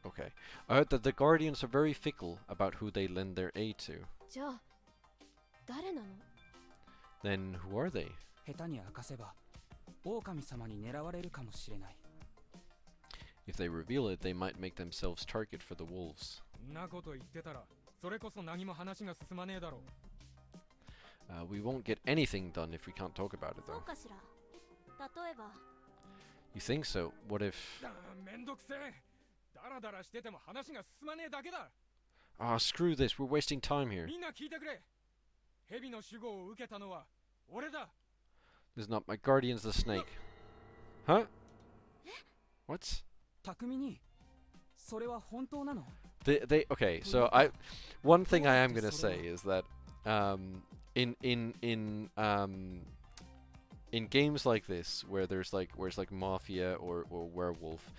Okay. I heard that the guardians are very fickle about who they lend their aid to. じゃあ誰なの？ Then who are they? 下手に明かせば狼様に狙われるかもしれない。 If they reveal it, they might make themselves target for the wolves. そんなこと言ってたら、それこそ何も話が進まねえだろう。We won't get anything done if we can't talk about it, そう though. かしら。例えば。 You think so? What if... めんどくせえ。ダラダラしてても話が進まねえだけだ。Ah, screw this. We're wasting time here. みんな聞いてくれ。蛇の守護を受けたのは俺だ。 This is not my guardian's the snake. Huh? What? 匠にそれは本当なの？ Okay, so one thing I am gonna say is that in games like this where it's like mafia or werewolf,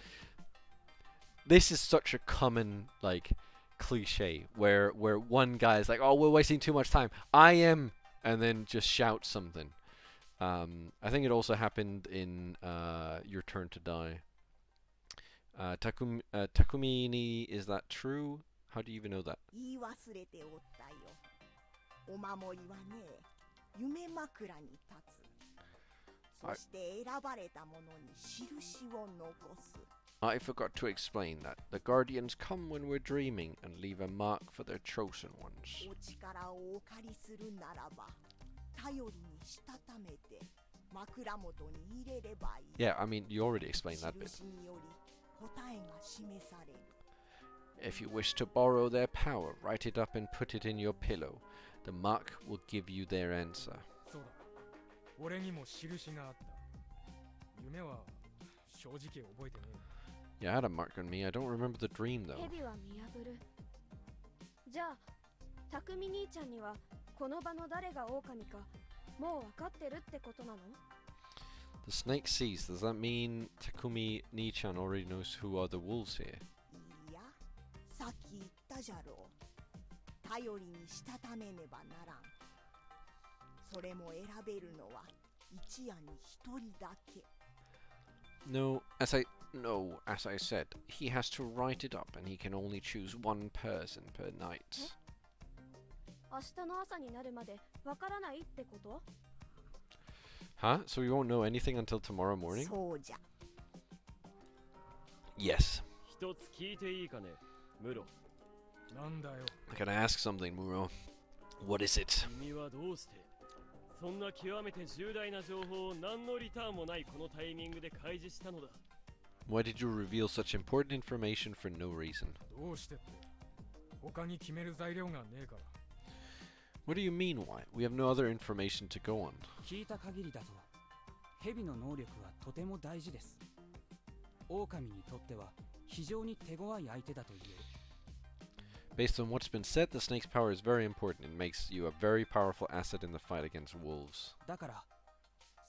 this is such a common like cliche where one guy is like, oh, we're wasting too much time, I am, and then just shout something. I think it also happened in Your Turn to Die. Takumi ni, is that true? How do you even know that? 言い忘れておったよ。お守りはね、夢枕に立つ。そして選ばれた者に印を残す。 I forgot to explain that. The guardians come when we're dreaming and leave a mark for their chosen ones. お力をお借りするならば、頼りにしたためて枕元に入れればいい。 Yeah, I mean, you already explained that bit. 印により答えが示される。 If you wish to borrow their power, write it up and put it in your pillow. The mark will give you their answer. そうだ。俺にも印があった。夢は正直覚えてねえ。 Yeah, I had a mark on me. I don't remember the dream though. 蛇は見破る。じゃあ、匠兄ちゃんにはこの場の誰が狼かもう分かってるってことなの？ The snake sees. Does that mean Takumi Ni-chan already knows who are the wolves here? いや、さっき言ったじゃろう。頼りにしたためねばならん。それも選べるのは一夜に一人だけ。 No, as I No, as I said, he has to write it up and he can only choose one person per night. 明日の朝になるまでわからないってこと？ Huh? So we won't know anything until tomorrow morning? そうじゃ。 Yes. 一つ聞いていいかね、ムロ。なんだよ。 I gotta ask something, Muro. What is it? 君はどうしてそんな極めて重大な情報を何のリターンもないこのタイミングで開示したのだ。 Why did you reveal such important information for no reason? どうしてって。他に決める材料がねえから。 What do you mean why? We have no other information to go on. 聞いた限りだと蛇の能力はとても大事です。狼にとっては非常に手強い相手だと言える。 Based on what's been said, the snake's power is very important. It makes you a very powerful asset in the fight against wolves. だから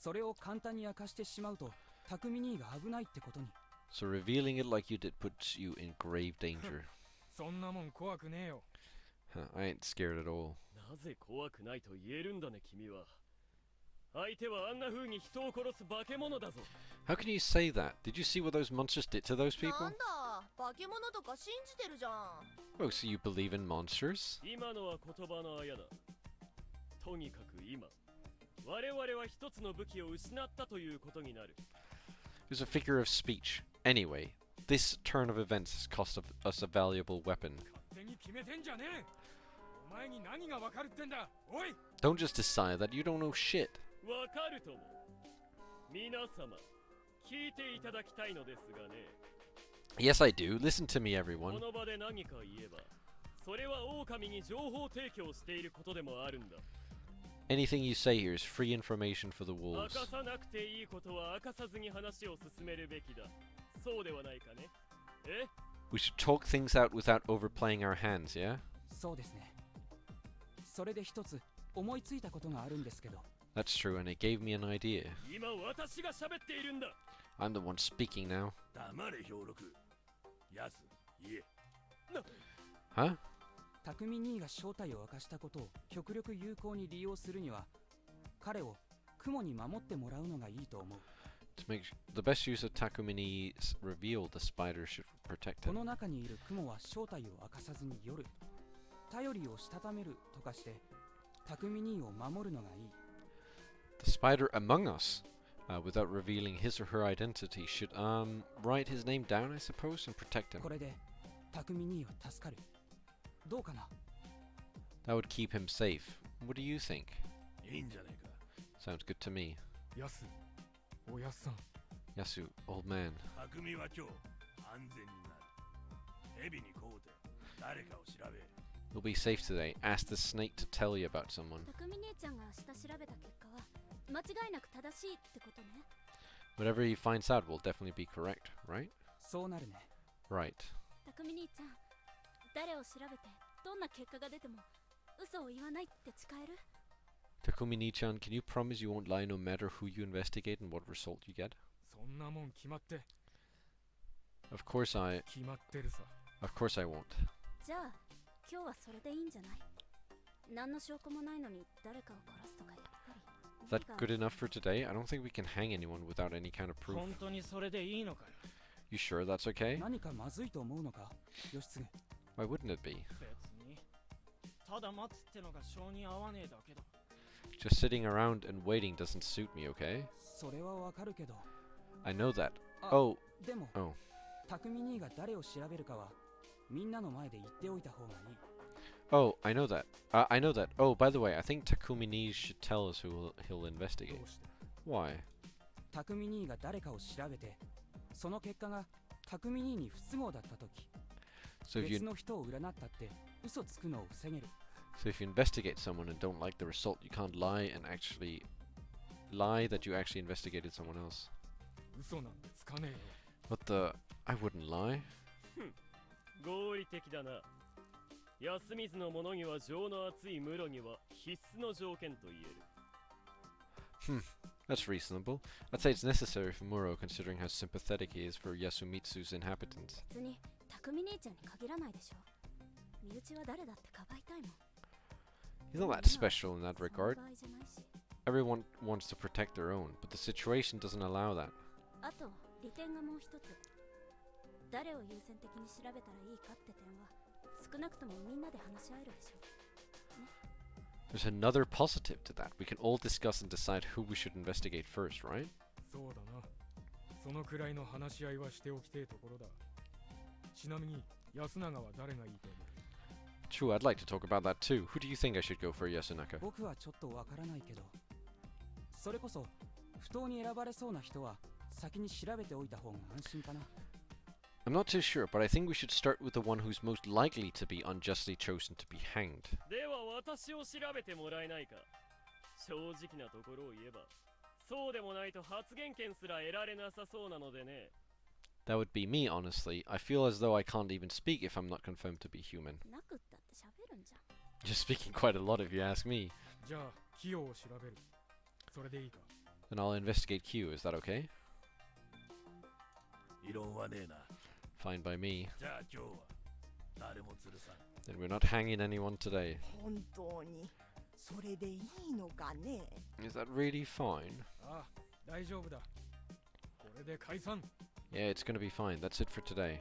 それを簡単に明かしてしまうと匠兄が危ないってことに。 So revealing it like you did puts you in grave danger. そんなもん怖くねえよ。 I ain't scared at all. なぜ怖くないと言えるんだね、君は。相手はあんな風に人を殺す化け物だぞ。 How can you say that? Did you see what those monsters did to those な people? んだ、化け物とか信じてるじゃん。 Oh, so you believe in monsters? 今のは言葉のあやだ。とにかく今、我々は一つの武器を失ったということになる。 It was a figure of speech. Anyway, this turn of events has cost us a valuable weapon. 勝手に決めてんじゃねえ。お前に何がわかるってんだ。おい。 Don't just decide that you don't know shit. わかるとも。皆様、聞いていただきたいのですがね。 Yes, I do. Listen to me, こ everyone. の場で何か言えば、それは狼に情報提供していることでもあるんだ。 Anything you say here is free information for the 明 wolves. かさなくていいことは明かさずに話を進めるべきだ。そうではないかね。え？ We should talk things out without overplaying our hands, yeah? そうですね。それで一つ思いついたことがあるんですけど。 That's true, and it gave me an idea. 今私が喋っているんだ。 I'm the one speaking now. 黙れ兵六。やす、言え。 Huh? 匠兄が正体を明かしたことを極力有効に利用するには、彼を雲に守ってもらうのがいいと思う。 To make the best use of Takumini's reveal, the spider should protect こ him. の中にいる雲は正体を明かさずに夜、頼りをしたためるとかして、匠兄を守るのがいい。 The spider among us, without revealing his or her identity, should write his name down, I suppose, and protect him. これで匠兄は助かる。どうかな？ That would keep him safe. What do you think? いいんじゃねえか。 Sounds good to me. やす。おやすさん。 Yasu, old man. 匠は今日安全になる。蛇にこうて誰かを調べ。 You'll be safe today. Ask the snake to tell you about someone. 匠姉ちゃんが明日調べた結果は間違いなく正しいってことね。 Whatever he finds out will definitely be correct, right? そうなるね。 Right. 匠兄ちゃん、誰を調べてどんな結果が出ても嘘を言わないって誓える？ Takumi-ni-chan, can you promise you won't lie no matter who you investigate and what result you get? そんなもん決まって。 Of course I... 決まってるさ。 Of course I won't. じゃあ今日はそれでいいんじゃない？何の証拠もないのに誰かを殺すとかやっぱり。 Is that good enough for today? I don't think we can hang anyone without any kind of proof. 本当にそれでいいのかよ。 You sure that's okay? 何かまずいと思うのか？義経。 Why wouldn't it be? 別に。ただ待つってのが性に合わねえだけだ。 Just sitting around and waiting doesn't suit me, okay? それはわかるけど。 I know that. あ、 Oh. でも、 Oh. 匠兄が誰を調べるかはみんなの前で言っておいた方がいい。 Oh, I know that. I know that. Oh, by the way, I think Takumi-ni should tell us who he'll investigate. どうして？ Why? 匠兄が誰かを調べて、その結果が匠兄に不都合だったとき、 So if 別 you の人を占ったって嘘つくのを防げる。 so if you investigate someone and don't like the result, you can't lie and actually lie that you actually investigated someone else. 嘘なんてつかねえよ。 What the? I wouldn't lie. 合理的だな。安水の者には情の厚い室には必須の条件と言える。 That's reasonable. I'd say it's necessary for Muro considering how sympathetic he is for Yasumitsu's inhabitants. 別に匠姉ちゃんに限らないでしょ。身内は誰だってかばいたいもん。 He's not that special in that そんな regard. 場合じゃないし。 Everyone wants to protect their own, but the situation doesn't allow that. あと利点がもう一つ。誰を優先的に調べたらいいかって点は少なくともみんなで話し合えるでしょ。 There's another positive to that. We can all discuss and decide who we should investigate first, right? そうだな。そのくらいの話し合いはしておきてえところだ。ちなみに安永は誰がいいと思う？ True, I'd like to talk about that too. Who do you think I should go for, Yasunaka? 僕はちょっとわからないけど、それこそ不当に選ばれそうな人は先に調べておいた方が安心かな。 I'm not too sure, but I think we should start with the one who's most likely to be unjustly chosen to be hanged. では私を調べてもらえないか。正直なところを言えば、そうでもないと発言権すら得られなさそうなのでね。 That would be me, honestly. I feel as though I can't even speak if I'm not confirmed to be human. なくったって喋るんじゃん。 You're speaking quite a lot if you ask me. じゃあキヨを調べる。それでいいか。 Then I'll investigate Q, is that okay? 異論はねえな。 Fine by me. じゃあ今日は誰も釣るさ。 Then we're not hanging anyone today. 本当にそれでいいのかね。 Is that really fine? ああ、大丈夫だ。これで解散。 Yeah, it's gonna be fine. That's it for today.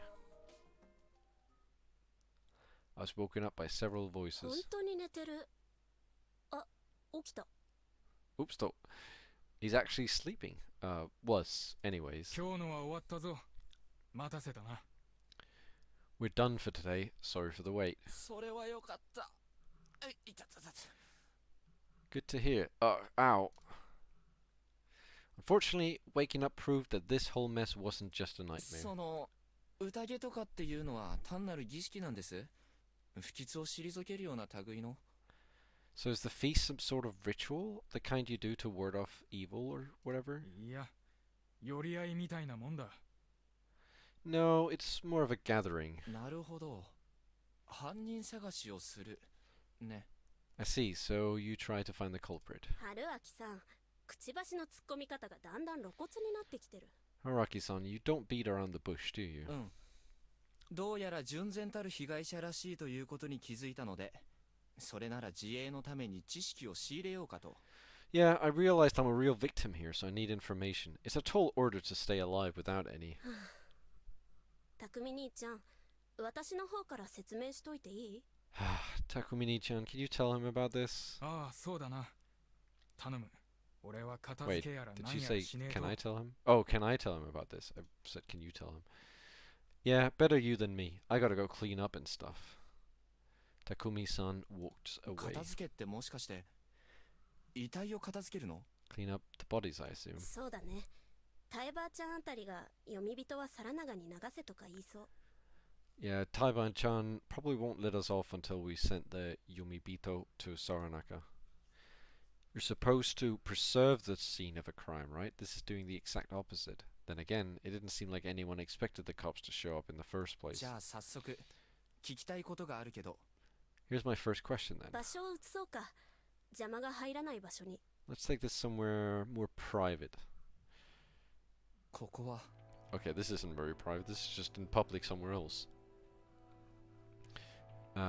I was woken up by several 本 voices. 当に寝てる。あ、起きた。 Oops, though. He's actually sleeping. Was, anyways. 今日のは終わったぞ。待たせたな。 We're done for today. Sorry for the wait. それはよかった。いたたたた。 Good to hear. Ow. Unfortunately, waking up proved that this whole mess wasn't just a nightmare. その宴とかっていうのは単なる儀式なんです。不吉を退けるような類の。 So is the feast some sort of ritual? The kind you do to ward off evil or whatever? いや、寄り合いみたいなもんだ。 No, it's more of a gathering. なるほど。犯人探しをする。ね。 I see, so you try to find the culprit. 春明さん、くちばしの突っ込み方がだんだん露骨になってきてる。 Haraki-san, you don't beat around the bush, do you? うん。どうやら純然たる被害者らしいということに気づいたので、それなら自衛のために知識を仕入れようかと。 Yeah, I realized I'm a real victim here, so I need information. It's a tall order to stay alive without any. 匠兄ちゃん、私の方から説明しといていい？ Takumi-chan, can you tell him about this? ああ、そうだな。頼む。俺は片 Wait, 付けやら did 何 you や say, らしねえ can と。 I tell him? Oh, can I tell him about this? I said, can you tell him? Yeah, better you than me. I gotta go clean up and stuff. Takumi-san walked away. 片付けってもしかして遺体を片付けるの？ Clean up the bodies, I assume. そうだね。タエバーちゃんあたりが読み人は皿長に流せとか言いそう。 Yeah, Taiban-chan probably won't let us off until we sent the Yumibito to Saranaka. You're supposed to preserve the scene of a crime, right? This is doing the exact opposite. Then again, it didn't seem like anyone expected the cops to show up in the first place. じゃあ早速聞きたいことがあるけど。 Here's my first question then. 場所を移そうか。邪魔が入らない場所に。 Let's take this somewhere more private. ここは Okay, this isn't very private. This is just in public somewhere else.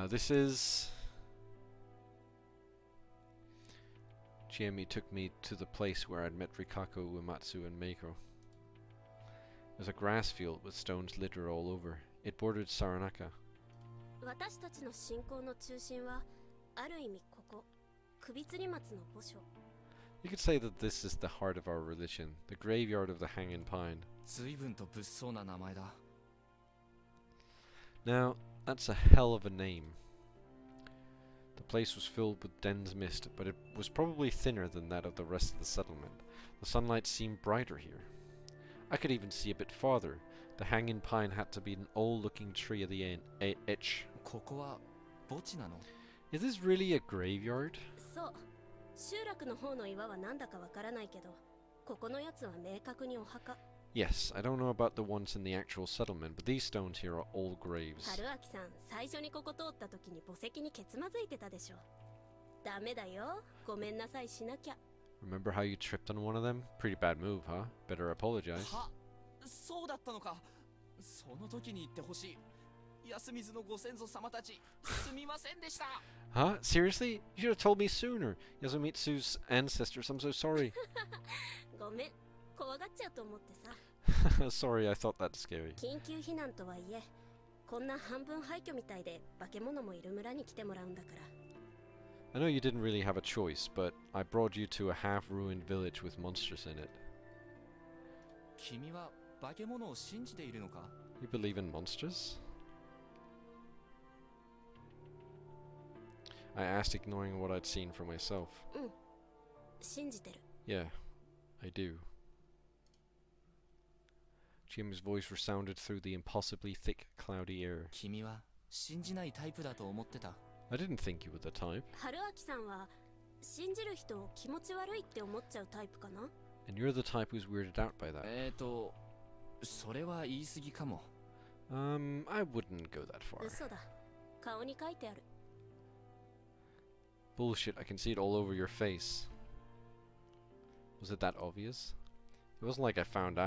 This is... Chiemi took me to the place where I'd met Rikako, Uematsu, and Meiko. There's a grass field with stones littered all over. It bordered Saranaka. 私たちの信仰の中心はある意味ここ、首吊り松の墓所。 You could say that this is the heart of our religion, the graveyard of the Hanging Pine. 随分と物騒な名前だ。 Now, that's a hell of a name. The place was filled with dense mist, but it was probably thinner than that of the rest of the settlement. The sunlight seemed brighter here. I could even see a bit farther. The hanging pine had to be an old-looking tree at the edge. ここは墓地なの？ Is this really a graveyard? そう。集落の方の岩はなんだかわからないけど、ここのやつは明確にお墓。 Yes, I don't know about the ones in the actual settlement, but these stones here are all graves. 春明さん、最初にここ通った時に墓石にけつまずいてたでしょ。ダメだよ。ごめんなさいしなきゃ。 Remember how you tripped on one of them? Pretty bad move, huh? Better apologize. は、そうだったのか。その時に言ってほしい。安水のご先祖様たち、すみませんでした。 Huh? Seriously? You should have told me sooner. Yasumitsu's ancestors, I'm so sorry. ごめん。怖がっちゃうと思ってさ。Sorry, I thought that's scary. 緊急避難とはいえ、こんな半分廃墟みたいで化け物もいる村に来てもらうんだから。I know you didn't really have a choice, but I brought you to a half-ruined village with monsters in it. 君は化け物を信じているのか？ You believe in monsters? I asked, ignoring what I'd seen for myself. うん、信じてる。 Yeah, I do. Jim's voice resounded through the impossibly thick, cloudy air. 君は信じないタイプだと思ってた。 I didn't think you were the type. 春明さんは信じる人を気持ち悪いって思っちゃうタイプかな？ And you're the type who's weirded out by that. それは言い過ぎかも。I wouldn't go that far. 嘘だ。顔に書いてある。 Bullshit, I can see it all over your face. Was it that obvious? It wasn't like I found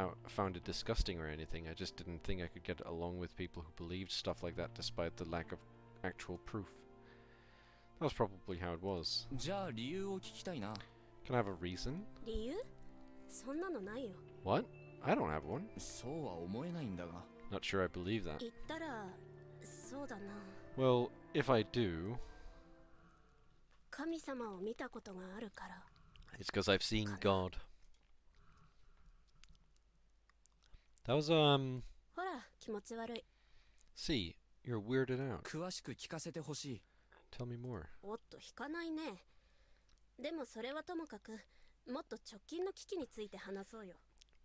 it disgusting or anything. I just didn't think I could get along with people who believed stuff like that despite the lack of actual proof. That was probably how it was. じゃあ理由を聞きたいな。 Can I have a reason? 理由？そんなのないよ。 What? I don't have one. そうは思えないんだが。 Not sure I believe that. 言ったらそうだな。 Well, if I do... 神様を見たことがあるから。 It's because I've seen God. That was, ほら、気持ち悪い。 See, you're weirded out. 詳しく聞かせてほしい。 Tell me more. おっと、引かないね。でもそれはともかく、もっと直近の危機について話そうよ。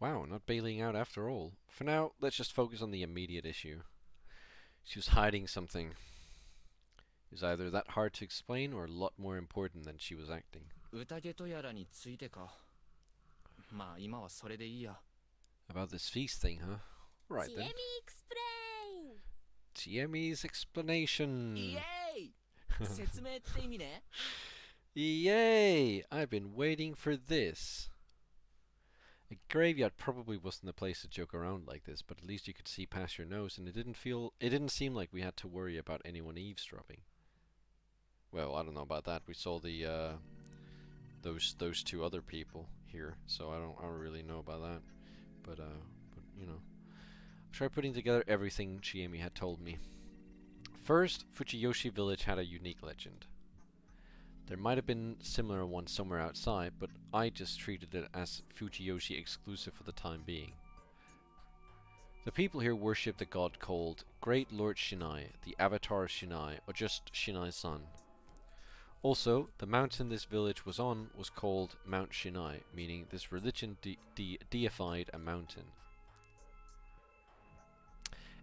Wow, not bailing out after all. For now, let's just focus on the immediate issue. She was hiding something. It was either that hard to explain or a lot more important than she was acting. 宴とやらについてか。まあ今はそれでいいや。 About this feast thing, huh? Right then. Chiemi's explanation. イエーイ説明って意味ね。 Yay! I've been waiting for this. A graveyard probably wasn't the place to joke around like this, but at least you could see past your nose, and it didn't seem like we had to worry about anyone eavesdropping. Well, I don't know about that. We saw the those two other people here, so I don't really know about that. But you know, I tried putting together everything Chiemi had told me. First, Fujiyoshi Village had a unique legend. There might have been similar ones somewhere outside, but I just treated it as Fujiyoshi exclusive for the time being. The people here worshipped a god called Great Lord Shinai, the avatar of Shinai, or just Shinai's son. Also, the mountain this village was on was called Mount Shinai, meaning this religion deified a mountain.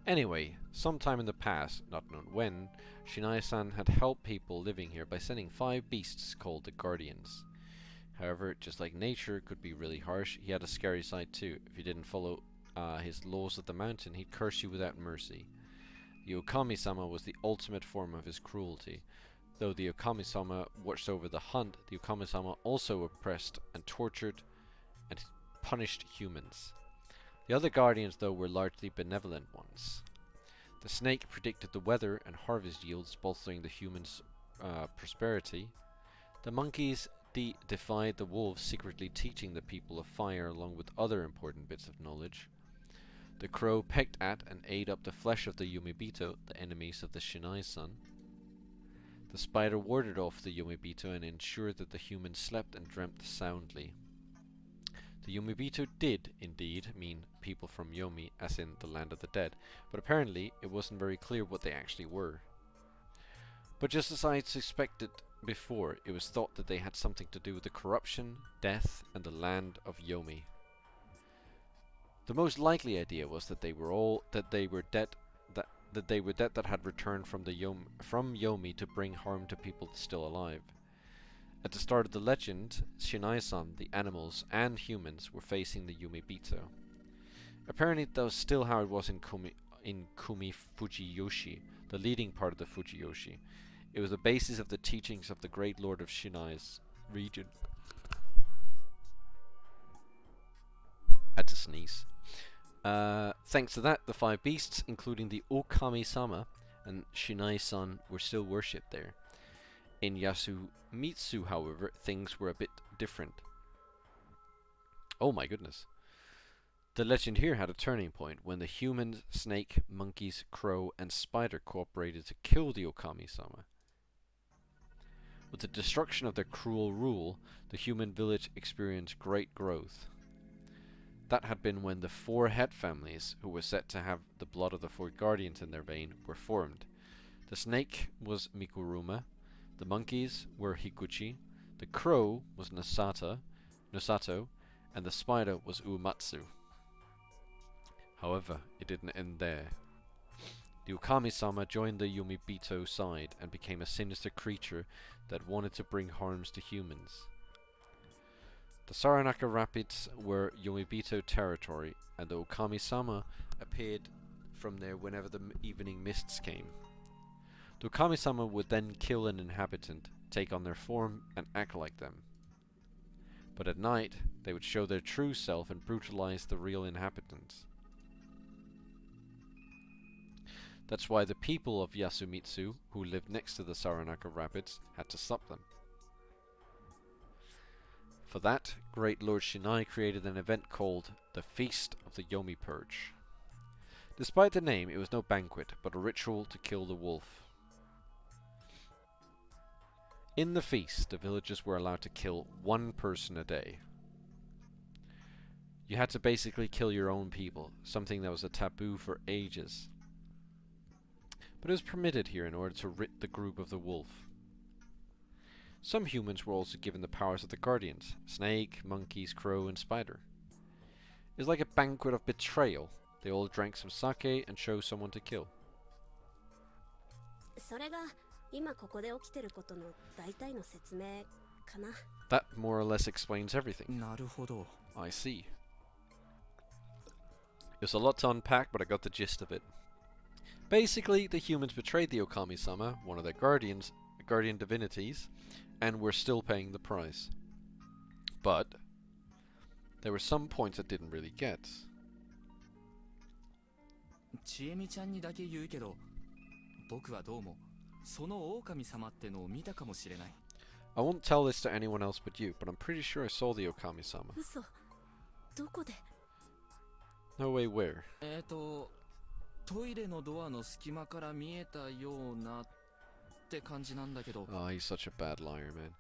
Anyway, sometime in the past, not known when, Shinai-san had helped people living here by sending 5 beasts called the Guardians. However, just like nature could be really harsh, he had a scary side too. If you didn't follow his laws of the mountain, he'd curse you without mercy. The Okami-sama was the ultimate form of his cruelty. Though the Okami-sama watched over the hunt, the Okami-sama also oppressed and tortured and punished humans. The other guardians, though, were largely benevolent ones. The snake predicted the weather and harvest yields, bolstering the humans' prosperity. The monkeys defied the wolves, secretly teaching the people of fire along with other important bits of knowledge. The crow pecked at and ate up the flesh of the Yumibito, the enemies of the Shinai-san. The spider warded off the Yumibito and ensured that the humans slept and dreamt soundly. The Yumibito did, indeed, mean people from Yomi, as in the land of the dead, but apparently it wasn't very clear what they actually were. But just as I had suspected before, it was thought that they had something to do with the corruption, death, and the land of Yomi. The most likely idea was that they were dead that had returned from Yomi to bring harm to people still alive. At the start of the legend, Shinai-san, the animals, and humans were facing the Yumibito. Apparently that was still how it was in Kumi Fujiyoshi, the leading part of the Fujiyoshi. It was the basis of the teachings of the Great Lord of Shinai's region. That's a sneeze. Thanks to that, the 5 beasts, including the Okami-sama and Shinai-san, were still worshipped there. In Yasumitsu, however, things were a bit different. Oh my goodness. The legend here had a turning point when the humans, snake, monkeys, crow, and spider cooperated to kill the Okami-sama. With the destruction of their cruel rule, the human village experienced great growth. That had been when the 4 head families, who were said to have the blood of the 4 guardians in their vein, were formed. The snake was Mikuruma, the monkeys were Higuchi, the crow was Nosato, and the spider was Uematsu. However, it didn't end there. The Okami-sama joined the Yomibito side and became a sinister creature that wanted to bring harms to humans. The Saranaka Rapids were Yomibito territory, and the Okami-sama appeared from there whenever the evening mists came. The Okami-sama would then kill an inhabitant, take on their form, and act like them. But at night, they would show their true self and brutalize the real inhabitants. That's why the people of Yasumitsu, who lived next to the Saranaka Rapids, had to stop them. For that, Great Lord Shinai created an event called the Feast of the Yomi Purge. Despite the name, it was no banquet, but a ritual to kill the wolf. In the feast, the villagers were allowed to kill 1 person a day. You had to basically kill your own people, something that was a taboo for ages. But it was permitted here in order to rid the group of the wolf. Some humans were also given the powers of the guardians: snake, monkeys, crow, and spider. It was like a banquet of betrayal. They all drank some sake and chose someone to kill. それが今ここで起きてることの大体の説明かな。 That more or less explains everything. なるほど。 I see. There's a lot to unpack, but I got the gist of it. Basically, the humans betrayed the Okami-sama, one of their guardian divinities, and were still paying the price. But there were some points that didn't really get. ちえみちゃんにだけ言うけど、僕はどうもその狼様ってのを見たかもしれない。 I won't tell this to anyone else but you, but I'm pretty sure I saw the Okami-sama. 嘘。どこで？ No way, where? トイレのドアの隙間から見えたようなって感じなんだけど。Oh, he's such a bad liar, man.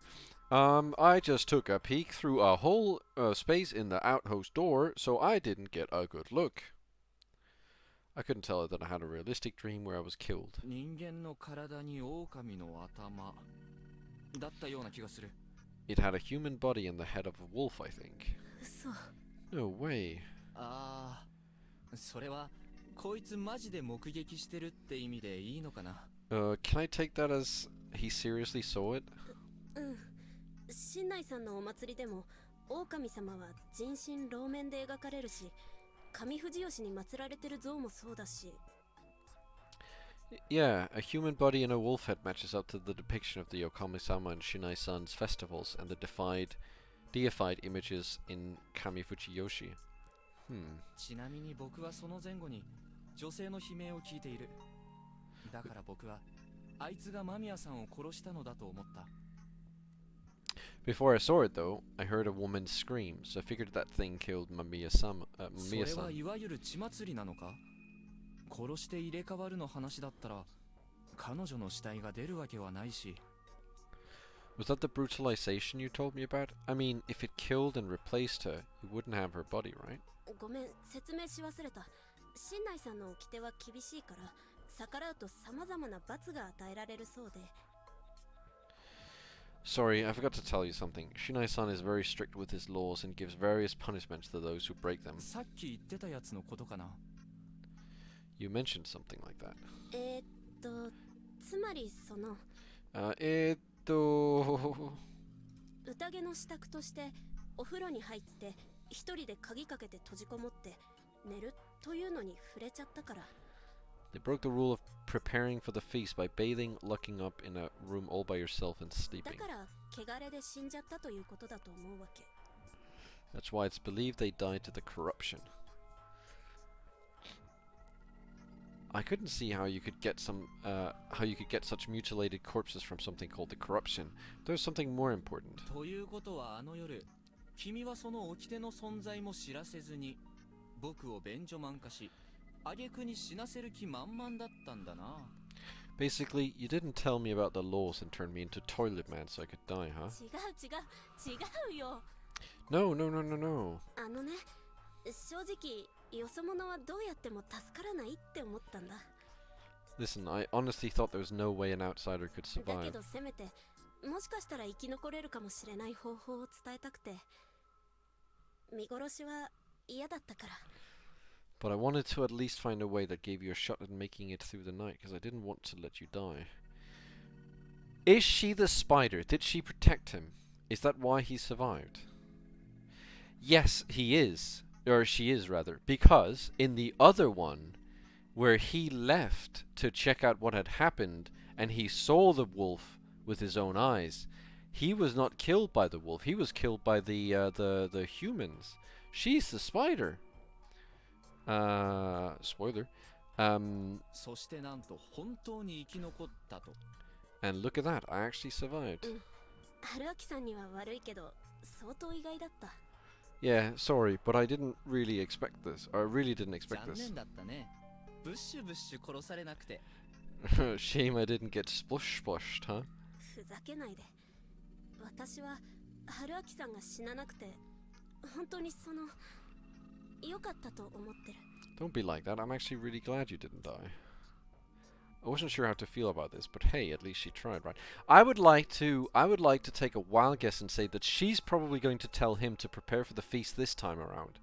I just took a peek through a whole space in the outhouse door, so I didn't get a good look. I couldn't tell her that I had a realistic dream where I was killed. 人間の体に狼の頭だったような気がする。 It had a human body and the head of a wolf, I think. 嘘。 No way. ああ、それはこいつマジで目撃してるって意味でいいのかな。Can I take that as he seriously saw it? うん。新内さんのお祭りでも狼様は人身露面で描かれるし、上藤吉に祀られてる像もそうだし。 Yeah, a human body and a wolf head matches up to the depiction of the Okami-sama and Shinai-san's festivals and the deified images in Kamifujiyoshi. ちなみに僕はその前後に女性の悲鳴を聞いている。だから僕はあいつが間宮さんを殺したのだと思った。 Before I saw it, though, I heard a woman scream, so I figured that thing killed Mamiya-san. それはいわゆる血祭りなのか？殺して入れ替わるの話だったら彼女の死体が出るわけはないし。 Was that the brutalization you told me about? I mean, if it killed and replaced her, you wouldn't have her body, right? ごめん、説明し忘れた。新内さんの掟は厳しいから、逆らうと様々な罰が与えられるそうで。 Sorry, I forgot to tell you something. Shinai-san is very strict with his laws and gives various punishments to those who break them. さっき言ってたやつのことかな。 You mentioned something like that. つまりその宴の支度としてお風呂に入って一人で鍵かけて閉じこもって寝るというのに触れちゃったから。 They broke the rule of preparing for the feast by bathing, locking up in a room all by yourself and だ sleeping. から汚れで死んじゃったということだと思うわけ。 That's why it's believed they died to the corruption. I couldn't see how you could get such mutilated corpses from something called the corruption. There's something more important. ということはあの夜、君はその掟の存在も知らせずに僕を便所マン化し、挙句に死なせる気満々だったんだな。Basically, you didn't tell me about the laws and turned me into Toilet Man so I could die, huh? 違うよ。 No, no, no, no, no. あのね、正直よそ者はどうやっても助からないって思ったんだ。 Listen, I honestly thought there was no way an outsider could だけ survive. どせめてもしかしたら生き残れるかもしれない方法を伝えたくて、見殺しは嫌だったから。 But I wanted to at least find a way that gave you a shot at making it through the night, because I didn't want to let you die. Is she the spider? Did she protect him? Is that why he survived? Yes, he is. Or she is, rather. Because in the other one, where he left to check out what had happened, and he saw the wolf with his own eyes, he was not killed by the wolf. He was killed by the humans. She's the spider. Spoiler. そしてなんと本当に生き残ったと。 And look at that, I actually survived. 春明さんには悪いけど相当意外だった。 Yeah, sorry, but I didn't really expect this. I really didn't expect 残 this. 念だったね。ブッシュブッシュ殺されなくて。Shame I didn't get splush splushed, huh? ふざけないで。私は春明さんが死ななくて本当に良かったと思ってる。 Don't be like that. I'm actually really glad you didn't die. I wasn't sure how to feel about this, but hey, at least she tried, right? I would like to take a wild guess and say that she's probably going to tell him to prepare for the feast this time around,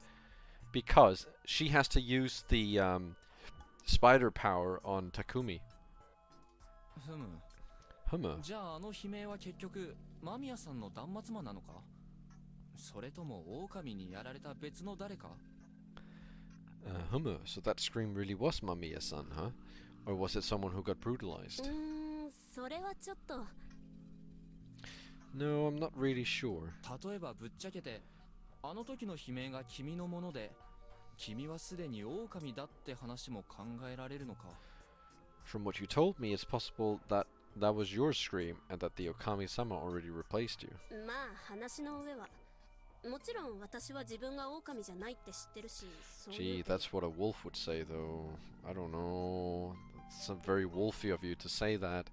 because she has to use the spider power on Takumi. ふむ。じゃああの悲鳴は結局間宮さんの断末魔なのか？それとも狼にやられた別の誰か？ So that scream really was Mamiya-san, huh? Or was it someone who got brutalized? それはちょっと。 No, I'm not really sure. 例えばぶっちゃけて、あの時の悲鳴が君のもので、君はすでに狼だって話も考えられるのか？ From what you told me, it's possible that that was your scream and that the Okami-sama already replaced you. まあ話の上は。もちろん私は自分が狼じゃないって知ってるし、そういう Gee, that's what a wolf would say, though. I don't know. It's very wolfy of you to say that.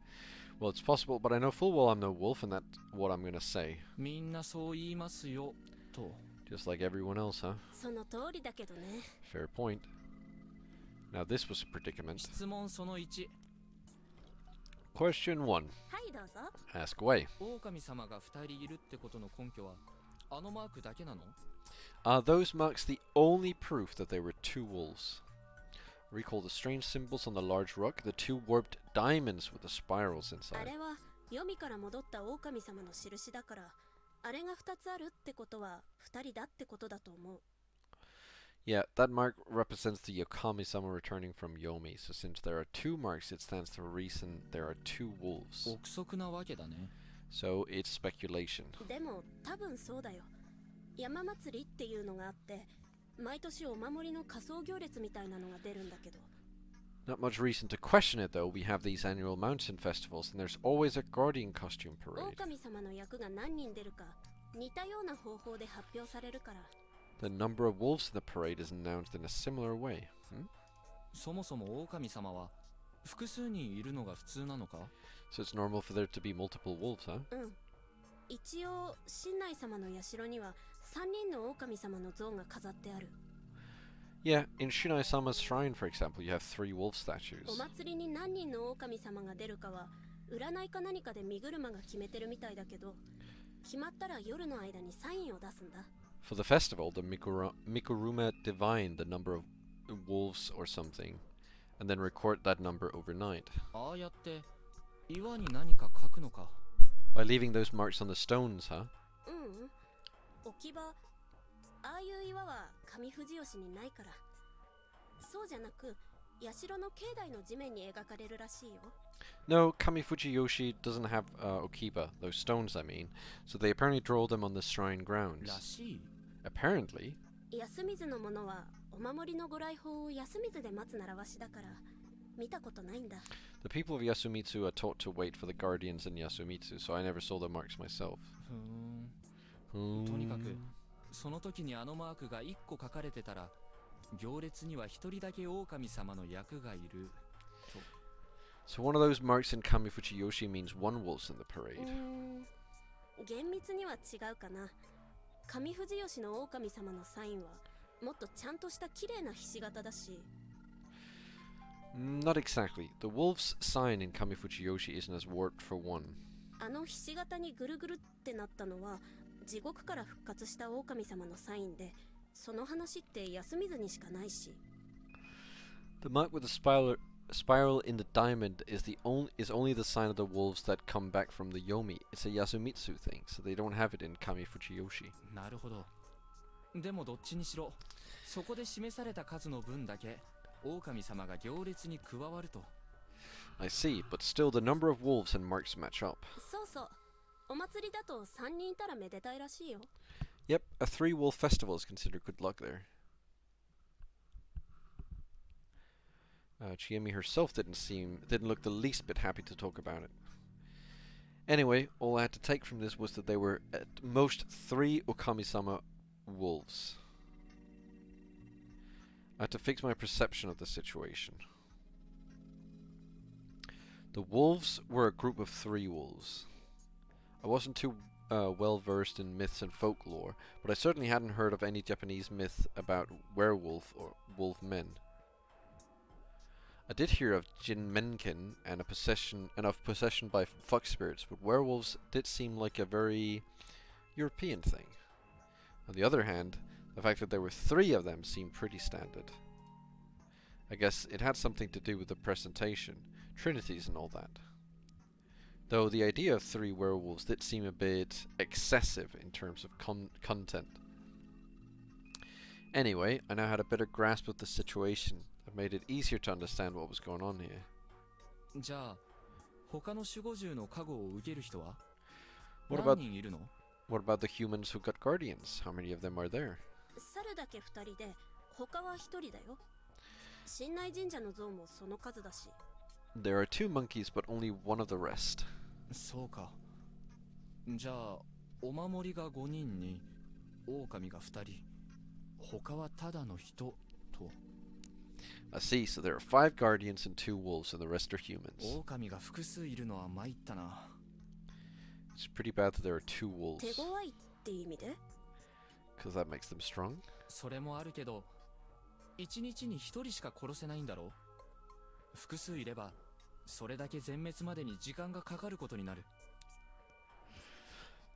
Well, it's possible, but I know full well I'm no wolf, and that's what I'm gonna say. みんなそう言いますよ、と。 Just like everyone else, huh? その通りだけどね。 Fair point. Now this was a predicament. 質問その1。 Question 1. はいどうぞ。 Ask away. 狼様が2人いるってことの根拠はあのマークだけなの？ Are those marks the only proof that they were two wolves? Recall the strange symbols on the large rock, the two warped diamonds with the spirals あ inside. れは黄泉から戻った狼様の印だから、あれが2つあるってことは2人だってことだと思う。 Yeah, that mark represents the Okami-sama returning from Yomi, so since there are two marks, it stands to reason there are two wolves. 憶測なわけだね。 So it's speculation. でも多分そうだよ。山祭りっていうのがあって、毎年お守りの仮装行列みたいなのが出るんだけど。 Not much reason to question it, though. We have these annual mountain festivals, and there's always a guardian costume parade. 狼様の役が何人出るか、似たような方法で発表されるから。 The number of wolves in the parade is announced in a similar way. そもそも狼様は複数人いるのが普通なのか？ So it's normal for there to be multiple wolves, huh? 一応、神内様の社には3人の狼様の像が飾ってある。 Yeah, in Shinai-sama's shrine, for example, you have 3 wolf お statues. 祭りに何人の狼様が出るかは、占いか何かで身車が決めてるみたいだけど、決まったら夜の間にサインを出すんだ。 For the festival, the Mikuruma divine the number of wolves or something, and then record that number overnight. ああやって岩に何か書くのか？ By leaving those marks on the stones, huh? 置き場、ああいう岩は上富士吉にないから。そうじゃなく、社の境内の地面に描かれるらしいよ。 No, Kamifuji-yoshi doesn't have Okiba, those stones I mean, so they apparently draw them on the shrine grounds. らしい。 Apparently. 安水のものはお守りのご来訪を安水で待つ習わしだから見たことないんだ。 The people of Yasumitsu are taught to wait for the guardians in Yasumitsu, so I never saw the marks myself. とにかくその時にあのマークが1個書かれてたら行列には一人だけ狼様の役がいると。 So one of those marks in Kamifuchi Yoshi means one wolf's in the parade. 厳密には違うかな。上富士吉の狼様のサインはもっとちゃんとした綺麗なひし形だし。Not exactly. The wolf's sign in Kamifuchi Yoshi isn't as warped for one. あのひし形にぐるぐるってなったのは地獄から復活した狼様のサインで、その話って休みずにしかないし。 The mark with the spiral in the diamond is only the sign of the wolves that come back from the Yomi. It's a Yasumitsu thing, so they don't have it in Kamifuchi Yoshi. なるほど。でもどっちにしろ、そこで示された数の分だけ狼様が行列に加わると。 I see, but still the number of wolves and marks match up. そうそう。お祭りだと3人いたらめでたいらしいよ。 Yep, a 3-wolf festival is considered good luck there. Chiemi herself didn't look the least bit happy to talk about it. Anyway, all I had to take from this was that they were at most 3 Okami-sama wolves. I had to fix my perception of the situation. The wolves were a group of 3 wolves. I wasn't too well versed in myths and folklore, but I certainly hadn't heard of any Japanese myth about werewolf or wolf men. I did hear of Jinmenken and of possession by fox spirits, but werewolves did seem like a very European thing. On the other hand, the fact that there were 3 of them seemed pretty standard. I guess it had something to do with the presentation, trinities and all that. Though the idea of 3 werewolves did seem a bit excessive in terms of content. Anyway, I now had a better grasp of the situation. It made it easier to understand what was going on here. じゃあ、他の守護獣の加護を受ける人は What 何 about 人いるの？ what about the humans who got guardians? How many of them are there? 猿だけ2人で他は1人だよ。神内神社の像もその数だし。 There are 2 monkeys, but only one of the rest. そうか。じゃあ、お守りが5人に狼が2人、他はただの人と。 I see, so there are 5 guardians and 2 wolves, and the rest are humans. 狼が複数いるのは参ったな。 It's pretty bad that there are 2 wolves, 手強いって意味で？ because that makes them strong. それもあるけど、1日に1人しか殺せないんだろう。複数いれば、それだけ全滅までに時間がかかることになる。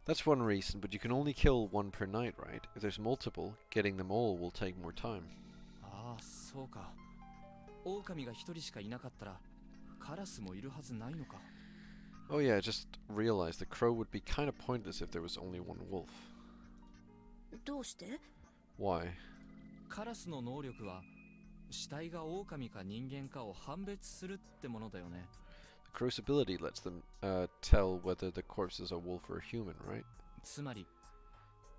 That's one reason, but you can only kill 1 per night, right? If there's multiple, getting them all will take more time. ああ、そうか。狼が1人しかいなかったら、カラスもいるはずないのか。 Oh yeah, I just realized the crow would be kind of pointless if there was only 1 wolf. どうして？ Why? カラスの能力は、死体が狼か人間かを判別するってものだよね。 The crow's ability lets them tell whether the corpse is a wolf or a human, right? つまり、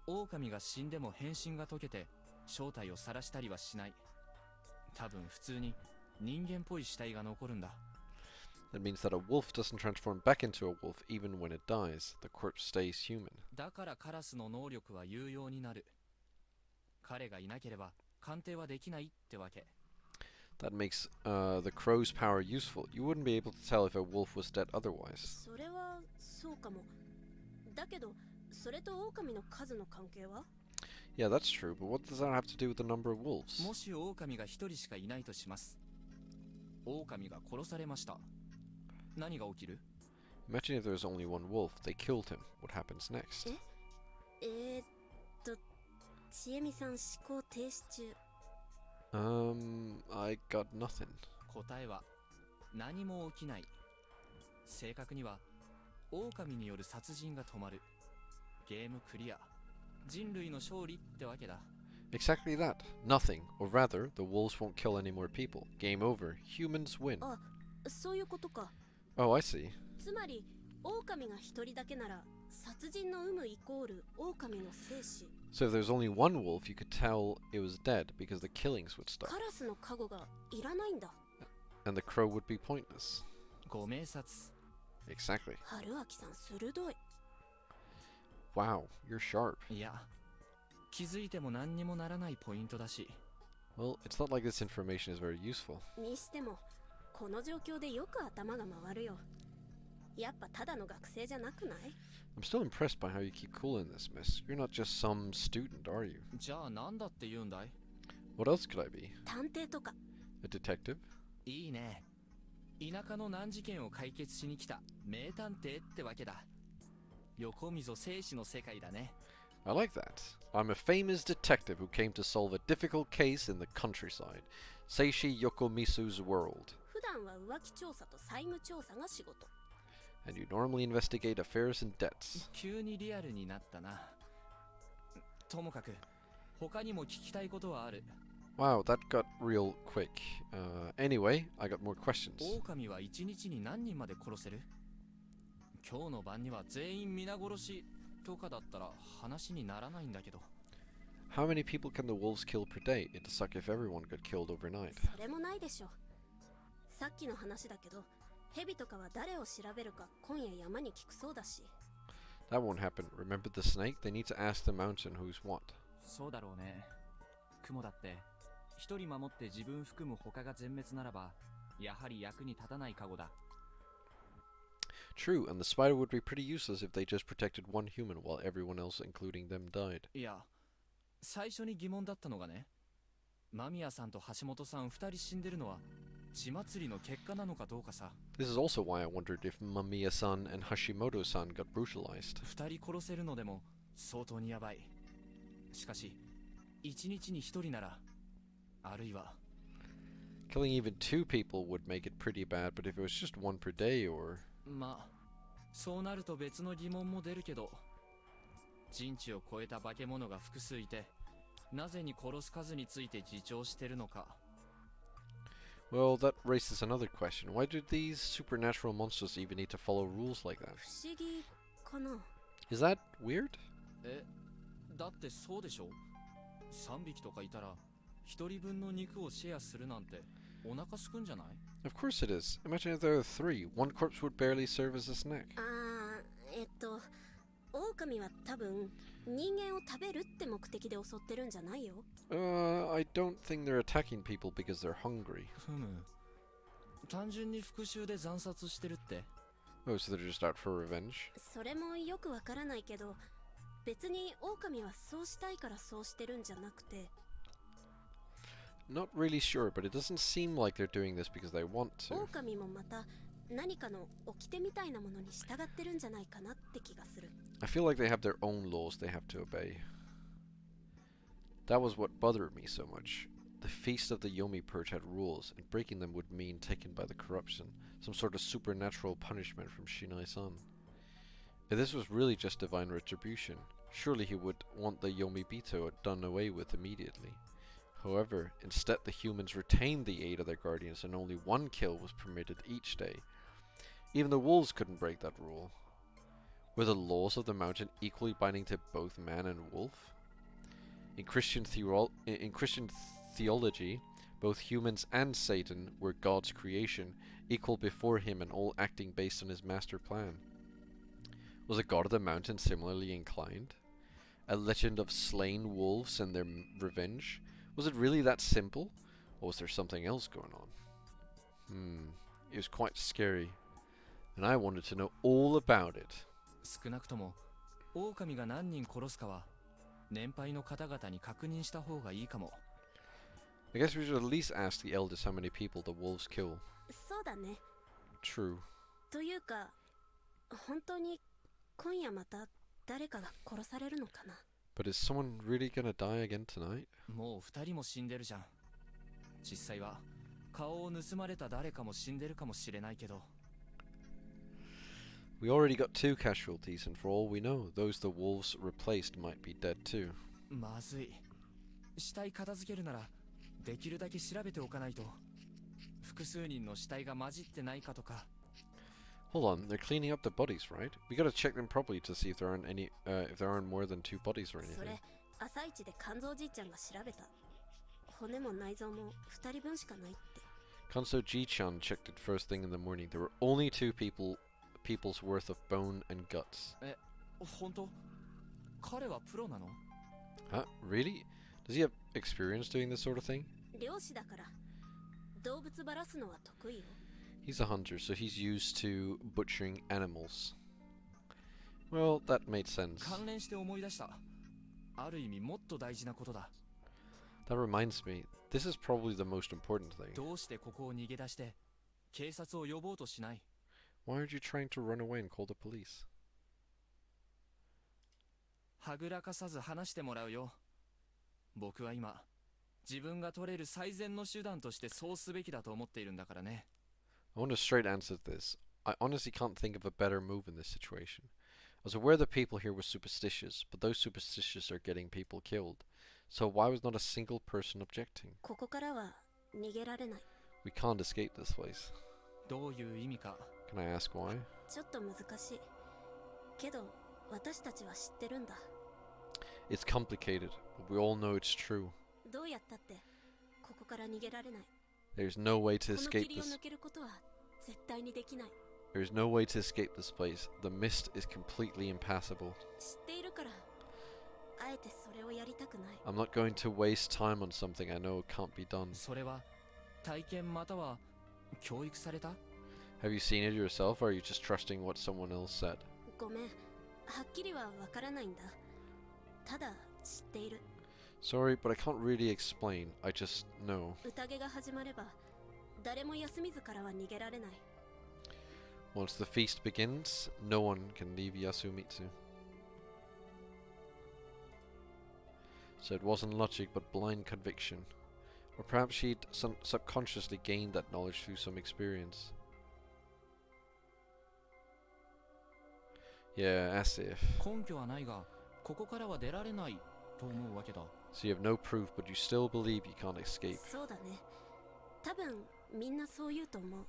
狼が死んでも変身が解けて、正体を晒したりはしない。多分普通に人間っぽい死体が残るんだ。 That means that a wolf doesn't transform back into a wolf even when it dies. The corpse stays human. だからカラスの能力は有用になる。彼がいなければ鑑定はできないってわけ。 That makes the crow's power useful. You wouldn't be able to tell if a wolf was dead otherwise. それはそうかも。だけど、それと狼の数の関係は？ Yeah, that's true, but what does that have to do with the number of wolves? もし狼が1人しかいないとします。狼が殺されました。何が起きる？ Imagine if there was only 1 wolf. They killed him. What happens next? ちえみさん思考停止中。I got nothing. 答えは何も起きない。正確には狼による殺人が止まる。ゲームクリア。人類の勝利ってわけだ。 Exactly that. Nothing. Or rather, the wolves won't kill any more people. Game over. Humans win. あ、そういうことか。 Oh, I see. つまり、狼が1人だけなら、殺人の有無イコール狼の生死。 So if there was only 1 wolf, you could tell it was dead because the killings would stop. カラスの加護がいらないんだ。 And the crow would be pointless. ご明察。 Exactly. 春明さん鋭い。 Wow, you're sharp. いや、気づいても何にもならないポイントだし、Well, it's not like this information is very useful. にしてもこの状況でよく頭が回るよ。やっぱただの学生じゃなくない？ I'm still impressed by how you keep cool in this, miss. You're not just some student, are you? じゃあなんだって言うんだい？ What else could I be? 探偵とか。 A detective? いいね。田舎の難事件を解決しに来た名探偵ってわけだ。横溝正史の世界だね。I like that. I'm a famous detective who came to solve a difficult case in the countryside. Seishi Yokomisu's world. 普段は浮気調査と債務調査が仕事。 And you normally investigate affairs and debts. 急にリアルになったな。ともかく他にも聞きたいことはある。 Wow, that got real quick. Anyway, I got more questions. 狼は一日に何人まで殺せる？今日の晩には全員皆殺しとかだったら話にならないんだけど。 How many people can the wolves kill per day? It'd suck if everyone got killed overnight. それもないでしょ。さっきの話だけど、蛇とかは誰を調べるか今夜山に聞くそうだし。 That won't happen. Remember the snake? They need to ask the mountain who's what. そうだろうね。雲だって一人守って自分含む他が全滅ならばやはり役に立たないカゴだ。 True, and the spider would be pretty useless if they just protected one human while everyone else, including them, died. いや、最初に疑問だったのがね、間宮さんと橋本さん二人死んでるのは血祭りの結果なのかどうかさ。 This is also why I wondered if Mamiya-san and Hashimoto-san got brutalized. 二人殺せるのでも相当にやばい。しかし、一日に一人なら、あるいは Killing even 2 people would make it pretty bad, but if it was just 1 per day or... まあ、そうなると別の疑問も出るけど、人知を超えた化け物が複数いて、なぜに殺す数について自重してるのか。 Well, that raises another question. Why do these supernatural monsters even need to follow rules like that? 不思議かな。 Is that weird? だってそうでしょ。3匹とかいたら、1人分の肉をシェアするなんて、お腹すくんじゃない？ Of course it is. Imagine if there were 3. One corpse would barely serve as a snack. 狼は多分人間を食べるって目的で襲ってるんじゃないよ。I don't think they're attacking people because they're hungry. ふむ。単純に復讐で惨殺してるって。 Oh, so they're just out for revenge? それもよくわからないけど、別に狼はそうしたいからそうしてるんじゃなくて。Not really sure, but it doesn't seem like they're doing this because they want to. 狼もまた何かの掟みたいなものに従ってるんじゃないかなって気がする。 I feel like they have their own laws they have to obey. That was what bothered me so much. The Feast of the Yomi Purge had rules, and breaking them would mean taken by the corruption, some sort of supernatural punishment from Shinai-san. If this was really just divine retribution, surely he would want the Yomi Bito done away with immediately. However, instead the humans retained the aid of their guardians and only 1 kill was permitted each day. Even the wolves couldn't break that rule. Were the laws of the mountain equally binding to both man and wolf? In Christian theology, both humans and Satan were God's creation, equal before him and all acting based on his master plan. Was the god of the mountain similarly inclined? A legend of slain wolves and their revenge? Was it really that simple? Or was there something else going on? It was quite scary, and I wanted to know all about it. 少なくとも、狼が何人殺すかは、年配の方々に確認した方がいいかも。I guess we should at least ask the eldest how many people the wolves kill. そうだね。 True. というか、本当に今夜また誰かが殺されるのかな。 But is someone really gonna die again tonight? もう2人も死んでるじゃん。実際は顔を盗まれた誰かも死んでるかもしれないけど。We already got 2 casualties, and for all we know, those the wolves replaced might be dead too. まずい。死体片付けるなら、できるだけ調べておかないと。複数人の死体が混じってないかとか。Hold on, they're cleaning up the bodies, right? We gotta check them properly to see if there aren't more than 2 bodies or そ anything. れ、朝一で肝臓じいちゃんが調べた。骨も内臓も2人分しかないって。Kanso Ji-chan checked it first thing in the morning. There were only 2 people's worth of bone and guts. 本当？彼はプロなの？ Huh? Really? Does he have experience doing this sort of thing? 漁師だから動物ばらすのは得意よ。 He's a hunter, so he's used to butchering animals. Well, that made sense. 関連して思い出した。ある意味もっと大事なことだ。 That reminds me, this is probably the most important thing. どうしてここを逃げ出して警察を呼ぼうとしない？ Why aren't you trying to run away and call the police? はぐらかさず話してもらうよ。僕は今自分が取れる最善の手段としてそうすべきだと思っているんだからね。 I want a straight answer to this. I honestly can't think of a better move in this situation. I was aware that people here were superstitious, but those superstitious are getting people killed. So why was not a single person objecting? ここからは逃げられない。 We can't escape this place. どういう意味か。 Can I ask why? ちょっと難しいけど私たちは知ってるんだ。 It's complicated, but we all know it's true. どうやったってここから逃げられない。 There's no way to この escape 霧を this. 抜けることは絶対にできない。 There's no way to escape this place. The mist is completely impassable. 知っているからあえてそれをやりたくない。 I'm not going to waste time on something I know can't be done. それは体験または教育された？ Have you seen it yourself, or are you just trusting what someone else said? ごめん、はっきりはわからないんだ。ただ知っている。 Sorry, but I can't really explain. I just know. 宴が始まれば誰も休みずからは逃げられない。 Once the feast begins, no one can leave Yasumitsu. So it wasn't logic but blind conviction. Or perhaps she'd subconsciously gained that knowledge through some experience. Yeah, as if. 根拠はないが、ここからは出られないと思うわけだ。 So you have no proof, but you still believe you can't escape. そうだね。多分みんなそう言うと思う。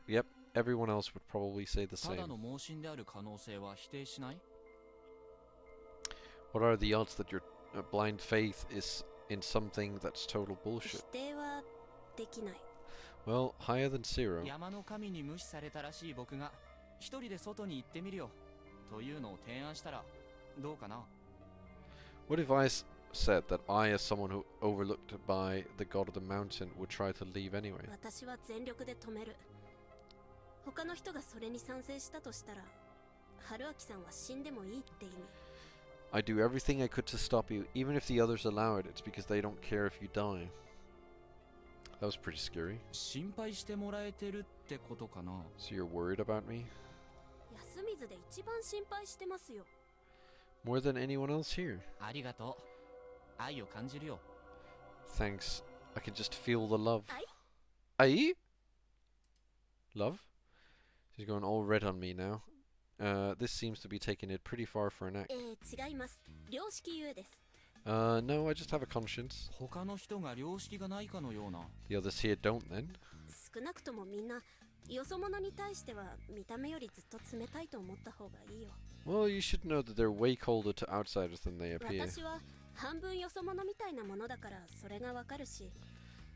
Yep, everyone else would probably say the ただ same. の盲信である可能性は否定しない？ What are the odds that your blind faith is in something that's total 否 bullshit? 定はできない。 Well, higher than zero. 山の神に無視されたらしい僕が一人で外に行ってみるよというのを提案したらどうかな？ What if I said that I, as someone who overlooked by the god of the mountain, would try to leave anyway? 私は全力で止める。他の人がそれに賛成したとしたら、春明さんは死んでもいいって意味。 I do everything I could to stop you, even if the others allow it. It's because they don't care if you die. That was pretty scary. 心配してもらえてるってことかな？ So you're worried about me? 安水で一番心配してますよ。 More than anyone else here? ありがとう。愛を感じるよ。 Thanks. I can just feel the love. 愛？ Ai? Love? She's going all red on me now. This seems to be taking it pretty far for an act. 違います。良識ゆえです。 No, I just have a conscience. 他の人が良識がないかのような。 The others here don't then. 少なくともみんな、よそ者に対しては見た目よりずっと冷たいと思った方がいいよ。 Well, you should know that they're way colder to outsiders than they appear. 私は半分よそ者みたいなものだからそれがわかるし、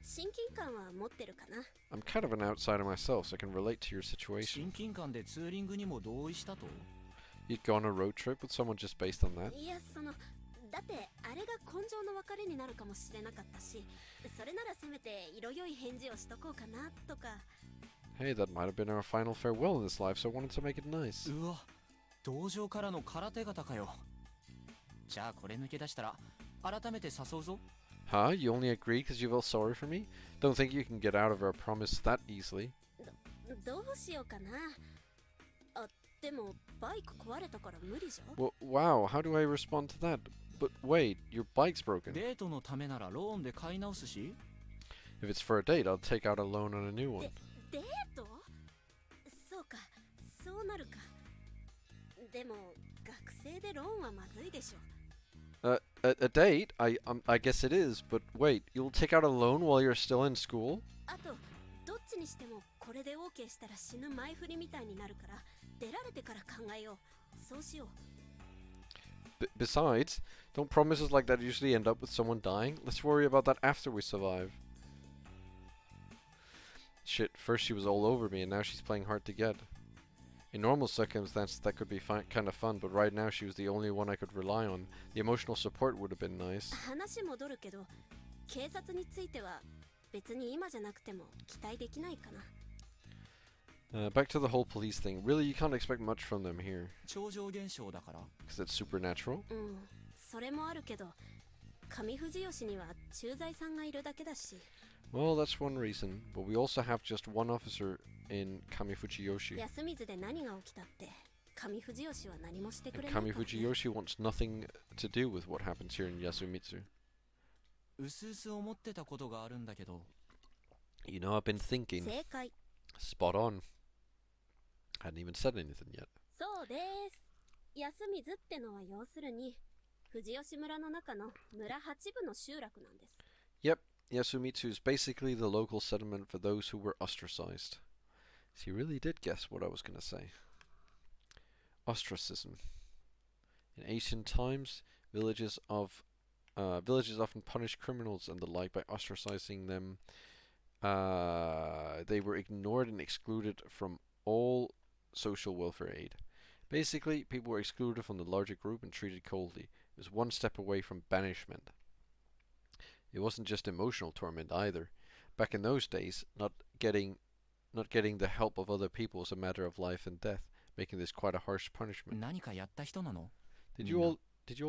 親近感は持ってるかな。 I'm kind of an outsider myself, so I can relate to your situation. 親近感でツーリングにも同意したと？ You'd go on a road trip with someone just based on that? いや、だってあれが根性の別れになるかもしれなかったし、それならせめて色良い返事をしとこうかなとか。 Hey, that might have been our final farewell in this life, so I wanted to make it nice. うわ、道場からの空手形かよ。じゃあこれ抜け出したら改めて誘うぞ。 Huh? You only agreed because you felt sorry for me? Don't think you can get out of our promise that easily. どうしようかな。あ、でもバイク壊れたから無理じゃん。 Wow, how do I respond to that? But wait, your bike's broken. デートのためならローンで買い直すし。 If it's for a date, I'll take out a loan on a new one. デート？そうか、そうなるか。でも学生でローンはまずいでしょ。A date? I guess it is, but wait, you'll take out a loan while you're still in school? あと、どっちにしてもこれで OK したら死ぬ前振りみたいになるから、出られてから考えよう。そうしよう。Besides, don't promises like that usually end up with someone dying? Let's worry about that after we survive. Shit, first she was all over me and now she's playing hard to get. In normal circumstances that could be kind of fun, but right now she was the only one I could rely on. The emotional support would have been nice. 話戻るけど、警察については別に今じゃなくても期待できないかな。Back to the whole police thing. Really, you can't expect much from them here. 超常現象だから。Because it's supernatural? うん、それもあるけど、上藤吉には駐在さんがいるだけだし。Well, that's one reason, but we also have just one officer in Kamifujiyoshi. 安水で何が起きたって、上藤吉は何もしてくれない And から、ね。 Kamifujiyoshi wants nothing to do with what happens here in Yasumitsu. うすうす思ってたことがあるんだけど。You know, I've been thinking. 正解。 Spot on. Hadn't even said anything yet. そうです。安水ってのは要するに、藤吉村の中の村八部の集落なんです。Yep, Yasumitsu is basically the local settlement for those who were ostracized. So you really did guess what I was going to say. Ostracism. In ancient times, villages often punished criminals and the like by ostracizing them. They were ignored and excluded from all social welfare aid. Basically, people were excluded from the larger group and treated coldly. It was one step away from banishment. It wasn't just emotional torment either. Back in those days, not getting the help of other people was a matter of life and death, making this quite a harsh punishment. 何かやった人なの？ Did you all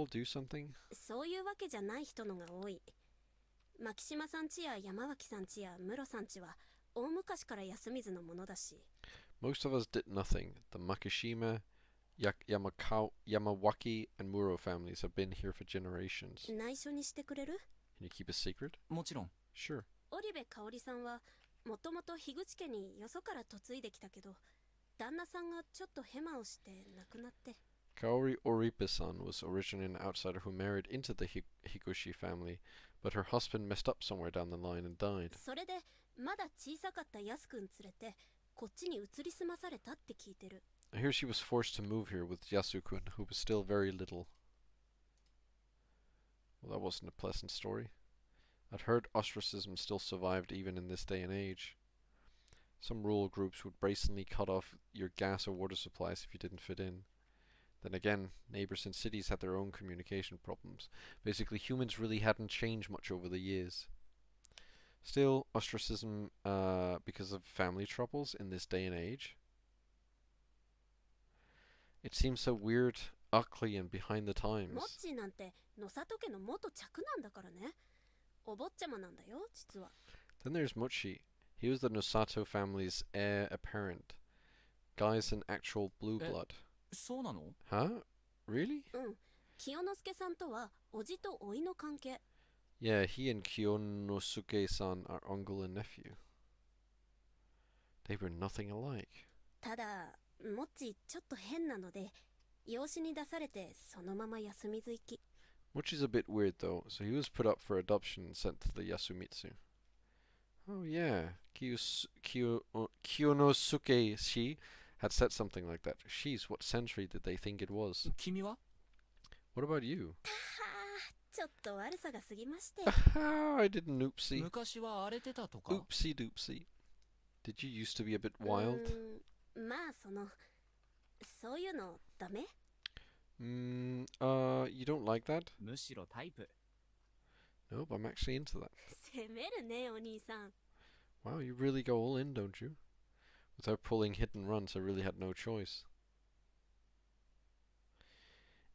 do something? そういうわけじゃない人のが多い。牧島さんちや山脇さんちや室さんちは大昔から安水のものだし。Most of us did nothing. The Makishima, Yamawaki, and Muro families have been here for generations. 内緒にしてくれる？ Can you keep a secret? もちろん。Sure. 織部香織さんはもともと樋口家によそから嫁いできたけど、旦那さんがちょっとヘマをして亡くなって。Kaori Oribe-san was originally an outsider who married into the Higuchi family, but her husband messed up somewhere down the line and died. それでまだ小さかった安くん連れてこっちに移り住まされたって聞いてる。I hear she was forced to move here with Yasukun, who was still very little. Well, that wasn't a pleasant story. I'd heard ostracism still survived even in this day and age. Some rural groups would brazenly cut off your gas or water supplies if you didn't fit in. Then again, neighbors in cities had their own communication problems. Basically, humans really hadn't changed much over the years. Still, ostracism because of family troubles in this day and age. It seems so weird, ugly, and behind the times. モッチーなんて野里家の元嫡なんだからね。お坊ちゃまなんだよ、実は。Then there's Mochi. He was the Nosato family's heir apparent. Guy's an actual blue blood. そうなの？ Huh? Really? うん。清之助さんとはおじとおいの関係。Yeah, he and Kiyonosuke-san are uncle and nephew. They were nothing alike. ただ、モッチーちょっと変なので、養子に出されてそのまま安水行き。Mochi's a bit weird though, so he was put up for adoption and sent to the Yasumitsu. Oh yeah, Kiyonosuke-shi had said something like that. Sheesh, what century did they think it was? 君は？ What about you? ちょっと悪さが過ぎまして。I didn't oopsie. 昔は荒れてたとか。Oopsie doopsie. Did you used to be a bit wild? まあそういうのダメ？ You don't like that? むしろタイプ。Nope, I'm actually into that. 攻めるね、お兄さん。 Wow, you really go all in, don't you? Without pulling hit and runs, I really had no choice.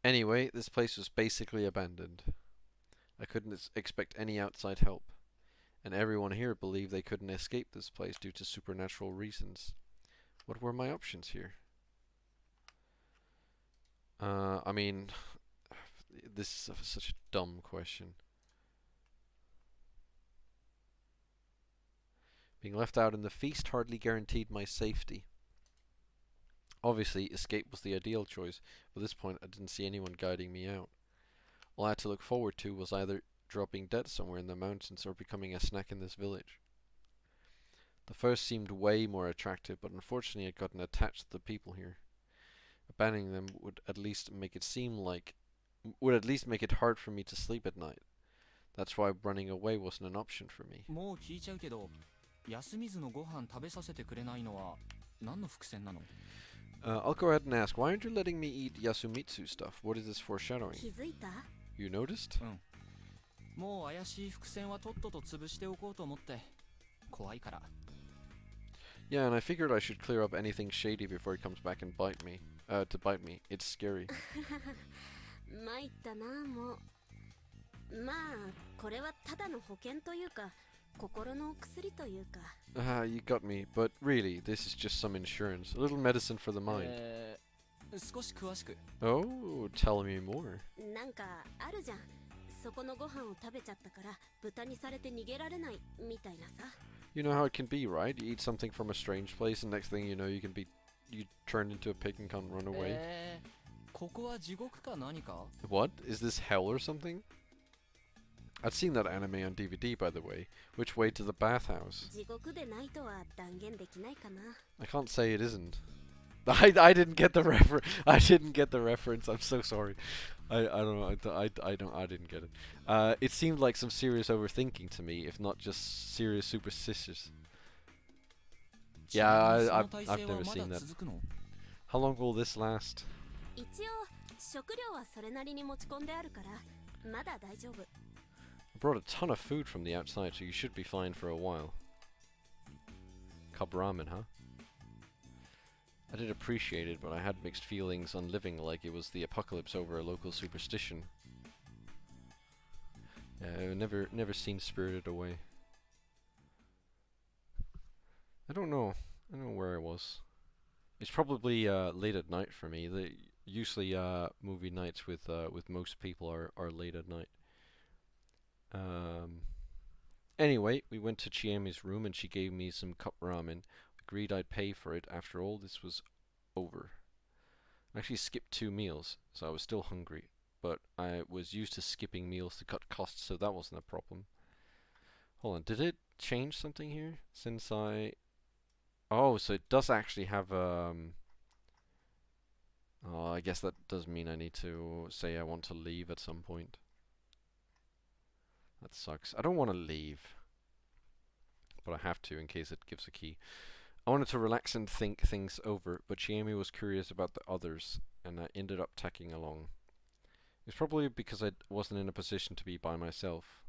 Anyway, this place was basically abandoned. I couldn't expect any outside help, and everyone here believed they couldn't escape this place due to supernatural reasons. What were my options here? I mean, this is such a dumb question. Being left out in the feast hardly guaranteed my safety. Obviously, escape was the ideal choice, but at this point I didn't see anyone guiding me out. All I had to look forward to was either dropping dead somewhere in the mountains or becoming a snack in this village. The first seemed way more attractive, but unfortunately I'd gotten attached to the people here. Abandoning them would at least make it hard for me to sleep at night. That's why running away wasn't an option for me. もう聞いちゃうけど、安水のご飯食べさせてくれないのは何の伏線なの？ I'll go ahead and ask, why aren't you letting me eat Yasumitsu stuff? What is this foreshadowing? 気づいた？ You noticed? うん。もう怪しい伏線はとっとと潰しておこうと思って。怖いから。Yeah, and I figured I should clear up anything shady before he comes back and bite me. To bite me. It's scary. 参ったな、もう。まあ、これはただの保険というか、心の薬というか。You got me. But really, this is just some insurance. A little medicine for the mind. 少し詳しく。Oh, tell me more. なんかあるじゃん。そこのご飯を食べちゃったから豚にされて逃げられないみたいなさ。You know how it can be, right? You eat something from a strange place, and next thing you know, you turn into a pig and can't run away. ここは地獄か何か? What? Is this hell or something? I'd seen that anime on DVD, by the way. Which way to the bathhouse? 地獄でないとは断言できないかな。I can't say it isn't. I didn't get the reference. I didn't get the reference. I'm so sorry. I don't know. I didn't get it. It seemed like some serious overthinking to me, if not just serious superstitious. Yeah, I've never seen that. How long will this last? 一応食料はそれなりに持ち込んであるからまだ大丈夫。I brought a ton of food from the outside, so you should be fine for a while. Cup ramen, huh? I did appreciate it, but I had mixed feelings on living like it was the apocalypse over a local superstition. Yeah, I've never seen Spirited Away. I don't know where I was. It's probably late at night for me. Usually movie nights with most people are late at night. Anyway, we went to Chiemi's room and she gave me some cup ramen. Agreed I'd pay for it after all this was over. I actually skipped 2 meals, so I was still hungry, but I was used to skipping meals to cut costs, so that wasn't a problem. Hold on, did it change something here since I... Oh, so it does actually have oh, I guess that does mean I need to say I want to leave at some point. That sucks. I don't want to leave, but I have to in case it gives a key. I wanted to relax and think things over, but Chiemi was curious about the others, and I ended up tacking along. It's probably because I wasn't in a position to be by myself.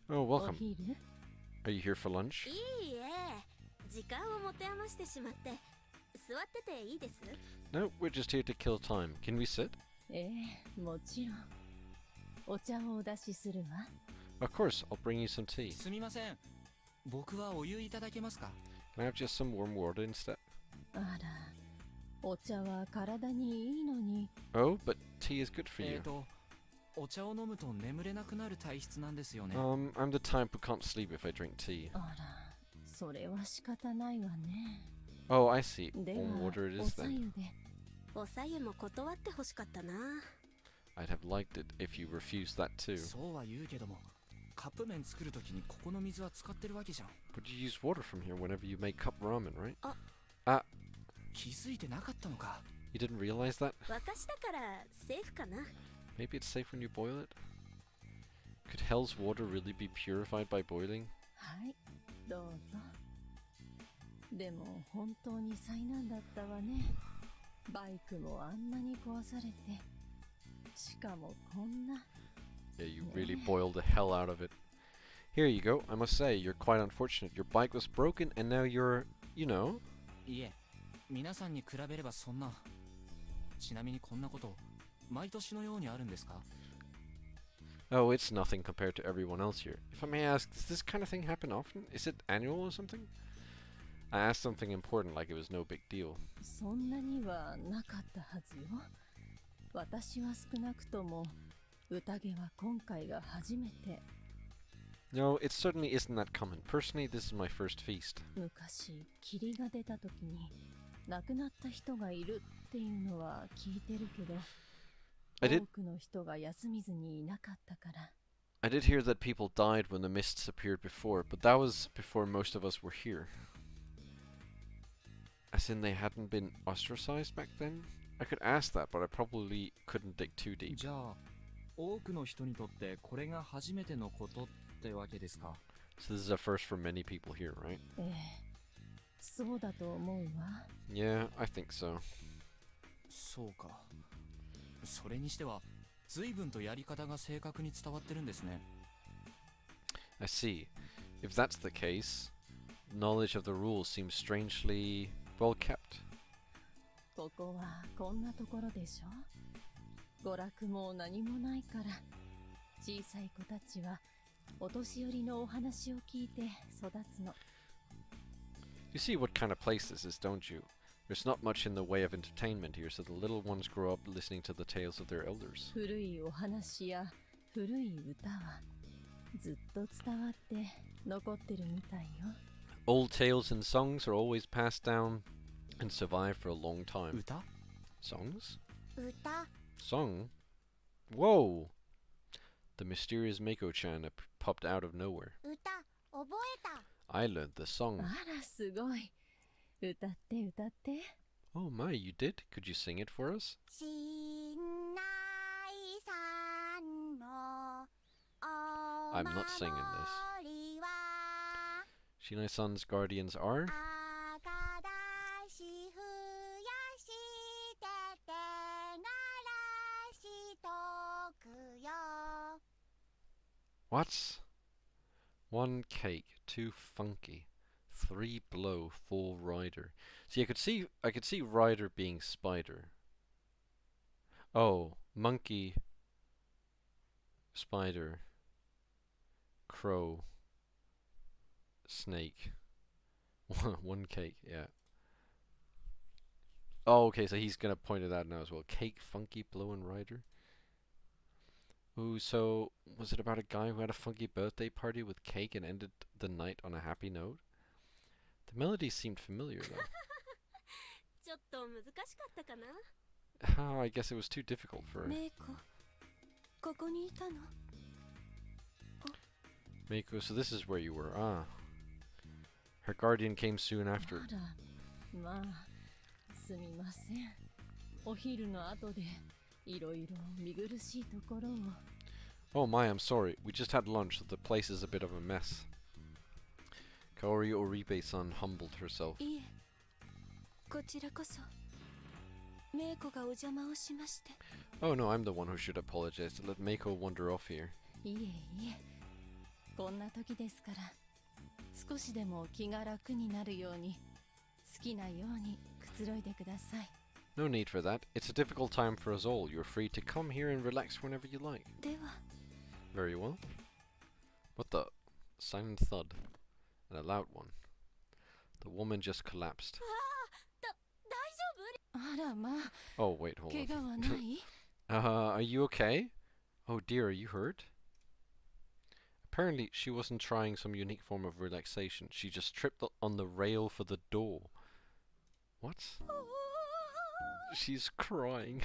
Oh, welcome. Are you here for lunch? いいえ、時間を持て余してしまって。座ってていいです？ No, we're just here to kill time. Can we sit? もちろん。お茶をお出しするわ。Of course, I'll bring you some tea. すみません。僕はお湯いただけますか? Can I have just some warm water instead? あら、お茶は体にいいのに。Oh, but tea is good for you. お茶を飲むと眠れなくなる体質なんですよね。I'm the type who can't sleep if I drink tea. あら、それは仕方ないわね。Oh, I see. では、 Warm water it お is さ then. ゆで。おさゆも断ってほしかったな。I'd have liked it if you refused that too. そうは言うけども、カップ麺作るときにここの水は使ってるわけじゃん。But you use water from here whenever you make cup ramen, right? 気づいてなかったのか。You didn't realize that? 沸かしたからセーフかな。Maybe it's safe when you boil it? Could hell's water really be purified by boiling? はい、どうぞ。でも本当に災難だったわね。バイクもあんなに壊されて、しかもこんな。Yeah, you really boiled the hell out of it. Here you go. I must say, you're quite unfortunate. Your bike was broken and now you're, you know. いえ、皆さんに比べればそんな。ちなみにこんなこと、毎年のようにあるんですか? Oh, it's nothing compared to everyone else here. If I may ask, does this kind of thing happen often? Is it annual or something? I asked something important like it was no big deal. そんなにはなかったはずよ。私は少なくとも宴は今回が初めて。No, it certainly isn't that common. Personally, this is my first feast. 昔、霧が出た時に亡くなった人がいるっていうのは聞いてるけど、多くの人が休みずにいなかったから。I did hear that people died when the mists appeared before, but that was before most of us were here. As in they hadn't been ostracized back then? I could ask that, but I probably couldn't dig too deep. じゃあ、多くの人にとってこれが初めてのことってわけですか? So this is a first for many people here, right? そうだと思うわ。Yeah, I think so. そうか。それにしては、随分とやり方が正確に伝わってるんですね。 I see. If that's the case, knowledge of the rules seems strangely well kept. ここはこんなところでしょ。娯楽も何もないから、小さい子たちはお年寄りのお話を聞いて育つの。 You see what kind of place this is, don't you? There's not much in the way of entertainment here, so the little ones grow up listening to the tales of their elders. 古いお話や古い歌はずっと伝わって残ってるみたいよ。 Old tales and songs are always passed down and survive for a long time. 歌? Songs? 歌 Song? Whoa! The mysterious Mako-chan popped out of nowhere. 歌覚えた I learned the song. あらすごい。歌って歌って。 Oh my, you did? Could you sing it for us? しんないさんの I'm not singing this. お守りは Shinai-san's guardians are? 赤だし増やして手ならしとくよ What? 1 cake, 2 funky, 3 blow, 4 rider. See, I could see rider being spider. Oh, monkey, spider, crow, snake. 1 cake, yeah. Oh, okay, so he's gonna point it out now as well. Cake, funky, blow, and rider. Ooh, so was it about a guy who had a funky birthday party with cake and ended the night on a happy note? The melody seemed familiar though. ちょっと難しかったかな。 I guess it was too difficult for her. メイコここにいたの Mako, so this is where you were. Ah. Her guardian came soon あ after. ら、まあ、すみません。お昼の後でいろいろ見苦しいところを。 Oh my, I'm sorry. We just had lunch, so the place is a bit of a mess. Kaori Oribe-san humbled herself. いえこちらこそメイコがお邪魔をしまして Oh no, I'm the one who should apologize to let Mako wander off here. いえいえ、こんな時ですから、少しでも気が楽になるように、好きなようにくつろいでください。 No need for that. It's a difficult time for us all. You're free to come here and relax whenever you like. では Very well. What the? Silent thud. And a loud one. The woman just collapsed. あらまあ、 Oh, wait, hold 怪 on. 我はない？ Are you okay? Oh dear, are you hurt? Apparently, she wasn't trying some unique form of relaxation. She just tripped on the rail for the door. What? She's crying.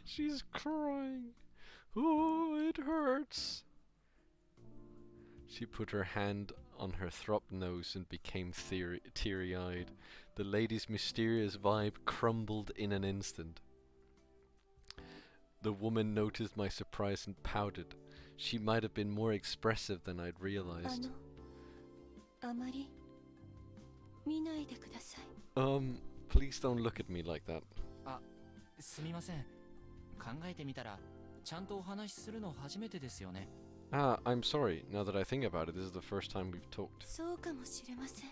She's crying. Oh, it hurts. She put her hand on her throbbed nose and became teary-eyed. The lady's mysterious vibe crumbled in an instant. The woman noticed my surprise and pouted. She might have been more expressive than I'd あ realized. のあまり見ないでください Please don't look at me like that. あ、すみません。考えてみたら、ちゃんとお話しするの初めてですよね。 Ah, I'm sorry. Now that I think about it, this is the first time we've talked. そうかもしれません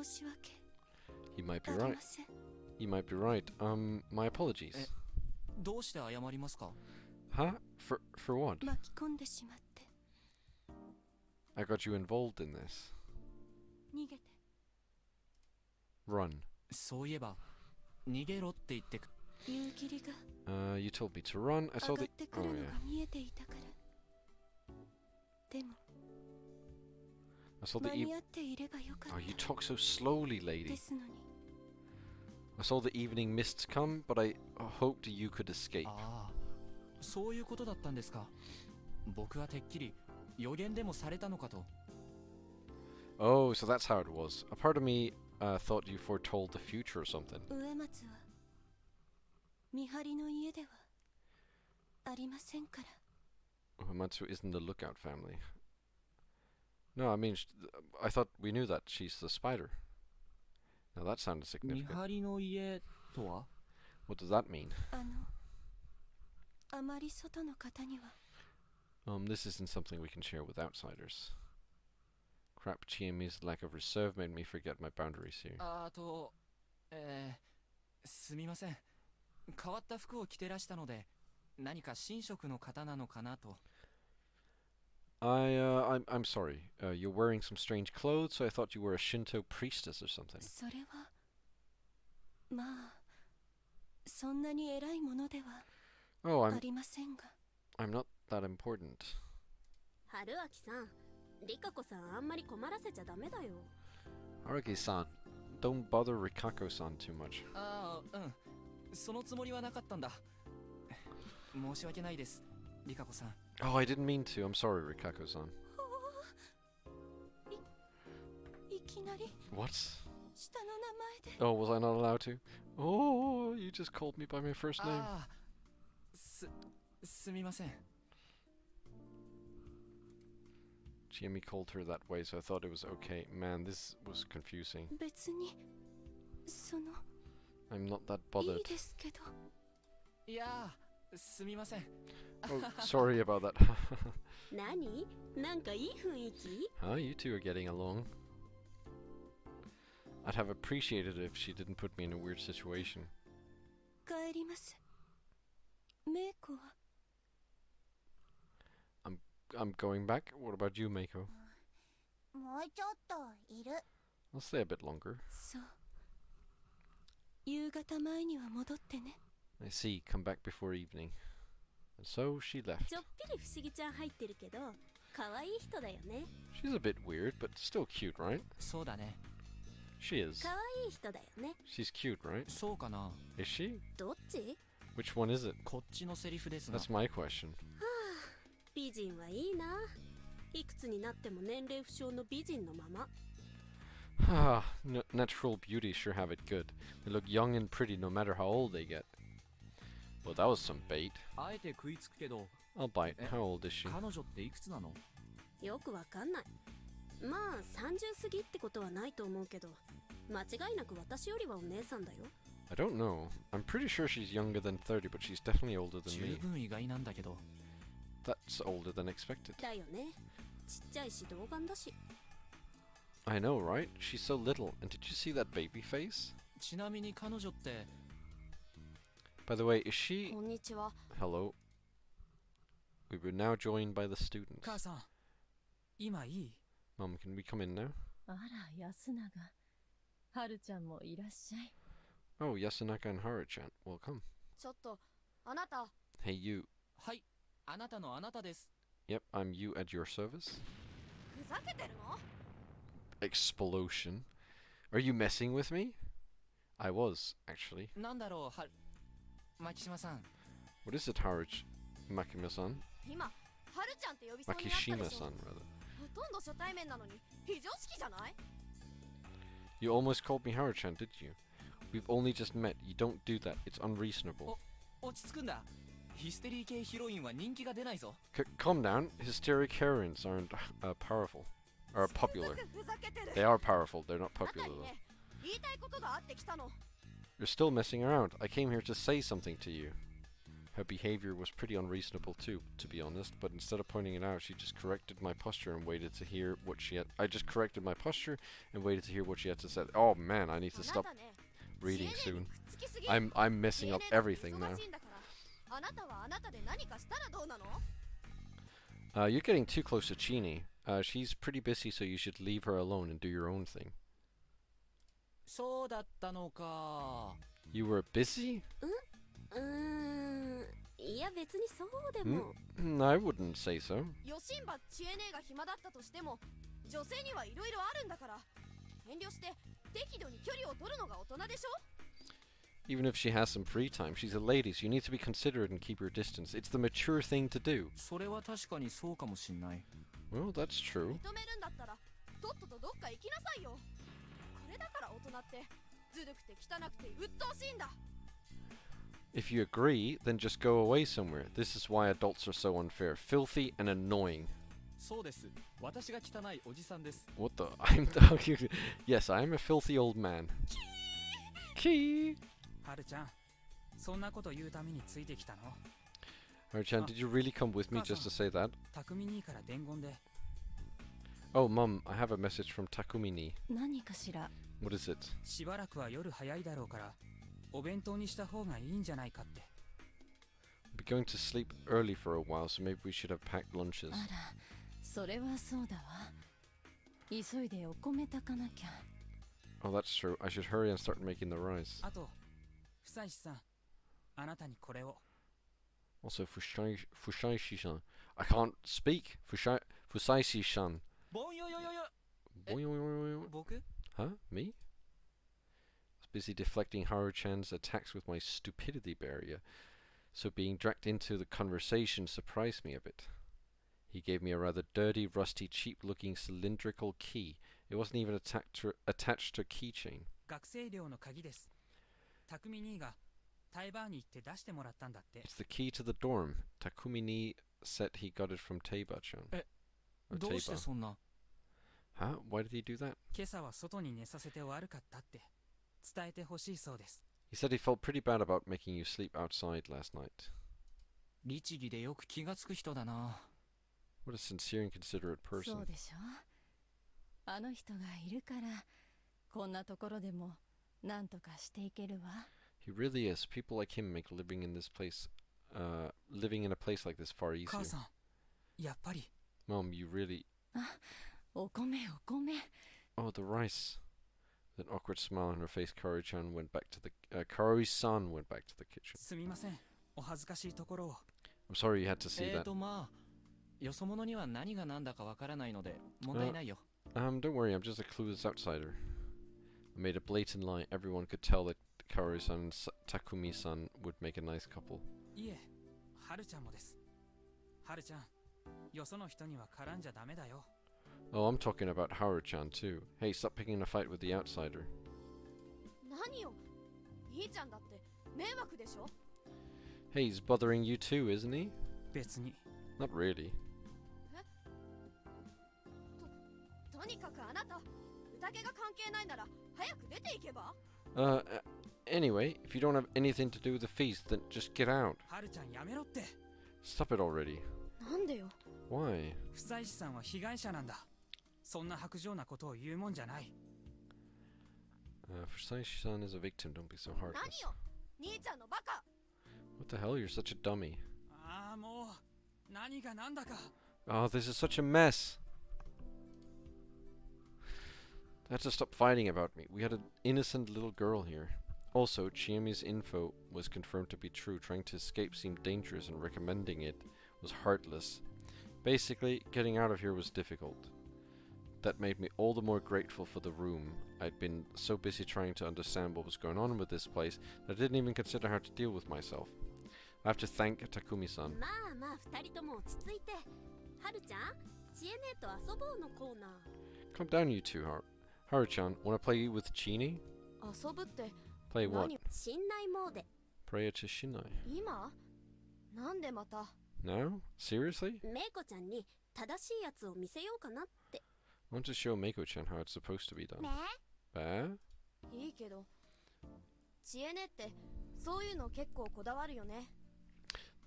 申し訳 He might be あり right. ません You might be right. My apologies. どうして謝りますか？ Huh? For what? 巻き込んでしまって I got you involved in this. 逃げて Run. そういえば、逃げろって言ってく。夕霧が You told me to run. I 上 saw がっ the. てく Oh るの yeah. が見えていたからでも I saw the. 間に合っていればよかっ Oh, you talk so slowly, た lady. ですのに I saw the evening mists come, but I hoped you could escape. ああ、そういうことだったんですか。僕はてっきり予言でもされたのかと。 Oh, so that's how it was. A part of me thought you foretold the future or something. 上松は見張りの家ではありませんから Uematsu isn't the lookout family. No, I mean, I thought we knew that she's the spider. Now that sounded 見 significant. 張りの家ととは What does that mean? あまり外の方には This isn't something we can share with outsiders. Crap, Chiemi's lack of reserve made me forget my boundaries here. あとすみません、変わった服を着てらしたので何か神職の方なのかなと。I'm sorry. You're wearing some strange clothes, so I thought you were a Shinto priestess or something. それはまあそんなに偉いものでは Oh, ありませんが I'm not that important. 春明さん、リカ子さんあんまり困らせちゃダメだよ。 Haruki-san, don't bother Rikako-san too much. ああ、うん、そのつもりはなかったんだ。申し訳ないです、リカ子さん。Oh, I didn't mean to. I'm sorry, Rikako-san. いきなり What? 下の名前で Oh, was I not allowed to? Oh, you just called me by my first name. ああ、すみません。Chiemi called her that way, so I thought it was okay. Man, this was confusing. 別にその I'm not that い bothered. いですけどいやー、すみません。 Oh, sorry about that. 何？なんかいい雰囲気？ Huh? You two are getting along. I'd have appreciated it if she didn't put me in a weird situation. 帰ります。メイコは I'm going back. What about you, Meiko? もうちょっといる。 I'll stay a bit longer. そう。夕方前には戻ってね。 I see. Come back before evening. And so she left. ちょっぴり不思議ちゃん入ってるけど、可愛い人だよね。 She's a bit weird, but still cute, right? そうだね。 She is. 可愛い人だよね。 She's cute, right? そうかな。 Is she? どっち？ Which one is it? こっちのセリフですが。 That's my question. 美人はいいな。いくつになっても年齢不詳の美人のまま。Ah, natural beauty sure have it good. They look young and pretty no matter how old they get. Well, that was some bait. あえて食いつくけど。 I'll bite. How old is she? 彼女っていくつなの？よくわかんない。まあ30過ぎってことはないと思うけど、間違いなく私よりはお姉さんだよ。 I don't know. I'm pretty sure she's younger than 30, but she's definitely older than 十 me. 分意外なんだけど。 That's older than expected. だよね。ちっちゃいし童顔だし。 I know, right? She's so little. And did you see that baby face? ちなみに彼女って。 By the way, is she... こんにちは。 Hello. We were now joined by the students. 母さん、今いい？ Mom, can we come in now? あら、安永。はるちゃんもいらっしゃい。 Oh, Yasunaka and Haru-chan. Welcome. ちょっと、あなた。 Hey, you. はい、あなたのあなたです。 Yep, I'm you at your service. ふざけてるの？ Explosion. Are you messing with me? I was, actually. なんだろう、牧島さん。 What is it, Makima-san? 今、はるちゃんって呼びそうになったでしょ。 Makishima-san, rather. ほとんど初対面なのに非常識じゃない？ You almost called me Haru-chan, did you? We've only just met. You don't do that. It's unreasonable. 落ち着くんだ。ヒステリー系ヒロインは人気が出ないぞ。Calm down. Hysteric heroines aren't powerful. Are popular. They are powerful. They're not popular, though. 言いたいことがあって来たの。 You're still messing around. I came here to say something to you. Her behavior was pretty unreasonable too, to be honest, but instead of pointing it out, she just corrected my posture and waited to hear what she had. I just corrected my posture and waited to hear what she had to say. Oh man, I need to stop reading soon. I'm messing up everything now. あなたはあなたで何かしたらどうなの？ You're getting too close to Chini. She's pretty busy, so you should leave her alone and do your own thing. そうだったのか。 You were busy? いや別にそうでも。I wouldn't say so. ヨシンバ知恵姉が暇だったとしても、女性にはいろいろあるんだから。遠慮して適度に距離を取るのが大人でしょ？ Even if she has some free time, she's a lady, so you need to be considerate and keep your distance. It's the mature thing to do. それは確かにそうかもしんない。 Well, that's true. 認めるんだったら、とっととどっか行きなさいよ。これだから大人ってずるくて汚くて鬱陶しいんだ。 If you agree, then just go away somewhere. This is why adults are so unfair, filthy and annoying. そうです。私が汚いおじさんです。 What the? Yes, I am a filthy old man. Key. はるちゃん、そんなこと言うためについてきたの？ Haru-chan, did you really come with me just to say that? 匠兄から伝言で。 Oh, Mum, I have a message from Takumi-ni. 何かしら。 What is it? しばらくは夜早いだろうから、お弁当にした方がいいんじゃないかって。We'll be going to sleep early for a while, so maybe we should have packed lunches. あら、それはそうだわ。急いでお米炊かなきゃ。Oh, that's true. I should hurry and start making the rice. あと、夫妻さん、あなたにこれを。 Also, Fusaishi-san. I can't speak. Fusaishi-san. ぼんよよよよ。 僕？ Huh? Me? I was busy deflecting Haru-chan's attacks with my stupidity barrier, so being dragged into the conversation surprised me a bit. He gave me a rather dirty, rusty, cheap-looking cylindrical key. It wasn't even attached to a keychain. 学生寮の鍵です。匠兄がタイバーに行って出してもらったんだって。 It's the key to the dorm. Takumi-ni said he got it from Teiba-chan. どうしてそんな？ Huh? Why did he do that? 今朝は外に寝させて悪かったって伝えてほしいそうです。 He said he felt pretty bad about making you sleep outside last night. 律儀でよく気がつく人だな。 What a sincere and considerate そう person. でしょ。あの人がいるから、こんなところでもなんとかしていけるわ。He really is. People like him make living in this place, living in a place like this far easier. 母さん、やっぱり。 Mom, you really... お米お米。 Oh, the rice. With an awkward smile on her face, Kaori-chan went back to the... Kaori-san went back to the kitchen. すみません。お恥ずかしいところを。 I'm sorry you had to see that. まあ、よそ者には何が何だかわからないので問題ないよ。Don't worry, I'm just a clueless outsider. I made a blatant lie. Everyone could tell that Kaori-san and Takumi-san would make a nice couple. いえ、はるちゃんもです。はるちゃん、よその人には絡んじゃダメだよ。 Oh, I'm talking about Haru-chan too. Hey, stop picking a fight with the outsider. 何よ、兄ちゃんだって迷惑でしょ。 Hey, he's bothering you too, isn't he? 別に。 Not really. とにかくあなた、宴が関係ないなら早く出ていけば。Anyway, if you don't have anything to do with the feast, then just get out. はるちゃんやめろって。 Stop it already. なんでよ。 Why? 夫妻師さんは被害者なんだ。そんな薄情なことを言うもんじゃない。Fusaishi-san is a victim. Don't be so 何 heartless. よ、兄ちゃんのバカ。 What the hell? You're such a dummy. ああ、もう何が何だか。 Oh, this is such a mess. They had to stop fighting about me. We had an innocent little girl here. Also, Chiemi's info was confirmed to be true. Trying to escape seemed dangerous and recommending it was heartless. Basically, getting out of here was difficult. That made me all the more grateful for the room. I'd been so busy trying to understand what was going on with this place that I didn't even consider how to deal with myself. I have to thank Takumi-san. まあまあ二人とも落ち着いて。はるちゃん、ちえねえと遊ぼうのコーナー。 Calm down, you two, Haru-chan. Wanna play with Chini? 遊ぶって。 Play what? 信頼モーデ。 Prayer to Shinai. 今？なんでまた？ No? Seriously? メイコちゃんに正しいやつを見せようかなって。 I want to show Meiko-chan how it's supposed to be done. Bah? いいけど、知恵ねってそういうの結構こだわるよね。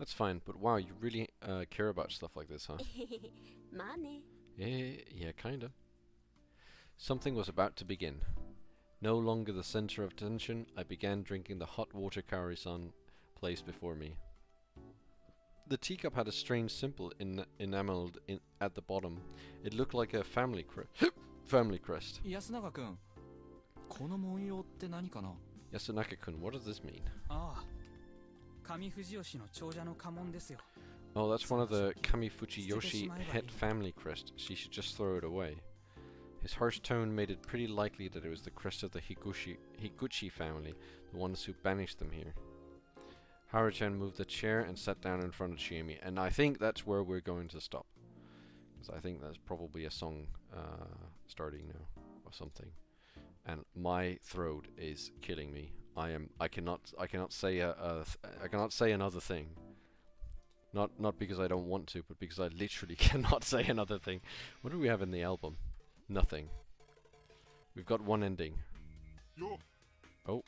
That's fine, but wow, you really care about stuff like this, huh? まあね。 Yeah, kinda. Something was about to begin. No longer the center of attention, I began drinking the hot water Kaori-san placed before me. The teacup had a strange symbol enameled at the bottom. It looked like a family crest. 安永君、この文様って何かな？ Yasunaka-kun, what does this mean? ああ、上藤吉の長者の家紋ですよ。 Oh, that's one of the Kamifuchi-yoshi het family crest. She should just throw it away. His harsh tone made it pretty likely that it was the crest of the Higuchi family, the ones who banished them here. Haru-chan moved the chair and sat down in front of Chiemi, and I think that's where we're going to stop. Because I think there's probably a song starting now, or something. And my throat is killing me. I cannot say I cannot say another thing. Not because I don't want to, but because I literally cannot say another thing. What do we have in the album? Nothing. We've got one ending. よ、Oh.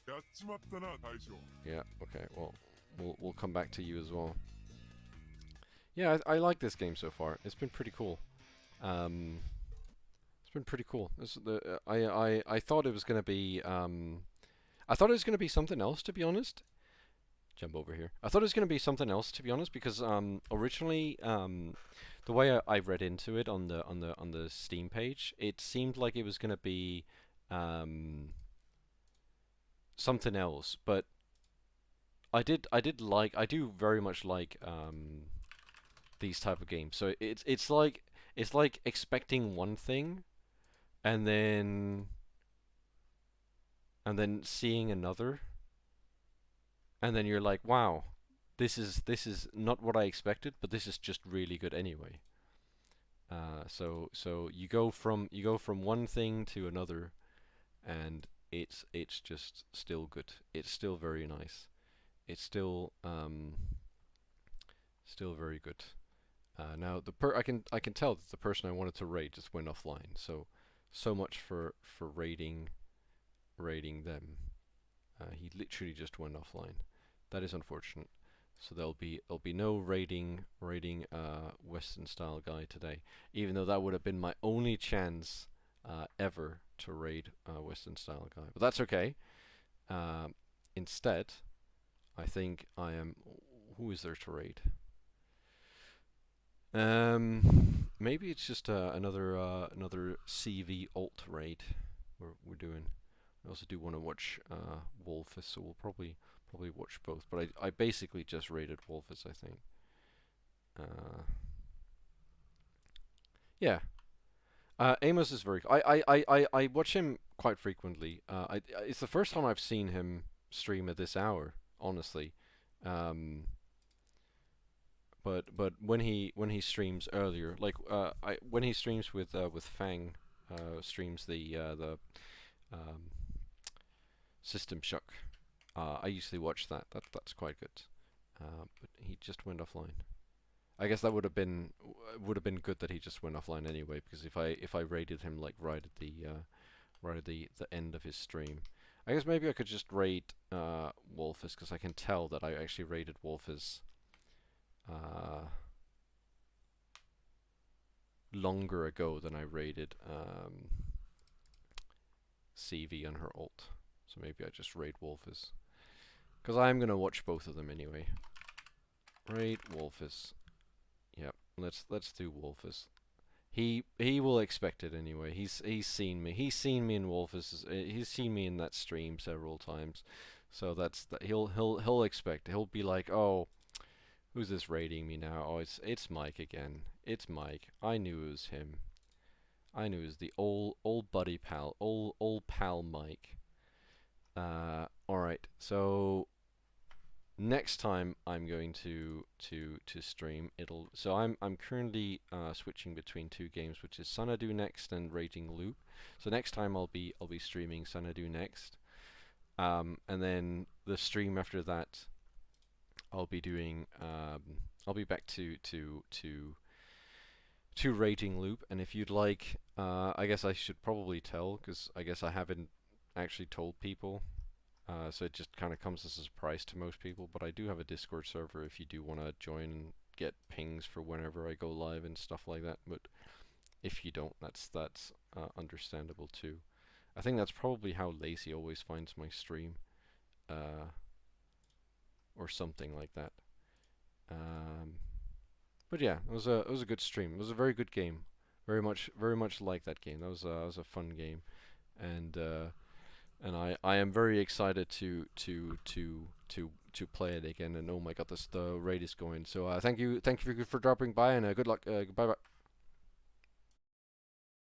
Yeah. Okay. Well, we'll come back to you as well. Yeah, I like this game so far. It's been pretty cool. It's been pretty cool. I thought it was gonna be I thought it was gonna be something else, to be honest. Jump over here. I thought it was gonna be something else, to be honest, because originally the way I read into it on the Steam page, it seemed like it was gonna be something else, but I do very much like these type of games. So it's like expecting one thing and then seeing another, and then you're like, wow, this is not what I expected, but this is just really good anyway. So you go from one thing to another, and it's just still good. It's still very nice. It's still very good. Now I can tell that the person I wanted to raid just went offline. So much for raiding them. He literally just went offline. That is unfortunate. So there'll be no raiding Western style guy today, even though that would have been my only chance ever to raid Western style guy. But that's okay. Instead, I think I am. Who is there to raid? Maybe it's just another CV alt raid we're doing. I also do want to watch Wolfus, so we'll probably watch both. But I basically just raided Wolfus, I think. Yeah. Amos is very. I watch him quite frequently. It's the first time I've seen him stream at this hour, honestly. But when he streams earlier, like when he streams with Fang, streams the System Shock. I usually watch that. That's quite good. But he just went offline. I guess that would have been good that he just went offline anyway, because if I raided him like right at the end of his stream, I guess maybe I could just raid Wolfus, because I can tell that I actually raided Wolfus longer ago than I raided CV on her ult. So maybe I just raid Wolfus, because I'm gonna watch both of them anyway. Raid Wolfus. Yep, let's do Wolfus. He will expect it anyway. He's seen me. He's seen me in Wolfus. He's seen me in that stream several times. So he'll expect. He'll be like, oh, who's this raiding me now? Oh, it's Mike again. It's Mike. I knew it was him. I knew it was the old buddy pal, old pal Mike. All right. So next time I'm going to stream, I'm currently switching between two games, which is Xanadu Next and Raging Loop. So next time I'll be streaming Xanadu Next, and then the stream after that I'll be doing I'll be back to Raging Loop. And if you'd like, I guess I should probably tell, because I guess I haven't actually told people. So it just kind of comes as a surprise to most people, but I do have a Discord server if you do want to join and get pings for whenever I go live and stuff like that. But if you don't, that's understandable too. I think that's probably how Lacey always finds my stream, or something like that. But yeah, it was a good stream. It was a very good game. Very much like that game. That was a fun game, and I am very excited to play it again. And oh my god, the raid is going. So thank you for dropping by, and good luck. Bye bye.